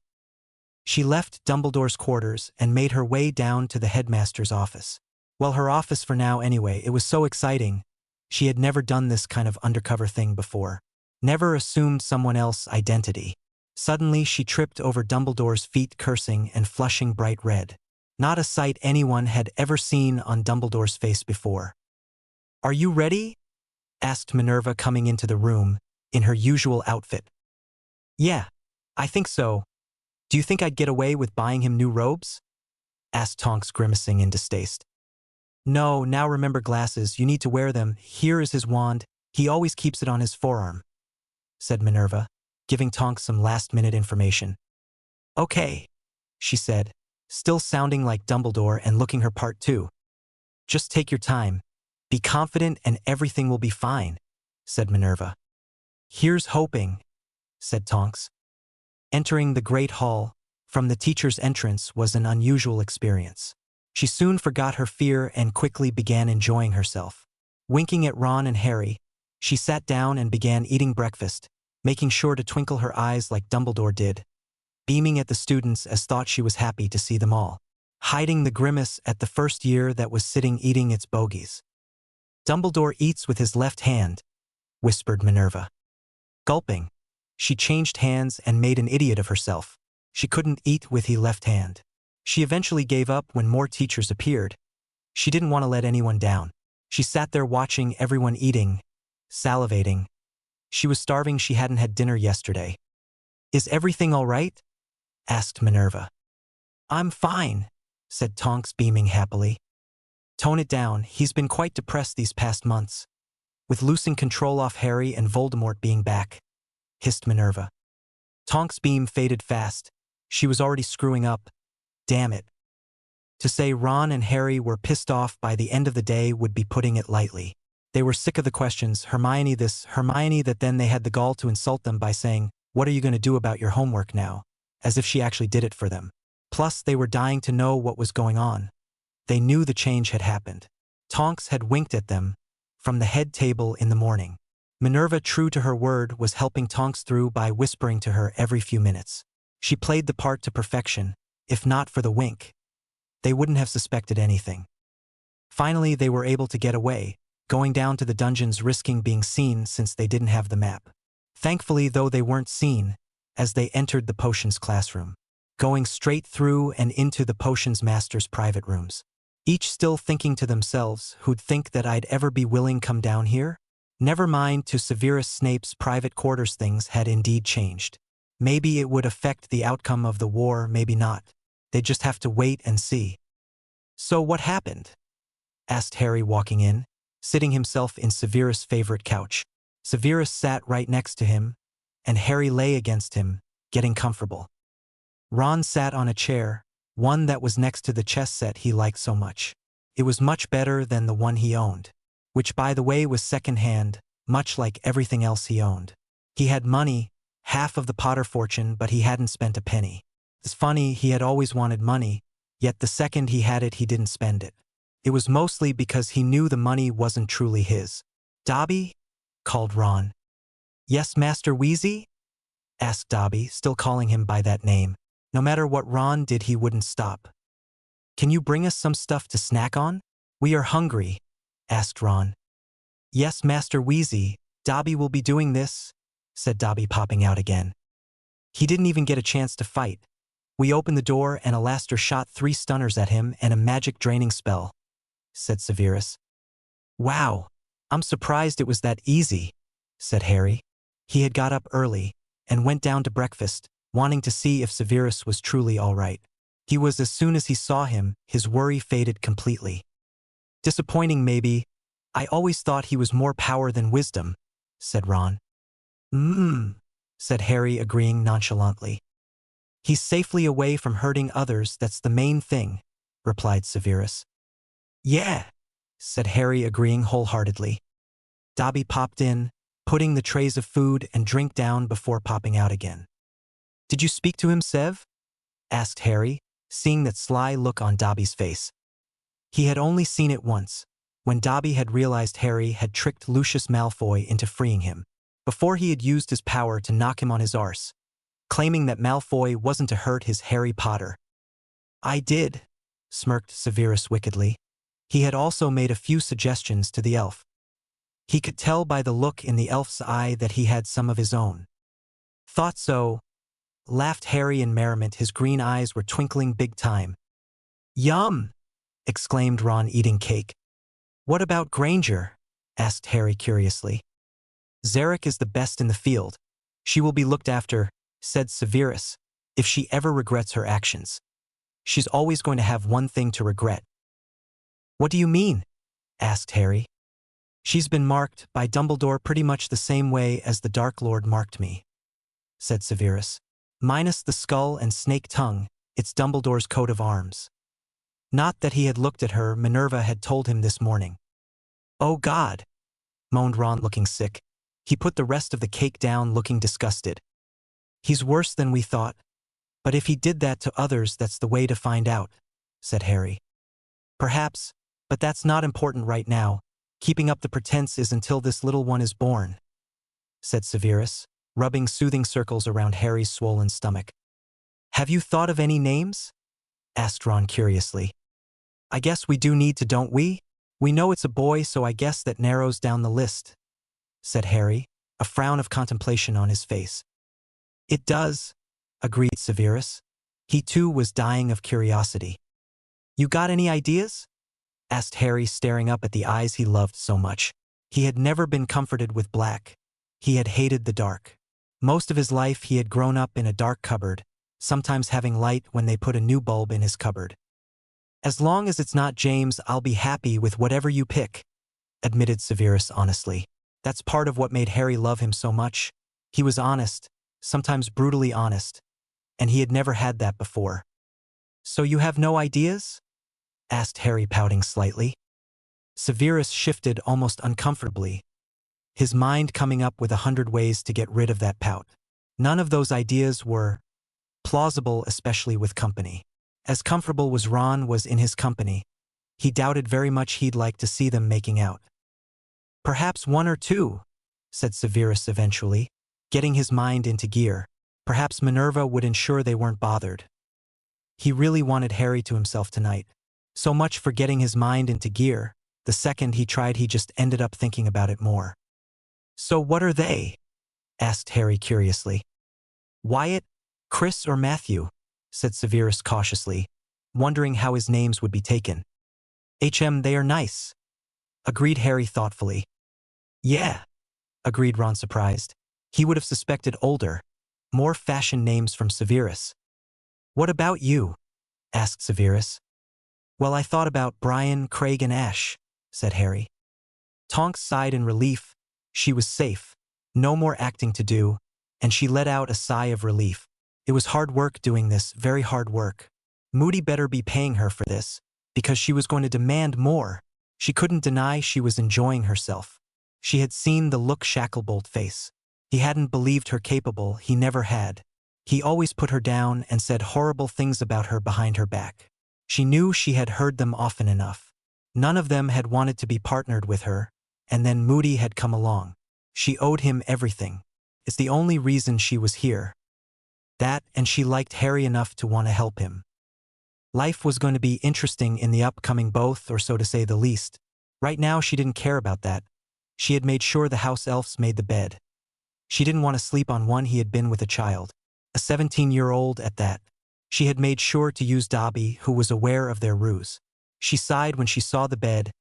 She left Dumbledore's quarters and made her way down to the headmaster's office. Well, her office for now anyway. It was so exciting. She had never done this kind of undercover thing before. Never assumed someone else's identity. Suddenly she tripped over Dumbledore's feet, cursing and flushing bright red. Not a sight anyone had ever seen on Dumbledore's face before. "Are you ready?" asked Minerva, coming into the room in her usual outfit. "Yeah, I think so. Do you think I'd get away with buying him new robes?" asked Tonks, grimacing in distaste. "No, now remember glasses, you need to wear them. Here is his wand, he always keeps it on his forearm," said Minerva, giving Tonks some last-minute information. "Okay," she said, still sounding like Dumbledore and looking her part too. "Just take your time. Be confident and everything will be fine," said Minerva. "Here's hoping," said Tonks. Entering the great hall from the teacher's entrance was an unusual experience. She soon forgot her fear and quickly began enjoying herself. Winking at Ron and Harry, she sat down and began eating breakfast, making sure to twinkle her eyes like Dumbledore did, beaming at the students as thought she was happy to see them all, hiding the grimace at the first year that was sitting eating its bogies. "Dumbledore eats with his left hand," whispered Minerva. Gulping, she changed hands and made an idiot of herself. She couldn't eat with his left hand. She eventually gave up when more teachers appeared. She didn't want to let anyone down. She sat there watching everyone eating, salivating. She was starving. She hadn't had dinner yesterday. "Is everything all right?" asked Minerva. "I'm fine," said Tonks, beaming happily. "Tone it down, he's been quite depressed these past months, with losing control off Harry and Voldemort being back," hissed Minerva. Tonks' beam faded fast. She was already screwing up. Damn it. To say Ron and Harry were pissed off by the end of the day would be putting it lightly. They were sick of the questions, Hermione this, Hermione that. Then they had the gall to insult them by saying, "What are you going to do about your homework now?" as if she actually did it for them. Plus, they were dying to know what was going on. They knew the change had happened. Tonks had winked at them from the head table in the morning. Minerva, true to her word, was helping Tonks through by whispering to her every few minutes. She played the part to perfection. If not for the wink, they wouldn't have suspected anything. Finally, they were able to get away, going down to the dungeons, risking being seen since they didn't have the map. Thankfully, though, they weren't seen as they entered the potions classroom, going straight through and into the potions master's private rooms. Each still thinking to themselves, "Who'd think that I'd ever be willing come down here?" Never mind, to Severus Snape's private quarters things had indeed changed. Maybe it would affect the outcome of the war, maybe not. They'd just have to wait and see. "So what happened?" asked Harry, walking in, sitting himself in Severus' favorite couch. Severus sat right next to him, and Harry lay against him, getting comfortable. Ron sat on a chair, one that was next to the chess set he liked so much. It was much better than the one he owned, which by the way was second-hand, much like everything else he owned. He had money, half of the Potter fortune, but he hadn't spent a penny. It's funny, he had always wanted money, yet the second he had it he didn't spend it. It was mostly because he knew the money wasn't truly his. "Dobby?" called Ron. "Yes, Master Weasley?" asked Dobby, still calling him by that name. No matter what Ron did, he wouldn't stop. Can you bring us some stuff to snack on? We are hungry, asked Ron. Yes, Master Weasley, Dobby will be doing this, said Dobby, popping out again. He didn't even get a chance to fight. We opened the door and Alastor shot 3 stunners at him and a magic draining spell, said Severus. Wow, I'm surprised it was that easy, said Harry. He had got up early and went down to breakfast, wanting to see if Severus was truly all right. He was. As soon as he saw him, his worry faded completely. Disappointing maybe. I always thought he was more power than wisdom, said Ron. Said Harry, agreeing nonchalantly. He's safely away from hurting others, that's the main thing, replied Severus. Yeah, said Harry, agreeing wholeheartedly. Dobby popped in, putting the trays of food and drink down before popping out again. Did you speak to him, Sev? Asked Harry, seeing that sly look on Dobby's face. He had only seen it once, when Dobby had realized Harry had tricked Lucius Malfoy into freeing him, before he had used his power to knock him on his arse, claiming that Malfoy wasn't to hurt his Harry Potter. I did, smirked Severus wickedly. He had also made a few suggestions to the elf. He could tell by the look in the elf's eye that he had some of his own. Thought so, laughed Harry in merriment. His green eyes were twinkling big time. Yum! Exclaimed Ron, eating cake. What about Granger? Asked Harry curiously. Zarek is the best in the field. She will be looked after, said Severus, if she ever regrets her actions. She's always going to have one thing to regret. What do you mean? Asked Harry. She's been marked by Dumbledore pretty much the same way as the Dark Lord marked me, said Severus. Minus the skull and snake tongue, it's Dumbledore's coat of arms. Not that he had looked at her, Minerva had told him this morning. Oh God, moaned Ron, looking sick. He put the rest of the cake down, looking disgusted. He's worse than we thought. But if he did that to others, that's the way to find out, said Harry. Perhaps, but that's not important right now. Keeping up the pretense is until this little one is born, said Severus, rubbing soothing circles around Harry's swollen stomach. Have you thought of any names? Asked Ron curiously. I guess we do need to, don't we? We know it's a boy, so I guess that narrows down the list, said Harry, a frown of contemplation on his face. It does, agreed Severus. He too was dying of curiosity. You got any ideas? Asked Harry, staring up at the eyes he loved so much. He had never been comforted with black. He had hated the dark. Most of his life he had grown up in a dark cupboard, sometimes having light when they put a new bulb in his cupboard. As long as it's not James, I'll be happy with whatever you pick, admitted Severus honestly. That's part of what made Harry love him so much. He was honest, sometimes brutally honest, and he had never had that before. So you have no ideas? Asked Harry, pouting slightly. Severus shifted almost uncomfortably, his mind coming up with 100 ways to get rid of that pout. None of those ideas were plausible, especially with company. As comfortable as Ron was in his company, he doubted very much he'd like to see them making out. Perhaps 1 or 2, said Severus eventually, getting his mind into gear. Perhaps Minerva would ensure they weren't bothered. He really wanted Harry to himself tonight. So much for getting his mind into gear. The second he tried, he just ended up thinking about it more. So what are they? Asked Harry curiously. Wyatt, Chris, or Matthew, said Severus cautiously, wondering how his names would be taken. They are nice, agreed Harry thoughtfully. Yeah, agreed Ron, surprised. He would have suspected older, more fashion names from Severus. What about you? Asked Severus. Well, I thought about Brian, Craig, and Ash, said Harry. Tonks sighed in relief. She was safe. No more acting to do, and she let out a sigh of relief. It was hard work doing this, very hard work. Moody better be paying her for this, because she was going to demand more. She couldn't deny she was enjoying herself. She had seen the look Shacklebolt face. He hadn't believed her capable, he never had. He always put her down and said horrible things about her behind her back. She knew she had heard them often enough. None of them had wanted to be partnered with her, and then Moody had come along. She owed him everything. It's the only reason she was here. That, and she liked Harry enough to want to help him. Life was going to be interesting in the upcoming both, or so to say the least. Right now she didn't care about that. She had made sure the house elves made the bed. She didn't want to sleep on one he had been with a child. A 17-year-old at that. She had made sure to use Dobby, who was aware of their ruse. She sighed when she saw the bed,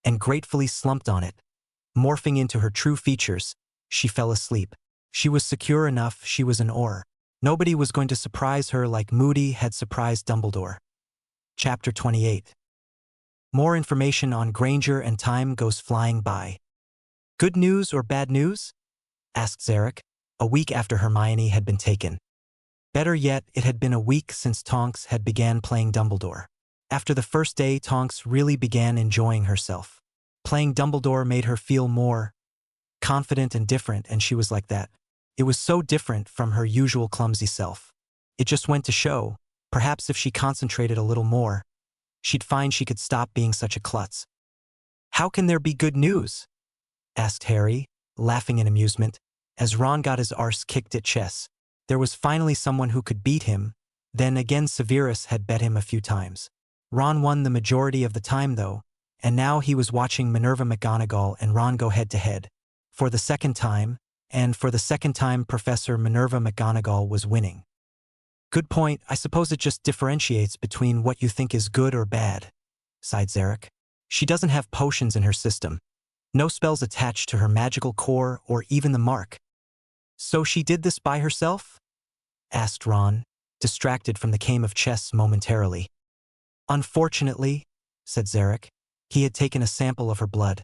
and gratefully slumped on it. Morphing into her true features, she fell asleep. She was secure enough, she was an Auror. Nobody was going to surprise her like Moody had surprised Dumbledore. Chapter 28. More information on Granger and time goes flying by. Good news or bad news? Asked Zarek, a week after Hermione had been taken. Better yet, it had been a week since Tonks had began playing Dumbledore. After the first day, Tonks really began enjoying herself. Playing Dumbledore made her feel more confident and different, and she was like that. It was so different from her usual clumsy self. It just went to show, perhaps if she concentrated a little more, she'd find she could stop being such a klutz. How can there be good news? Asked Harry, laughing in amusement, as Ron got his arse kicked at chess. There was finally someone who could beat him. Then again Severus had bet him a few times. Ron won the majority of the time though, and now he was watching Minerva McGonagall and Ron go head-to-head. For the second time, and for the second time Professor Minerva McGonagall was winning. Good point, I suppose it just differentiates between what you think is good or bad, sighed Zarek. She doesn't have potions in her system. No spells attached to her magical core or even the mark. So she did this by herself? Asked Ron, distracted from the game of chess momentarily. Unfortunately, said Zarek. He had taken a sample of her blood.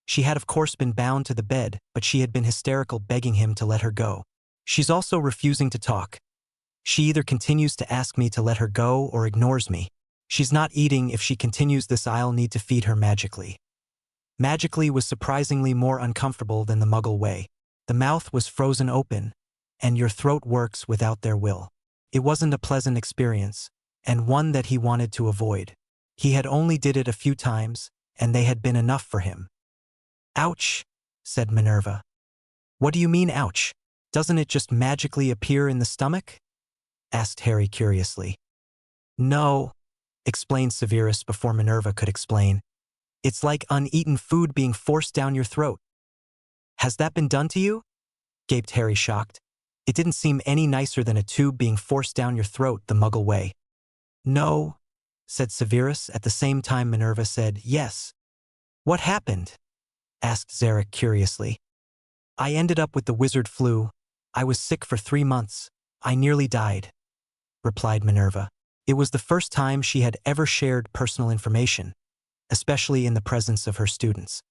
She had of course been bound to the bed, but she had been hysterical begging him to let her go. She's also refusing to talk. She either continues to ask me to let her go or ignores me. She's not eating. If she continues this, I'll need to feed her magically. Magically was surprisingly more uncomfortable than the Muggle way. The mouth was frozen open, and your throat works without their will. It wasn't a pleasant experience, and one that he wanted to avoid. He had only did it a few times, and they had been enough for him. Ouch, said Minerva. What do you mean, ouch? Doesn't it just magically appear in the stomach? Asked Harry curiously. No, explained Severus before Minerva could explain. It's like uneaten food being forced down your throat. Has that been done to you? Gaped Harry, shocked. It didn't seem any nicer than a tube being forced down your throat the Muggle way. No, said Severus. At the same time Minerva said yes. What happened? Asked Zarek curiously. I ended up with the wizard flu. I was sick for 3 months. I nearly died, replied Minerva. It was the first time she had ever shared personal information, especially in the presence of her students.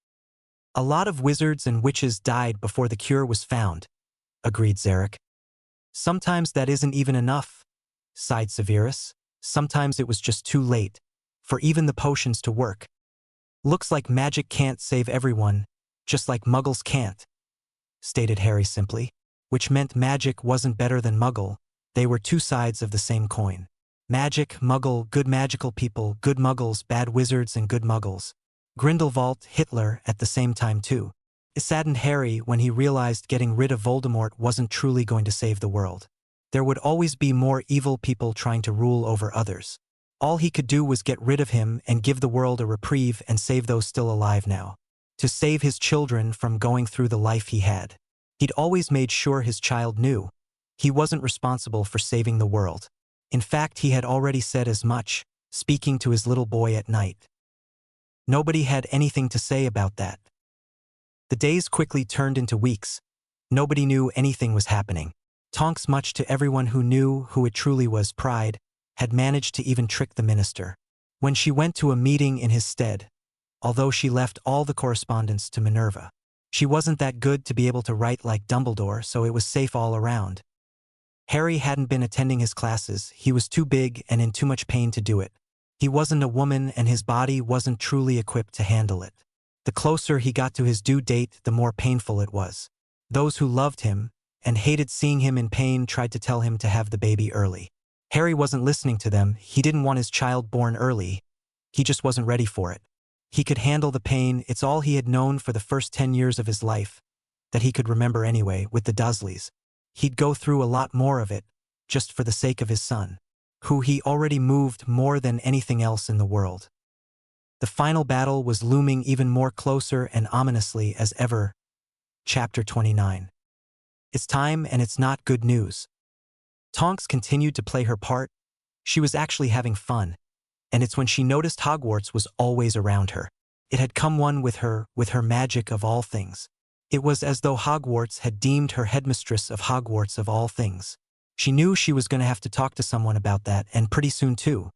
A lot of wizards and witches died before the cure was found, agreed Zarek. Sometimes that isn't even enough, sighed Severus. Sometimes it was just too late for even the potions to work. Looks like magic can't save everyone, just like Muggles can't, stated Harry simply, which meant magic wasn't better than Muggle. They were two sides of the same coin. Magic, Muggle, good magical people, good Muggles, bad wizards and good Muggles. Grindelwald, Hitler at the same time too. It saddened Harry when he realized getting rid of Voldemort wasn't truly going to save the world. There would always be more evil people trying to rule over others. All he could do was get rid of him and give the world a reprieve and save those still alive now. To save his children from going through the life he had. He'd always made sure his child knew he wasn't responsible for saving the world. In fact, he had already said as much, speaking to his little boy at night. Nobody had anything to say about that. The days quickly turned into weeks. Nobody knew anything was happening. Tonks, much to everyone who knew who it truly was, pride, had managed to even trick the minister. When she went to a meeting in his stead, although she left all the correspondence to Minerva, she wasn't that good to be able to write like Dumbledore, so it was safe all around. Harry hadn't been attending his classes. He was too big and in too much pain to do it. He wasn't a woman and his body wasn't truly equipped to handle it. The closer he got to his due date, the more painful it was. Those who loved him and hated seeing him in pain tried to tell him to have the baby early. Harry wasn't listening to them. He didn't want his child born early. He just wasn't ready for it. He could handle the pain. It's all he had known for the first 10 years of his life. that he could remember anyway, with the Dursleys. He'd go through a lot more of it, just for the sake of his son, who he already moved more than anything else in the world. The final battle was looming even more closer and ominously as ever. Chapter 29. It's time, and it's not good news. Tonks continued to play her part. She was actually having fun, and it's when she noticed Hogwarts was always around her. It had come one with her magic of all things. It was as though Hogwarts had deemed her headmistress of Hogwarts of all things. She knew she was going to have to talk to someone about that, and pretty soon too.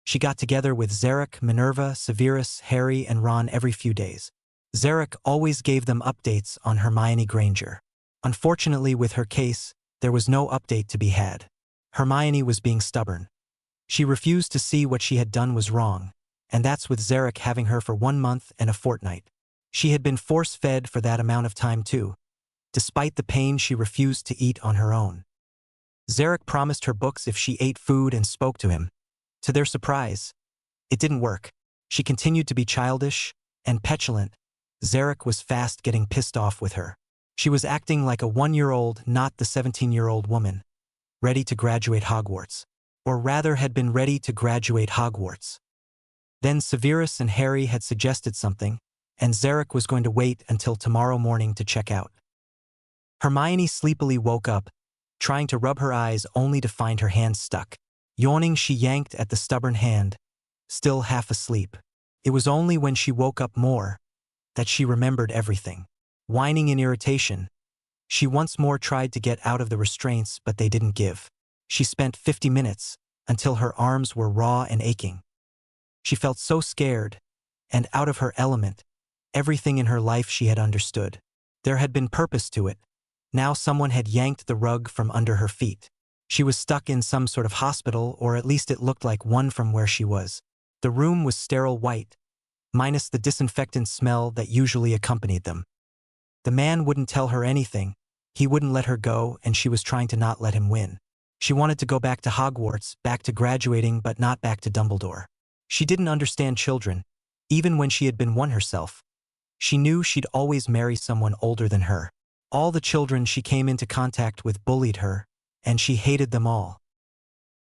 She got together with Zarek, Minerva, Severus, Harry, and Ron every few days. Zarek always gave them updates on Hermione Granger. Unfortunately, with her case, there was no update to be had. Hermione was being stubborn. She refused to see what she had done was wrong, and that's with Zarek having her for 1 month and a fortnight. She had been force-fed for that amount of time too. Despite the pain, she refused to eat on her own. Zarek promised her books if she ate food and spoke to him. To their surprise, it didn't work. She continued to be childish and petulant. Zarek was fast getting pissed off with her. She was acting like a 1-year-old, not the 17-year-old woman, ready to graduate Hogwarts. Or rather had been ready to graduate Hogwarts. Then Severus and Harry had suggested something, and Zarek was going to wait until tomorrow morning to check out. Hermione sleepily woke up, trying to rub her eyes only to find her hand stuck. Yawning, she yanked at the stubborn hand, still half asleep. It was only when she woke up more that she remembered everything. Whining in irritation, she once more tried to get out of the restraints, but they didn't give. She spent 50 minutes, until her arms were raw and aching. She felt so scared, and out of her element. Everything in her life she had understood. There had been purpose to it. Now someone had yanked the rug from under her feet. She was stuck in some sort of hospital, or at least it looked like one from where she was. The room was sterile white, minus the disinfectant smell that usually accompanied them. The man wouldn't tell her anything. He wouldn't let her go, and she was trying to not let him win. She wanted to go back to Hogwarts, back to graduating, but not back to Dumbledore. She didn't understand children, even when she had been one herself. She knew she'd always marry someone older than her. All the children she came into contact with bullied her, and she hated them all.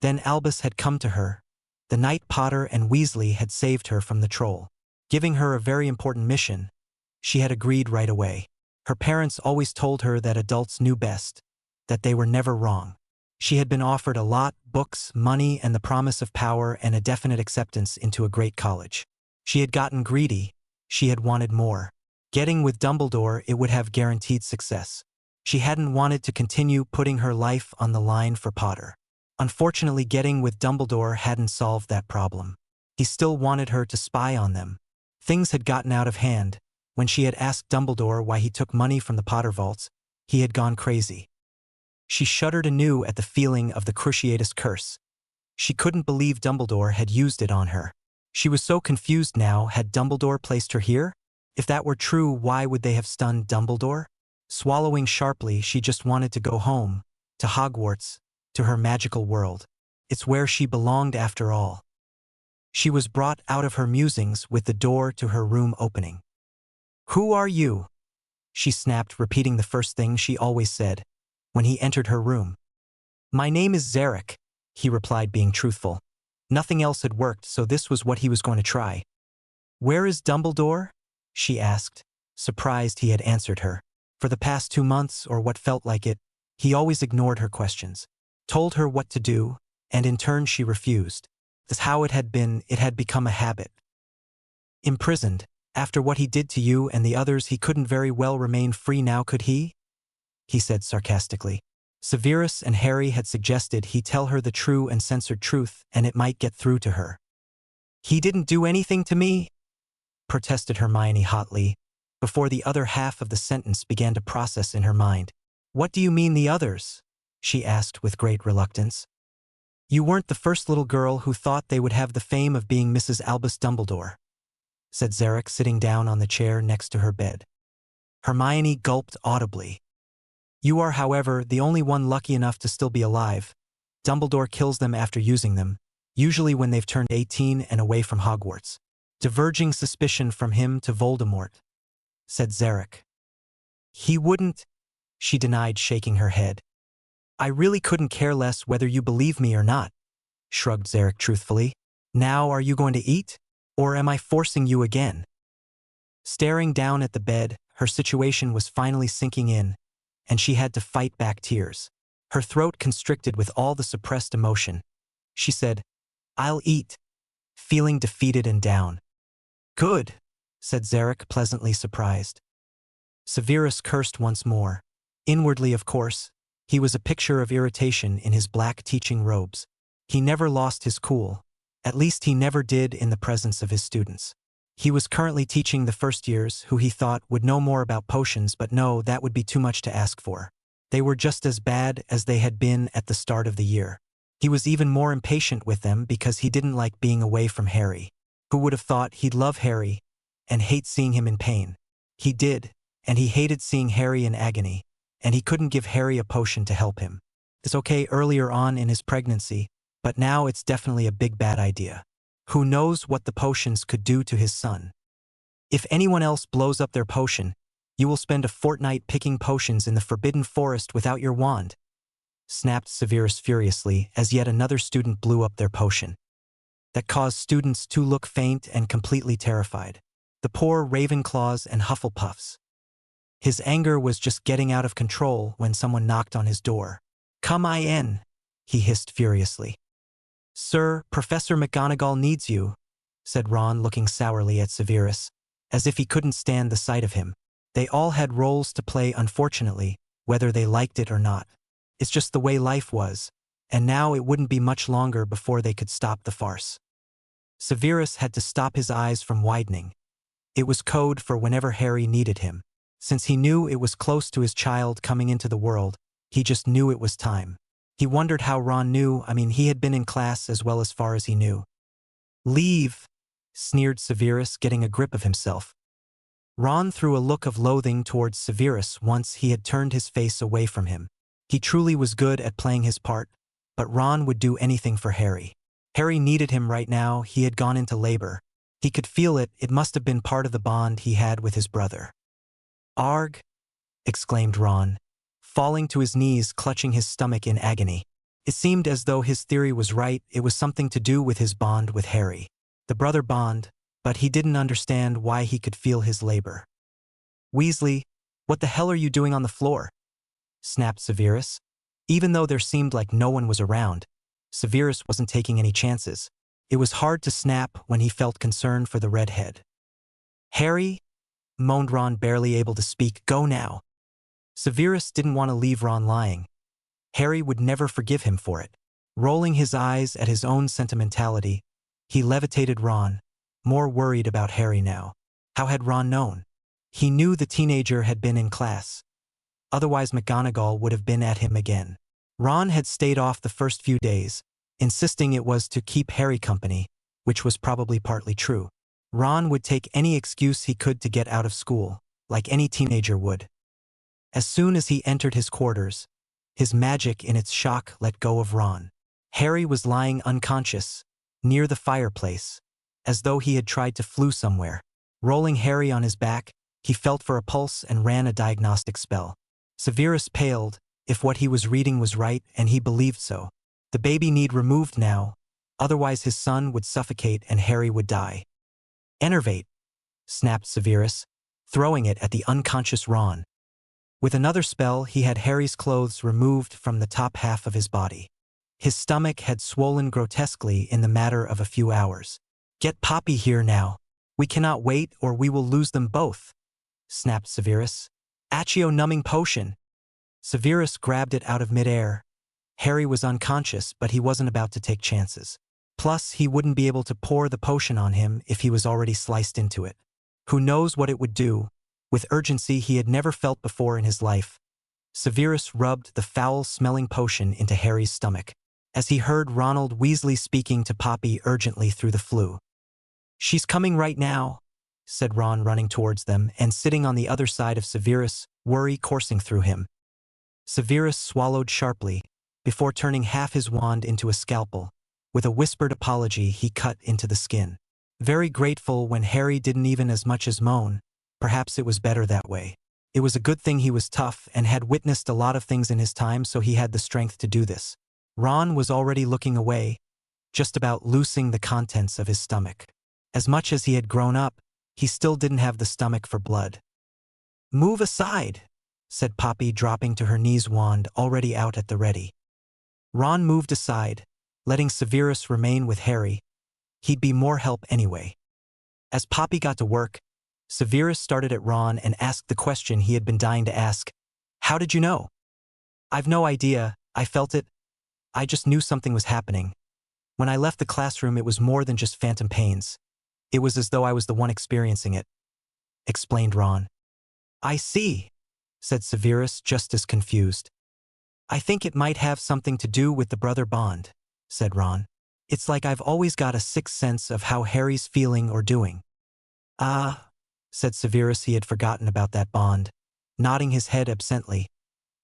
Then Albus had come to her. The Night Potter and Weasley had saved her from the troll, giving her a very important mission. She had agreed right away. Her parents always told her that adults knew best, that they were never wrong. She had been offered a lot, books, money, and the promise of power and a definite acceptance into a great college. She had gotten greedy. She had wanted more. Getting with Dumbledore, it would have guaranteed success. She hadn't wanted to continue putting her life on the line for Potter. Unfortunately, getting with Dumbledore hadn't solved that problem. He still wanted her to spy on them. Things had gotten out of hand. When she had asked Dumbledore why he took money from the Potter vaults, he had gone crazy. She shuddered anew at the feeling of the Cruciatus curse. She couldn't believe Dumbledore had used it on her. She was so confused now. Had Dumbledore placed her here? If that were true, why would they have stunned Dumbledore? Swallowing sharply, she just wanted to go home, to Hogwarts, to her magical world. It's where she belonged after all. She was brought out of her musings with the door to her room opening. "Who are you?" she snapped, repeating the first thing she always said when he entered her room. "My name is Zarek," he replied, being truthful. Nothing else had worked, so this was what he was going to try. "Where is Dumbledore?" she asked, surprised he had answered her. For the past 2 months, or what felt like it, he always ignored her questions, told her what to do, and in turn she refused. That's how it had been. It had become a habit. Imprisoned. After what he did to you and the others, he couldn't very well remain free now, could he? He said sarcastically. Severus and Harry had suggested he tell her the true and censored truth, and it might get through to her. "He didn't do anything to me," protested Hermione hotly, before the other half of the sentence began to process in her mind. "What do you mean, the others?" she asked with great reluctance. "You weren't the first little girl who thought they would have the fame of being Mrs. Albus Dumbledore," said Zarek, sitting down on the chair next to her bed. Hermione gulped audibly. "You are, however, the only one lucky enough to still be alive. Dumbledore kills them after using them, usually when they've turned 18 and away from Hogwarts. Diverging suspicion from him to Voldemort," said Zarek. He wouldn't, she denied, shaking her head. I really couldn't care less whether you believe me or not, shrugged Zarek truthfully. Now are you going to eat? Or am I forcing you again? Staring down at the bed, her situation was finally sinking in, and she had to fight back tears. Her throat constricted with all the suppressed emotion. She said, I'll eat, feeling defeated and down. Good, said Zarek, pleasantly surprised. Severus cursed once more. Inwardly, of course, he was a picture of irritation in his black teaching robes. He never lost his cool. At least he never did in the presence of his students. He was currently teaching the first years who he thought would know more about potions, but no, that would be too much to ask for. They were just as bad as they had been at the start of the year. He was even more impatient with them because he didn't like being away from Harry. Who would have thought he'd love Harry and hate seeing him in pain? He did, and he hated seeing Harry in agony, and he couldn't give Harry a potion to help him. It's okay earlier on in his pregnancy, but now it's definitely a big bad idea. Who knows what the potions could do to his son? If anyone else blows up their potion, you will spend a fortnight picking potions in the Forbidden Forest without your wand, snapped Severus furiously as yet another student blew up their potion. That caused students to look faint and completely terrified. The poor Ravenclaws and Hufflepuffs. His anger was just getting out of control when someone knocked on his door. Come in, he hissed furiously. Sir, Professor McGonagall needs you, said Ron, looking sourly at Severus, as if he couldn't stand the sight of him. They all had roles to play, unfortunately, whether they liked it or not. It's just the way life was, and now it wouldn't be much longer before they could stop the farce. Severus had to stop his eyes from widening. It was code for whenever Harry needed him. Since he knew it was close to his child coming into the world, he just knew it was time. He wondered how Ron knew. He had been in class as well as far as he knew. Leave, sneered Severus, getting a grip of himself. Ron threw a look of loathing towards Severus once he had turned his face away from him. He truly was good at playing his part, but Ron would do anything for Harry. Harry needed him right now. He had gone into labor. He could feel it. It must have been part of the bond he had with his brother. Arg! Exclaimed Ron, falling to his knees, clutching his stomach in agony. It seemed as though his theory was right. It was something to do with his bond with Harry. The brother bond, but he didn't understand why he could feel his labor. Weasley, what the hell are you doing on the floor? Snapped Severus. Even though there seemed like no one was around, Severus wasn't taking any chances. It was hard to snap when he felt concern for the redhead. Harry, moaned Ron, barely able to speak. Go now. Severus didn't want to leave Ron lying. Harry would never forgive him for it. Rolling his eyes at his own sentimentality, he levitated Ron, more worried about Harry now. How had Ron known? He knew the teenager had been in class. Otherwise McGonagall would have been at him again. Ron had stayed off the first few days, insisting it was to keep Harry company, which was probably partly true. Ron would take any excuse he could to get out of school, like any teenager would. As soon as he entered his quarters, his magic in its shock let go of Ron. Harry was lying unconscious, near the fireplace, as though he had tried to flee somewhere. Rolling Harry on his back, he felt for a pulse and ran a diagnostic spell. Severus paled, if what he was reading was right, and he believed so. The baby need removed now, otherwise his son would suffocate and Harry would die. Enervate, snapped Severus, throwing it at the unconscious Ron. With another spell, he had Harry's clothes removed from the top half of his body. His stomach had swollen grotesquely in the matter of a few hours. Get Poppy here now. We cannot wait or we will lose them both, snapped Severus. Accio numbing potion. Severus grabbed it out of midair. Harry was unconscious, but he wasn't about to take chances. Plus, he wouldn't be able to pour the potion on him if he was already sliced into it. Who knows what it would do? With urgency he had never felt before in his life, Severus rubbed the foul-smelling potion into Harry's stomach, as he heard Ronald Weasley speaking to Poppy urgently through the flue. She's coming right now, said Ron, running towards them and sitting on the other side of Severus, worry coursing through him. Severus swallowed sharply, before turning half his wand into a scalpel. With a whispered apology he cut into the skin. Very grateful when Harry didn't even as much as moan. Perhaps it was better that way. It was a good thing he was tough and had witnessed a lot of things in his time, so he had the strength to do this. Ron was already looking away, just about loosing the contents of his stomach. As much as he had grown up, he still didn't have the stomach for blood. "Move aside," said Poppy, dropping to her knees, wand already out at the ready. Ron moved aside, letting Severus remain with Harry. He'd be more help anyway. As Poppy got to work, Severus started at Ron and asked the question he had been dying to ask. "How did you know?" "I've no idea. I felt it. I just knew something was happening. When I left the classroom, it was more than just phantom pains. It was as though I was the one experiencing it," explained Ron. "I see," said Severus, just as confused. "I think it might have something to do with the brother bond," said Ron. "It's like I've always got a sixth sense of how Harry's feeling or doing." "Ah," said Severus. He had forgotten about that bond. Nodding his head absently,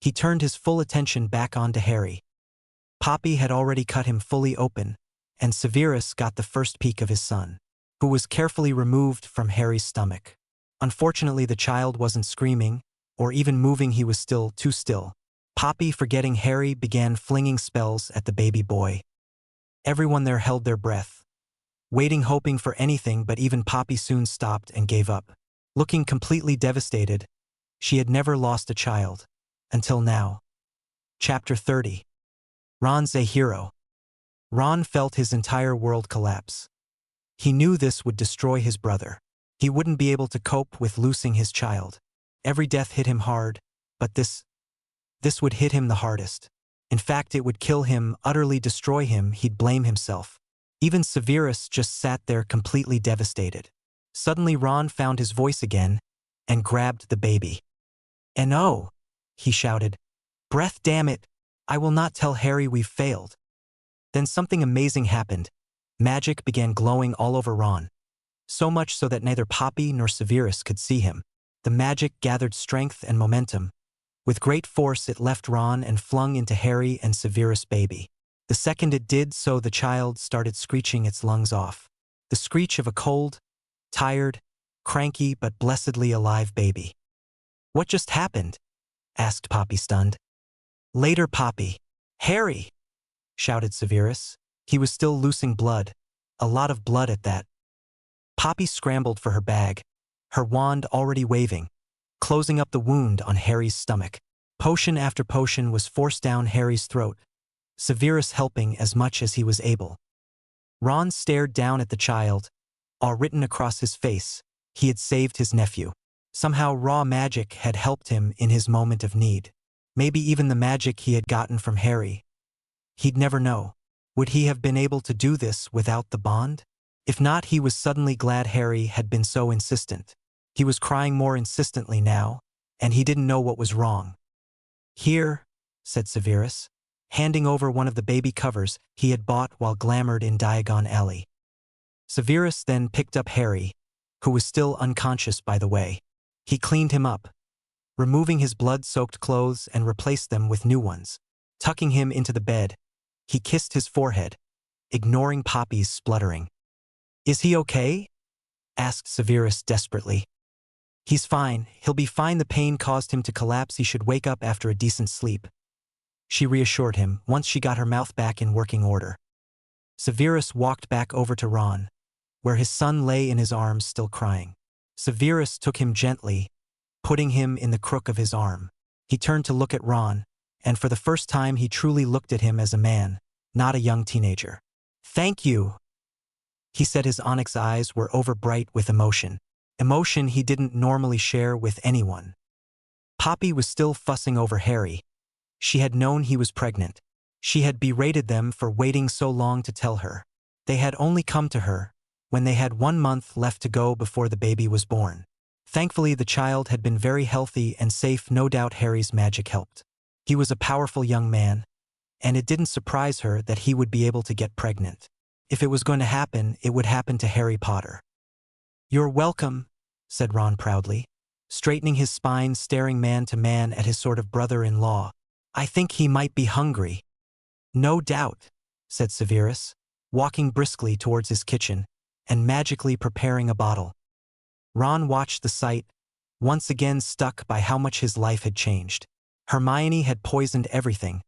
he turned his full attention back onto Harry. Poppy had already cut him fully open, and Severus got the first peek of his son, who was carefully removed from Harry's stomach. Unfortunately, the child wasn't screaming, or even moving. He was still too still. Poppy, forgetting Harry, began flinging spells at the baby boy. Everyone there held their breath, waiting, hoping for anything, but even Poppy soon stopped and gave up. Looking completely devastated, she had never lost a child. Until now. Chapter 30. Ron's a hero. Ron felt his entire world collapse. He knew this would destroy his brother. He wouldn't be able to cope with losing his child. Every death hit him hard, but this would hit him the hardest. In fact, it would kill him, utterly destroy him. He'd blame himself. Even Severus just sat there completely devastated. Suddenly Ron found his voice again and grabbed the baby. "And oh," he shouted, "breath, damn it, I will not tell Harry we've failed." Then something amazing happened. Magic began glowing all over Ron. So much so that neither Poppy nor Severus could see him. The magic gathered strength and momentum. With great force, it left Ron and flung into Harry and Severus' baby. The second it did so, the child started screeching its lungs off. The screech of a cold, tired, cranky but blessedly alive baby. "What just happened?" asked Poppy, stunned. "Later, Poppy." "Harry!" shouted Severus. He was still losing blood. A lot of blood at that. Poppy scrambled for her bag, her wand already waving, closing up the wound on Harry's stomach. Potion after potion was forced down Harry's throat, Severus helping as much as he was able. Ron stared down at the child, awe written across his face. He had saved his nephew. Somehow raw magic had helped him in his moment of need. Maybe even the magic he had gotten from Harry. He'd never know. Would he have been able to do this without the bond? If not, he was suddenly glad Harry had been so insistent. He was crying more insistently now, and he didn't know what was wrong. "Here," said Severus, handing over one of the baby covers he had bought while glamored in Diagon Alley. Severus then picked up Harry, who was still unconscious by the way. He cleaned him up, removing his blood-soaked clothes and replaced them with new ones. Tucking him into the bed, he kissed his forehead, ignoring Poppy's spluttering. "Is he okay?" asked Severus desperately. "He's fine. He'll be fine. The pain caused him to collapse. He should wake up after a decent sleep," she reassured him once she got her mouth back in working order. Severus walked back over to Ron, where his son lay in his arms still crying. Severus took him gently, putting him in the crook of his arm. He turned to look at Ron, and for the first time he truly looked at him as a man, not a young teenager. "Thank you," he said. His onyx eyes were overbright with emotion. Emotion he didn't normally share with anyone. Poppy was still fussing over Harry. She had known he was pregnant. She had berated them for waiting so long to tell her. They had only come to her when they had 1 month left to go before the baby was born. Thankfully, the child had been very healthy and safe. No doubt Harry's magic helped. He was a powerful young man, and it didn't surprise her that he would be able to get pregnant. If it was going to happen, it would happen to Harry Potter. "You're welcome," said Ron proudly, straightening his spine, staring man to man at his sort of brother-in-law. "I think he might be hungry." "No doubt," said Severus, walking briskly towards his kitchen and magically preparing a bottle. Ron watched the sight, once again stuck by how much his life had changed. Hermione had poisoned everything,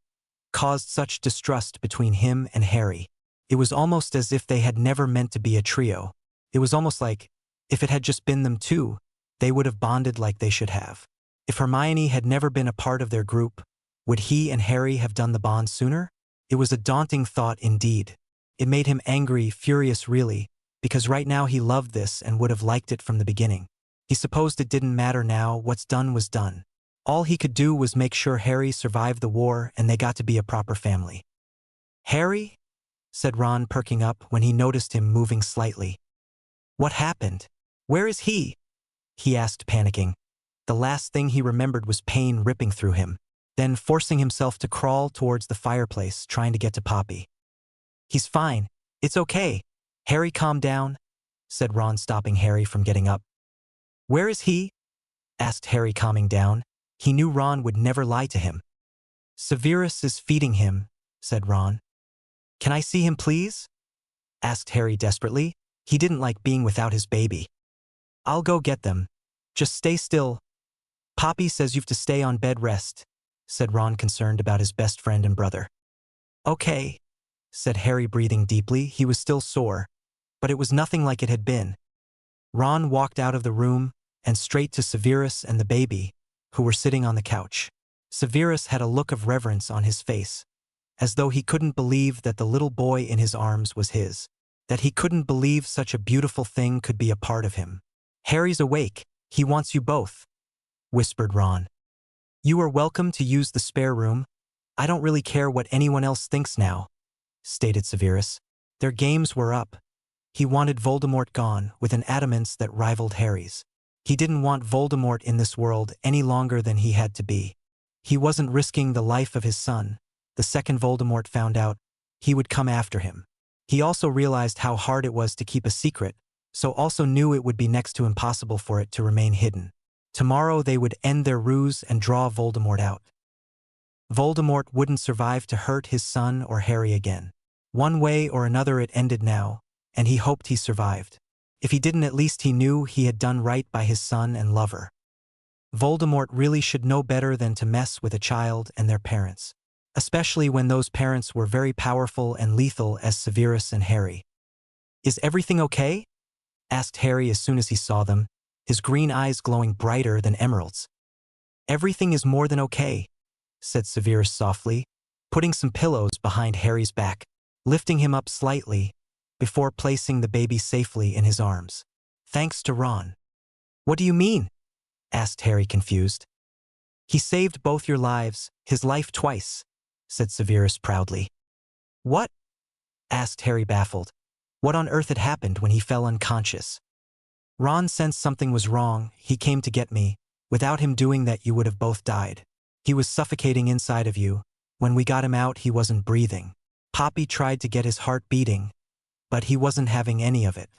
caused such distrust between him and Harry. It was almost as if they had never meant to be a trio. It was almost like, if it had just been them two, they would have bonded like they should have. If Hermione had never been a part of their group, would he and Harry have done the bond sooner? It was a daunting thought indeed. It made him angry, furious really, because right now he loved this and would have liked it from the beginning. He supposed it didn't matter now, what's done was done. All he could do was make sure Harry survived the war and they got to be a proper family. "Harry?" said Ron, perking up when he noticed him moving slightly. "What happened? Where is he?" he asked, panicking. The last thing he remembered was pain ripping through him, then forcing himself to crawl towards the fireplace, trying to get to Poppy. "He's fine. It's okay. Harry, calm down," said Ron, stopping Harry from getting up. "Where is he?" asked Harry, calming down. He knew Ron would never lie to him. "Severus is feeding him," said Ron. "Can I see him, please?" asked Harry desperately. He didn't like being without his baby. "I'll go get them. Just stay still. Poppy says you've to stay on bed rest," said Ron, concerned about his best friend and brother. "Okay," said Harry, breathing deeply. He was still sore, but it was nothing like it had been. Ron walked out of the room and straight to Severus and the baby, who were sitting on the couch. Severus had a look of reverence on his face, as though he couldn't believe that the little boy in his arms was his, that he couldn't believe such a beautiful thing could be a part of him. "Harry's awake. He wants you both," whispered Ron. "You are welcome to use the spare room. I don't really care what anyone else thinks now," stated Severus. Their games were up. He wanted Voldemort gone with an adamance that rivaled Harry's. He didn't want Voldemort in this world any longer than he had to be. He wasn't risking the life of his son. The second Voldemort found out, he would come after him. He also realized how hard it was to keep a secret, so also knew it would be next to impossible for it to remain hidden. Tomorrow they would end their ruse and draw Voldemort out. Voldemort wouldn't survive to hurt his son or Harry again. One way or another it ended now, and he hoped he survived. If he didn't, at least he knew he had done right by his son and lover. Voldemort really should know better than to mess with a child and their parents, especially when those parents were very powerful and lethal as Severus and Harry. "Is everything okay?" asked Harry as soon as he saw them, his green eyes glowing brighter than emeralds. "Everything is more than okay," said Severus softly, putting some pillows behind Harry's back, lifting him up slightly, before placing the baby safely in his arms. "Thanks to Ron." "What do you mean?" asked Harry, confused. "He saved both your lives, his life twice," said Severus proudly. "What?" asked Harry, baffled. What on earth had happened when he fell unconscious? "Ron sensed something was wrong. He came to get me. Without him doing that, you would have both died. He was suffocating inside of you. When we got him out, he wasn't breathing. Poppy tried to get his heart beating, but he wasn't having any of it.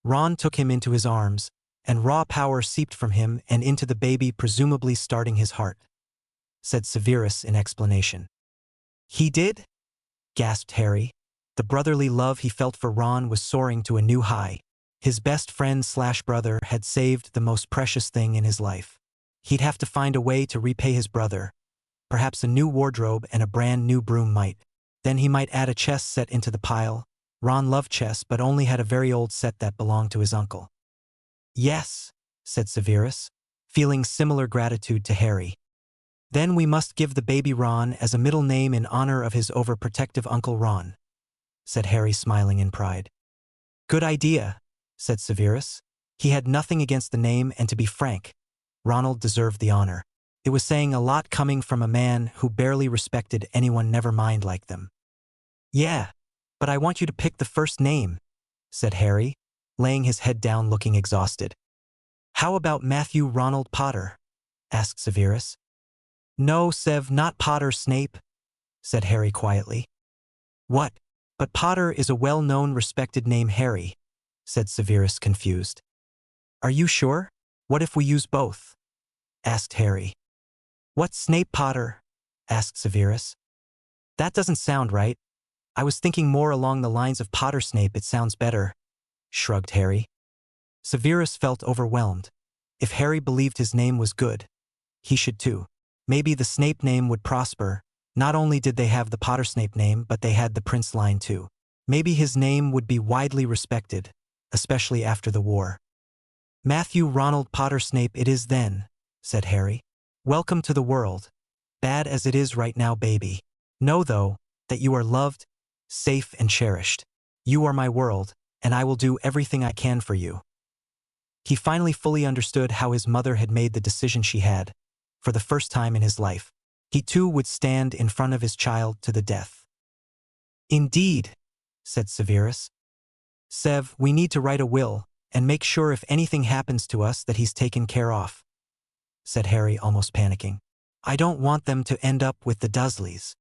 Ron took him into his arms, and raw power seeped from him and into the baby, presumably starting his heart," said Severus in explanation. "He did?" gasped Harry. The brotherly love he felt for Ron was soaring to a new high. His best friend/brother had saved the most precious thing in his life. He'd have to find a way to repay his brother. Perhaps a new wardrobe and a brand new broom might. Then he might add a chess set into the pile. Ron loved chess but only had a very old set that belonged to his uncle. "Yes," said Severus, feeling similar gratitude to Harry. "Then we must give the baby Ron as a middle name in honor of his overprotective Uncle Ron," said Harry, smiling in pride. "Good idea," said Severus. He had nothing against the name, and to be frank, Ronald deserved the honor. It was saying a lot coming from a man who barely respected anyone, never mind like them. "Yeah, but I want you to pick the first name," said Harry, laying his head down, looking exhausted. "How about Matthew Ronald Potter?" asked Severus. "No, Sev, not Potter, Snape," said Harry quietly. "What? But Potter is a well-known, respected name, Harry," said Severus, confused. "Are you sure? What if we use both?" asked Harry. "What, Snape Potter?" asked Severus. "That doesn't sound right. I was thinking more along the lines of Potter Snape. It sounds better," shrugged Harry. Severus felt overwhelmed. If Harry believed his name was good, he should too. Maybe the Snape name would prosper. Not only did they have the Potter Snape name, but they had the Prince line too. Maybe his name would be widely respected, especially after the war. Matthew Ronald Potter Snape it is then, said Harry. Welcome to the world. Bad as it is right now, baby. Know, though, that you are loved, safe, and cherished. You are my world, and I will do everything I can for you. He finally fully understood how his mother had made the decision she had, for the first time in his life. He too would stand in front of his child to the death. Indeed, said Severus. Sev, we need to write a will, and make sure if anything happens to us that he's taken care of, said Harry, almost panicking. I don't want them to end up with the Dursleys.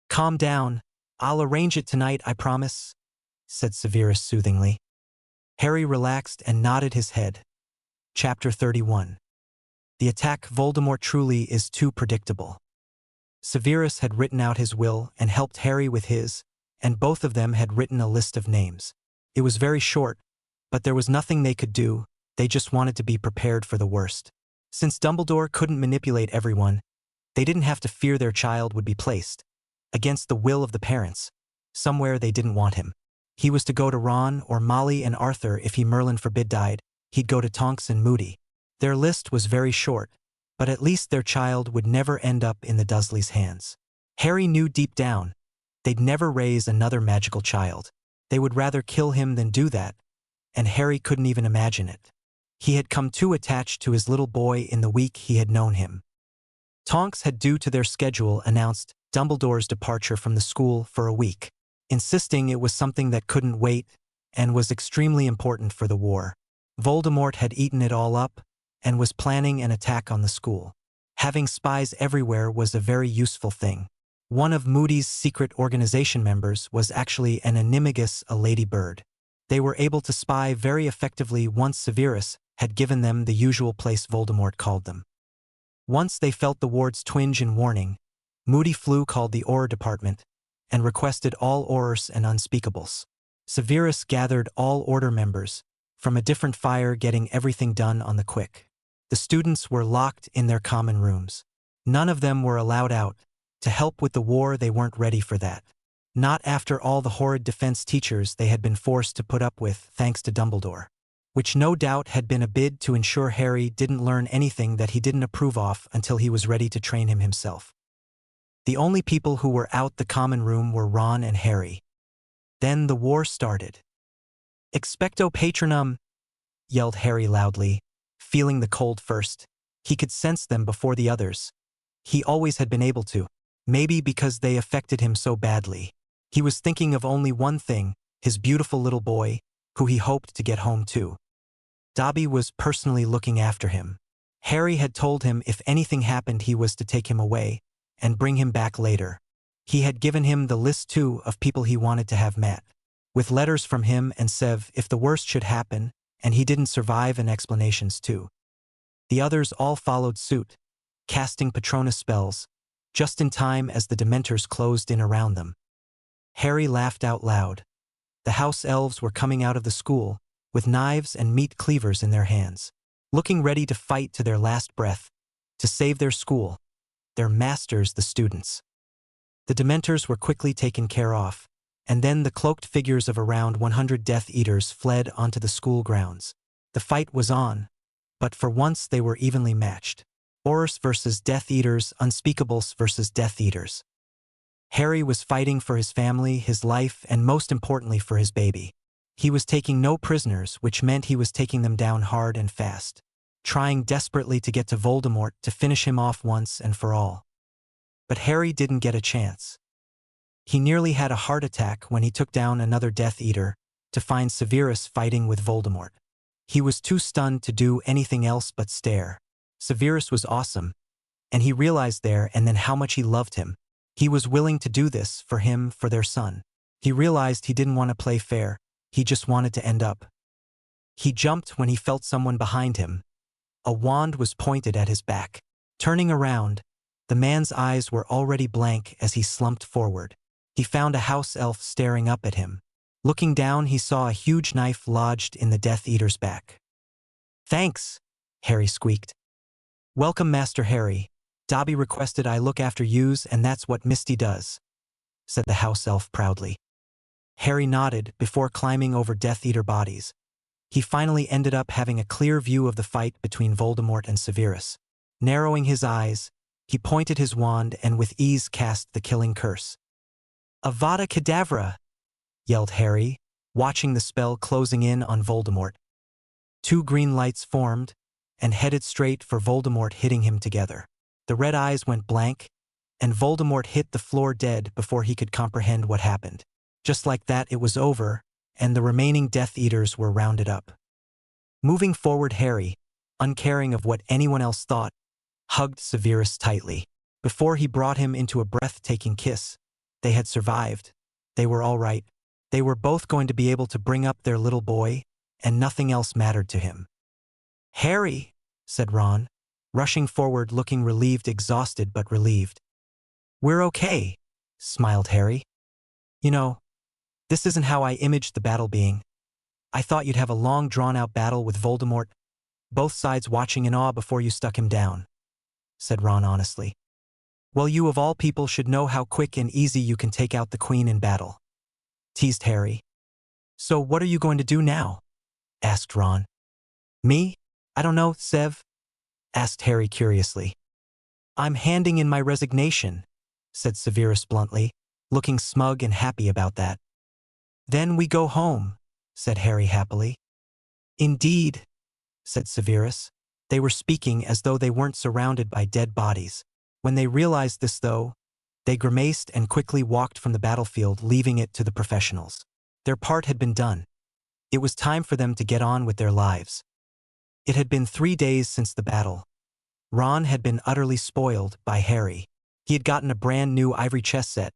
Calm down. I'll arrange it tonight, I promise, said Severus soothingly. Harry relaxed and nodded his head. Chapter 31. The attack. Voldemort truly is too predictable. Severus had written out his will and helped Harry with his, and both of them had written a list of names. It was very short, but there was nothing they could do. They just wanted to be prepared for the worst. Since Dumbledore couldn't manipulate everyone, they didn't have to fear their child would be placed, against the will of the parents, somewhere they didn't want him. He was to go to Ron or Molly and Arthur. If Merlin forbid died, he'd go to Tonks and Moody. Their list was very short, but at least their child would never end up in the Dursleys' hands. Harry knew deep down, they'd never raise another magical child. They would rather kill him than do that, and Harry couldn't even imagine it. He had come too attached to his little boy in the week he had known him. Tonks had, due to their schedule, announced Dumbledore's departure from the school for a week, insisting it was something that couldn't wait and was extremely important for the war. Voldemort had eaten it all up and was planning an attack on the school. Having spies everywhere was a very useful thing. One of Moody's secret organization members was actually an animagus, a ladybird. They were able to spy very effectively once Severus had given them the usual place Voldemort called them. Once they felt the ward's twinge in warning, Moody called the Auror department and requested all Aurors and Unspeakables. Severus gathered all Order members from a different fire, getting everything done on the quick. The students were locked in their common rooms. None of them were allowed out. To help with the war, they weren't ready for that. Not after all the horrid defense teachers they had been forced to put up with thanks to Dumbledore, which no doubt had been a bid to ensure Harry didn't learn anything that he didn't approve of until he was ready to train him himself. The only people who were out the common room were Ron and Harry. Then the war started. Expecto Patronum, yelled Harry loudly, feeling the cold first. He could sense them before the others. He always had been able to, maybe because they affected him so badly. He was thinking of only one thing, his beautiful little boy, who he hoped to get home to. Dobby was personally looking after him. Harry had told him if anything happened he was to take him away and bring him back later. He had given him the list too of people he wanted to have met, with letters from him and Sev if the worst should happen and he didn't survive, and explanations too. The others all followed suit, casting Patronus spells, just in time as the Dementors closed in around them. Harry laughed out loud. The house elves were coming out of the school, with knives and meat cleavers in their hands, looking ready to fight to their last breath, to save their school, their masters, the students. The Dementors were quickly taken care of, and then the cloaked figures of around 100 Death Eaters fled onto the school grounds. The fight was on, but for once they were evenly matched. Aurors versus Death Eaters, Unspeakables versus Death Eaters. Harry was fighting for his family, his life, and most importantly for his baby. He was taking no prisoners, which meant he was taking them down hard and fast, trying desperately to get to Voldemort to finish him off once and for all. But Harry didn't get a chance. He nearly had a heart attack when he took down another Death Eater to find Severus fighting with Voldemort. He was too stunned to do anything else but stare. Severus was awesome, and he realized there and then how much he loved him. He was willing to do this for him, for their son. He realized he didn't want to play fair, he just wanted to end up. He jumped when he felt someone behind him. A wand was pointed at his back. Turning around, the man's eyes were already blank as he slumped forward. He found a house elf staring up at him. Looking down, he saw a huge knife lodged in the Death Eater's back. "Thanks," Harry squeaked. Welcome, Master Harry. Dobby requested I look after yous, and that's what Misty does, said the house elf proudly. Harry nodded before climbing over Death Eater bodies. He finally ended up having a clear view of the fight between Voldemort and Severus. Narrowing his eyes, he pointed his wand and with ease cast the killing curse. Avada Kedavra! Yelled Harry, watching the spell closing in on Voldemort. Two green lights formed and headed straight for Voldemort, hitting him together. The red eyes went blank, and Voldemort hit the floor dead before he could comprehend what happened. Just like that, it was over, and the remaining Death Eaters were rounded up. Moving forward, Harry, uncaring of what anyone else thought, hugged Severus tightly. Before he brought him into a breathtaking kiss, they had survived. They were all right. They were both going to be able to bring up their little boy, and nothing else mattered to him. Harry, said Ron, rushing forward looking relieved, exhausted but relieved. We're okay, smiled Harry. You know, this isn't how I imaged the battle being. I thought you'd have a long drawn-out battle with Voldemort, both sides watching in awe before you stuck him down, said Ron honestly. Well, you of all people should know how quick and easy you can take out the Queen in battle, teased Harry. So what are you going to do now? Asked Ron. Me? I don't know, Sev? Asked Harry curiously. I'm handing in my resignation, said Severus bluntly, looking smug and happy about that. Then we go home, said Harry happily. Indeed, said Severus. They were speaking as though they weren't surrounded by dead bodies. When they realized this, though, they grimaced and quickly walked from the battlefield, leaving it to the professionals. Their part had been done. It was time for them to get on with their lives. It had been 3 days since the battle. Ron had been utterly spoiled by Harry. He had gotten a brand new ivory chess set,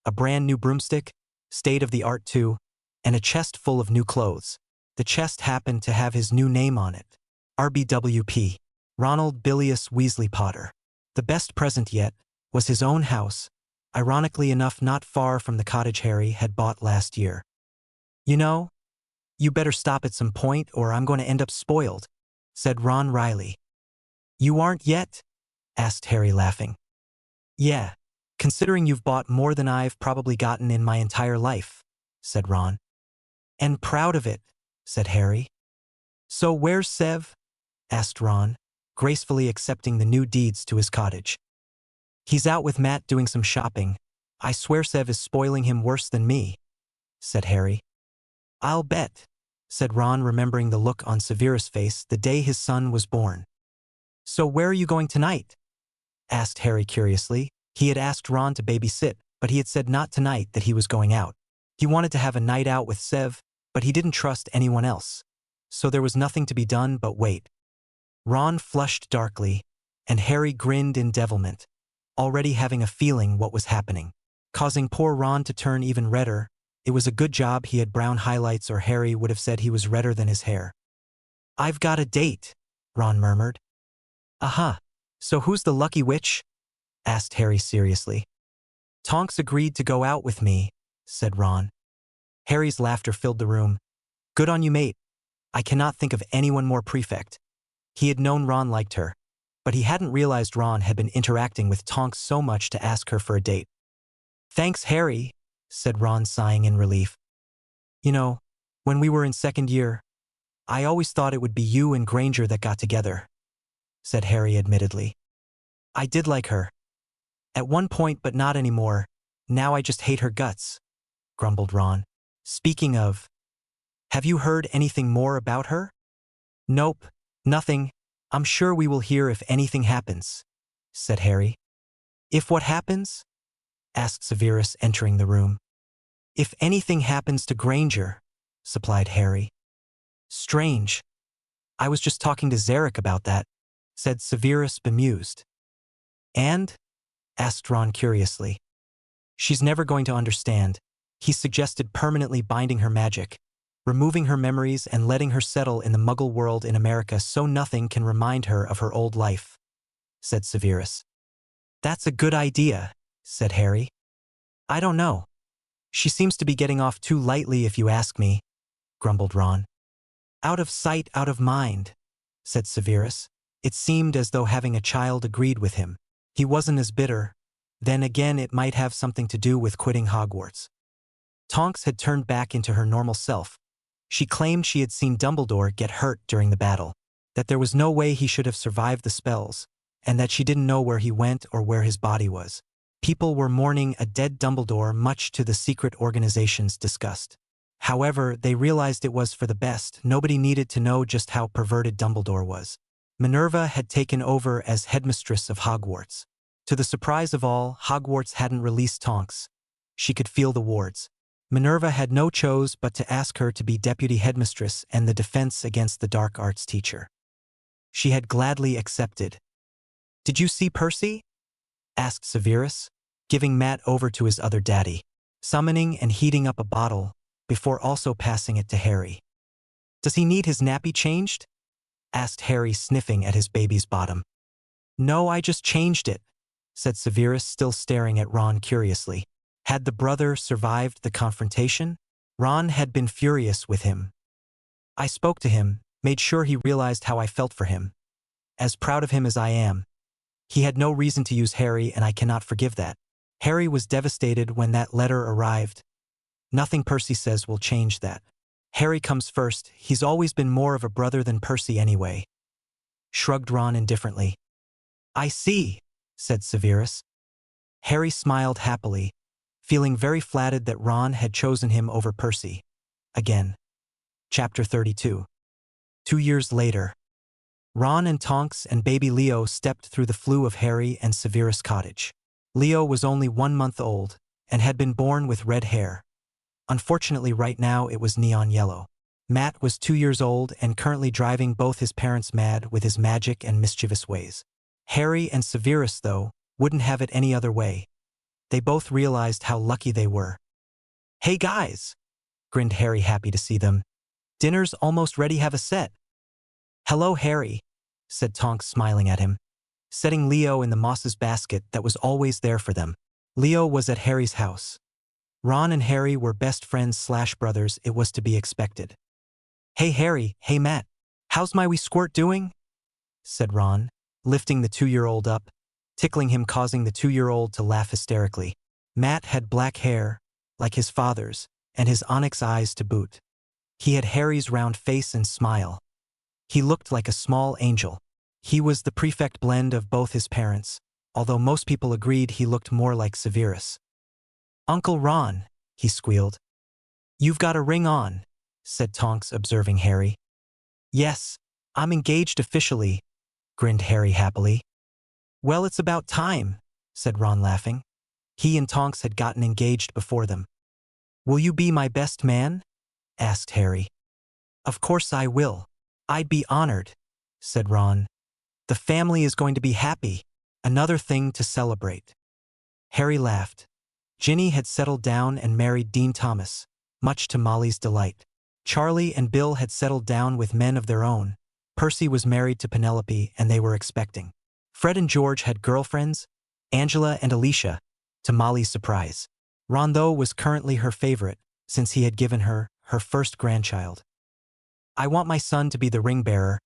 a brand new broomstick, state-of-the-art too, and a chest full of new clothes. The chest happened to have his new name on it. RBWP, Ronald Bilious Weasley Potter. The best present yet was his own house, ironically enough not far from the cottage Harry had bought last year. You know, you better stop at some point or I'm going to end up spoiled, said Ron wryly. You aren't yet? Asked Harry laughing. Yeah, considering you've bought more than I've probably gotten in my entire life, said Ron. And proud of it, said Harry. So where's Sev? Asked Ron, gracefully accepting the new deeds to his cottage. He's out with Matt doing some shopping. I swear Sev is spoiling him worse than me, said Harry. I'll bet, said Ron, remembering the look on Severus' face the day his son was born. So where are you going tonight? Asked Harry curiously. He had asked Ron to babysit, but he had said not tonight, that he was going out. He wanted to have a night out with Sev, but he didn't trust anyone else. So there was nothing to be done but wait. Ron flushed darkly, and Harry grinned in devilment, already having a feeling what was happening, causing poor Ron to turn even redder. It was a good job he had brown highlights, or Harry would have said he was redder than his hair. I've got a date, Ron murmured. Aha, so who's the lucky witch? Asked Harry seriously. Tonks agreed to go out with me, said Ron. Harry's laughter filled the room. Good on you, mate. I cannot think of anyone more prefect. He had known Ron liked her, but he hadn't realized Ron had been interacting with Tonks so much to ask her for a date. Thanks, Harry, said Ron, sighing in relief. You know, when we were in second year, I always thought it would be you and Granger that got together, said Harry admittedly. I did like her. At one point, but not anymore. Now I just hate her guts, grumbled Ron. Speaking of, have you heard anything more about her? Nope, nothing. I'm sure we will hear if anything happens, said Harry. If what happens? Asked Severus, entering the room. If anything happens to Granger, supplied Harry. Strange. I was just talking to Zarek about that, said Severus, bemused. And? Asked Ron curiously. She's never going to understand. He suggested permanently binding her magic, removing her memories and letting her settle in the Muggle world in America so nothing can remind her of her old life, said Severus. That's a good idea, said Harry. I don't know. She seems to be getting off too lightly if you ask me, grumbled Ron. Out of sight, out of mind, said Severus. It seemed as though having a child agreed with him. He wasn't as bitter. Then again, it might have something to do with quitting Hogwarts. Tonks had turned back into her normal self. She claimed she had seen Dumbledore get hurt during the battle, that there was no way he should have survived the spells, and that she didn't know where he went or where his body was. People were mourning a dead Dumbledore, much to the secret organization's disgust. However, they realized it was for the best. Nobody needed to know just how perverted Dumbledore was. Minerva had taken over as headmistress of Hogwarts. To the surprise of all, Hogwarts hadn't released Tonks. She could feel the wards. Minerva had no choice but to ask her to be deputy headmistress and the defense against the dark arts teacher. She had gladly accepted. "Did you see Percy?" asked Severus, giving Matt over to his other daddy, summoning and heating up a bottle, before also passing it to Harry. "Does he need his nappy changed?" asked Harry, sniffing at his baby's bottom. "No, I just changed it," said Severus, still staring at Ron curiously. Had the brother survived the confrontation? Ron had been furious with him. "I spoke to him, made sure he realized how I felt for him. As proud of him as I am. He had no reason to use Harry, and I cannot forgive that." Harry was devastated when that letter arrived. Nothing Percy says will change that. Harry comes first. He's always been more of a brother than Percy anyway. Shrugged Ron indifferently. "I see," said Severus. Harry smiled happily, feeling very flattered that Ron had chosen him over Percy. Again. Chapter 32. 2 years later. Ron and Tonks and baby Leo stepped through the flue of Harry and Severus' cottage. Leo was only 1 month old and had been born with red hair. Unfortunately, right now it was neon yellow. Matt was 2 years old and currently driving both his parents mad with his magic and mischievous ways. Harry and Severus, though, wouldn't have it any other way. They both realized how lucky they were. "Hey guys!" grinned Harry, happy to see them. "Dinner's almost ready, have a set." "Hello, Harry," said Tonks, smiling at him, setting Leo in the Moss's basket that was always there for them. Leo was at Harry's house. Ron and Harry were best friends/brothers, it was to be expected. "Hey Harry, hey Matt, how's my wee squirt doing?" said Ron, lifting the 2-year-old up, tickling him, causing the 2-year-old to laugh hysterically. Matt had black hair, like his father's, and his onyx eyes to boot. He had Harry's round face and smile. He looked like a small angel. He was the perfect blend of both his parents, although most people agreed he looked more like Severus. "Uncle Ron," he squealed. "You've got a ring on," said Tonks, observing Harry. "Yes, I'm engaged officially," grinned Harry happily. "Well, it's about time," said Ron, laughing. He and Tonks had gotten engaged before them. "Will you be my best man?" asked Harry. "Of course I will. I'd be honored," said Ron. "The family is going to be happy. Another thing to celebrate." Harry laughed. Ginny had settled down and married Dean Thomas, much to Molly's delight. Charlie and Bill had settled down with men of their own. Percy was married to Penelope, and they were expecting. Fred and George had girlfriends, Angela and Alicia, to Molly's surprise. Ron, though, was currently her favorite, since he had given her her first grandchild. "I want my son to be the ring bearer.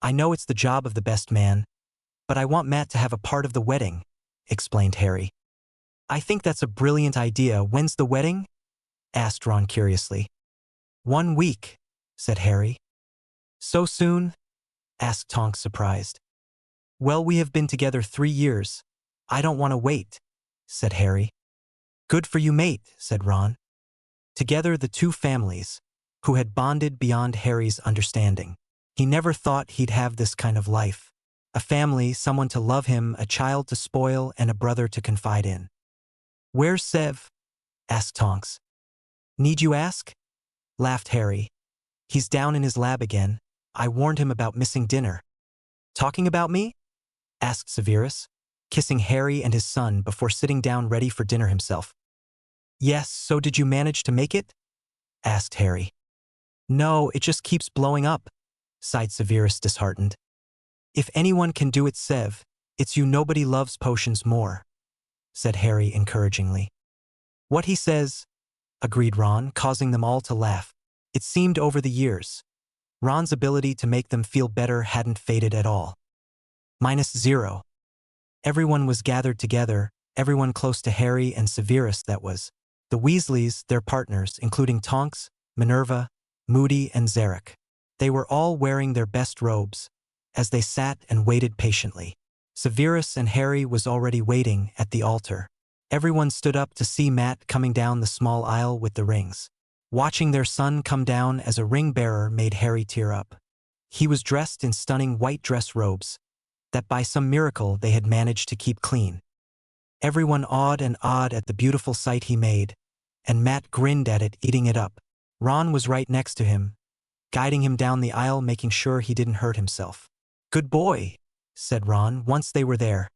I know it's the job of the best man, but I want Matt to have a part of the wedding," explained Harry. "I think that's a brilliant idea. When's the wedding?" asked Ron curiously. 1 week, said Harry. "So soon?" asked Tonks, surprised. "Well, we have been together 3 years. I don't want to wait," said Harry. "Good for you, mate," said Ron. Together the two families, who had bonded beyond Harry's understanding. He never thought he'd have this kind of life. A family, someone to love him, a child to spoil, and a brother to confide in. "Where's Sev?" asked Tonks. "Need you ask?" laughed Harry. "He's down in his lab again. I warned him about missing dinner." "Talking about me?" asked Severus, kissing Harry and his son before sitting down ready for dinner himself. "Yes, so did you manage to make it?" asked Harry. "No, it just keeps blowing up," sighed Severus, disheartened. "If anyone can do it, Sev, it's you. Nobody loves potions more," said Harry encouragingly. "What he says," agreed Ron, causing them all to laugh. It seemed over the years. Ron's ability to make them feel better hadn't faded at all. -0. Everyone was gathered together, everyone close to Harry and Severus that was. The Weasleys, their partners, including Tonks, Minerva, Moody and Zarek. They were all wearing their best robes, as they sat and waited patiently. Severus and Harry was already waiting at the altar. Everyone stood up to see Matt coming down the small aisle with the rings. Watching their son come down as a ring-bearer made Harry tear up. He was dressed in stunning white dress robes that by some miracle they had managed to keep clean. Everyone awed at the beautiful sight he made, and Matt grinned at it, eating it up. Ron was right next to him, guiding him down the aisle, making sure he didn't hurt himself. "Good boy," said Ron once they were there.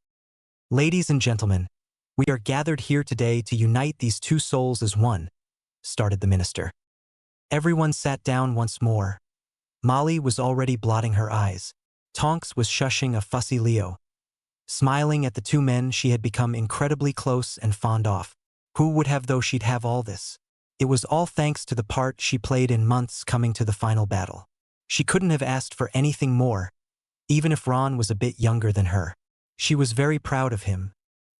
"Ladies and gentlemen, we are gathered here today to unite these two souls as one," started the minister. Everyone sat down once more. Molly was already blotting her eyes. Tonks was shushing a fussy Leo. Smiling at the two men she had become incredibly close and fond of. Who would have though she'd have all this? It was all thanks to the part she played in months coming to the final battle. She couldn't have asked for anything more, even if Ron was a bit younger than her. She was very proud of him.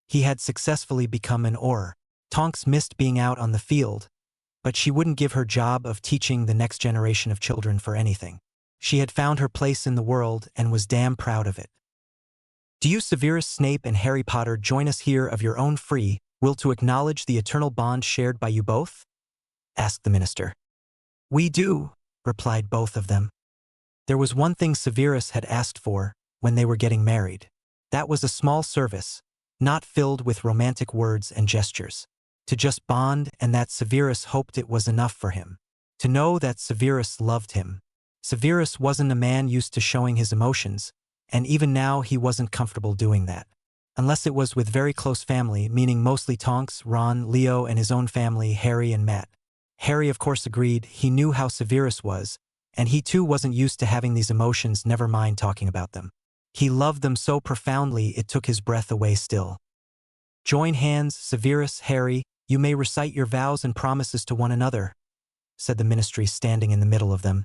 He had successfully become an Auror. Tonks missed being out on the field, but she wouldn't give her job of teaching the next generation of children for anything. She had found her place in the world and was damn proud of it. "Do you, Severus Snape and Harry Potter, join us here of your own free will to acknowledge the eternal bond shared by you both?" asked the minister. "We do," replied both of them. There was one thing Severus had asked for when they were getting married. That was a small service, not filled with romantic words and gestures. To just bond, and that Severus hoped it was enough for him. To know that Severus loved him. Severus wasn't a man used to showing his emotions, and even now he wasn't comfortable doing that. Unless it was with very close family, meaning mostly Tonks, Ron, Leo, and his own family, Harry and Matt. Harry of course agreed. He knew how Severus was, and he too wasn't used to having these emotions, never mind talking about them. He loved them so profoundly it took his breath away still. "Join hands, Severus, Harry, you may recite your vows and promises to one another," said the ministry standing in the middle of them,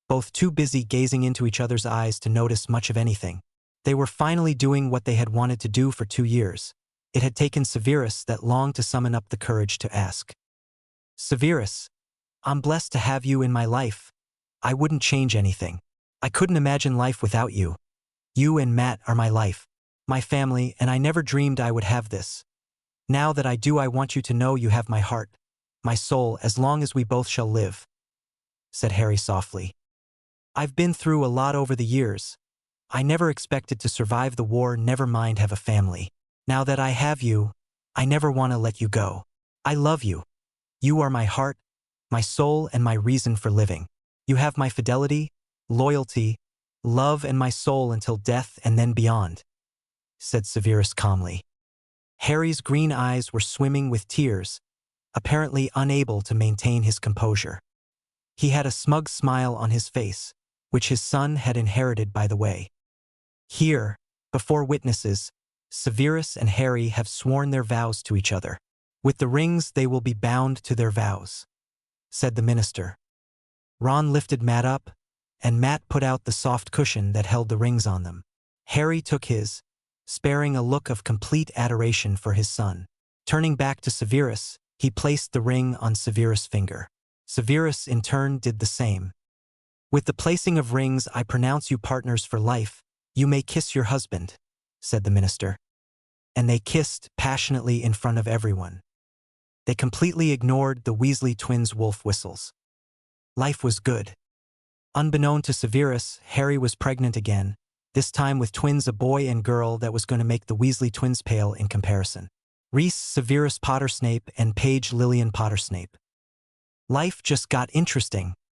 both too busy gazing into each other's eyes to notice much of anything. They were finally doing what they had wanted to do for 2 years. It had taken Severus that long to summon up the courage to ask. "Severus, I'm blessed to have you in my life. I wouldn't change anything. I couldn't imagine life without you. You and Matt are my life, my family, and I never dreamed I would have this. Now that I do, I want you to know you have my heart, my soul, as long as we both shall live," said Harry softly. "I've been through a lot over the years. I never expected to survive the war, never mind have a family. Now that I have you, I never want to let you go. I love you. You are my heart, my soul, and my reason for living. You have my fidelity, loyalty, love, and my soul until death and then beyond," said Severus calmly. Harry's green eyes were swimming with tears, apparently unable to maintain his composure. He had a smug smile on his face, which his son had inherited by the way. "Here, before witnesses, Severus and Harry have sworn their vows to each other. With the rings they will be bound to their vows," said the minister. Ron lifted Matt up, and Matt put out the soft cushion that held the rings on them. Harry took his, sparing a look of complete adoration for his son. Turning back to Severus, he placed the ring on Severus' finger. Severus in turn did the same. "With the placing of rings I pronounce you partners for life. You may kiss your husband," said the minister. And they kissed passionately in front of everyone. They completely ignored the Weasley twins' wolf whistles. Life was good. Unbeknown to Severus, Harry was pregnant again, this time with twins, a boy and girl, that was going to make the Weasley twins pale in comparison. Reese Severus Potter Snape and Paige Lillian Potter Snape. Life just got interesting.